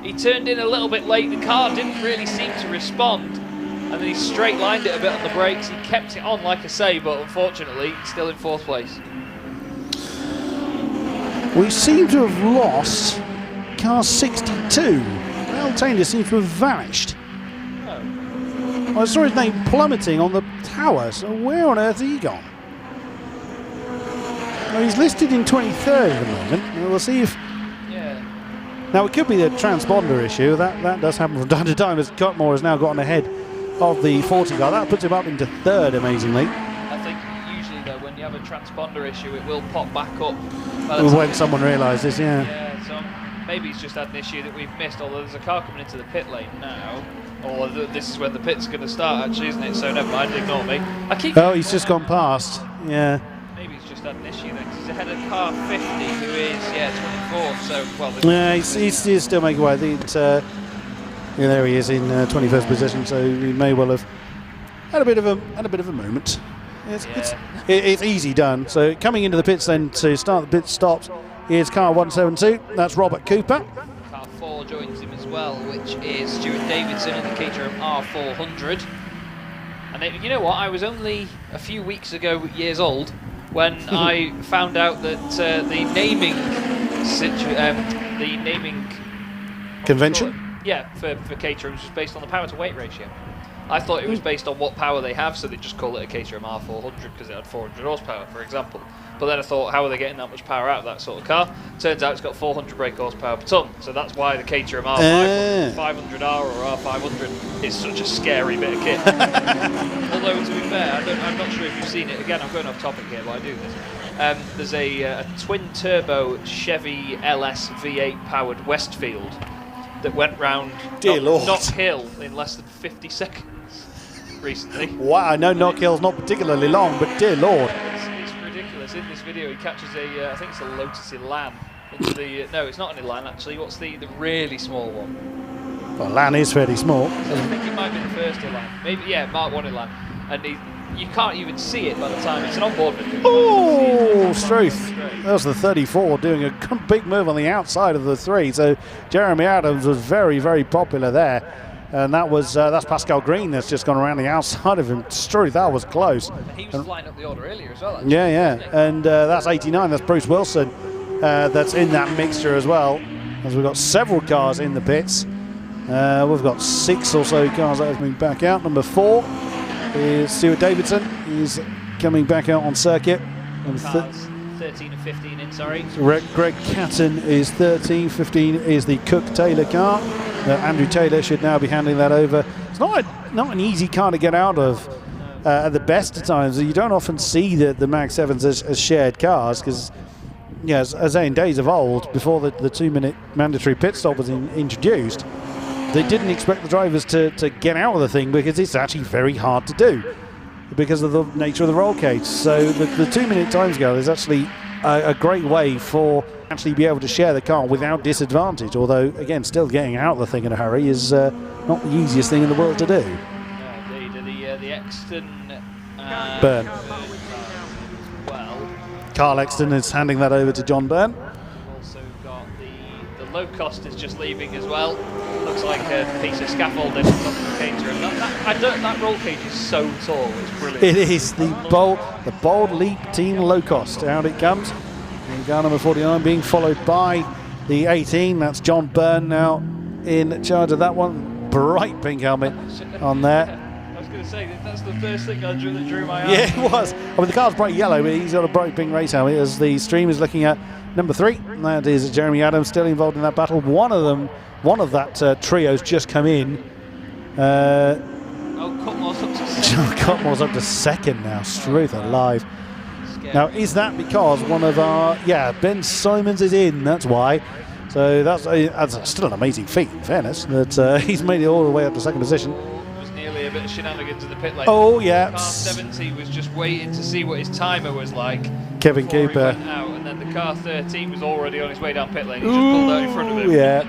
He turned in a little bit late. The car didn't really seem to respond. And then he straight lined it a bit on the brakes. He kept it on, like I say, but unfortunately, still in 4th place. We seem to have lost car 62. Al Taylor seems to have vanished. Oh. I saw his name plummeting on the tower, so where on earth has he gone? Well, he's listed in 23rd at the moment. We'll see if... Yeah. Now, it could be the transponder issue. That does happen from time to time, as Cutmore has now gotten ahead of the 40 car. That puts him up into 3rd, amazingly. I think usually, though, when you have a transponder issue, it will pop back up. When someone realises, yeah. Yeah, so maybe he's just had an issue that we've missed, although there's a car coming into the pit lane now. Or this is when the pit's going to start, actually, isn't it? So never mind, ignore me. Oh, he's just gone past. Yeah. Maybe he's just had an issue then, because he's ahead of car 50, who is, 24th. So, well, yeah, he's still making way. I think yeah, there he is in 21st position. So he may well have had a bit of a moment. It's easy done. So coming into the pits then to start the pit stops is car 172. That's Robert Cooper. Car 4 joins him as well, which is Stuart Davidson in the Caterham R400. And you know what? I was only a few weeks ago years old when I found out that the naming convention. For Caterhams was based on the power to weight ratio. I thought it was based on what power they have, so they just call it a Caterham R400 because it had 400 horsepower, for example. But then I thought, how are they getting that much power out of that sort of car? Turns out it's got 400 brake horsepower per tonne, so that's why the Caterham R500R or R500 is such a scary bit of kit. Although, to be fair, I'm not sure if you've seen it. Again, I'm going off topic here, but I do this. There's a twin-turbo Chevy LS V8 powered Westfield that went round Knock Hill in less than 50 seconds recently. Wow, I know Knock Hill's not particularly long, but dear Lord. It's ridiculous. In this video, he catches I think it's a Lotus Elan. Into the, no, it's not an Elan actually. What's the really small one? Well, Elan is fairly small. I think it might be the first Elan. Maybe, yeah, Mark 1 Elan. And you can't even see it by the time it's an onboard video. Oh, Struth. That was the 34 doing a big move on the outside of the 3. So Jeremy Adams was very, very popular there. And that's Pascal Green that's just gone around the outside of him. Struth, that was close. He was flying up the order earlier as well, actually. Yeah. And that's 89. That's Bruce Wilson that's in that mixture as well. As we've got several cars in the pits. We've got 6 or so cars that are coming back out. Number 4 is Stuart Davidson. He's coming back out on circuit. 13 and 15 in, sorry. Greg Catton is 13. 15 is the Cook-Taylor car. Andrew Taylor should now be handing that over. It's not an easy car to get out of at the best of times. You don't often see the Mag 7s as shared cars because, as in days of old, before the 2-minute mandatory pit stop was introduced, they didn't expect the drivers to get out of the thing because it's actually very hard to do because of the nature of the roll cage. So the 2-minute timescale is actually a great way for actually be able to share the car without disadvantage, although again still getting out of the thing in a hurry is not the easiest thing in the world to do. The Exton Byrne. Well, Carl Exton is handing that over to John Byrne. We've also got the low cost is just leaving as well. Looks like a piece of scaffolding on top of the Caterham. That roll cage is so tall, it's brilliant. It is the bold leap team low cost. Out it comes. Car number 49 being followed by the 18. That's John Byrne now in charge of that one. Bright pink helmet on there. I was going to say, that's the first thing that drew my eye. Yeah, it was. I mean, the car's bright yellow, but he's got a bright pink race helmet as the stream is looking at number 3. And that is Jeremy Adams still involved in that battle. One of that trio's just come in. Cutmore's up to second. Cutmore's up to second now. Struth alive. Now, is that because one of our... Yeah, Ben Simons is in, that's why. So that's still an amazing feat, in fairness, that he's made it all the way up to second position. There was nearly a bit of shenanigans in the pit lane. Oh, yeah. Car 70 was just waiting to see what his timer was like. Kevin Cooper. He went out, and then the car 13 was already on his way down pit lane. He just pulled out in front of him. Yeah.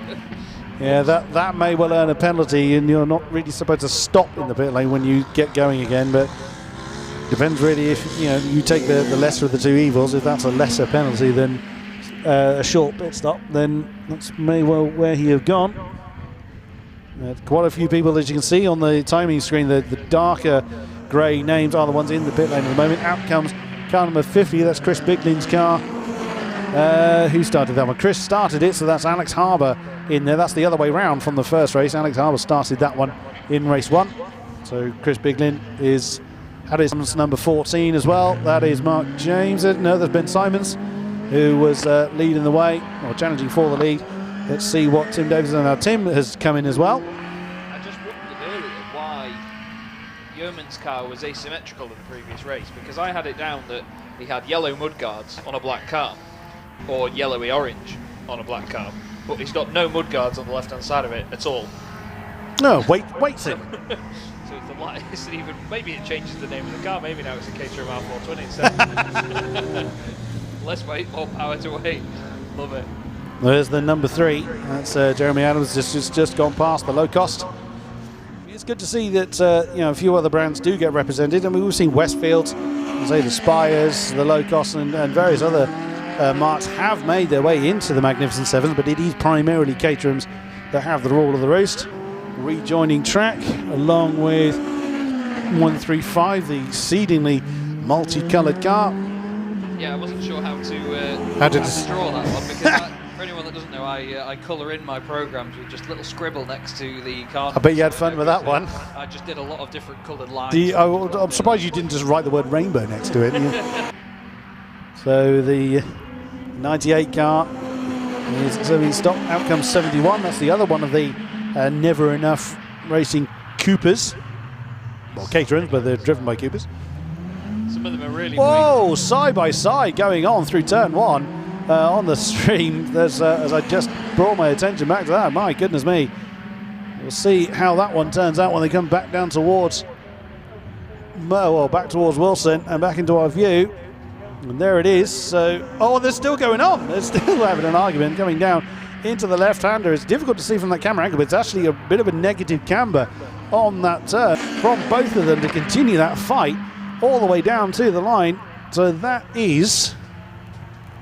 Yeah, that may well earn a penalty, and you're not really supposed to stop in the pit lane when you get going again, but... Depends really if you take the lesser of the two evils. If that's a lesser penalty than a short pit stop, then that's may well where he have gone. Quite a few people, as you can see on the timing screen, the darker grey names are the ones in the pit lane at the moment. Out comes car number 50. That's Chris Biglin's car. Who started that one? Chris started it, so that's Alex Harbour in there. That's the other way round from the first race. Alex Harbour started that one in race 1. So Chris Biglin is... That is number 14 as well. That is Mark James. No, there's Ben Simons, who was leading the way, or challenging for the lead. Let's see what Tim Davidson... Now, Tim has come in as well. I just wondered earlier why Yeoman's car was asymmetrical in the previous race, because I had it down that he had yellow mudguards on a black car, or yellowy orange on a black car. but he's got no mudguards on the left-hand side of it at all. No, weights in. So it's the lightest, and even maybe it changes the name of the car. Maybe now it's a Caterham R420 instead. Less weight, more power to weight. Love it. There's the number 3. That's Jeremy Adams, just gone past the low cost. It's good to see that a few other brands do get represented. I mean, we've seen Westfield, say the Spires, the low cost, and various other marks have made their way into the Magnificent Sevens, but it is primarily Caterhams that have the rule of the roost. Rejoining track along with 135, the exceedingly multicoloured car. Yeah, I wasn't sure how to draw that one because for anyone that doesn't know, I colour in my programs with just a little scribble next to the car. I bet you had fun with that one. I just did a lot of different coloured lines. I'm surprised you didn't just write the word rainbow next to it. So the 98 car is in stock. Out comes 71. That's the other one of the Never Enough Racing Coopers. Well, Caterhams, but they're driven by Coopers. Some of them are really. Whoa! Side by side going on through turn 1. On the stream, there's as I just brought my attention back to that. My goodness me! We'll see how that one turns out when they come back down towards, back towards Wilson and back into our view. And there it is. So, they're still going on. They're still having an argument coming down into the left-hander. It's difficult to see from that camera angle, but it's actually a bit of a negative camber on that turn from both of them to continue that fight all the way down to the line. So that is.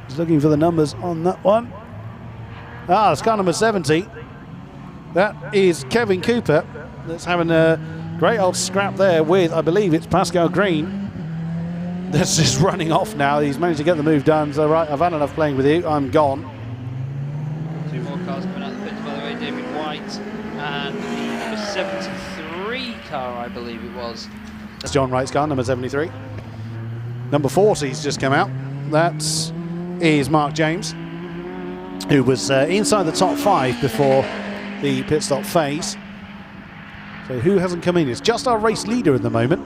He's looking for the numbers on that one. It's car number 70. That is Kevin Cooper. That's having a great old scrap there with, I believe it's Pascal Green. That's just running off now. He's managed to get the move done. So, right, I've had enough playing with you. I'm gone. 2 more cars coming out of the pits, by the way. David White and the number 73 car, I believe it was. That's John Wright's car, number 73. Number 40's just come out. That is Mark James, who was inside the top 5 before the pit stop phase. So who hasn't come in? It's just our race leader at the moment.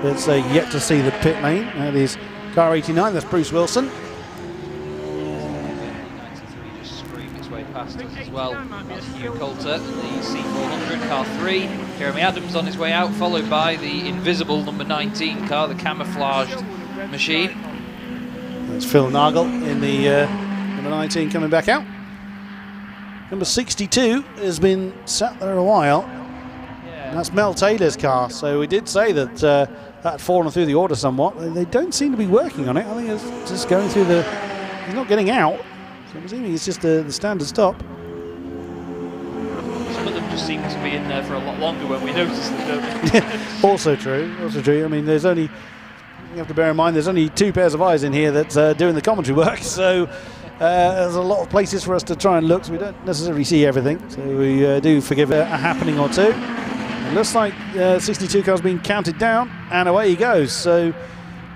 That's yet to see the pit lane. That is car 89, that's Bruce Wilson. 93 just screamed its way past us as well. That's Hugh Coulter, the C400, car 3. Jeremy Adams on his way out, followed by the invisible number 19 car, the camouflaged machine. That's Phil Nagel in the number 19 coming back out. Number 62 has been sat there a while. Yeah. And that's Mel Taylor's car. So we did say that that had fallen through the order somewhat. They don't seem to be working on it. I think it's just going through the. He's not getting out. So I'm assuming it's just the standard stop. Some of them just seem to be in there for a lot longer when we notice them, don't we? Also true. Also true. I mean, there's only. You have to bear in mind there's only 2 pairs of eyes in here that's doing the commentary work, so there's a lot of places for us to try and look, so we don't necessarily see everything, so we do forgive a happening or two. It looks like 62 cars being counted down, and away he goes. So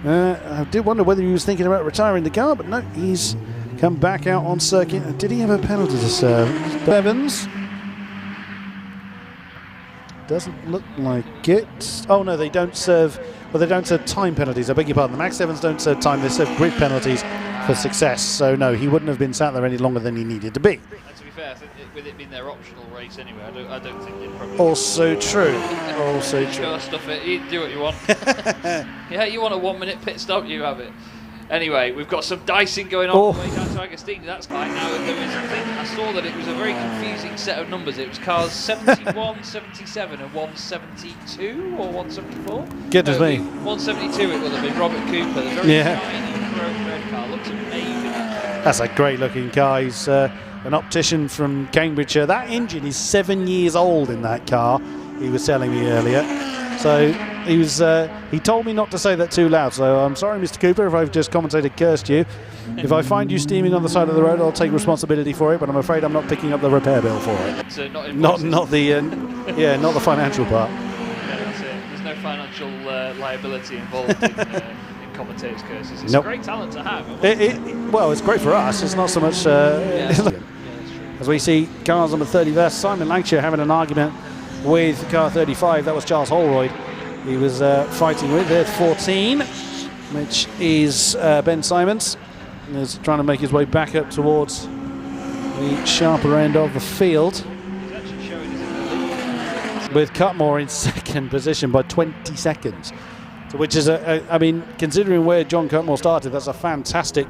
I did wonder whether he was thinking about retiring the car, but no, he's come back out on circuit. Did he have a penalty to serve? Evans. Doesn't look like it. Oh no, they don't serve. Well, they don't serve time penalties. I beg your pardon. The Max 7s don't serve time. They serve grid penalties for success. So no, he wouldn't have been sat there any longer than he needed to be. And to be fair, I think with it being their optional race anyway, I don't think they'd probably. Also true. Also true. Sure, stuff it. You do what you want. Yeah, you want a 1-minute pit stop, you have it. Anyway, we've got some dicing going on the way down to Agostini. That's fine now. There is a thing. I saw that it was a very confusing set of numbers. It was cars 71, 77, and 172 or 174. Goodness me. 172. It will have been Robert Cooper. The very shiny chrome red car looks amazing. That's a great looking car. He's an optician from Cambridgeshire. That engine is 7 years old in that car. He was telling me earlier. So he told me not to say that too loud, so I'm sorry, Mr. Cooper, if I've just commentated cursed you. If I find you steaming on the side of the road, I'll take responsibility for it, but I'm afraid I'm not picking up the repair bill for it. So not the financial part. Yeah, that's it. There's no financial liability involved in commentators' curses. It's Nope. a great talent to have. Well, it's great for us. It's not so much. That's true. As we see cars number 30 there, Simon Lancashire having an argument with car 35. That was Charles Holroyd. He was fighting with it. 14, which is Ben Simons. He's trying to make his way back up towards the sharper end of the field, with Cutmore in second position by 20 seconds. So which is, I mean, considering where John Cutmore started, that's a fantastic,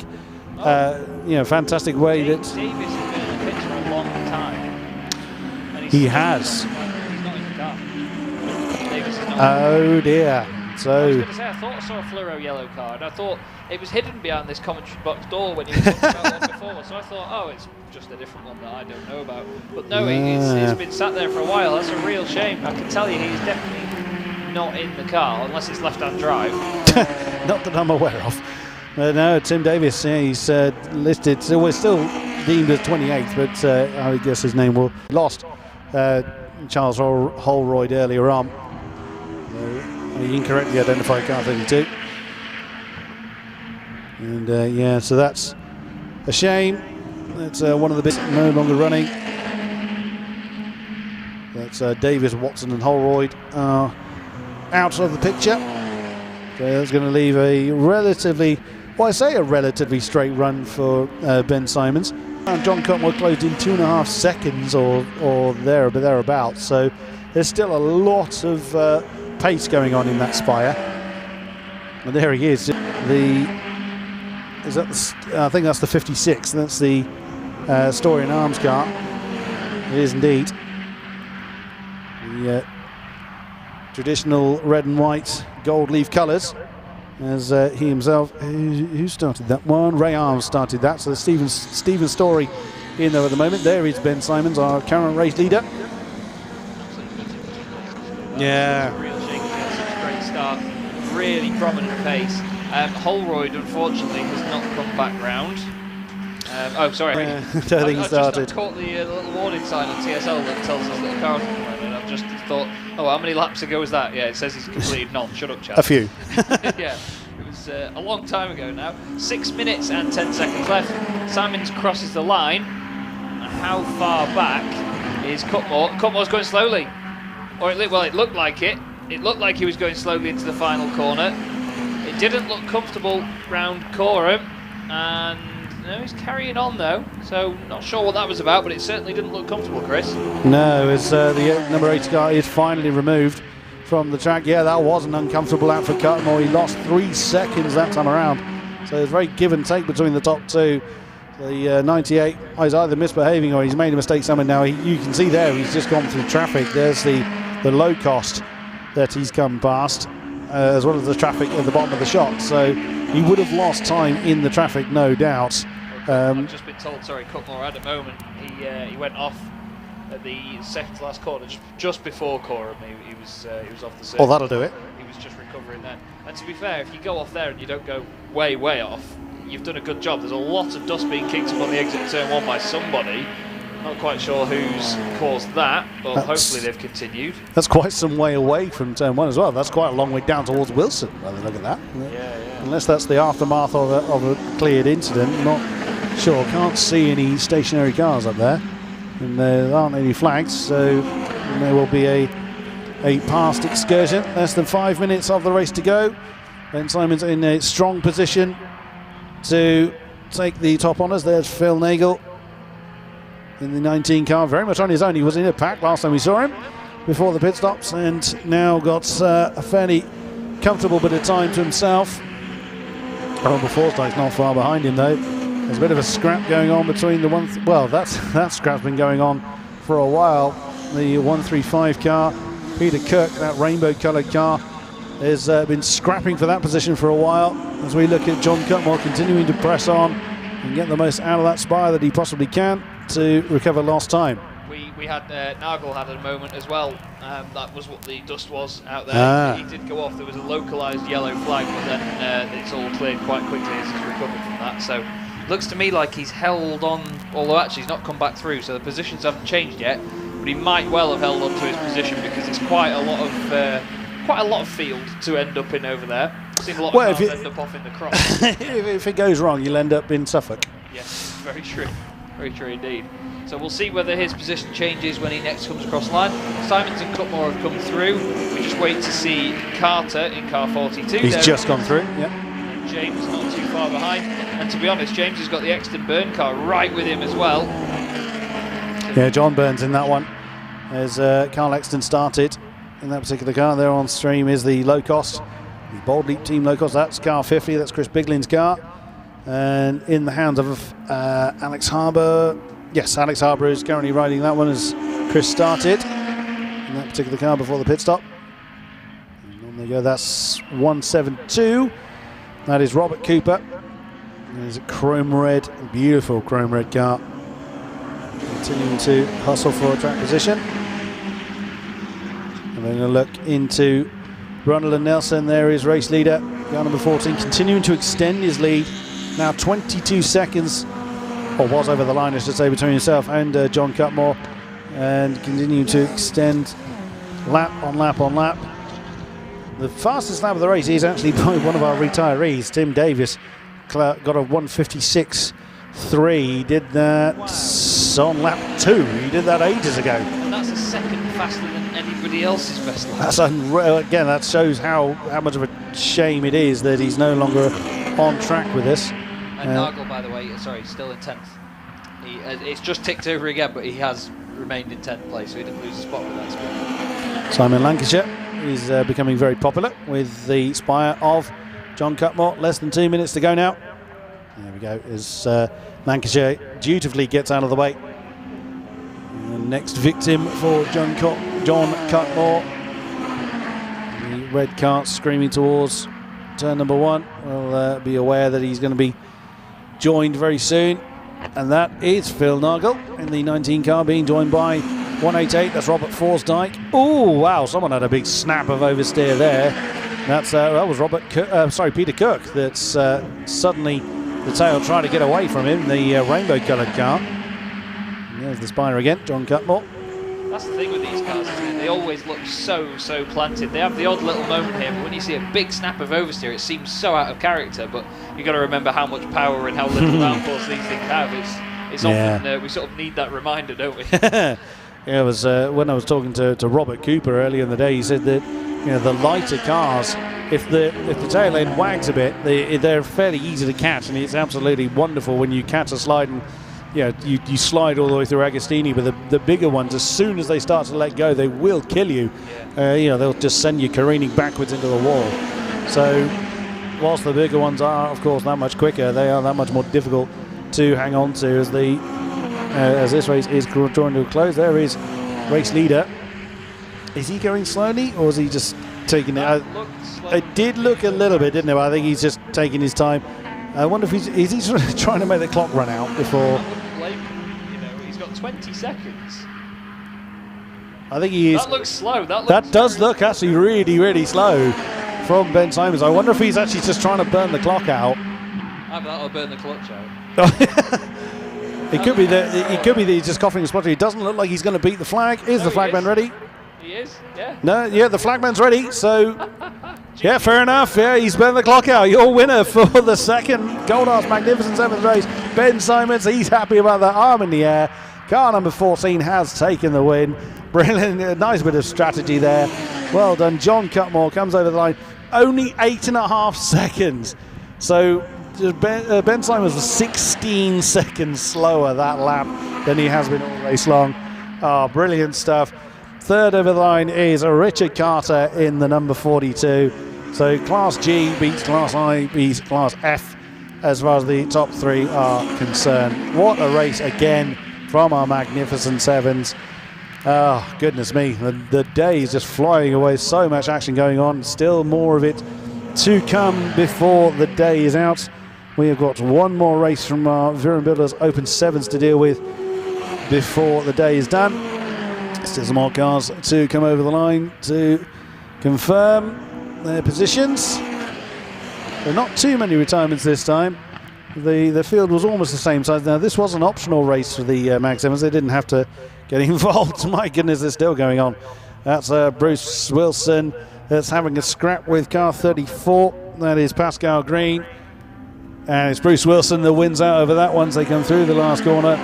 fantastic way that... Davis has been in the pits for a long time. And he has. He's not in the car. Davis is not. Oh dear. I was So... going to say, I thought I saw a fluoro yellow card. I thought it was hidden behind this commentary box door when you were talking about one before. So I thought, oh, it's just a different one that I don't know about. But no, it's been sat there for a while. That's a real shame. I can tell you he's definitely not in the car unless it's left-hand drive. Not that I'm aware of. No, Tim Davis, he's listed, so we're still deemed as 28th, but I guess his name will lost Charles Holroyd earlier on. He incorrectly identified car 32. And so that's a shame. That's one of the bits no longer running. That's Davis, Watson and Holroyd are out of the picture. So that's going to leave a relatively, well, I say a relatively straight run for Ben Simons. And John Cutmore closed in 2.5 seconds or thereabouts. So there's still a lot of pace going on in that Spire. And there he is. I think that's the 56. That's the Storian Arms car. It is indeed. The traditional red and white gold leaf colours, as he himself, who started that one? Ray Arms started that, so Stephen Story in there at the moment. There is Ben Simons, our current race leader. Yeah. Real shake. Such a great start. Really prominent pace. Holroyd, unfortunately, has not come back round. Oh, sorry. I think he started. I've caught the little warning sign on TSL that tells us that the car's not running. I've just thought, oh, how many laps ago was that? Yeah, it says he's completed none. Shut up, chap. A few. Yeah, it was a long time ago now. 6 minutes and 10 seconds left. Simons crosses the line. How far back is Cutmore? Cutmore's going slowly. Or it looked like it. It looked like he was going slowly into the final corner. It didn't look comfortable round Coram, and no, he's carrying on though. So not sure what that was about, but it certainly didn't look comfortable, Chris. No, as the number 8 car is finally removed from the track. Yeah, that was an uncomfortable out for Cutmore. He lost 3 seconds that time around. So it's very give and take between the top two. The 98 is either misbehaving or he's made a mistake somewhere. Now you can see there he's just gone through traffic. There's the low cost that he's come past, as well as the traffic at the bottom of the shot. So he would have lost time in the traffic, no doubt. I've just been told, sorry, Cutmore had a moment. He went off at the second to last corner, just before Coram. He was off the circuit. Oh, that'll do it. He was just recovering then. And to be fair, if you go off there and you don't go way, way off, you've done a good job. There's a lot of dust being kicked up on the exit of turn 1 by somebody. Not quite sure who's caused that, but hopefully they've continued. That's quite some way away from turn 1 as well. That's quite a long way down towards Wilson. Look at that. Yeah. Unless that's the aftermath of a cleared incident, not sure. Can't see any stationary cars up there, and there aren't any flags, so there will be a past excursion. Less than 5 minutes of the race to go. Ben Simons in a strong position to take the top honours. There's Phil Nagel in the 19 car, very much on his own. He was in a pack last time we saw him before the pit stops, and now got a fairly comfortable bit of time to himself. Robert Forsyth's not far behind him though. There's a bit of a scrap going on between the that scrap's been going on for a while. The 135 car, Peter Kirk, that rainbow coloured car, has been scrapping for that position for a while, as we look at John Cutmore continuing to press on and get the most out of that Spire that he possibly can to recover lost time. We had Nagel had a moment as well. That was what the dust was out there. He did go off. There was a localised yellow flag, but then it's all cleared quite quickly as he's recovered from that. So looks to me like he's held on, although actually he's not come back through, so the positions haven't changed yet. But he might well have held on to his position, because it's quite a lot of field to end up in over there. I've seen a lot of cars end up off in the cross. If it goes wrong, you'll end up in Suffolk. Yes, very true. Very true indeed. So we'll see whether his position changes when he next comes across the line. Simons and Cutmore have come through. We just wait to see Carter in car 42. He's just gone through, yeah. And James not too far behind. And to be honest, James has got the Exton Burn car right with him as well. Yeah, John Burns in that one. As Carl Exton started in that particular car. There on stream is the low cost, the Bold Leap Team low cost. That's car 50. That's Chris Biglin's car. And in the hands of Alex Harbour. Yes, Alex Harbour is currently riding that one as Chris started in that particular car before the pit stop. And on they go. That's 172. That is Robert Cooper. There's a chrome red, beautiful chrome red car. Continuing to hustle for a track position. And then a look into Ronald and Nelson. There is race leader, car number 14, continuing to extend his lead. Now 22 seconds, or was over the line, I should say, between himself and John Cutmore. And continuing to extend lap on lap on lap. The fastest lap of the race is actually by one of our retirees, Tim Davis. Got a 156.3. He did that on lap 2. He did that ages ago. And that's a second faster than anybody else's best lap. That's unreal. Again, that shows how much of a shame it is that he's no longer on track with this. And Nagel, by the way, sorry, still in 10th. It's just ticked over again, but he has remained in 10th place, so he didn't lose a spot with that spot. Simon Lancashire is becoming very popular with the Spire of John Cutmore. Less than 2 minutes to go now. There we go, as Lancashire dutifully gets out of the way. And the next victim for John Cutmore. The red cart screaming towards turn number 1. We'll be aware that he's going to be joined very soon. And that is Phil Nagel in the 19 car, being joined by 188. That's Robert Forsdyke. Oh, wow, someone had a big snap of oversteer there. That was Peter Cook. That's suddenly the tail trying to get away from him, the rainbow-coloured car. And there's the Spire again, John Cutmore. That's the thing with these cars, isn't it? They always look so planted. They have the odd little moment here, but when you see a big snap of oversteer, it seems so out of character. But you've got to remember how much power and how little downforce these things have. It's often we sort of need that reminder, don't we? Yeah, it was when I was talking to Robert Cooper earlier in the day. He said that the lighter cars, if the tail end wags a bit, they're fairly easy to catch, and it's absolutely wonderful when you catch a slide and you slide all the way through Agostini. But the bigger ones, as soon as they start to let go, they will kill you. They'll just send you careening backwards into the wall. So whilst the bigger ones are, of course, that much quicker, they are that much more difficult to hang on to as this race is drawing to a close. There is race leader. Is he going slowly, or is he just taking it? It did look a little bit, didn't it? I think he's just taking his time. I wonder if is he trying to make the clock run out before. He's got 20 seconds. I think he is. That looks slow. That does look actually really, really slow from Ben Simons. I wonder if he's actually just trying to burn the clock out. That'll burn the clutch out. It could be that he's just coughing and spluttering. It doesn't look like he's going to beat the flag. Is the flagman ready? He is, yeah. No, yeah, the flagman's ready. So, yeah, fair enough. Yeah, he's burned the clock out. Your winner for the second Goldars Magnificent 7th race, Ben Simons. He's happy about that arm in the air. Car number 14 has taken the win. Brilliant, a nice bit of strategy there. Well done. John Cutmore comes over the line. Only 8.5 seconds. So Ben Simons was 16 seconds slower that lap than he has been all race long. Oh, brilliant stuff. Third over the line is Richard Carter in the number 42. So Class G beats Class I, beats Class F as far as the top 3 are concerned. What a race again from our Magnificent Sevens. Oh, goodness me. The day is just flying away. So much action going on. Still more of it to come before the day is out. We have got one more race from our Viren Builders Open Sevens to deal with before the day is done. Still some more cars to come over the line to confirm their positions. There are not too many retirements this time. The field was almost the same size. Now, this was an optional race for the Mag 7s. They didn't have to get involved. My goodness, they're still going on. That's Bruce Wilson that's having a scrap with car 34. That is Pascal Green. And it's Bruce Wilson that wins out over that once they come through the last corner,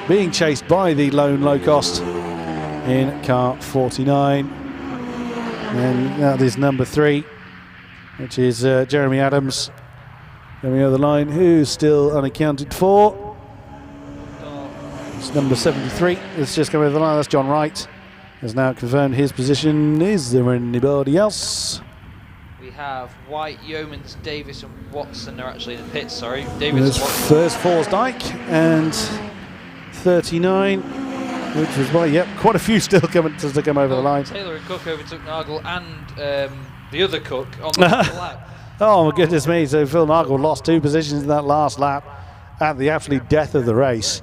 being chased by the lone low cost in car 49. And that is number 3, which is Jeremy Adams coming over the line, who's still unaccounted for. It's number 73. It's just come over the line. That's John Wright. Has now confirmed his position. Is there anybody else? We have White, Yeomans, Davis and Watson are actually in the pits, sorry. Davis There's and Watson. first Forsdyke and 39, which was, well, yep, quite a few still coming to come over the line. Taylor and Cook overtook Nargle and the other Cook on the lap. Oh my goodness me, so Phil Nargle lost 2 positions in that last lap at the absolute death of the race.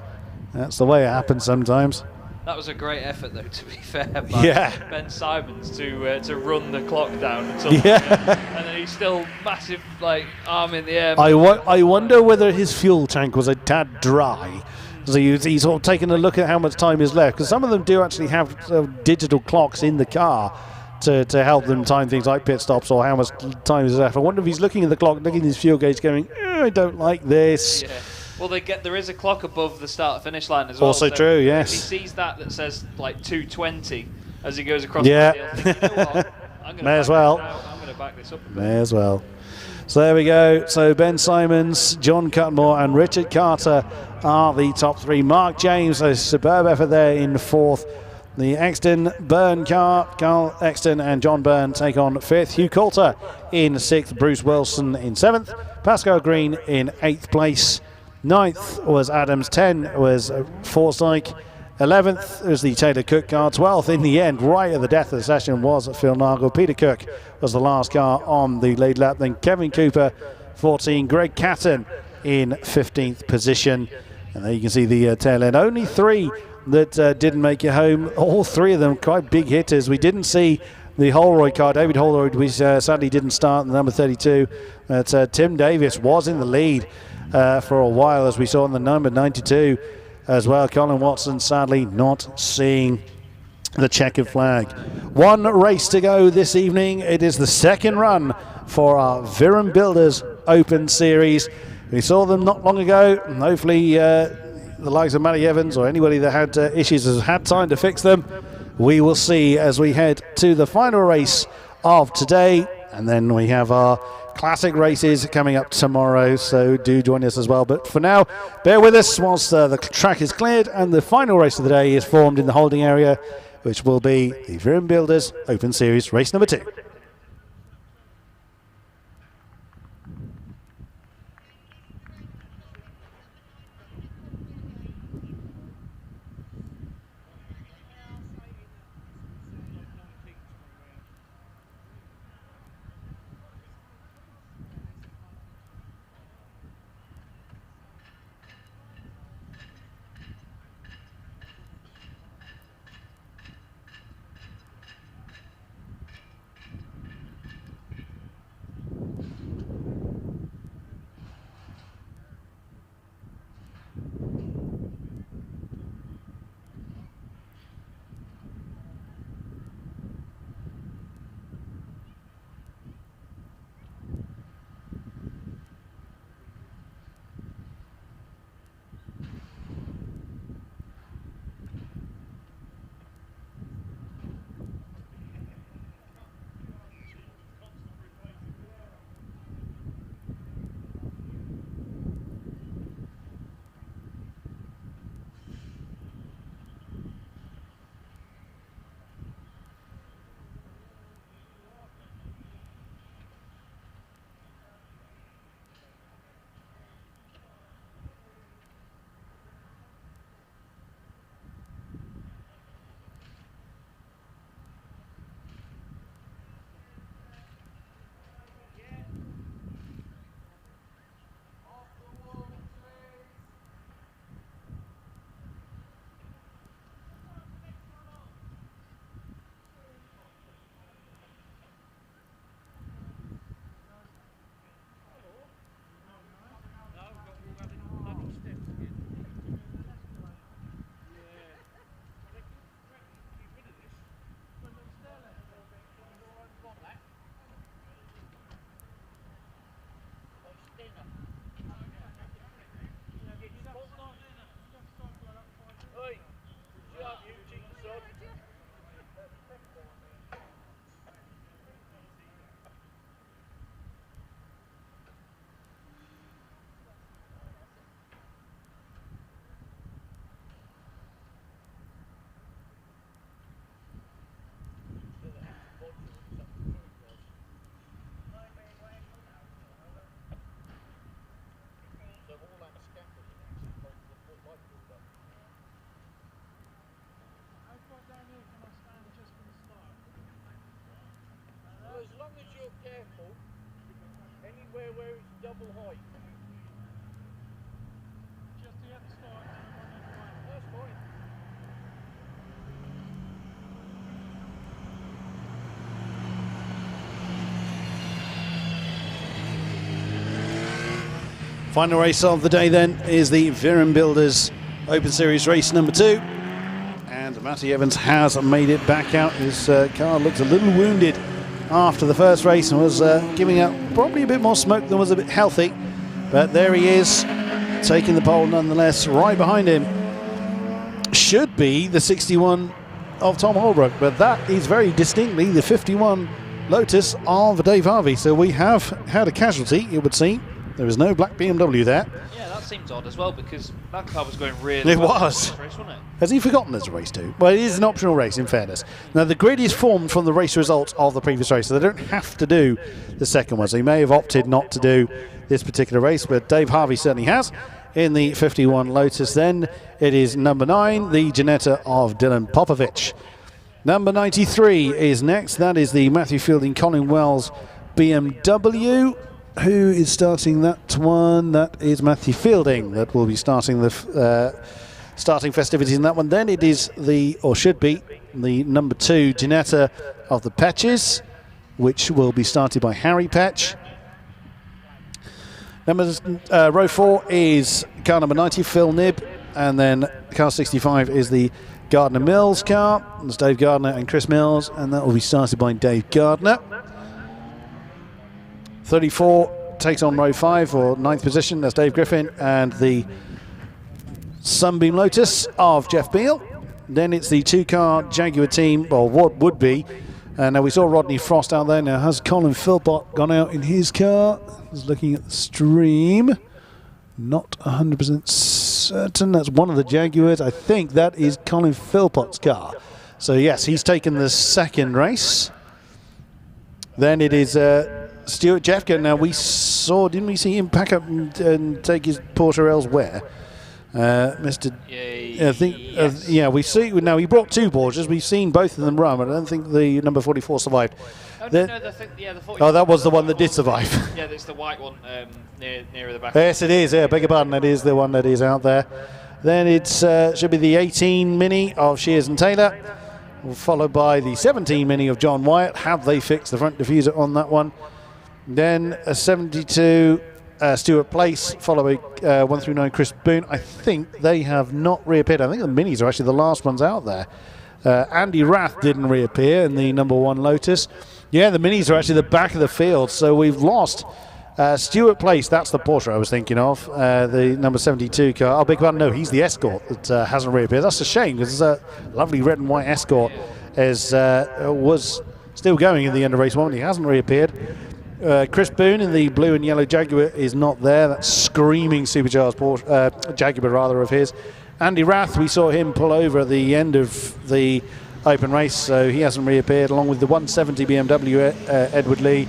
That's the way it happens sometimes. That was a great effort, though, to be fair, by Ben Simons to run the clock down until and then he's still massive, like, arm in the air. I wonder whether his fuel tank was a tad dry. So he's sort of taking a look at how much time is left, because some of them do actually have digital clocks in the car to help them time things like pit stops or how much time is left. I wonder if he's looking at the clock, looking at his fuel gauge, going, I don't like this. Yeah. Well, there is a clock above the start-finish line as well. Also so true, yes. If he sees that says like 2:20 as he goes across the field, think, you know what? I'm going to back this up a bit. May as well. So there we go. So Ben Simons, John Cutmore and Richard Carter are the top 3. Mark James, a superb effort there in 4th. The Exton Byrne car, Carl Exton and John Byrne take on 5th. Hugh Coulter in 6th. Bruce Wilson in 7th. Pascal Green in 8th place. 9th was Adams, 10 was Forsdyke, 11th was the Taylor Cook car, 12th in the end, right at the death of the session, was Phil Nargle. Peter Cook was the last car on the lead lap, then Kevin Cooper, 14, Greg Catton in 15th position. And there you can see the tail end. Only 3 that didn't make it home, all 3 of them quite big hitters. We didn't see the Holroyd car, David Holroyd, which sadly didn't start in the number 32, but Tim Davis was in the lead for a while, as we saw in the number 92 as well. Colin Watson sadly not seeing the checkered flag. 1 race to go this evening. It is the second run for our Viren Builders Open Series. We saw them not long ago, and hopefully the likes of Matty Evans or anybody that had issues has had time to fix them. We will see as we head to the final race of today, and then we have our classic races coming up tomorrow, so do join us as well. But for now, bear with us whilst the track is cleared and the final race of the day is formed in the holding area, which will be the Viren Builders Open Series race number 2. Final race of the day then is the Viren Builders Open Series race number 2. And Matty Evans has made it back out. His car looked a little wounded after the first race and was giving up probably a bit more smoke than was a bit healthy. But there he is, taking the pole nonetheless. Right behind him should be the 61 of Tom Holbrook, but that is very distinctly the 51 Lotus of Dave Harvey. So we have had a casualty, it would seem. There is no black BMW there. Yeah, that seems odd as well because that car was going really well. It was. Race, wasn't it? Has he forgotten there's a race too? Well, it is an optional race, in fairness. Now, the grid is formed from the race results of the previous race, so they don't have to do the second one. So he may have opted not to do this particular race, but Dave Harvey certainly has. In the 51 Lotus, then, it is number 9, the Janetta of Dylan Popovich. Number 93 is next. That is the Matthew Fielding Colin Wells BMW. Who is starting that one? That is Matthew Fielding. That will be starting the starting festivities in that one. Then it is the, or should be, the number 2 Janetta of the Petches, which will be started by Harry Petch. Row 4 is car number 90, Phil Nibb, and then car 65 is the Gardner Mills car. It's Dave Gardner and Chris Mills, and that will be started by Dave Gardner. 34 takes on row 5 for 9th position. That's Dave Griffin and the Sunbeam Lotus of Jeff Beale. Then it's the 2-car Jaguar team, or what would be. Now we saw Rodney Frost out there. Now has Colin Philpott gone out in his car? He's looking at the stream. Not 100% certain. That's one of the Jaguars. I think that is Colin Philpott's car. So yes, he's taken the second race. Then it is Stuart Jeffka. Now we saw, didn't we see him pack up and take his Porsche elsewhere? Mr. I think, yes. yeah, we see. Now he brought 2 Porsches. We've seen both of them run, but I don't think the number 44 survived. Oh, no, the 44. Oh, that was the one that did survive. Yeah, it's the white one nearer the back. Yes, it is. Yeah, beg your pardon. It is the one that is out there. Then it should be the 18 Mini of Shears and Taylor, followed by the 17 Mini of John Wyatt. Have they fixed the front diffuser on that one? Then a 72 Stuart Place, followed by 139 Chris Boone. I think they have not reappeared. I think the Minis are actually the last ones out there. Andy Rath didn't reappear in the number 1 Lotus. Yeah, the Minis are actually the back of the field, so we've lost Stuart Place. That's the Porsche I was thinking of, the number 72 car. Oh, big one. No, he's the Escort that hasn't reappeared. That's a shame because it's a lovely red and white Escort was still going in the end of race 1. He hasn't reappeared. Chris Boone in the blue and yellow Jaguar is not there. That screaming supercharged Porsche, Jaguar rather of his. Andy Rath, we saw him pull over at the end of the open race, so he hasn't reappeared, along with the 170 BMW Edward Lee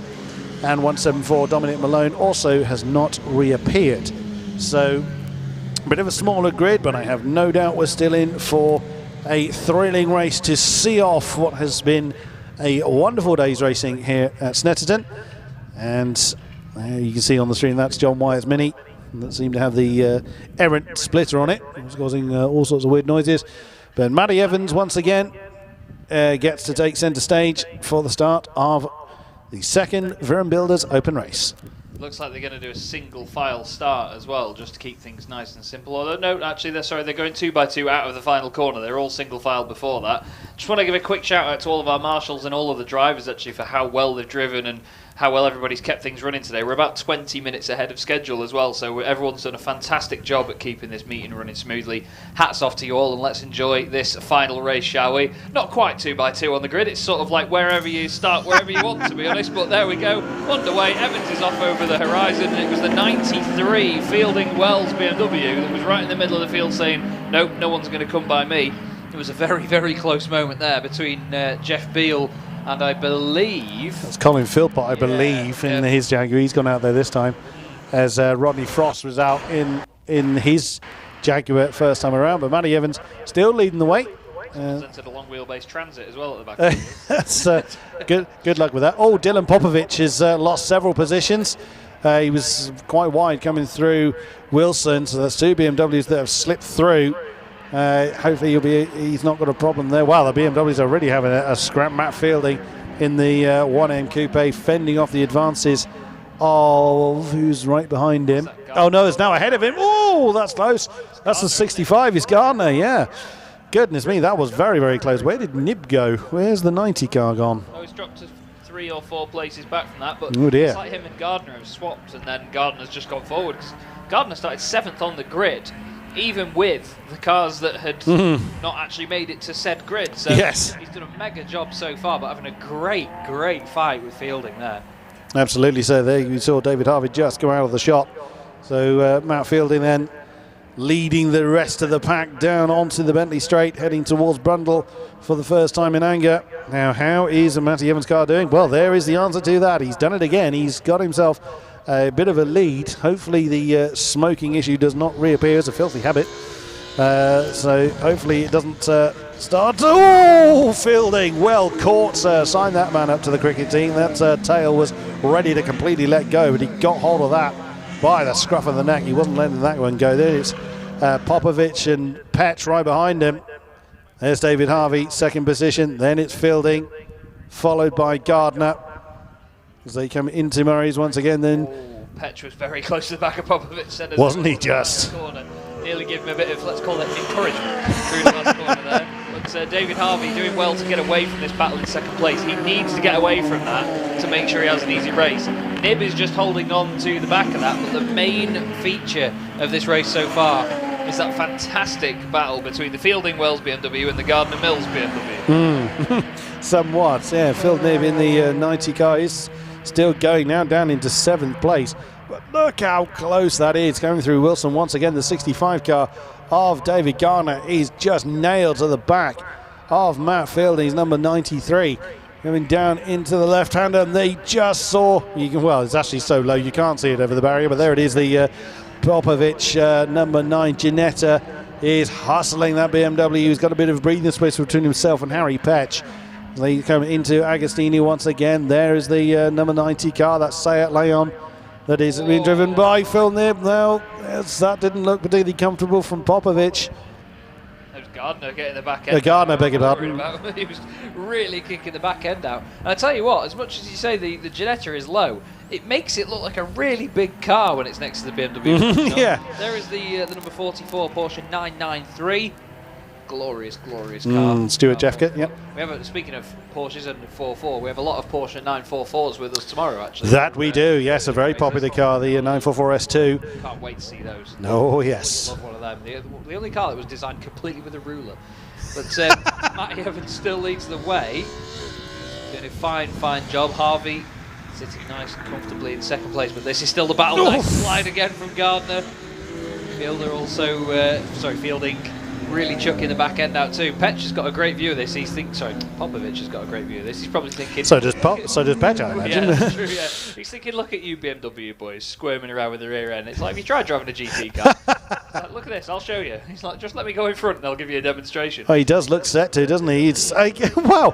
and 174 Dominic Malone also has not reappeared. So a bit of a smaller grid, but I have no doubt we're still in for a thrilling race to see off what has been a wonderful day's racing here at Snetterton. And you can see on the screen that's John Wyatt's Mini that seemed to have the errant splitter on it. It was causing all sorts of weird noises. But Matty Evans once again gets to take centre stage for the start of the second Viren Builders Open race. Looks like they're going to do a single file start as well, just to keep things nice and simple. Although no, actually they're going 2 by 2 out of the final corner. They're all single file before that. Just want to give a quick shout out to all of our marshals and all of the drivers actually for how well they've driven and how well everybody's kept things running today. We're about 20 minutes ahead of schedule as well, so everyone's done a fantastic job at keeping this meeting running smoothly. Hats off to you all, and let's enjoy this final race, shall we? Not quite 2 by 2 on the grid. It's sort of like wherever you start, wherever you want, to be honest. But there we go, underway. Evans is off over the horizon. It was the 93 Fielding Wells BMW that was right in the middle of the field saying, nope, no one's going to come by me. It was a very, very close moment there between Jeff Beale and I believe... That's Colin Philpott, I believe, in his Jaguar. He's gone out there this time, as Rodney Frost was out in his Jaguar first time around. But Matty Evans still leading the way. Presented a long wheelbase Transit as well at the back. That's good luck with that. Oh, Dylan Popovich has lost several positions. He was quite wide coming through Wilson, so that's 2 BMWs that have slipped through. Hopefully he's not got a problem there. Well, the BMWs are already having a scrap. Matt Fielding in the 1M Coupe fending off the advances of who's right behind him. Oh no, it's now ahead of him. Oh, that's close. That's the 65, is Gardner, yeah. Goodness me, that was very, very close. Where did Nib go? Where's the 90 car gone? Oh, he's dropped to 3 or 4 places back from that, but oh dear. It's like him and Gardner have swapped, and then Gardner's just gone forward. Cause Gardner started 7th on the grid, even with the cars that had not actually made it to said grid. So yes, he's done a mega job so far, but having a great, great fight with Fielding there. Absolutely. So there you saw David Harvey just go out of the shot. So Matt Fielding then leading the rest of the pack down onto the Bentley Straight, heading towards Brundle for the first time in anger. Now, how is Matty Evans' car doing? Well, there is the answer to that. He's done it again. He's got himself a bit of a lead. Hopefully the smoking issue does not reappear as a filthy habit. So hopefully it doesn't start. Oh, Fielding, well caught. Sign that man up to the cricket team. That tail was ready to completely let go, but he got hold of that by the scruff of the neck. He wasn't letting that one go. There it's Popovic and Petch right behind him. There's David Harvey, second position. Then it's Fielding, followed by Gardner as they come into Murray's once again. Then Petch was very close to the back of Popovic. Wasn't he just? Nearly give him a bit of, let's call it, encouragement through the last corner there. But David Harvey doing well to get away from this battle in second place. He needs to get away from that to make sure he has an easy race. Nib is just holding on to the back of that, but the main feature of this race so far is that fantastic battle between the Fielding Wells BMW and the Gardner Mills BMW. Somewhat, yeah. Phil Nib in the 90 car is still going now down into 7th place. But look how close that is, going through Wilson once again. The 65 car of David Gardner is just nailed to the back of Matt Fielding. He's number 93. Coming down into the left-hander, and they just saw, well, it's actually so low you can't see it over the barrier, but there it is, the Popovic, number 9, Ginetta, is hustling that BMW. He's got a bit of breathing space between himself and Harry Petch. They come into Agostini once again. There is the number 90 car, that's Seat Leon, that is being driven by Phil Nib. Now, that didn't look particularly comfortable from Popovic. It was Gardner getting the back end. Gardner, beg your pardon. He was really kicking the back end out. And I tell you what, as much as you say the Ginetta is low, it makes it look like a really big car when it's next to the BMW. Yeah. There is the number 44 Porsche 993. Glorious, glorious car. Stuart Jeffcott, yep. We have, speaking of Porsches and 44, we have a lot of Porsche 944s with us tomorrow, actually. That we do, yes, a very popular car, the 944 S2. Can't wait to see those. Oh, yes. Love one of them. The only car that was designed completely with a ruler. But Matty Evans still leads the way. Doing a fine, fine job. Harvey sitting nice and comfortably in second place, but this is still the battle. Nice slide again from Gardner. Fielding really chucking the back end out too. Petch has got a great view of this. Popovic has got a great view of this. He's probably thinking. So does Petch, I imagine. Yeah, that's true. Yeah, he's thinking, look at you BMW boys squirming around with the rear end. It's like, if you try driving a GT car, like, look at this, I'll show you. He's like, just let me go in front and I'll give you a demonstration. Oh, he does look set to, doesn't he? Wow,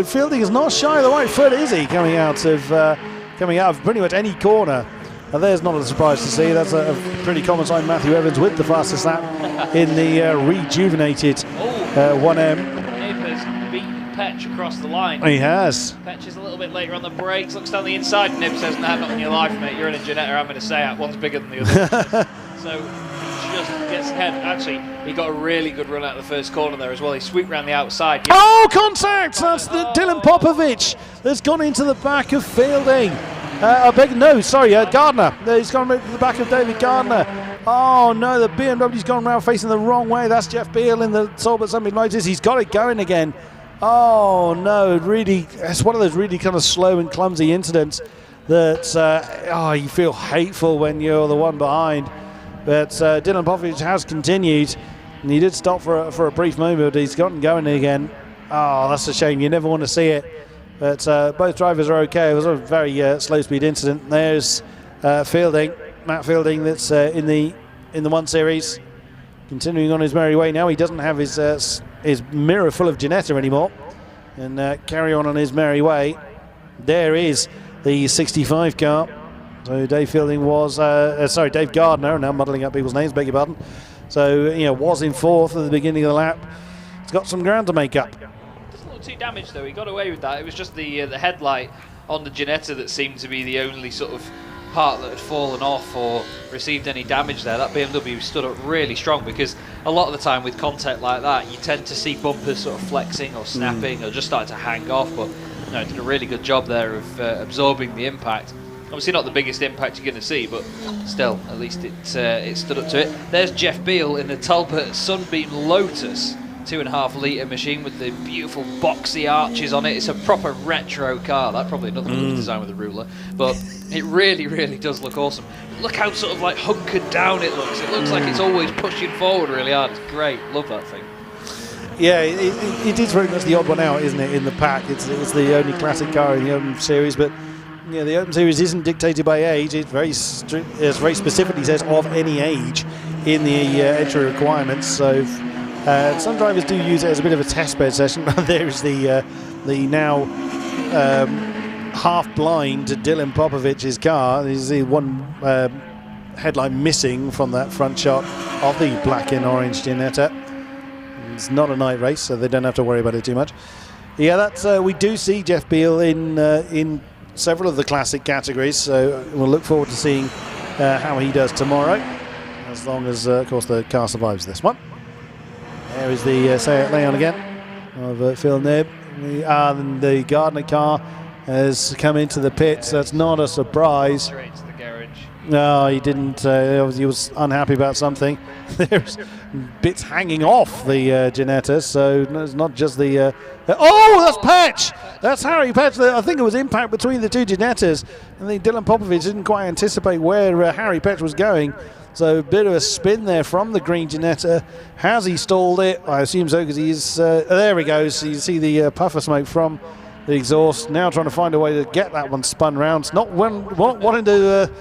Fielding is not shy of the right foot, is he? Coming out of pretty much any corner. There's not a surprise to see. That's a pretty common sign. Matthew Evans with the fastest lap in the rejuvenated 1M. Nib has beaten Petch across the line. He has. Petch is a little bit later on the brakes, looks down the inside. Nib says, nah, not in your life, mate. You're in a Ginetta, I'm in a Seat. One's bigger than the other. So he just gets ahead. Actually, he got a really good run out of the first corner there as well. He swooped around the outside. Oh, contact! That's Dylan Popovic that's gone into the back of Fielding. Gardner. He's gone to the back of David Gardner. Oh no, the BMW's gone around facing the wrong way. That's Jeff Beale in the Talbot Assembly Motors. He's got it going again. Oh no, really, it's one of those really kind of slow and clumsy incidents that you feel hateful when you're the one behind. But Dylan Popovic has continued, and he did stop for a brief moment, but he's gotten going again. Oh, that's a shame. You never want to see it. But both drivers are okay. It was a very slow speed incident. There's Fielding, Matt Fielding, that's in the 1 Series, continuing on his merry way. Now he doesn't have his mirror full of Ginetta anymore, and carry on his merry way. There is the 65 car So Dave Fielding was, Dave Gardner, now muddling up people's names, beg your pardon. So, was in 4th at the beginning of the lap. He's got some ground to make up. Doesn't look too damaged though, he got away with that. It was just the headlight on the Ginetta that seemed to be the only sort of part that had fallen off or received any damage there. That BMW stood up really strong, because a lot of the time with contact like that, you tend to see bumpers sort of flexing or snapping or just starting to hang off, but no, it did a really good job there of absorbing the impact. Obviously not the biggest impact you're going to see, but still, at least it stood up to it. There's Jeff Beale in the Talbot Sunbeam Lotus 2.5 litre machine with the beautiful boxy arches on it. It's a proper retro car. That's probably another one designed with a ruler, but it really, really does look awesome. Look how sort of like hunkered down it looks. It looks like it's always pushing forward really hard. It's great. Love that thing. Yeah, it is very much the odd one out, isn't it, in the pack? It's the only classic car in the Open Series, but the Open Series isn't dictated by age. It very specifically says of any age in the entry requirements. So some drivers do use it as a bit of a test bed session. There's the now half blind Dylan Popovich's car. There's the one headlight missing from that front shot of the black and orange Ginetta. It's not a night race, so they don't have to worry about it too much. Yeah, that's we do see Jeff Beale in several of the classic categories, so we'll look forward to seeing how he does tomorrow, as long as, of course, the car survives this one. There is the Seat Leon again of Phil Knibb. The Gardner car has come into the pit, so it's not a surprise. Straight to the garage. No, he didn't. He was unhappy about something. There's bits hanging off the Ginetta, so it's not just the... oh, that's Patch! That's Harry Patch. I think it was impact between the two Ginettas. I think Dylan Popovich didn't quite anticipate where Harry Patch was going. So a bit of a spin there from the green Ginetta. Has he stalled it? I assume so, because he's... there he goes. You see the puff of smoke from the exhaust. Now trying to find a way to get that one spun round. It's not wanting to...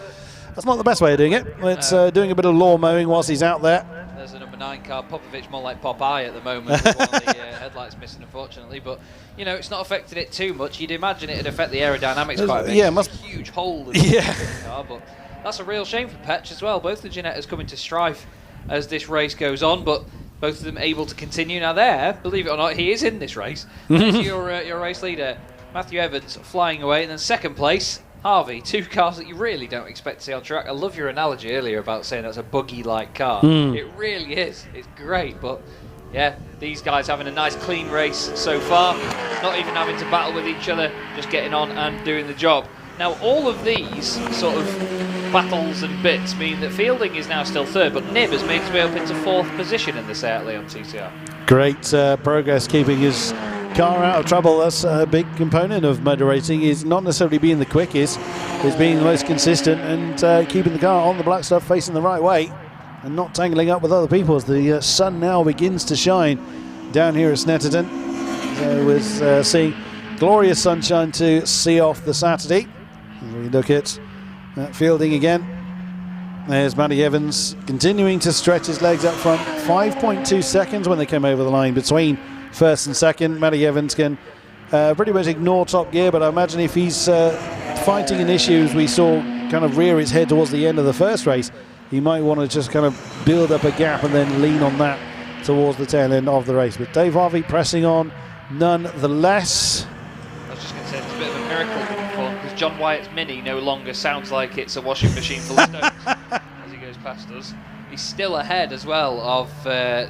that's not the best way of doing it. It's doing a bit of lawn mowing whilst he's out there. There's a number 9 car, Popovich, more like Popeye at the moment. With one of the headlights missing, unfortunately. But, it's not affected it too much. You'd imagine it'd affect the aerodynamics quite a bit. Yeah, it's a huge hole in the car, but that's a real shame for Petch as well. Both the Ginettas come into strife as this race goes on, but both of them able to continue. Now there, believe it or not, he is in this race. There's your race leader, Matthew Evans, flying away. And then second place, Harvey, 2 cars that you really don't expect to see on track. I love your analogy earlier about saying that's a buggy-like car. It really is. It's great, but yeah, these guys having a nice clean race so far, not even having to battle with each other, just getting on and doing the job. Now, all of these sort of battles and bits mean that Fielding is now still 3rd, but Knibb has made his way up into 4th position in the Seat Leon TCR. Great progress keeping his car out of trouble. That's a big component of motor racing, is not necessarily being the quickest, is being the most consistent and keeping the car on the black stuff facing the right way and not tangling up with other people as the sun now begins to shine down here at Snetterton. So we're seeing glorious sunshine to see off the Saturday. We look at Fielding again. There's Matty Evans continuing to stretch his legs up front. 5.2 seconds when they came over the line between first and second. Matty Evans can pretty much ignore top gear, but I imagine if he's fighting an issue, as we saw kind of rear its head towards the end of the first race, he might want to just kind of build up a gap and then lean on that towards the tail end of the race. But Dave Harvey pressing on nonetheless. I was just going to say, it's a bit of a miracle because John Wyatt's Mini no longer sounds like it's a washing machine full of stones as he goes past us. He's still ahead as well of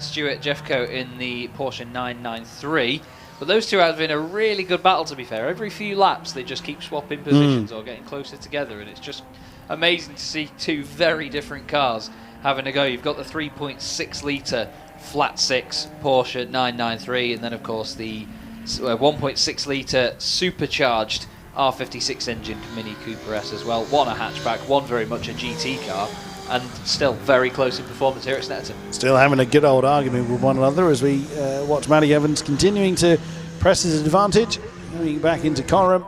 Stuart Jeffcoat in the Porsche 993. But those two have been a really good battle, to be fair. Every few laps they just keep swapping positions or getting closer together, and it's just amazing to see 2 very different cars having a go. You've got the 3.6 litre flat 6 Porsche 993, and then of course the 1.6 litre supercharged R56 engine Mini Cooper S as well. One a hatchback, one very much a GT car, and still very close in performance here at Snetterton. Still having a good old argument with one another as we watch Matty Evans continuing to press his advantage, moving back into Coram,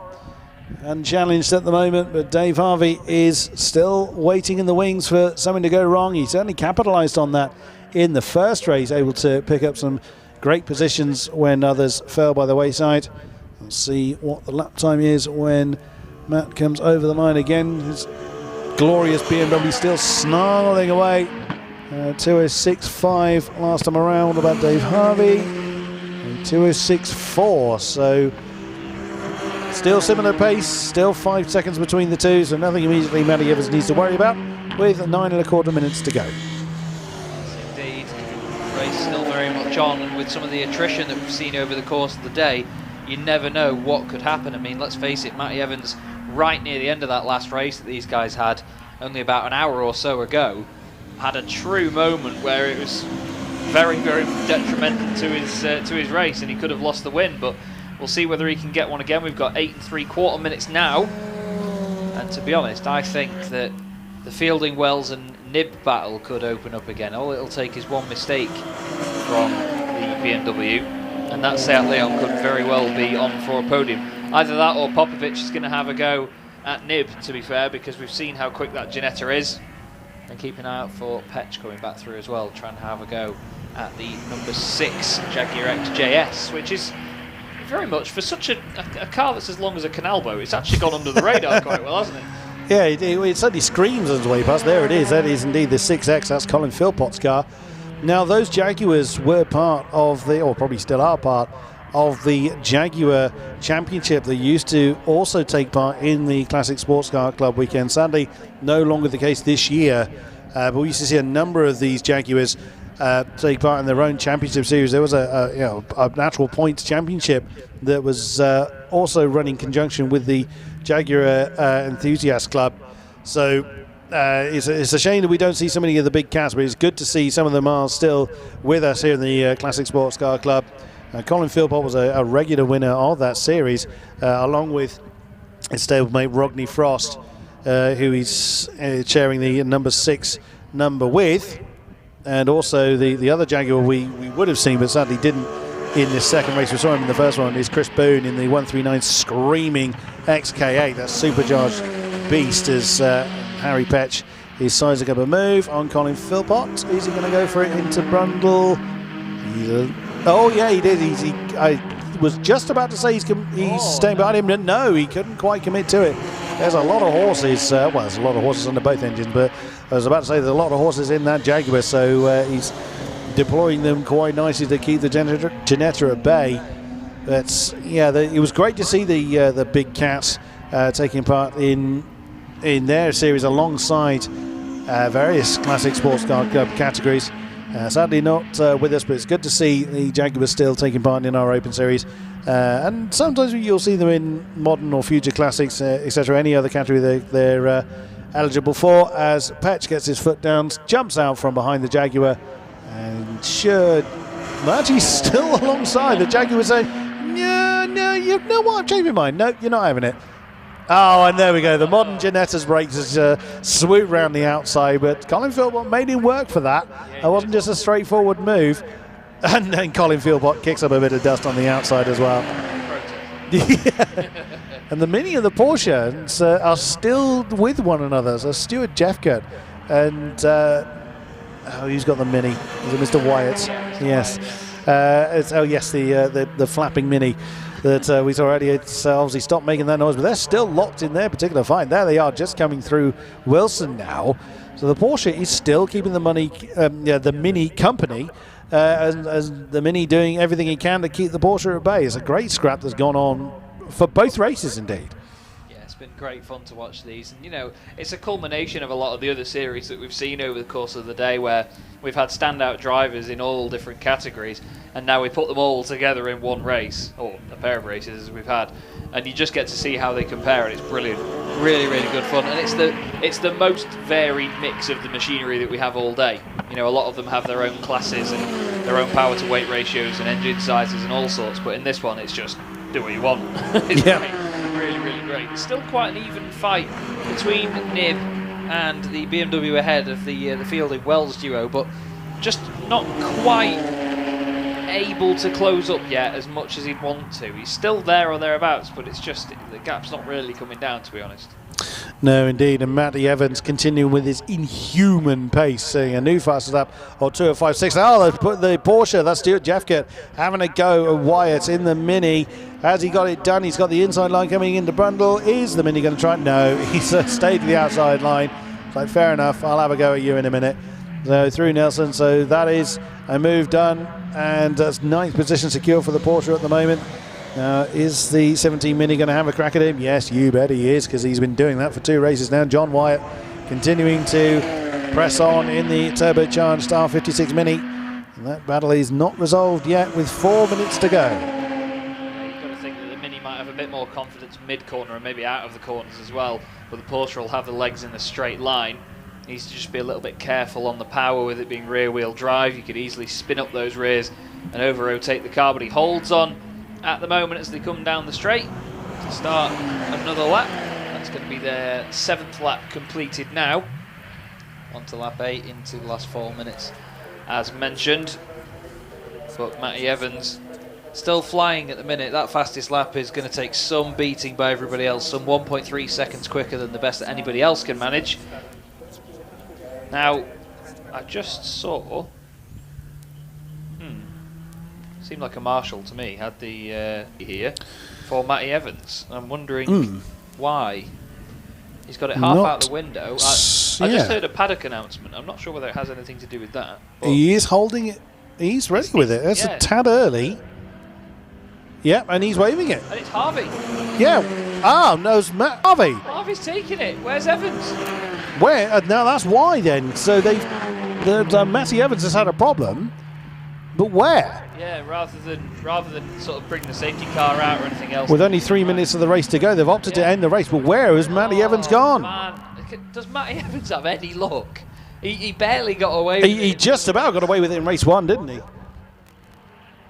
unchallenged at the moment, but Dave Harvey is still waiting in the wings for something to go wrong. He certainly capitalised on that in the first race, able to pick up some great positions when others fell by the wayside. We'll see what the lap time is when Matt comes over the line again. His glorious BMW still snarling away. 206.5 last time around about Dave Harvey. 206.4, so still similar pace, still 5 seconds between the two, so nothing immediately Matty Evans needs to worry about, with 9.25 minutes to go. Yes, indeed. Race still very much on, and with some of the attrition that we've seen over the course of the day, you never know what could happen. I mean, let's face it, Matty Evans, right near the end of that last race that these guys had, only about an hour or so ago, had a true moment where it was very, very detrimental to his race, and he could have lost the win. But we'll see whether he can get one again. We've got 8.75 minutes now, and to be honest, I think that the Fielding Wells and Nib battle could open up again. All it'll take is one mistake from the BMW, and that Seat Leon could very well be on for a podium. Either that or Popovic is going to have a go at Nib, to be fair, because we've seen how quick that Ginetta is. And keep an eye out for Petch coming back through as well, trying to have a go at the number 6 Jaguar XJS, which is very much, for such a car that's as long as a canal boat, it's actually gone under the radar quite well, hasn't it? Yeah, it certainly screams on its way past. There it is. That is indeed the 6X. That's Colin Philpott's car. Now, those Jaguars were part of the, or probably still are part of the Jaguar Championship that used to also take part in the Classic Sports Car Club weekend. Sadly, no longer the case this year, but we used to see a number of these Jaguars take part in their own championship series. There was a natural points championship that was also run in conjunction with the Jaguar Enthusiast Club. So it's a shame that we don't see so many of the big cats, but it's good to see some of them are still with us here in the Classic Sports Car Club. Colin Philpott was a regular winner of that series, along with his stablemate Rodney Frost, who he's sharing the number 6 number with. And also the other Jaguar we would have seen, but sadly didn't in this second race. We saw him in the first one, is Chris Boone in the 139 Screaming XK8. That supercharged beast as Harry Petch is sizing up a move on Colin Philpott. Is he going to go for it into Brundle? Oh yeah, he did. I was just about to say he's staying behind him. No, he couldn't quite commit to it. There's a lot of horses. Well, there's a lot of horses under both engines, but I was about to say there's a lot of horses in that Jaguar, so he's deploying them quite nicely to keep the Ginetta at bay. But yeah, it was great to see the big cats taking part in their series alongside various Classic Sports Car Club categories. Sadly not with us, but it's good to see the Jaguars still taking part in our Open Series. And sometimes you'll see them in modern or future classics, etc., any other category they're eligible for, as Petch gets his foot down, jumps out from behind the Jaguar, and actually still alongside. The Jaguar saying, no, you know what, I've changed my mind. No, you're not having it. Oh, and there we go. The modern Ginetta's brakes swoop round the outside, but Colin Philpott made him work for that. It wasn't just a straightforward move. And then Colin Philpott kicks up a bit of dust on the outside as well. Yeah. And the Mini and the Porsche are still with one another. So Stuart Jeffcoat and who's got the Mini? Is it Mr. Wyatt? Yes. The flapping Mini that we saw earlier. It's obviously stopped making that noise, but they're still locked in their particular fight. There they are, just coming through Wilson now. So the Porsche is still keeping the Mini company. As the Mini doing everything he can to keep the Porsche at bay. It's a great scrap that's gone on for both races indeed. Yeah, it's been great fun to watch these, and you know, it's a culmination of a lot of the other series that we've seen over the course of the day, where we've had standout drivers in all different categories, and now we put them all together in one race, or a pair of races as we've had, and you just get to see how they compare, and it's brilliant. Really, really good fun, and it's the most varied mix of the machinery that we have all day. You know, a lot of them have their own classes and their own power to weight ratios and engine sizes and all sorts, but in this one it's just do what you want. It's great. Really, really great. It's still quite an even fight between Nib and the BMW ahead of the Fielding Wells duo, but just not quite able to close up yet as much as he'd want to. He's still there or thereabouts, but it's just the gap's not really coming down, to be honest. No, indeed, and Matty Evans continuing with his inhuman pace, seeing a new fastest lap or 2:05.6. Oh, they put the Porsche, that's Stuart Jeffcoat, having a go at Wyatt in the Mini. Has he got it done? He's got the inside line coming into Brundle. Is the Mini going to try? No, he's stayed to the outside line. Like, fair enough, I'll have a go at you in a minute. So through Nelson, so that is a move done, and that's 9th position secure for the Porsche at the moment. Now, is the 17 Mini going to have a crack at him? Yes, you bet he is, because he's been doing that for 2 races now. John Wyatt continuing to press on in the turbocharged R56 Mini. And that battle is not resolved yet with 4 minutes to go. You've got to think that the Mini might have a bit more confidence mid-corner and maybe out of the corners as well, but the Porsche will have the legs in a straight line. Needs to just be a little bit careful on the power with it being rear-wheel drive. You could easily spin up those rears and over-rotate the car, but he holds on at the moment as they come down the straight to start another lap. That's going to be their 7th lap completed now. On to lap 8 into the last 4 minutes, as mentioned. But Matty Evans still flying at the minute. That fastest lap is going to take some beating by everybody else, some 1.3 seconds quicker than the best that anybody else can manage. Now, I just saw, seemed like a marshal to me, had the here for Matty Evans. I'm wondering why. He's got it half out the window. I just heard a paddock announcement. I'm not sure whether it has anything to do with that. He is holding it. He's ready with it. That's a tad early. Yep, and he's waving it. And it's Harvey. Yeah. Ah, no, it's Harvey. Harvey's taking it. Where's Evans? Where? Now that's why then. So Matty Evans has had a problem, but where? Yeah, rather than sort of bring the safety car out or anything else. With only 3 minutes of the race to go, they've opted to end the race. But where has Matty Evans gone? Man. Does Matty Evans have any luck? He barely got away with it. He just about got away with it in race 1, didn't he?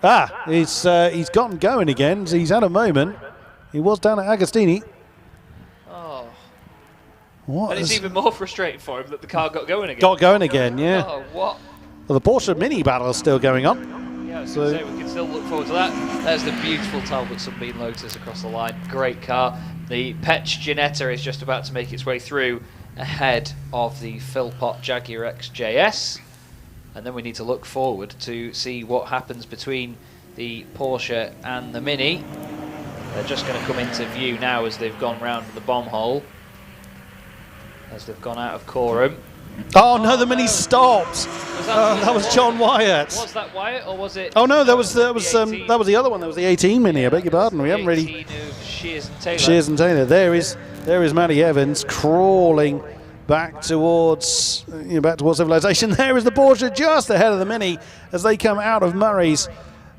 Ah, he's gotten going again. He's had a moment. He was down at Agostini. Oh. What? And it's even more frustrating for him that the car got going again. Got going again, yeah. Oh, what? Well, the Porsche Mini battle is still going on. Yeah, I was going to say, we can still look forward to that. There's the beautiful Talbot Sunbeam Lotus across the line. Great car. The Petch Ginetta is just about to make its way through ahead of the Philpott Jaguar XJS. And then we need to look forward to see what happens between the Porsche and the Mini. They're just going to come into view now as they've gone round the bomb hole, as they've gone out of quorum. Oh no, the Mini stopped. That was John Wyatt. Was that Wyatt or was it? Oh no, that was the other one. That was the 18 Mini. I beg your pardon. We haven't really. 18 of Shears and Taylor. Shears and Taylor. There is Matty Evans crawling back towards civilization. There is the Porsche just ahead of the Mini as they come out of Murray's.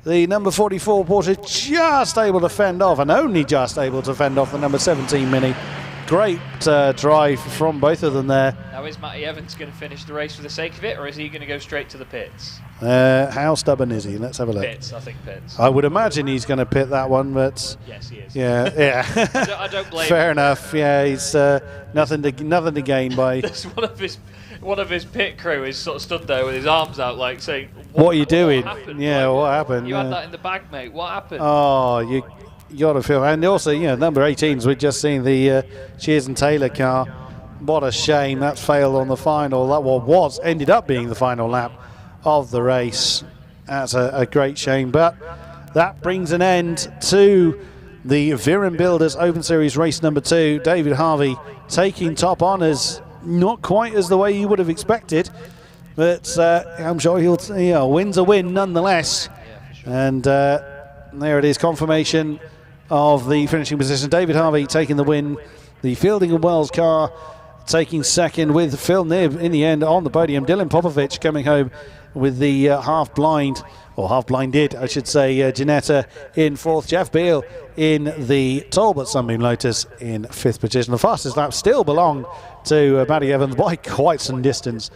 The number 44 Porsche just able to fend off, and only just able to fend off the number 17 Mini. Great drive from both of them there. Now, is Matty Evans going to finish the race for the sake of it, or is he going to go straight to the pits? How stubborn is he? Let's have a look. Pits, I think pits. I would imagine he's going to pit that one, but yes, he is. Yeah. I don't blame Fair him. enough. Yeah, he's nothing to gain by. There's one of his pit crew is sort of stood there with his arms out, like saying, "What are you doing?" What happened? Yeah, what happened? You had that in the bag, mate. What happened? Oh, you got to feel, and also, number 18s. We've just seen the Shears and Taylor car. What a shame that failed on the final. That ended up being the final lap of the race. That's a great shame, but that brings an end to the Viren Builders Open Series race number 2. David Harvey taking top honours, not quite as the way you would have expected, but I'm sure he'll win's a win nonetheless. Yeah, for sure. And there it is, confirmation of the finishing position. David Harvey taking the win. The Fielding and Wells car taking second, with Phil Knibb in the end on the podium. Dylan Popovich coming home with the half-blinded, I should say, Ginetta in 4th. Jeff Beale in the Talbot Sunbeam Lotus in 5th position. The fastest lap still belonged to Matty Evans by quite some distance.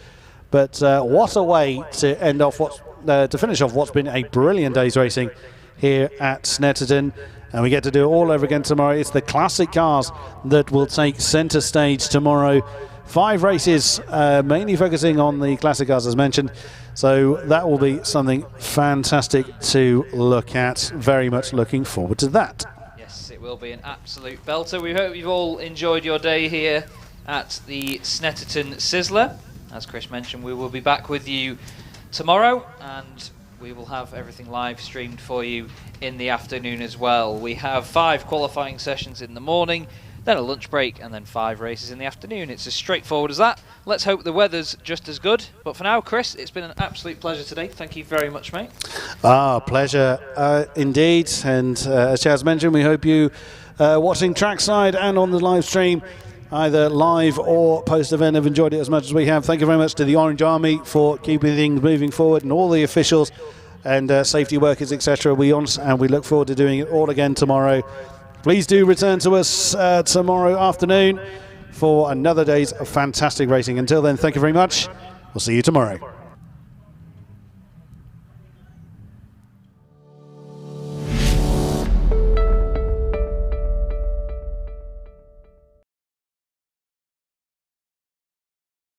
But what a way to end off to finish off what's been a brilliant day's racing here at Snetterton. And we get to do it all over again tomorrow. It's the classic cars that will take centre stage tomorrow. 5 races, mainly focusing on the classic cars as mentioned. So that will be something fantastic to look at. Very much looking forward to that. Yes, it will be an absolute belter. We hope you've all enjoyed your day here at the Snetterton Sizzler. As Chris mentioned, we will be back with you tomorrow, and we will have everything live streamed for you in the afternoon as well. We have 5 qualifying sessions in the morning, then a lunch break, and then 5 races in the afternoon. It's as straightforward as that. Let's hope the weather's just as good. But for now, Chris, it's been an absolute pleasure today. Thank you very much, mate. Pleasure indeed. And as Chaz mentioned, we hope you watching trackside and on the live stream, either live or post-event, have enjoyed it as much as we have. Thank you very much to the Orange Army for keeping things moving forward, and all the officials and safety workers, etc. We look forward to doing it all again tomorrow. Please do return to us tomorrow afternoon for another day's of fantastic racing. Until then, thank you very much. We'll see you tomorrow.